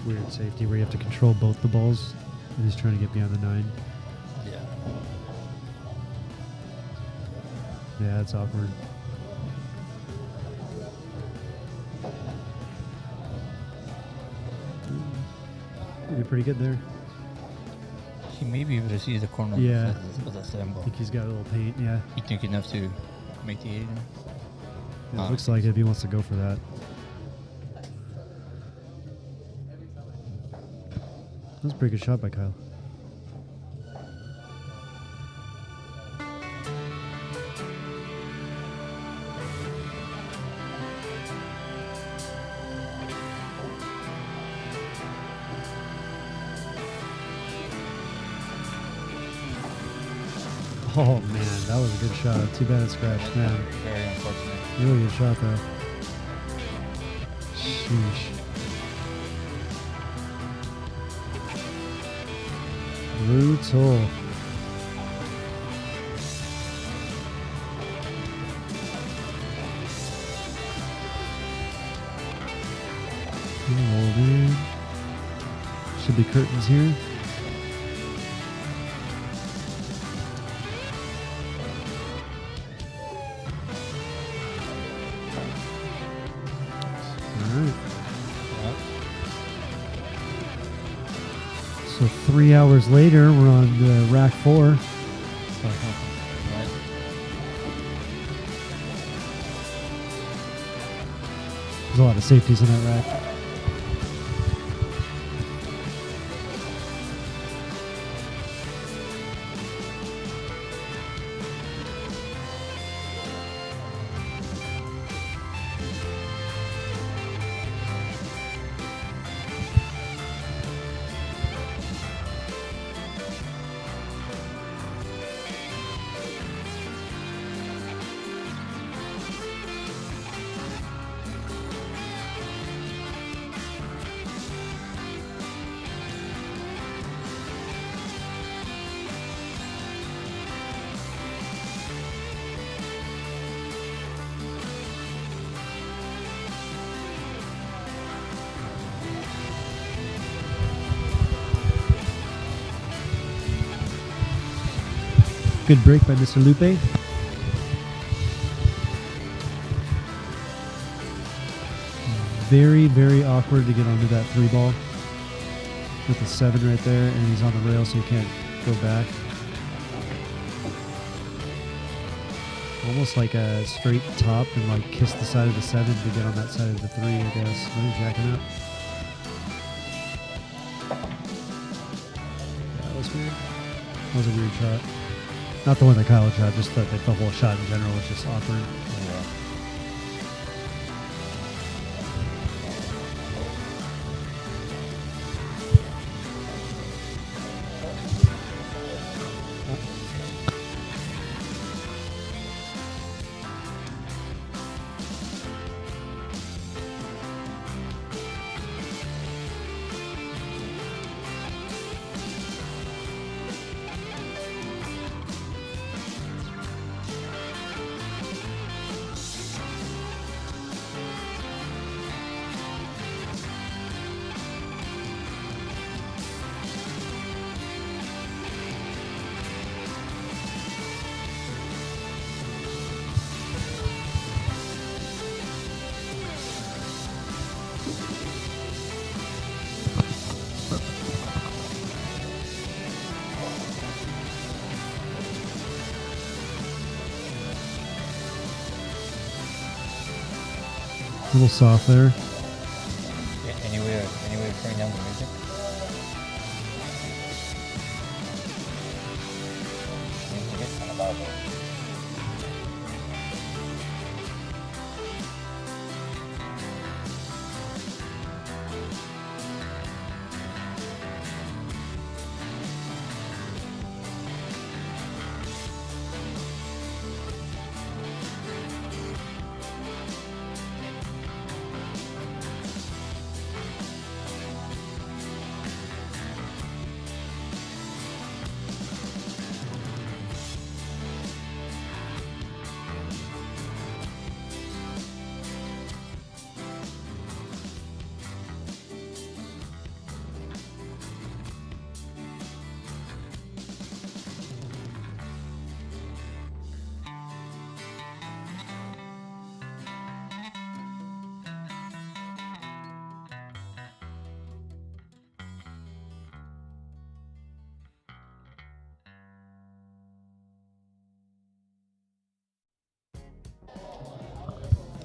Weird safety where you have to control both the balls, and he's trying to get beyond the 9. Yeah. Yeah, that's awkward. You did pretty good there. He may be able to see the corner Yeah. with that same I ball. think he's got a little paint, yeah. You think enough to make the 8? It looks like it if he wants to go for that. That was a pretty good shot by Kyle. Oh man, that was a good shot. Too bad it scratched, man. Very unfortunate. Really good shot though. Sheesh. Brutal. Oh man. Should be curtains here. Alright. Yep. So 3 hours later, we're on rack 4. Right. There's a lot of safeties in that rack. Good break by Mr. Lupe. Very, very awkward to get onto that 3 ball. With the 7 right there, and he's on the rail, so he can't go back. Almost like a straight top and like kiss the side of the 7 to get on that side of the 3, I guess. What are you jacking up? That was weird. That was a weird shot. Not the one that Kyle shot, just the whole shot in general was just awkward. Yeah. A little soft there. Any way of turning down the music? Music is kind of loud.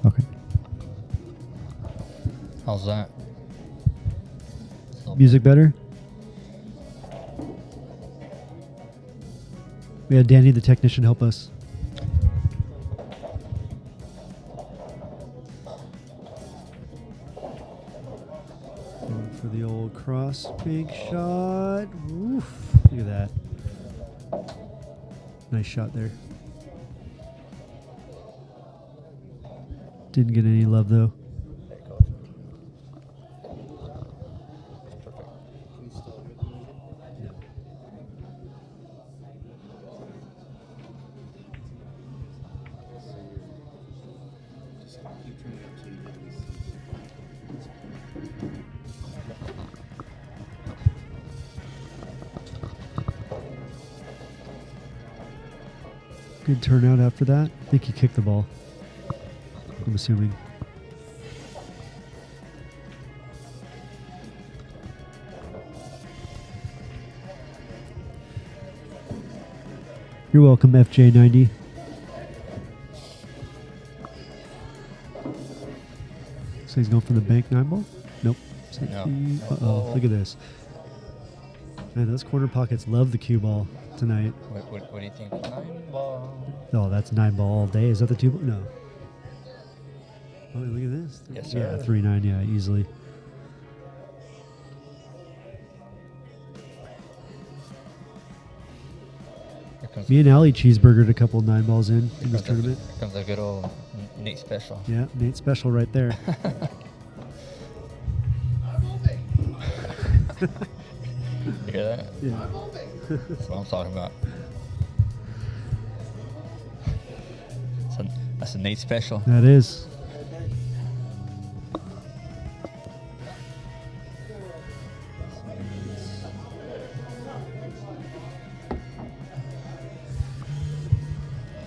Okay. How's that? Music better? We had Danny, the technician, help us. Going for the old cross bank shot. Woof. Look at that. Nice shot there. Didn't get any love though. Good turnout after that. I think he kicked the ball. I'm assuming. You're welcome, FJ90. So he's going for the bank 9 ball? Nope. No. Uh-oh, look at this. Man, those corner pockets love the cue ball tonight. What do you think? 9 ball. Oh, that's 9 ball all day. Is that the 2 ball? No. Oh, look at this. Yes, Yeah, sir. 3-9, yeah, easily. Here comes, Me and Allie cheeseburgered a couple 9 balls in this here tournament. comes a good old Nate special. Yeah, Nate special right there. You hear that? Yeah. That's what I'm talking about. That's a Nate special. That is.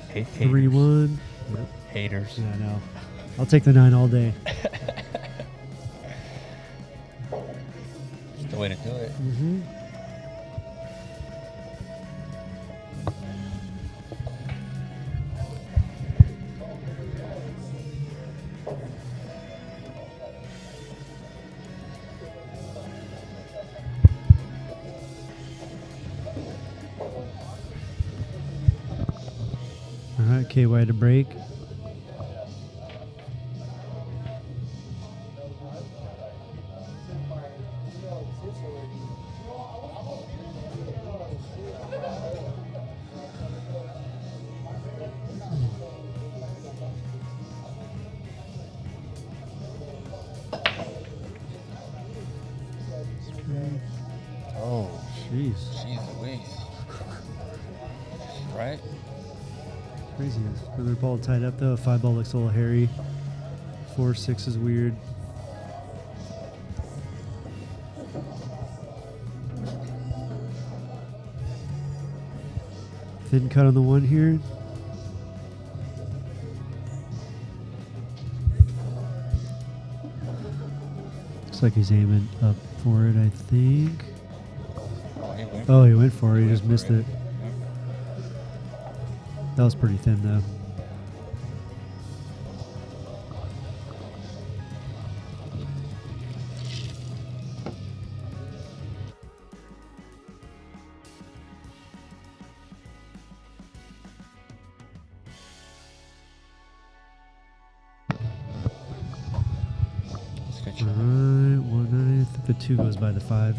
Haters. 3-1. Yep. Haters. Yeah, I know. I'll take the 9 all day. It's the way to do it. Mm-hmm. All right, KY to break. Oh, Jeez. jeez Louise. Right? Craziness. Another ball tied up though. 5 ball looks a little hairy. 4-6 is weird. Thin cut on the 1 here. Looks like he's aiming up for it, I think. Oh, he went for it. He just missed it. That was pretty thin, though. pitch. All right, 1-9. I think the 2 goes by the 5.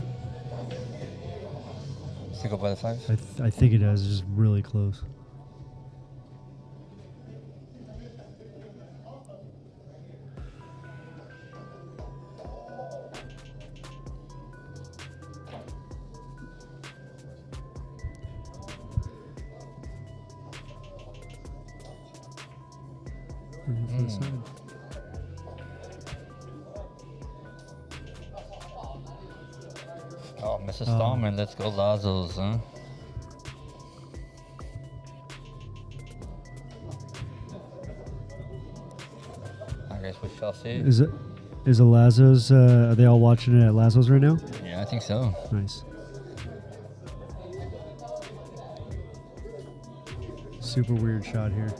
Does it go by the 5? I think it does. It's just really close. For the side. Oh, Mrs. Stallman, let's go Lazos, huh? I guess we shall see. Is it Lazo's? Are they all watching it at Lazo's right now? Yeah, I think so. Nice. Super weird shot here.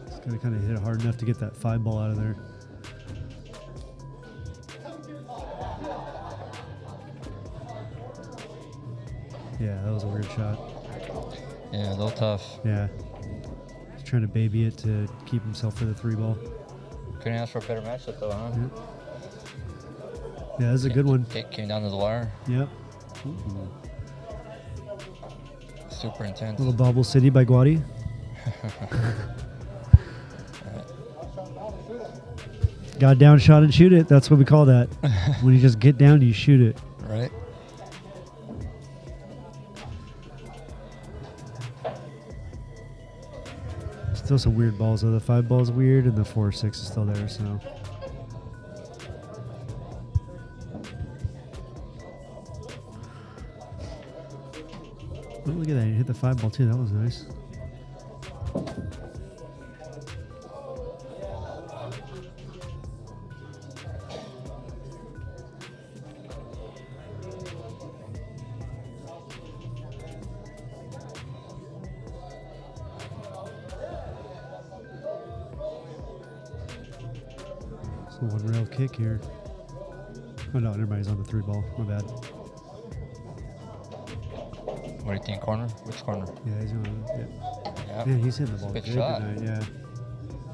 It's gonna kind of hit it hard enough to get that 5 ball out of there. Yeah, that was a weird shot. Yeah, a little tough. Yeah. He's trying to baby it to keep himself for the 3 ball. Couldn't ask for a better matchup though, huh? Yeah, that's a good one. Came down to the wire. Yep. Super intense. Little Bobble City by Guady. Got down, shot, and shoot it. That's what we call that. When you just get down, you shoot it. Right. Still some weird balls though. The 5 ball's weird, and the 4-6 is still there. So. Oh, look at that! You hit the 5 ball too. That was nice. So 1 rail kick here. Oh no, never mind. He's on the 3 ball. My bad. What do you think, corner? Which corner? Yeah, he's on. Yeah. Yeah. Man, he's hitting the ball Good good shot. tonight. Yeah.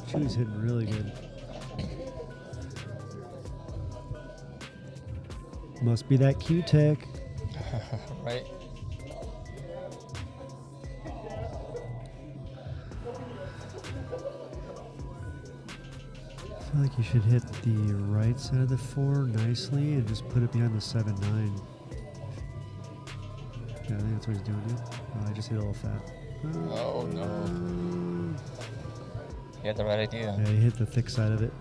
Chewy's hitting really good. Must be that Q-Tech. Right. I feel like you should hit the right side of the 4 nicely and just put it behind the 7-9. Yeah, I think that's what he's doing, dude. Oh, I just hit a little fat. Oh no. You had the right idea. Yeah, he hit the thick side of it.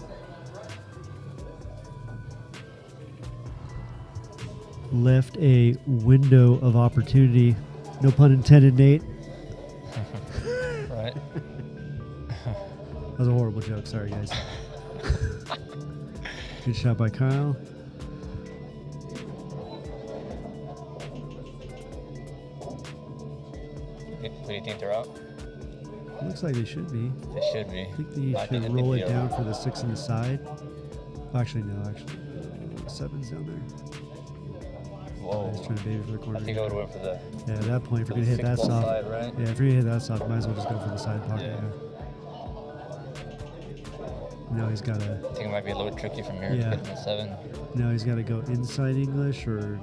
Left a window of opportunity. No pun intended, Nate. Right. That was a horrible joke. Sorry, guys. Good shot by Kyle. What do you think they're out? Looks like they should be. They should be. I think they I think should they'd roll be it down out. for the 6 on the side. Actually, no. Actually, 7's down there. Whoa. He's trying to baby for the corner. I think I would have went for the Yeah, at that point, if for you're the going to hit that 6 ball soft. side, right? Yeah, if you're going to hit that soft, might as well just go for the side pocket. Yeah. Yeah. Now he's got to. I think it might be a little tricky from here Yeah. to get him at 7. Now he's got to go inside English or.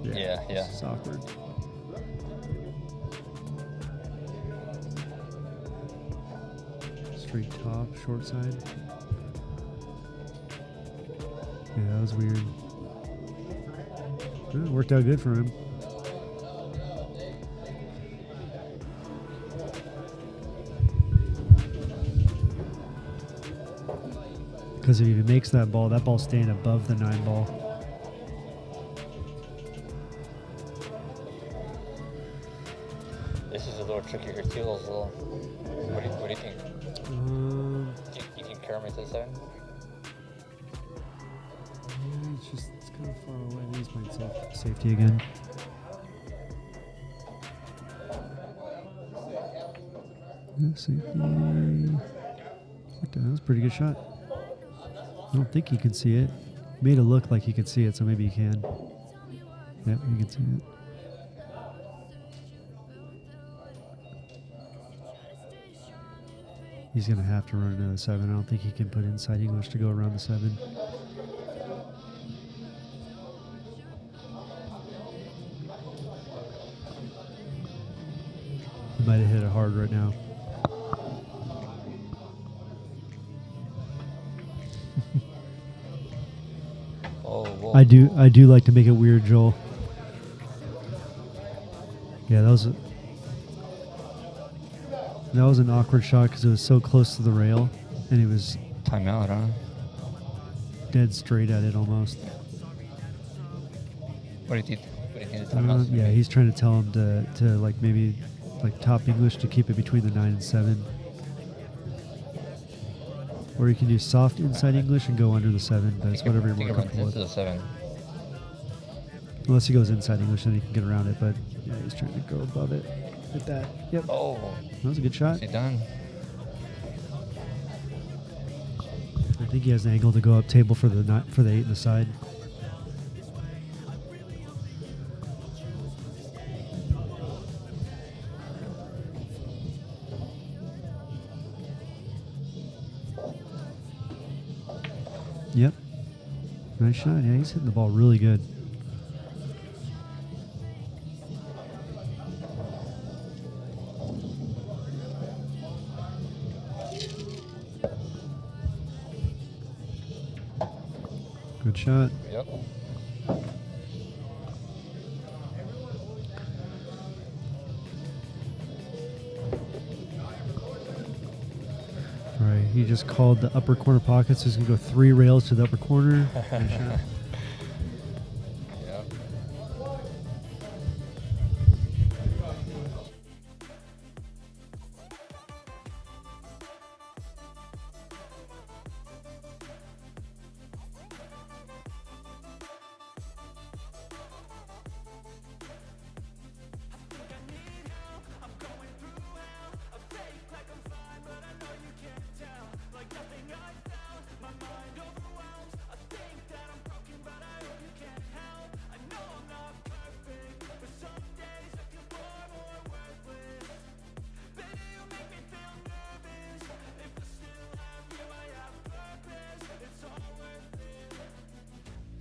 Yeah, yeah. It's awkward. Straight top, short side. Yeah, that was weird. It worked out good for him. Because if he makes that ball's staying above the 9 ball. This is a little trickier too. A little. What do you think? You think Kerr makes it 7? Yeah, it's kind of far away. He's playing safety again. Yeah, safety. Okay, that was a pretty good shot. I don't think he can see it. Made it look like he could see it, so maybe he can. Yep, you can see it. He's going to have to run into the 7. I don't think he can put inside English to go around the 7. He might have hit it hard right now. Oh, whoa. I do like to make it weird, Joel. Yeah, that was an awkward shot because it was so close to the rail, and it was Timeout, huh? dead straight at it almost. What do you think? What do you think the timeout's gonna Yeah, be? he's trying to tell him to like maybe like top English to keep it between the 9 and 7. Or you can do soft inside English and go under the 7, but it's whatever you're more comfortable with. Into the 7. Unless he goes inside English, then he can get around it. But yeah, he's trying to go above it. Hit that. Yep. Oh, That was a good shot. is he done? I think he has an angle to go up table for the 8 in the side. Yep. Nice shot. Yeah, he's hitting the ball really good. Good shot. Yep. All right, he just called the upper corner pockets. He's going to go 3 rails to the upper corner. Nice shot. Yep.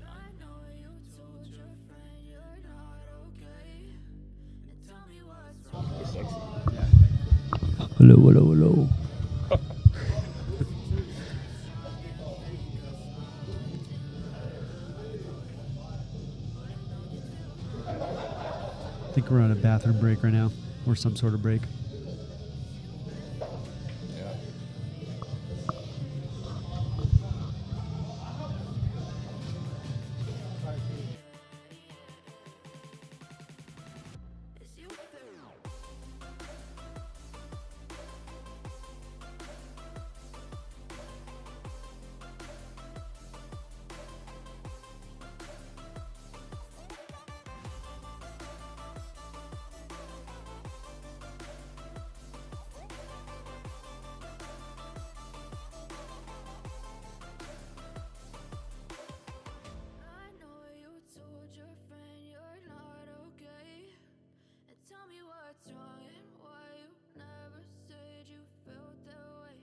I know you told your friend you're not okay. And tell me what's wrong. Hello, hello, hello. I think we're on a bathroom break right now, or some sort of break. Yeah. Is you through? I know you told your friend you're not okay. And tell me what's wrong and why you never said you felt that way.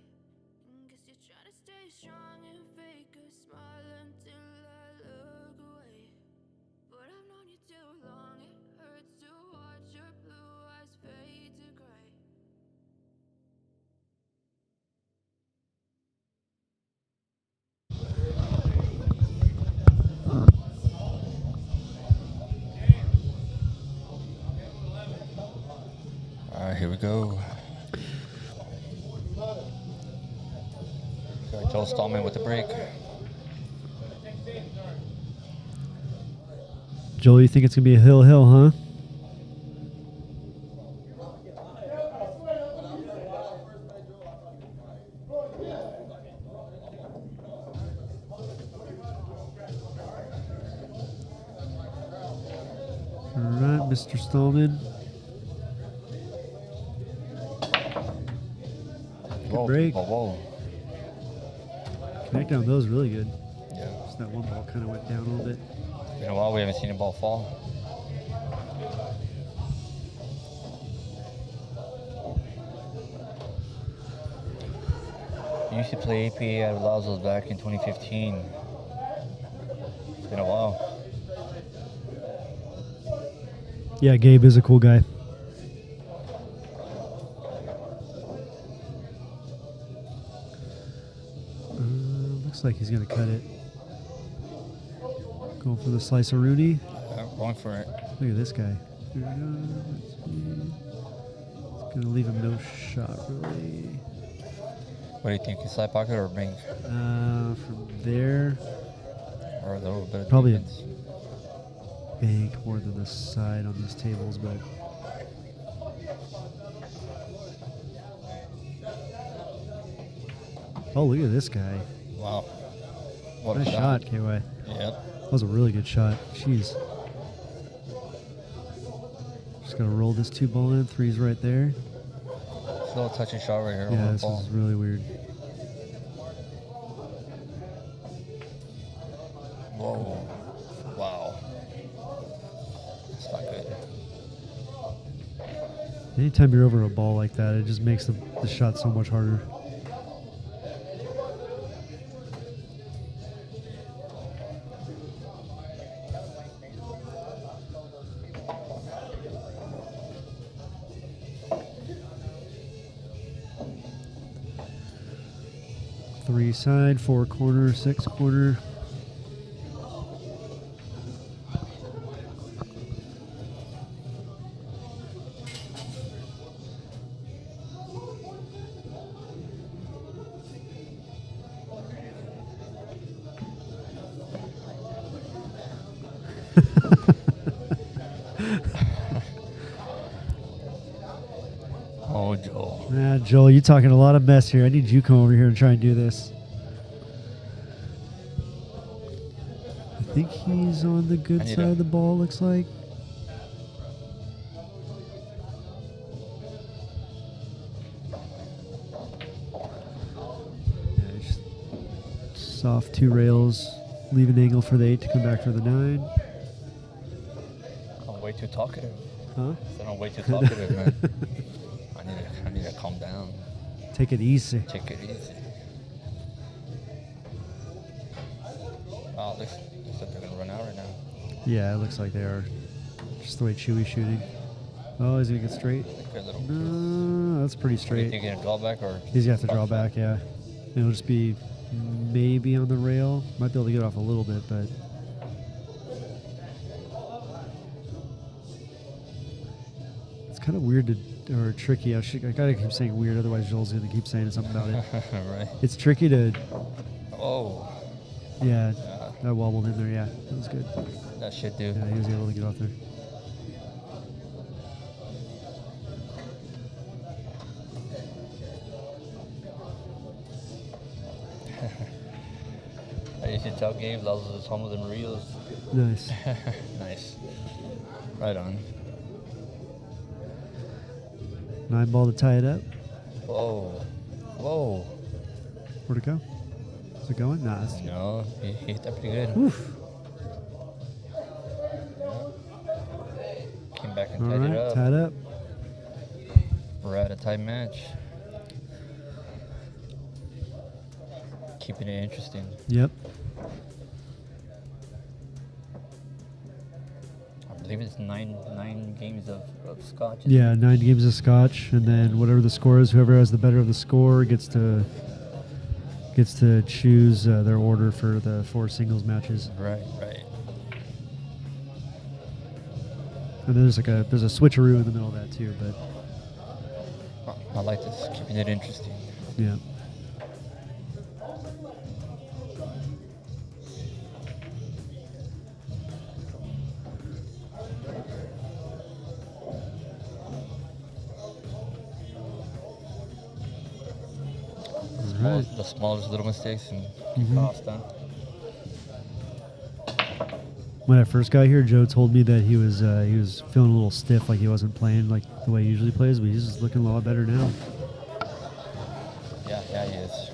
Guess you're trying to stay strong and fake a smile until I look away. But I've known you too long, it hurts to watch your blue eyes fade to gray. All right, here we go. Got Joel Stallman with the break. Joel, you think it's going to be a hill, huh? All right, Mr. Stallman. Whoa, break. Whoa, whoa. Connect down those really good. Yeah. Just that one ball kind of went down a little bit. Been a while we haven't seen a ball fall. used to play APA at Lazos back in 2015. It's been a while. Yeah, Gabe is a cool guy. Looks like he's going to cut it. Going for the slice of Rooney. Going for it. Look at this guy. Here we go. Let's see. It's going to leave him no shot, really. What do you think? Side pocket or bank? From there, Or a little bit of Probably a- defense? bank more than the side on these tables, but oh, look at this guy. Wow. What Nice a shot, KY. Yep. That was a really good shot. Jeez. Just gotta roll this 2 ball in. 3's right there. It's a little touchy shot right here. Yeah, on the this ball. is really weird. Whoa. Wow. It's not good. Anytime you're over a ball like that, it just makes the shot so much harder. Three side, 4 corner, 6 corner. Oh, Joel. Joel, you're talking a lot of mess here. I need you to come over here and try and do this. I think he's on the good I need side a- of the ball, looks like. Yeah, just soft 2 rails. Leave an angle for the 8 to come back for the 9. I'm way too talkative. Huh? I said I'm way too talkative, man. I need to calm down. Take it easy. Take it easy. Wow, looks like they're gonna run out right now. Yeah, it looks like they are. Just the way Chewy's shooting. Oh, is he going to get straight? Good little. No, that's pretty What do you straight. think? Gonna draw back or? He's going to have to draw back, yeah. It'll just be maybe on the rail. Might be able to get off a little bit, but. It's kind of weird or tricky. I gotta keep saying weird, otherwise Joel's going to keep saying something about it. Right. It's tricky to. Oh, Yeah, that wobbled in there, yeah. That was good. that shit, dude. Yeah, he was able to get off there. I used to tell Gabe that was home of the Marios. Nice. Nice. Right on. 9 ball to tie it up. Whoa. Whoa. Where'd it go? Is it going? Nah, it's No, he hit that pretty good. Oof. Came back and All tied right, it up. tied up. We're at a tight match. Keeping it interesting. Yep. I believe it's nine games of scotch. Yeah, 9 games of scotch, and then whatever the score is, whoever has the better of the score gets to choose their order for the 4 singles matches. Right, right. And there's a switcheroo in the middle of that too, but I like this, keeping it interesting. yeah. Right. The smallest little mistakes and Mhm. cost, huh? When I first got here, Joe told me that he was feeling a little stiff, like he wasn't playing like the way he usually plays, but he's just looking a lot better now. Yeah, he is.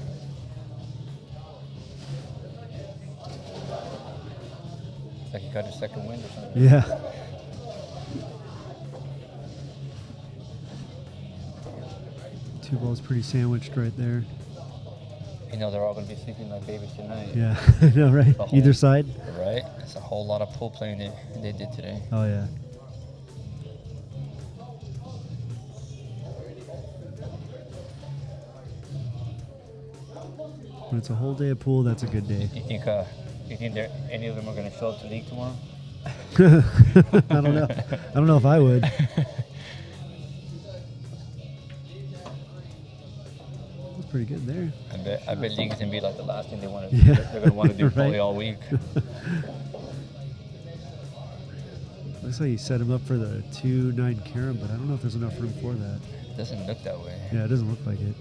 It's like he got his second wind or something. Yeah. Two balls pretty sandwiched right there. You know they're all gonna be sleeping like babies tonight. Yeah, I know, right? Either side. Right? It's a whole lot of pool playing they did today. Oh yeah. When it's a whole day of pool, that's a good day. You think any of them are gonna show up to league tomorrow? I don't know. I don't know if I would. That's pretty good there. I bet league is gonna be like the last thing they want to. Yeah. They're gonna want to do Right. poly all week. Looks like you set him up for the 2-9 carom, but I don't know if there's enough room for that. It doesn't look that way. Yeah, it doesn't look like it.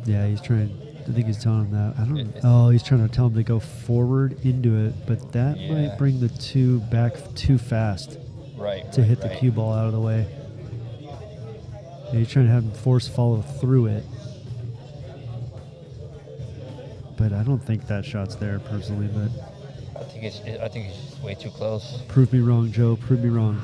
Yeah, he's trying. I think he's telling him that. I don't. Oh, he's trying to tell him to go forward into it, but that Yeah. might bring the two back too fast Right. to hit the cue ball out of the way. Yeah, he's trying to have him force follow through it, but I don't think that shot's there personally. But I think it's just way too close. prove me wrong, Joe. Prove me wrong.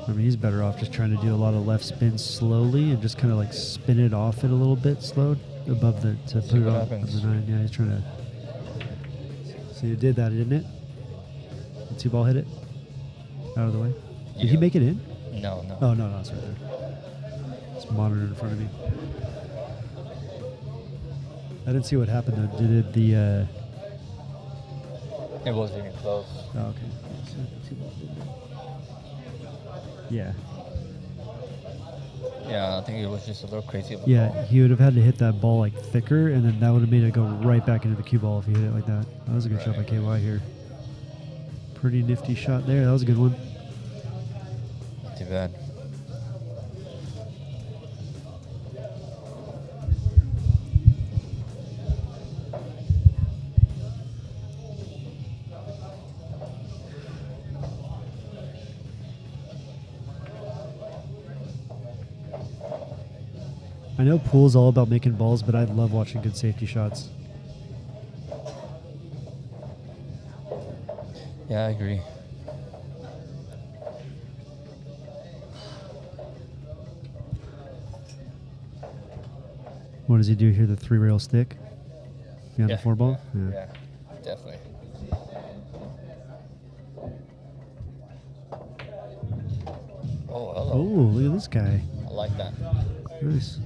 I mean, he's better off just trying to do a lot of left spins slowly and just kind of like spin it off it a little bit slow above the to See put it what on happens. the 9. Yeah, he's trying to. So you did that, didn't it? The 2 ball hit it out of the way. Did he Yeah. make it in? No. Oh no, it's right there. It's monitor in front of me. I didn't see what happened though. Did it the? It wasn't even close. Oh, okay. Yeah. Yeah, I think it was just a little crazy. Of a Yeah, ball. he would have had to hit that ball like thicker, and then that would have made it go right back into the cue ball if he hit it like that. That was a good shot by KY here. Pretty nifty shot there. That was a good one. Not too bad. I know pool's all about making balls, but I love watching good safety shots. Yeah, I agree. What does he do here? The 3-rail stick? Behind Yeah. the 4 ball? Yeah, definitely. Oh, Oh, hello. look at this guy. I like that. Nice.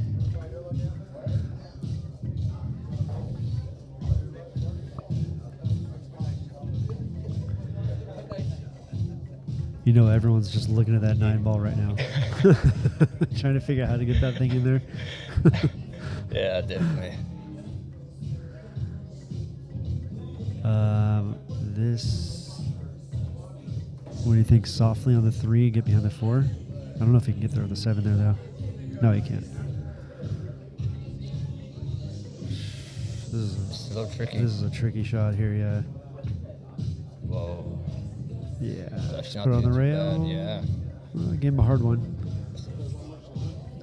You know, everyone's just looking at that 9 ball right now. Trying to figure out how to get that thing in there. Yeah, definitely. This. What do you think? Softly on the 3, get behind the 4? I don't know if he can get there with the 7 there, though. No, he can't. It's a little tricky. This is a tricky shot here, yeah. Whoa. Yeah. That's not Put it on the too rail. bad, yeah. Gave him a hard one.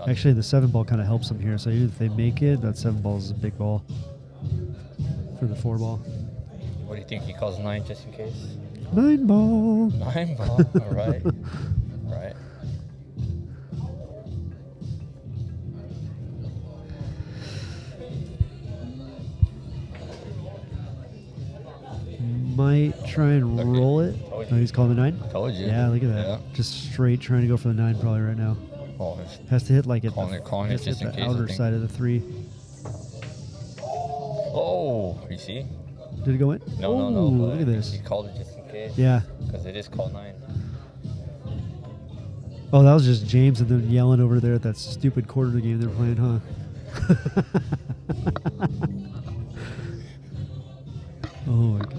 Actually, the 7 ball kind of helps them here. So even if they make it, that 7 ball is a big ball for the 4 ball. What do you think? He calls 9 just in case? 9 ball. 9 ball. All right. Right. Might try and Okay. roll it. Told Oh, you. he's calling the 9? Told you. Yeah, look at that. Yeah. Just straight trying to go for the 9 probably right now. Oh, it's Has to hit like it. Calling it has to just hit in the case, I outer think. side of the 3. Oh, you see? Did it go in? No. Ooh, but look at this. He called it just in case. Yeah. Because it is called 9. Oh, that was just James and them yelling over there at that stupid quarter game they're playing, huh? Oh my gosh.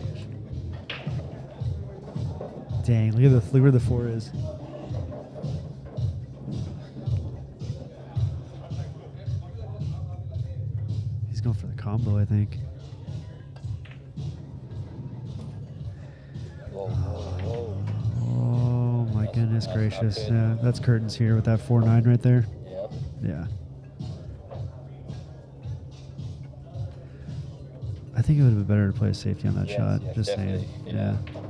Dang, look where the 4 is. He's going for the combo, I think. Whoa. Oh my goodness That's not gracious. good. Yeah, that's curtains here with that 4-9 right there. Yep. Yeah. I think it would have been better to play a safety on that Yes, shot. yes, Just saying. definitely, Yeah. yeah.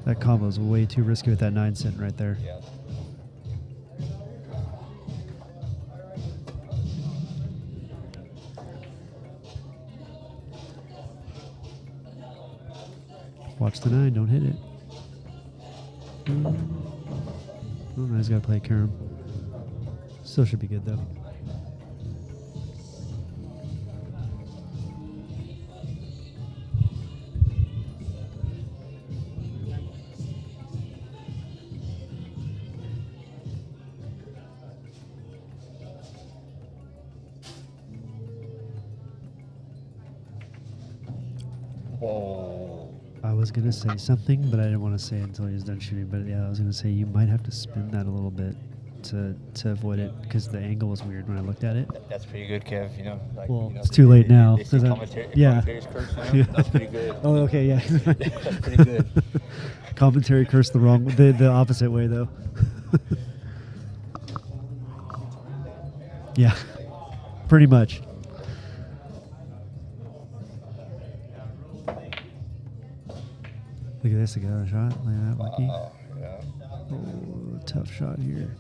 That combo is way too risky with that 9 sitting right there. Yeah. Watch the 9, don't hit it. Oh, now he's got to play carom. Still should be good though. Whoa. I was going to say something, but I didn't want to say it until he was done shooting. But yeah, I was going to say you might have to spin that a little bit to avoid it because the angle was weird when I looked at it. That's pretty good, Kev. You know, like, Well, you know, it's too late now, They say 'cause I'm- yeah. commentary's curse, you know? That's pretty good. Oh, okay, yeah. That's pretty good. Commentary cursed the opposite way though. Yeah, pretty much. Look at this, I got a shot. Look at that, Lucky. Wow. Yeah. Oh, tough shot here.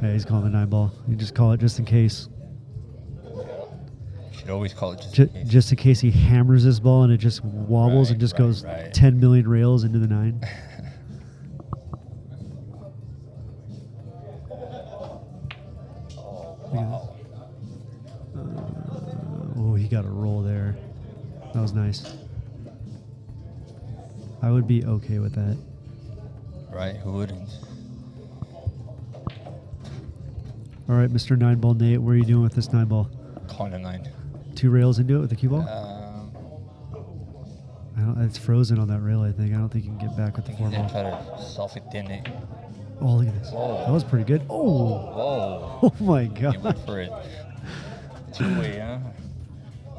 Yeah, he's calling the 9 ball. You just call it just in case. Should always call it just in case. Just in case he hammers this ball and it just wobbles and just goes right. 10 million rails into the 9. Wow. Oh, he got a roll there. That was nice. I would be okay with that. Right? Who wouldn't? All right, Mr. 9 ball Nate, what are you doing with this 9 ball? Calling a 9. 2 rails into it with the cue ball? It's frozen on that rail, I think. I don't think you can get back with the I 4 think he's gonna ball. try to self-detonate. Oh, look at this. Whoa. That was pretty good. Oh, Whoa. oh my He God. went for it. Two-way, huh?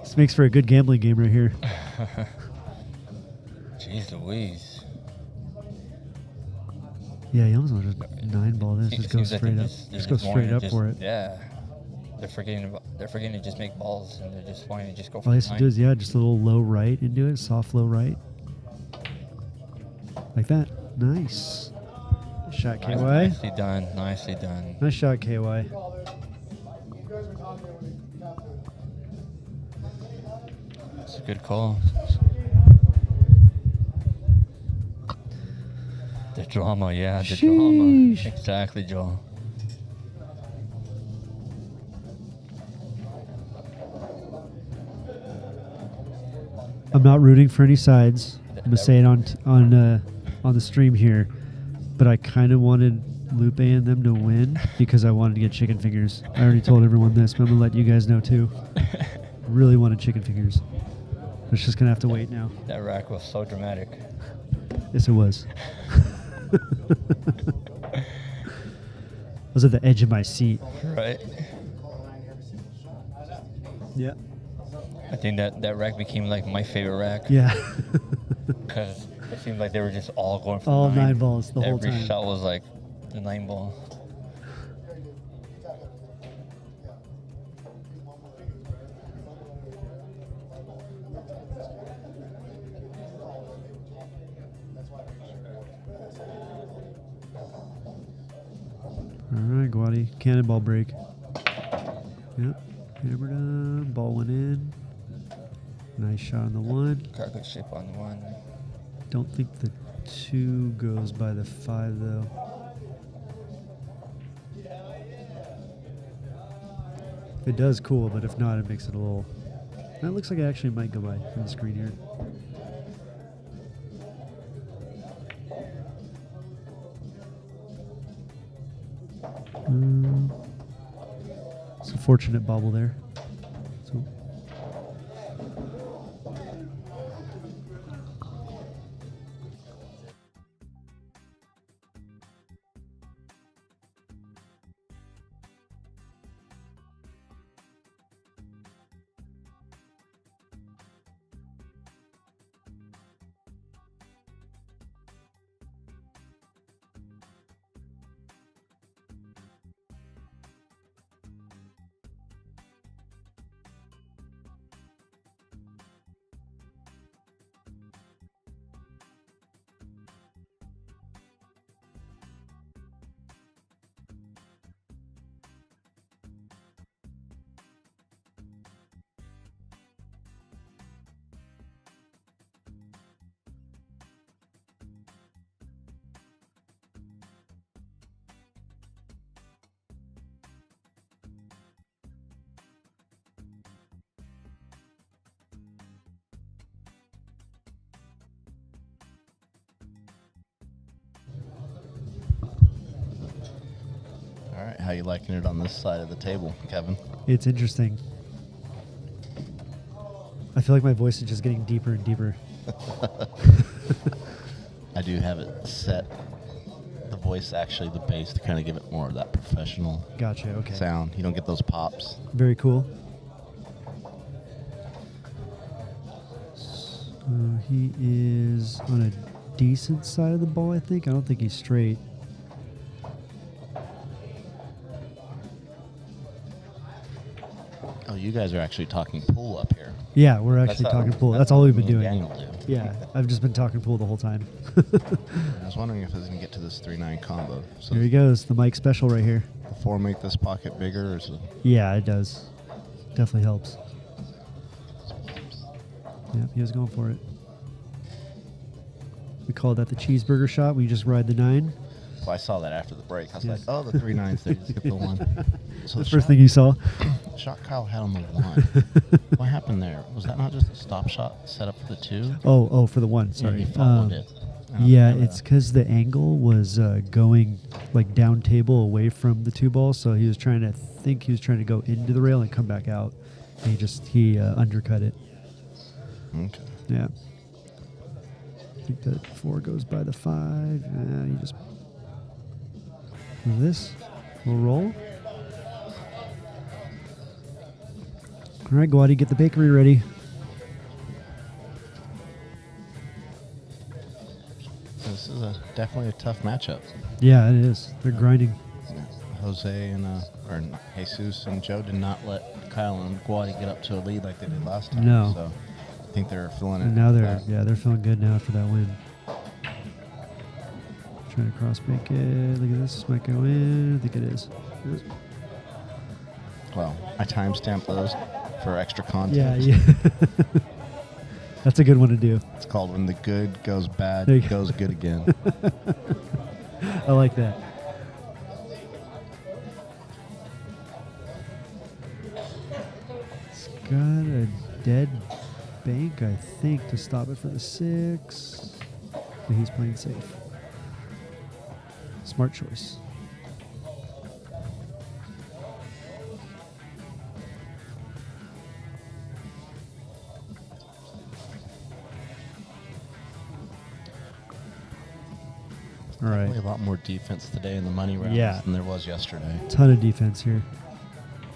This makes for a good gambling game right here. Jeez Louise. Yeah, you almost want to just 9 ball this. Just go Seems like straight they're up. they're Just go straight wanting to up for it. Yeah. They're forgetting to just make balls, and they're just wanting to just go for All he the has to do is, just a little low right into it, soft low right. Like that. Nice. Shot, KY. Nicely done. Nicely done. Nice shot, KY. It's a good call. The drama, yeah, the drama. Sheesh. Exactly, Joel. I'm not rooting for any sides. I'm gonna say it on the stream here, but I kind of wanted Lupe and them to win because I wanted to get chicken fingers. I already told everyone this, but I'm gonna let you guys know too. Really wanted chicken fingers. It's just gonna have to wait now. That rack was so dramatic. Yes, it was. I was at the edge of my seat. Right? Yeah. I think that rack became like my favorite rack. Yeah. Because it seemed like they were just all going for All the 9 balls the whole Every time. shot was like the 9 ball. All right, Guady. Cannonball break. Yep. Hammered up. Ball went in. Nice shot on the 1. Got good shape on the 1. Don't think the 2 goes by the 5 though. If it does, cool, but if not, it makes it a little... That looks like it actually might go by from the screen here. It's a fortunate bobble there. So All right, how you liking it on this side of the table, Kevin? It's interesting. I feel like my voice is just getting deeper and deeper. I do have it set, the voice, actually, the bass, to kind of give it more of that professional Gotcha, okay. sound. You don't get those pops. Very cool. So he is on a decent side of the ball, I think. I don't think he's straight. Oh, you guys are actually talking pool up here. Yeah, we're actually talking pool. That's all we've been doing. Daniel do. Yeah, I've just been talking pool the whole time. I was wondering if it was going to get to this 3-9 combo. So Here he goes, the Mike special right here. the 4 make this pocket bigger, or is it? Yeah, it does. Definitely helps. Yep, he was going for it. We call that the cheeseburger shot. We just ride the 9. Well, I saw that after the break. I was Yes. like, oh, the 3 9s, they just get the 1. So The first thing you saw. the shot Kyle had on the 1. What happened there? Was that not just a stop shot set up for the 2? Oh, for the 1. Yeah, Sorry. he followed it. Yeah, it's because the angle was going like down table away from the 2 balls, so he was trying to go into the rail and come back out. And he undercut it. Okay. Yeah. I think that 4 goes by the 5. You just this. We'll roll. All right, Guady, get the bakery ready. This is definitely a tough matchup. Yeah, it is. They're grinding. Jose and or Jesus and Joe did not let Kyle and Guady get up to a lead like they did last time. No. So I think they're feeling it. And now they're feeling good now after that win. Trying to cross make it. Look at this. This might go in. I think it is. Well, I timestamped those for extra content. Yeah. That's a good one to do. It's called when the good goes bad, There you go. goes good again. I like that. It's got a dead bank, I think, to stop it for the 6. But he's playing safe. Smart choice. All right. Definitely a lot more defense today in the money rounds Yeah. than there was yesterday. Ton of defense here,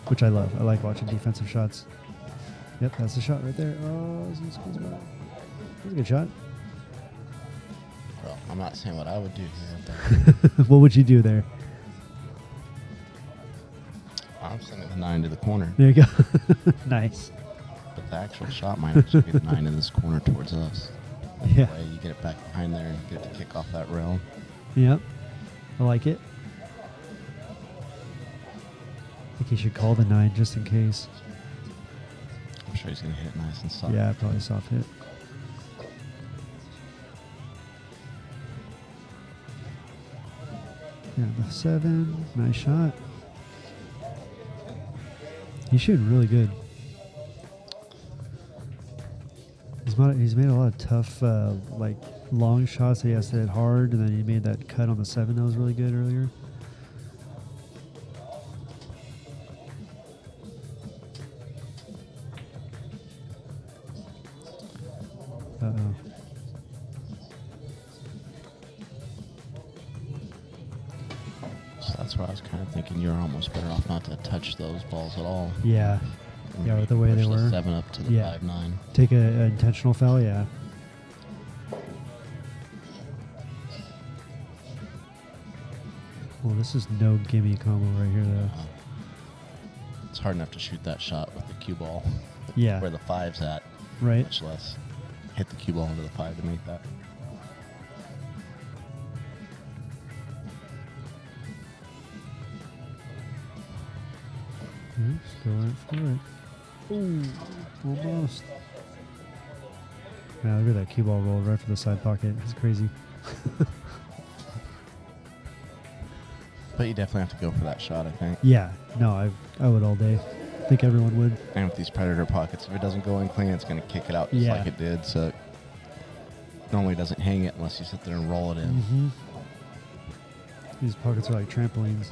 which I love. I like watching defensive shots. Yep, that's the shot right there. Oh, that's a good shot. Well, I'm not saying what I would do here, but What would you do there? I'm sending the 9 to the corner. There you go. Nice. But the actual shot might actually be the 9 in this corner towards us. That Yeah. way you get it back behind there and get it to kick off that rail. Yep. I like it. I think he should call the 9 just in case. I'm sure he's going to hit it nice and soft. Yeah, probably soft hit. Yeah, the 7. Nice shot. He's shooting really good. He's made a lot of tough, like long shots that he has to hit hard, and then he made that cut on the 7 that was really good earlier. Uh-oh. So that's where I was kind of thinking you're almost better off not to touch those balls at all. Yeah. And Yeah, with the way push they the were. 7 up to the Yeah. 5-9. Take a intentional foul, yeah. Well, this is no gimme combo right here, though. It's hard enough to shoot that shot with the cue ball. Yeah. Where the 5's at. Right. Much less hit the cue ball into the 5 to make that. Just go right for it. Ooh, almost. Yeah, look at that cue ball roll right for the side pocket. It's crazy. But you definitely have to go for that shot, I think. Yeah, no, I would all day. I think everyone would. And with these Predator pockets, if it doesn't go in clean, it's going to kick it out just Yeah. like it did. So it normally doesn't hang it unless you sit there and roll it in. Mm-hmm. These pockets are like trampolines.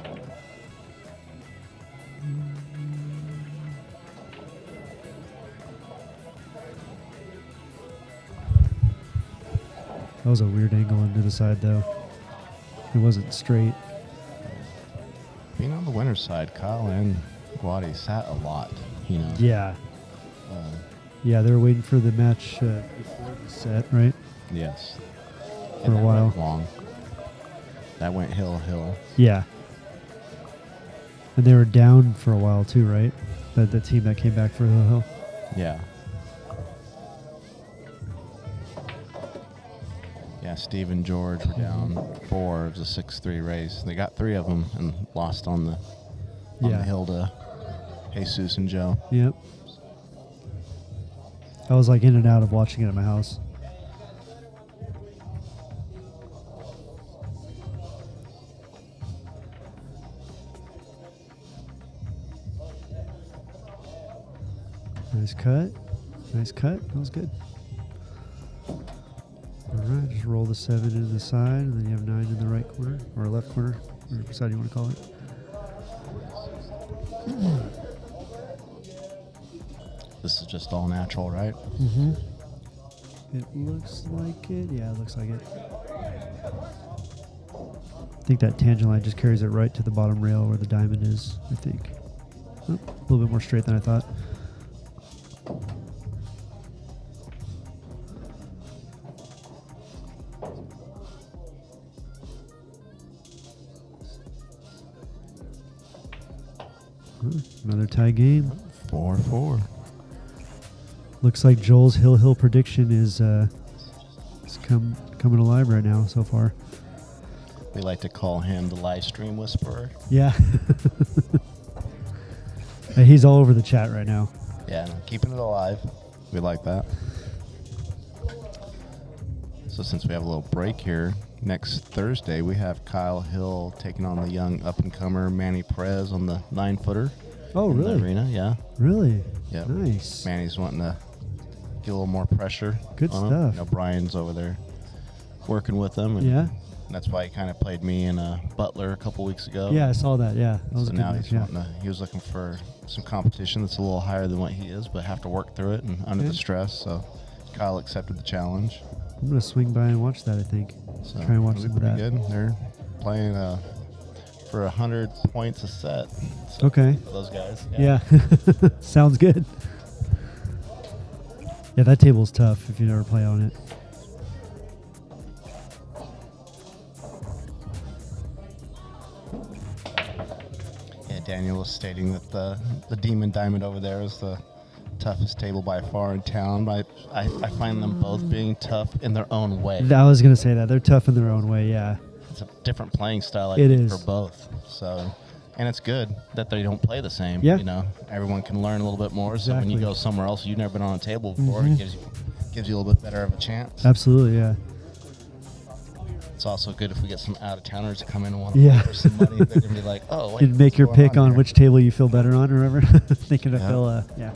That was a weird angle into the side, though. It wasn't straight. Being on the winner's side, Kyle and Guady sat a lot, you know. Yeah. Yeah, they were waiting for the match before the set, right? Yes. For a while. Long. That went hill. Yeah. And they were down for a while, too, right? The team that came back for Hill. Yeah. Yeah, Steve and George were down 4. It was a 6-3 race. They got 3 of them and lost on the hill to Jesus and Joe. Yep. I was like in and out of watching it at my house. Nice cut. Nice cut. That was good. All right, just roll the 7 into the side, and then you have 9 in the right corner, or left corner, whatever side you want to call it. This is just all natural, right? Mm-hmm. It looks like it. Yeah, it looks like it. I think that tangent line just carries it right to the bottom rail where the diamond is, I think. Oh, a little bit more straight than I thought. Another tie game. 4-4. Looks like Joel's Hill prediction is coming alive right now so far. We like to call him the live stream whisperer. Yeah. He's all over the chat right now. Yeah, keeping it alive. We like that. So since we have a little break here, next Thursday we have Kyle Hill taking on the young up-and-comer Manny Perez on the 9-footer. Oh, in really? the arena, yeah. Really? Yeah. Nice. Manny's wanting to get a little more pressure. Good on him. stuff. You know, Brian's over there working with him. And Yeah. that's why he kind of played me in Butler a couple weeks ago. Yeah, I saw that. Yeah. That was So a good now match, he's yeah. wanting to, he was looking for some competition that's a little higher than what he is, but have to work through it and under Yeah. the stress. So Kyle accepted the challenge. I'm going to swing by and watch that, I think. So Try and watch it'll some be of pretty that. good. They're playing for 100 points a set. So Okay. for those guys. Yeah. Sounds good. Yeah, that table's tough if you never play on it. Yeah, Daniel was stating that the Demon Diamond over there is the toughest table by far in town. But I find them both being tough in their own way. I was going to say that. They're tough in their own way, yeah. It's a different playing style, I It think, is. for both. So, and it's good that they don't play the same. Yeah. You know, everyone can learn a little bit more. So when you Exactly. go somewhere else you've never been on a table before, Mhm. it gives you a little bit better of a chance. Absolutely, yeah. It's also good if we get some out-of-towners to come in and want to Yeah. play for some money. They're going to be like, oh, wait. You'd make what's your going pick on here? which table you feel better on or whatever. Thinking to Yeah. fill, yeah.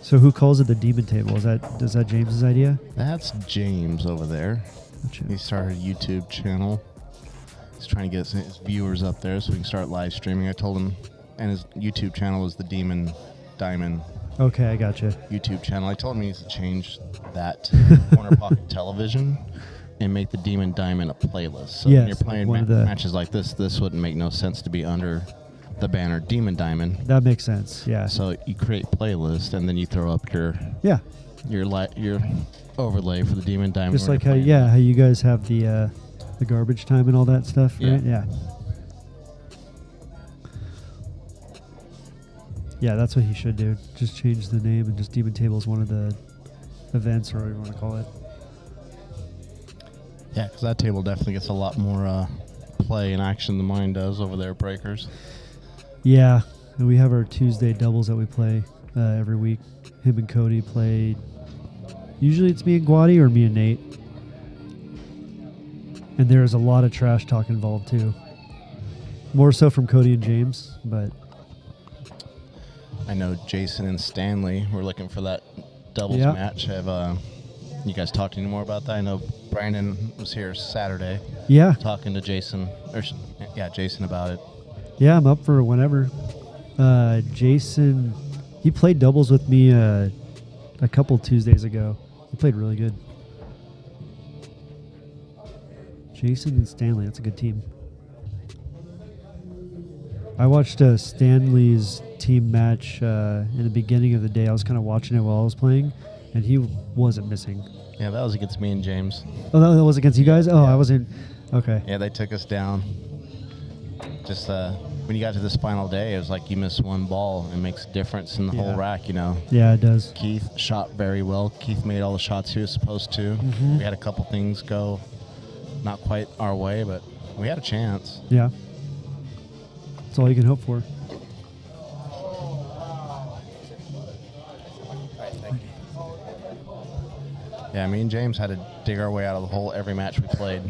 So who calls it the demon table? Is that James's idea? That's James over there. Gotcha. He started a YouTube channel. He's trying to get his viewers up there so we can start live streaming. I told him, and his YouTube channel is the Demon Diamond Okay, I gotcha. YouTube channel. I told him he needs to change that to Corner Pocket Television and make the Demon Diamond a playlist. So Yes, when you're like playing one of the- matches like this wouldn't make no sense to be under the banner Demon Diamond. That makes sense. Yeah. So you create playlist and then you throw up your Yeah. your overlay for the Demon Diamond. Just when like you're how playing. how you guys have the garbage time and all that stuff, Yeah. right? Yeah. Yeah, that's what he should do. Just change the name and just Demon Table is one of the events or whatever you want to call it. Yeah, because that table definitely gets a lot more play and action than mine does over there at Breakers. Yeah, and we have our Tuesday doubles that we play every week. Him and Cody play. Usually it's me and Guady or me and Nate. And there's a lot of trash talk involved too. More so from Cody and James, but I know Jason and Stanley were looking for that doubles Yeah. match. Have you guys talked any more about that? I know Brandon was here Saturday yeah, talking to Jason, Jason about it. yeah, I'm up for whenever. Jason, He played doubles with me a couple Tuesdays ago. He played really good. Jason and Stanley, that's a good team. I watched Stanley's team match in the beginning of the day. I was kind of watching it while I was playing, and he wasn't missing. Yeah, that was against me and James. Oh, that was against you guys? Oh, I wasn't. Okay. Yeah, they took us down. Just when you got to this final day, it was like you miss one ball. It makes a difference in the whole rack, you know. Yeah, it does. Keith shot very well. Keith made all the shots he was supposed to. Mm-hmm. We had a couple things go not quite our way, but we had a chance. Yeah. That's all you can hope for. Yeah, me and James had to dig our way out of the hole every match we played.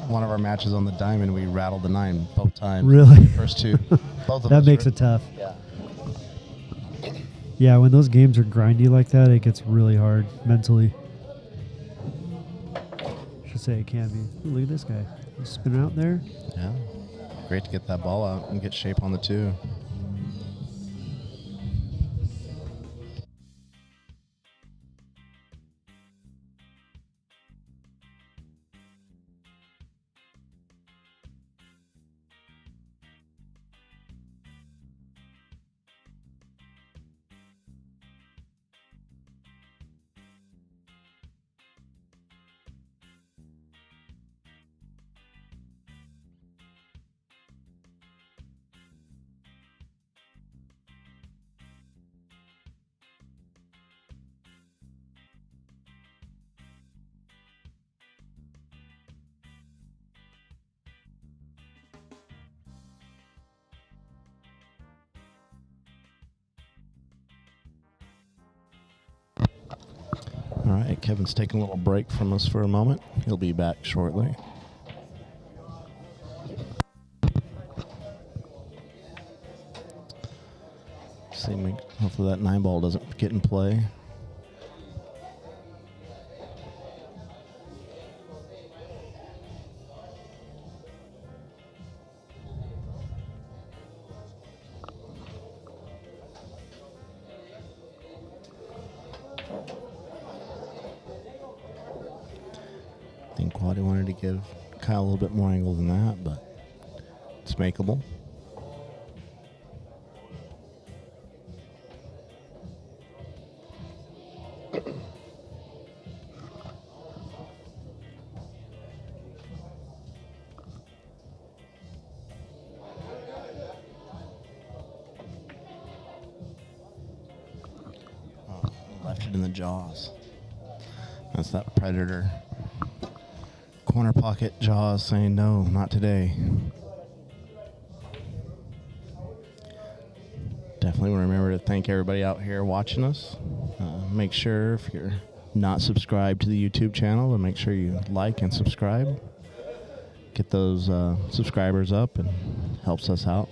One of our matches on the diamond, we rattled the 9 both times. Really? First 2. Both of That us makes were- it tough. Yeah. Yeah, when those games are grindy like that, it gets really hard mentally. I should say it can be. Ooh, look at this guy. He's spinning out there. Yeah. Great to get that ball out and get shape on the 2. All right, Kevin's taking a little break from us for a moment. He'll be back shortly. Hopefully that 9 ball doesn't get in play. I think Guady wanted to give Kyle a little bit more angle than that, but it's makeable. Left it in the jaws. That's that predator. Corner pocket jaws saying no, not today. Definitely want to remember to thank everybody out here watching us. Make sure if you're not subscribed to the YouTube channel, to make sure you like and subscribe. Get those subscribers up and helps us out.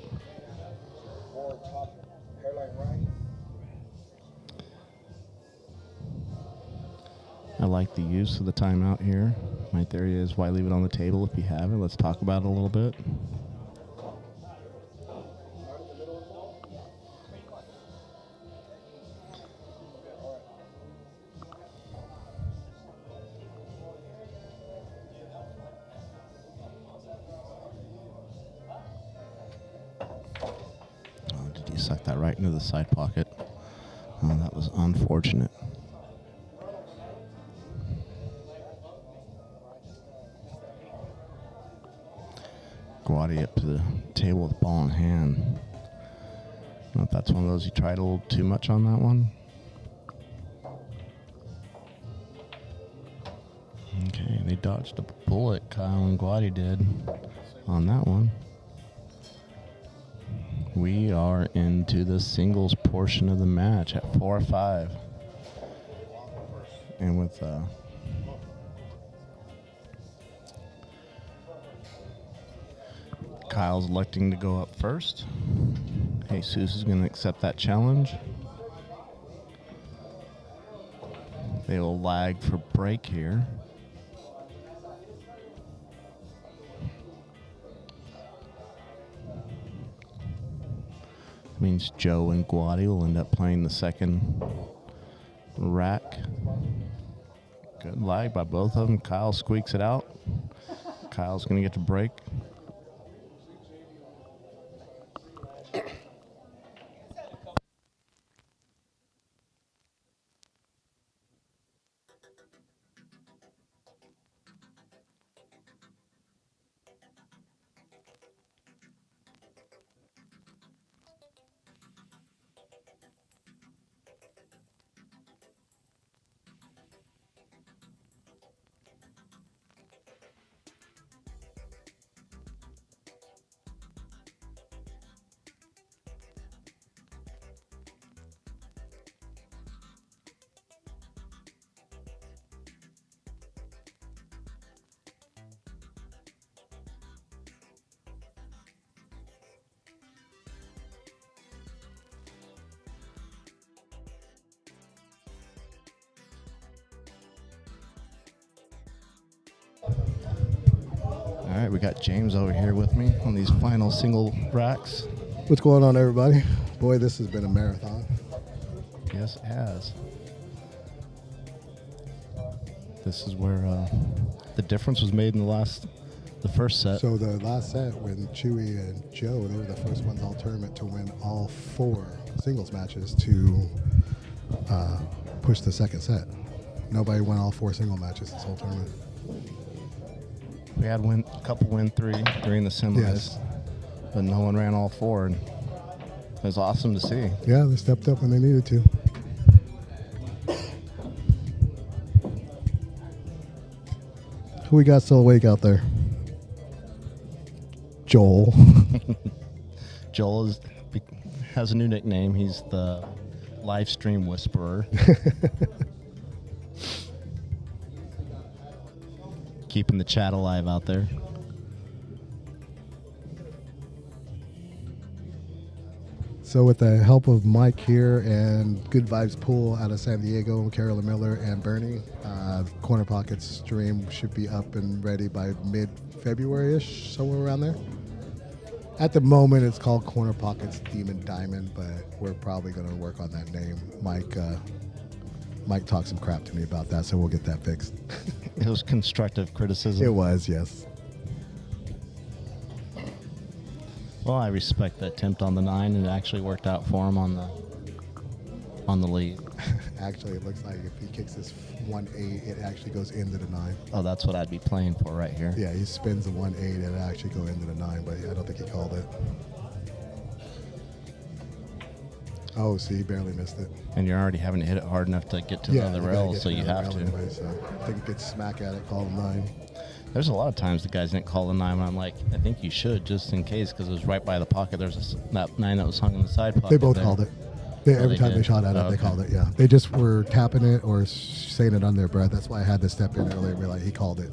I like the use of the timeout here. My theory is why leave it on the table if you have it? Let's talk about it a little bit. Oh, did you suck that right into the side pocket? Oh, that was unfortunate. Guady up to the table with ball in hand. I don't know if that's one of those you tried a little too much on that one. Okay, they dodged a bullet, Kyle and Guady did on that one. We are into the singles portion of the match at 4-5. And with Kyle's electing to go up first. Jesus is going to accept that challenge. They will lag for break here. Means Joe and Guady will end up playing the second rack. Good lag by both of them. Kyle squeaks it out. Kyle's going to get to break. All right, we got James over here with me on these final single racks. What's going on, everybody? Boy, this has been a marathon. Yes, it has. This is where the difference was made in the first set. So the last set, when Chewy and Joe, they were the first ones all tournament to win all 4 singles matches to push the second set. Nobody won all 4 single matches this whole tournament. We had a couple win three during the semis, Yes. but no one ran all 4, and it was awesome to see. Yeah, they stepped up when they needed to. Who we got still awake out there? Joel. Joel has a new nickname. He's the live stream whisperer. Keeping the chat alive out there. So with the help of Mike here and Good Vibes Pool out of San Diego, Carolyn Miller and Bernie, Corner Pockets stream should be up and ready by mid-February-ish, somewhere around there. At the moment, it's called Corner Pockets Demon Diamond, but we're probably going to work on that name. Mike talked some crap to me about that, so we'll get that fixed. It was constructive criticism. It was, yes. Well, I respect that attempt on the 9, and it actually worked out for him on the lead. Actually, it looks like if he kicks this 1-8, it actually goes into the 9. Oh, that's what I'd be playing for right here. Yeah, he spins the 1-8, it'll actually go into the 9, but I don't think he called it. Oh, see, he barely missed it. And you're already having to hit it hard enough to get to the other rail, so you have to. Anyway, so I think he gets smack at it, call him 9. There's a lot of times the guys didn't call the 9, and I'm like, I think you should, just in case, because it was right by the pocket. There's that 9 that was hung in the side pocket. They both there. called it. Oh, Every they time did? they shot at it, they called it, yeah. They just were tapping it or saying it under their breath. That's why I had to step in earlier and be like, he called it.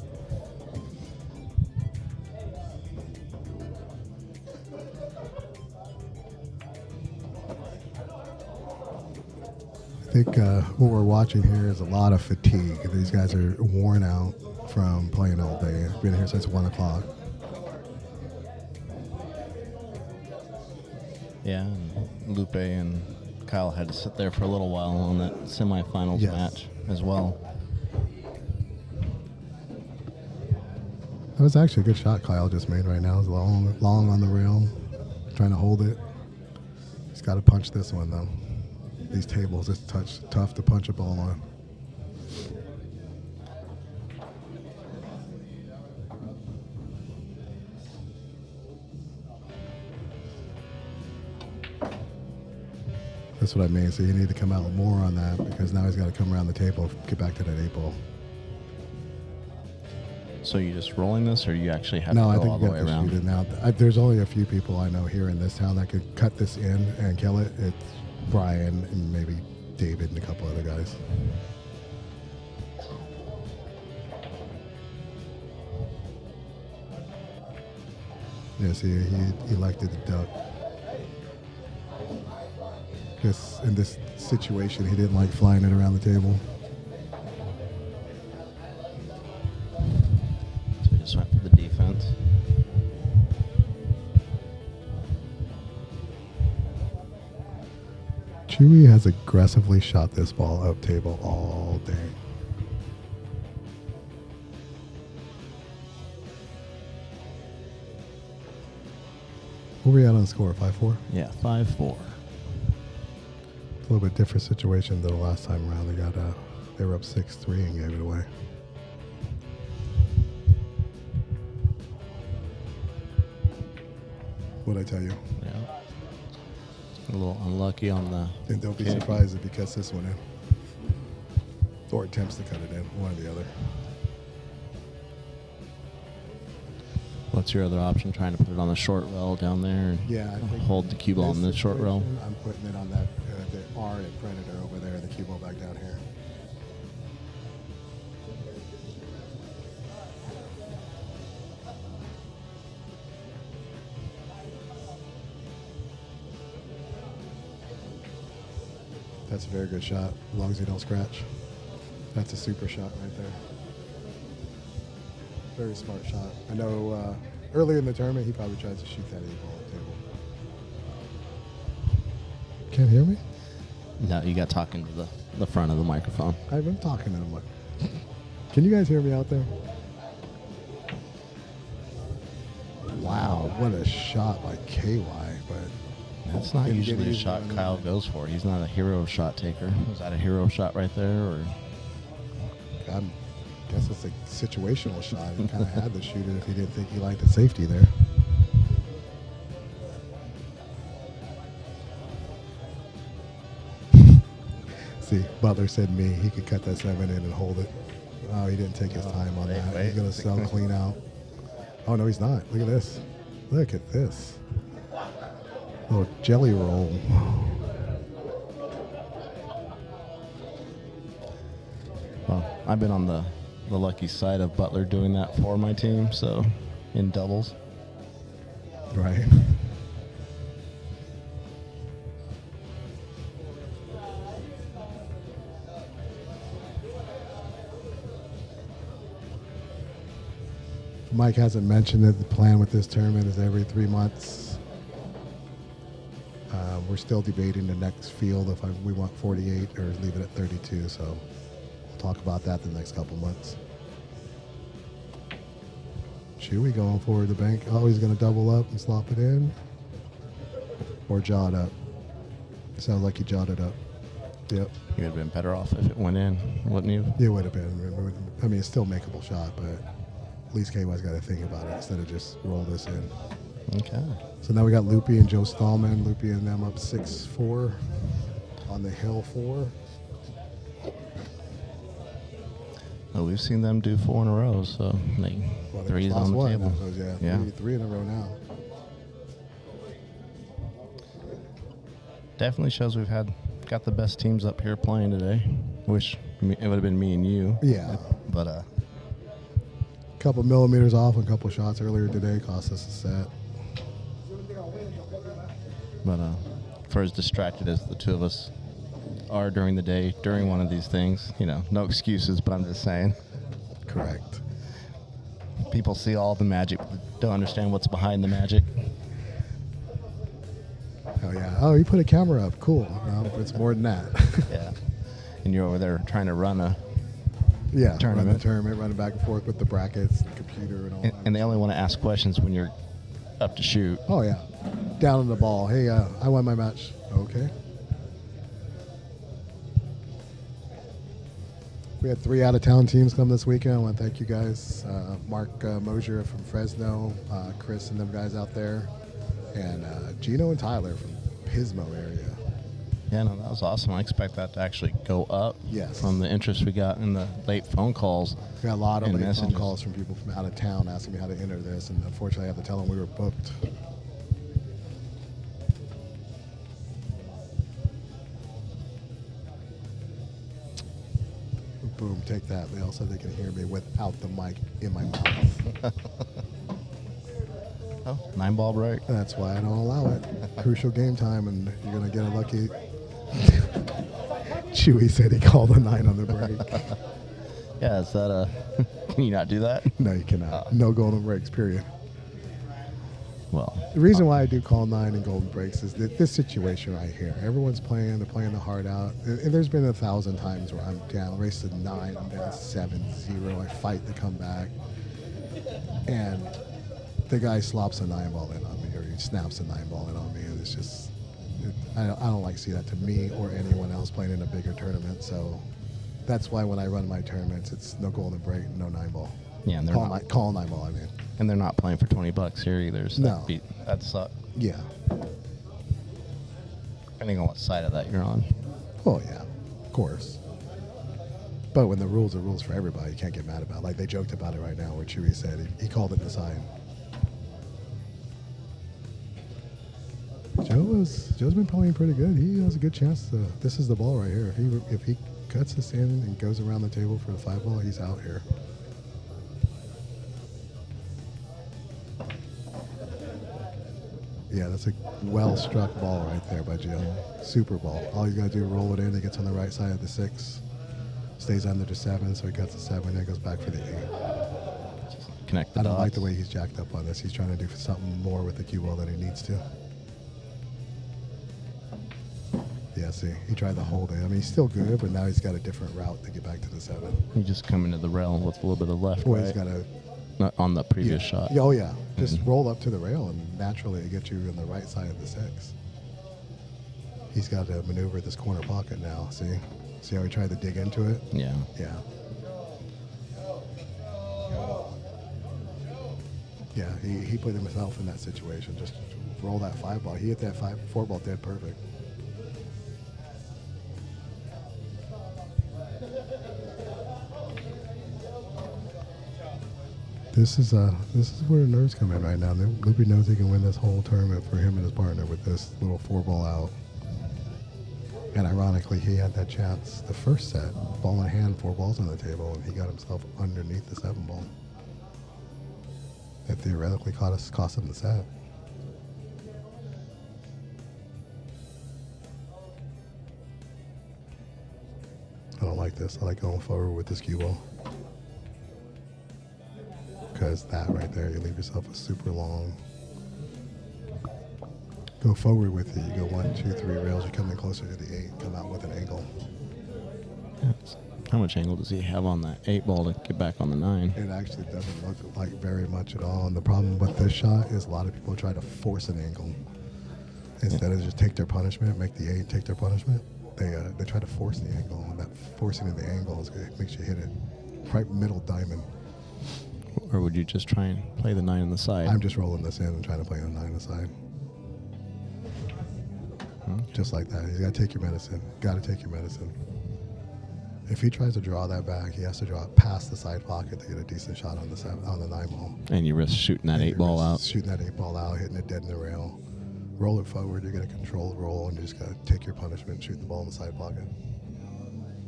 I think what we're watching here is a lot of fatigue. These guys are worn out from playing all day. Been here since 1 o'clock. Yeah, and Lupe and Kyle had to sit there for a little while on that semifinals Yes. match as well. That was actually a good shot Kyle just made right now. It's long on the rail, trying to hold it. He's got to punch this one, though. These tables, it's tough to punch a ball on. That's what I mean. So you need to come out more on that because now he's got to come around the table, get back to that 8 ball. So you just rolling this, or you actually have No, to I go think all you the got way to around? shoot it now. There's only a few people I know here in this town that could cut this in and kill it. It's Brian and maybe David and a couple other guys. Yeah, see, he elected to duck. Because in this situation, he didn't like flying it around the table. So he just went for the defense. Chewy has aggressively shot this ball up table all day. Where we at on the score? 5-4? Yeah, 5-4. It's a little bit different situation than the last time around. They were up 6-3 and gave it away. What'd I tell you? Yeah. A little unlucky on the. And don't be kick. surprised if he cuts this one in. Or attempts to cut it in, one or the other. What's your other option? Trying to put it on the short rail down there and Yeah, I think hold the cue ball in the short rail. situation, I'm putting it on that the R and Predator over there, the cue ball back down here. That's a very good shot, as long as you don't scratch. That's a super shot right there. Very smart shot. I know earlier in the tournament, he probably tried to shoot that 8-ball at the table. Can't hear me? No, you got talking to the front of the microphone. I've been talking to him. Can you guys hear me out there? Wow, what a shot by KY, but That's not Didn't usually get a easy shot on Kyle that. goes for. He's not a hero shot taker. Was that a hero shot right there? Or I guess it's a situational shot. He kind of had to shoot it if he didn't think he liked the safety there. See, Butler said me. He could cut that 7 in and hold it. Oh, he didn't take his time on that. wait. He's going to sell clean out. Oh, no, he's not. Look at this. Look at this. Little jelly roll. well, I've been on the lucky side of Butler doing that for my team, so in doubles. Right. Mike hasn't mentioned that the plan with this tournament is every 3 months. We're still debating the next field if we want 48 or leave it at 32. So we'll talk about that the next couple months. Chewy going forward the bank. Oh, he's going to double up and slop it in. Or jaw it up. Sounds like he jawed it up. Yep. You would have been better off if it went in, wouldn't you? It would have been. I mean, it's still a makeable shot, but at least KY's got to think about it instead of just roll this in. Okay. So now we got Loopy and Joe Stallman. Loopy and them up 6-4 on the hill 4. Well, we've seen them do 4 in a row, so like Well, they three's just on the lost table. one. Yeah, Yeah. Three in a row now. Definitely shows we've got the best teams up here playing today. Wish it would have been me and you. Yeah. But Couple millimeters off, a couple shots earlier today cost us a set. for as distracted as the two of us are during the day, during one of these things, no excuses, but I'm just saying. Correct. People see all the magic, but don't understand what's behind the magic. Oh, yeah. Oh, you put a camera up. Cool. Well, it's more than that. Yeah. And you're over there trying to run a Yeah, tournament. run the tournament, running back and forth with the brackets, the computer, and all that. And they only want to ask questions when you're up to shoot. Oh, yeah. Down on the ball. Hey, I won my match. Okay. We had 3 out-of-town teams come this weekend. I want to thank you guys. Mark Mosier from Fresno, Chris and them guys out there, and Geno and Tyler from Pismo area. Yeah, no, that was awesome. I expect that to actually go up. Yes. From the interest we got in the late phone calls. We got a lot of and late phone messages. calls from people from out of town asking me how to enter this, and unfortunately I have to tell them we were booked. Boom, take that, Leal, so they can hear me without the mic in my mouth. Oh, 9-ball break. That's why I don't allow it. Crucial game time, and you're going to get a lucky... Chewy said he called a 9 on the break. Yeah, is that can you not do that? No, you cannot. No golden breaks, period. Well, The reason why I do call 9 and golden breaks is that this situation right here. Everyone's playing, they're playing the heart out. And there's been 1,000 times where I'm down, race to 9, I'm down 7-0. I fight to come back. And the guy slops a 9 ball in on me, or he snaps a 9 ball in on me. And it's just, I don't like to see that to me or anyone else playing in a bigger tournament. So that's why when I run my tournaments, it's no golden break, no 9 ball. yeah, and they're not, Call 9 ball, I mean. and they're not playing for $20 here either. So No. that sucks. Yeah. Depending on what side of that you're on. Oh, yeah, of course. But when the rules are rules for everybody, you can't get mad about it. Like they joked about it right now where Chewy said he called it the sign. Joe's been playing pretty good. He has a good chance to. This is the ball right here. If he cuts this in and goes around the table for the 5 ball, he's out here. Yeah, that's a well-struck ball right there by Joe. Super ball. All you got to do is roll it in. It gets on the right side of the 6. Stays under the 7, so he cuts the 7 and goes back for the 8. Connect the I don't like dots. the way he's jacked up on this. He's trying to do something more with the cue ball than he needs to. Yeah, see, he tried to hold it. I mean, he's still good, but now he's got a different route to get back to the 7. You just come into the rail with a little bit of left, Well, right? he's got to. Not on the previous shot. Oh, yeah. Just roll up to the rail, and naturally it gets you on the right side of the 6. He's got to maneuver this corner pocket now, see? See how he tried to dig into it? Yeah. Yeah. Yeah, he put himself in that situation. Just roll that 5 ball. He hit that 4 ball dead perfect. This is where the nerves come in right now. Loopy knows he can win this whole tournament for him and his partner with this little 4 ball out. And ironically, he had that chance the first set, ball in hand, 4 balls on the table, and he got himself underneath the 7 ball. That theoretically cost him the set. I don't like this. I like going forward with this cue ball. Because that right there, you leave yourself a super long. Go forward with it. You go 1, 2, 3 rails. You come in closer to the 8. Come out with an angle. How much angle does he have on that 8 ball to get back on the 9? It actually doesn't look like very much at all. And the problem with this shot is a lot of people try to force an angle instead of just take their punishment, make the 8 take their punishment. They try to force the angle, and that forcing of the angle makes you hit it right middle diamond. Or would you just try and play the 9 on the side? I'm just rolling this in and trying to play the 9 aside. Just like that. You got to take your medicine. Got to take your medicine. If he tries to draw that back, he has to draw it past the side pocket to get a decent shot on the 9 ball. And you risk shooting that 8 ball out. Shooting that 8 ball out, hitting it dead in the rail. Roll it forward. You're going to control the roll, and you just got to take your punishment and shoot the ball in the side pocket.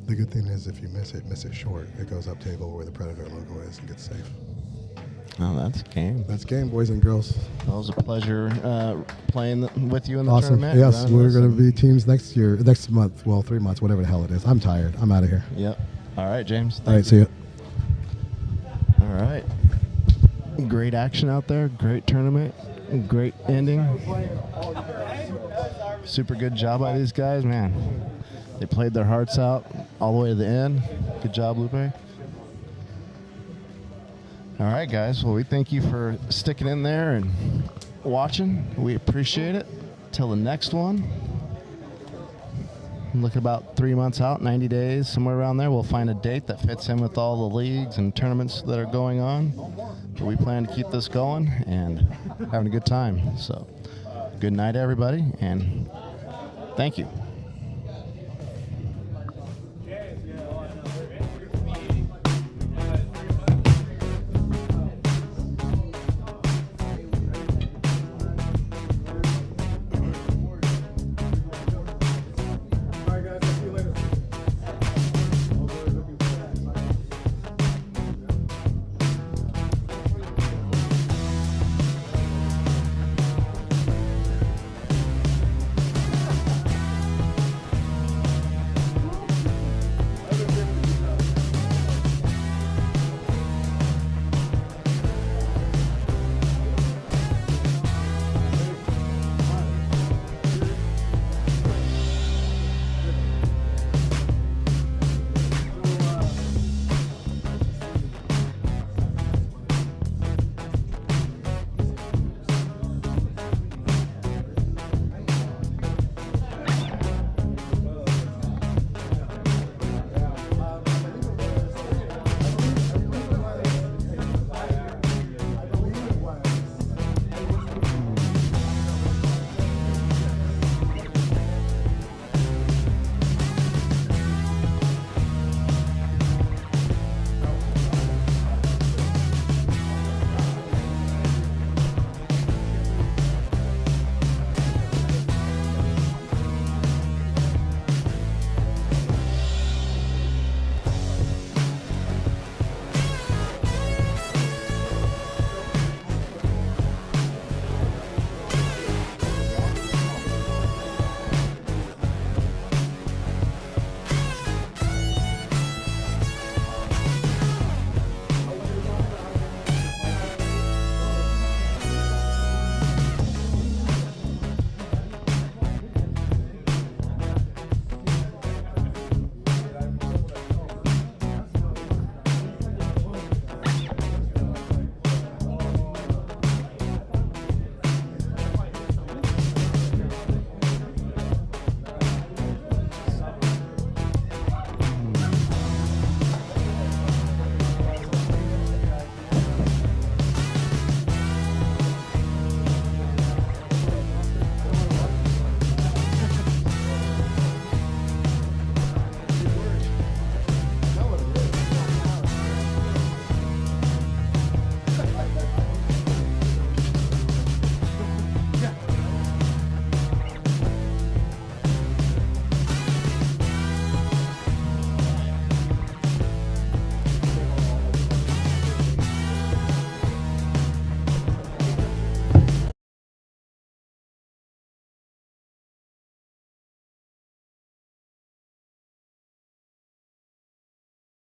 The good thing is if you miss it short. It goes up table where the Predator logo is and gets safe. Oh, that's game. That's game, boys and girls. Well, it was a pleasure playing with you in the Awesome. tournament. Yes, we're going to be teams next month. Well, 3 months, whatever the hell it is. I'm tired. I'm out of here. Yep. All right, James. All right, see you. All right. Great action out there. Great tournament. Great ending. Super good job by these guys, man. They played their hearts out all the way to the end. Good job, Lupe. All right, guys. Well, we thank you for sticking in there and watching. We appreciate it. Till the next one. Look about 3 months out, 90 days, somewhere around there. We'll find a date that fits in with all the leagues and tournaments that are going on. But we plan to keep this going and having a good time. So, good night, everybody, and thank you.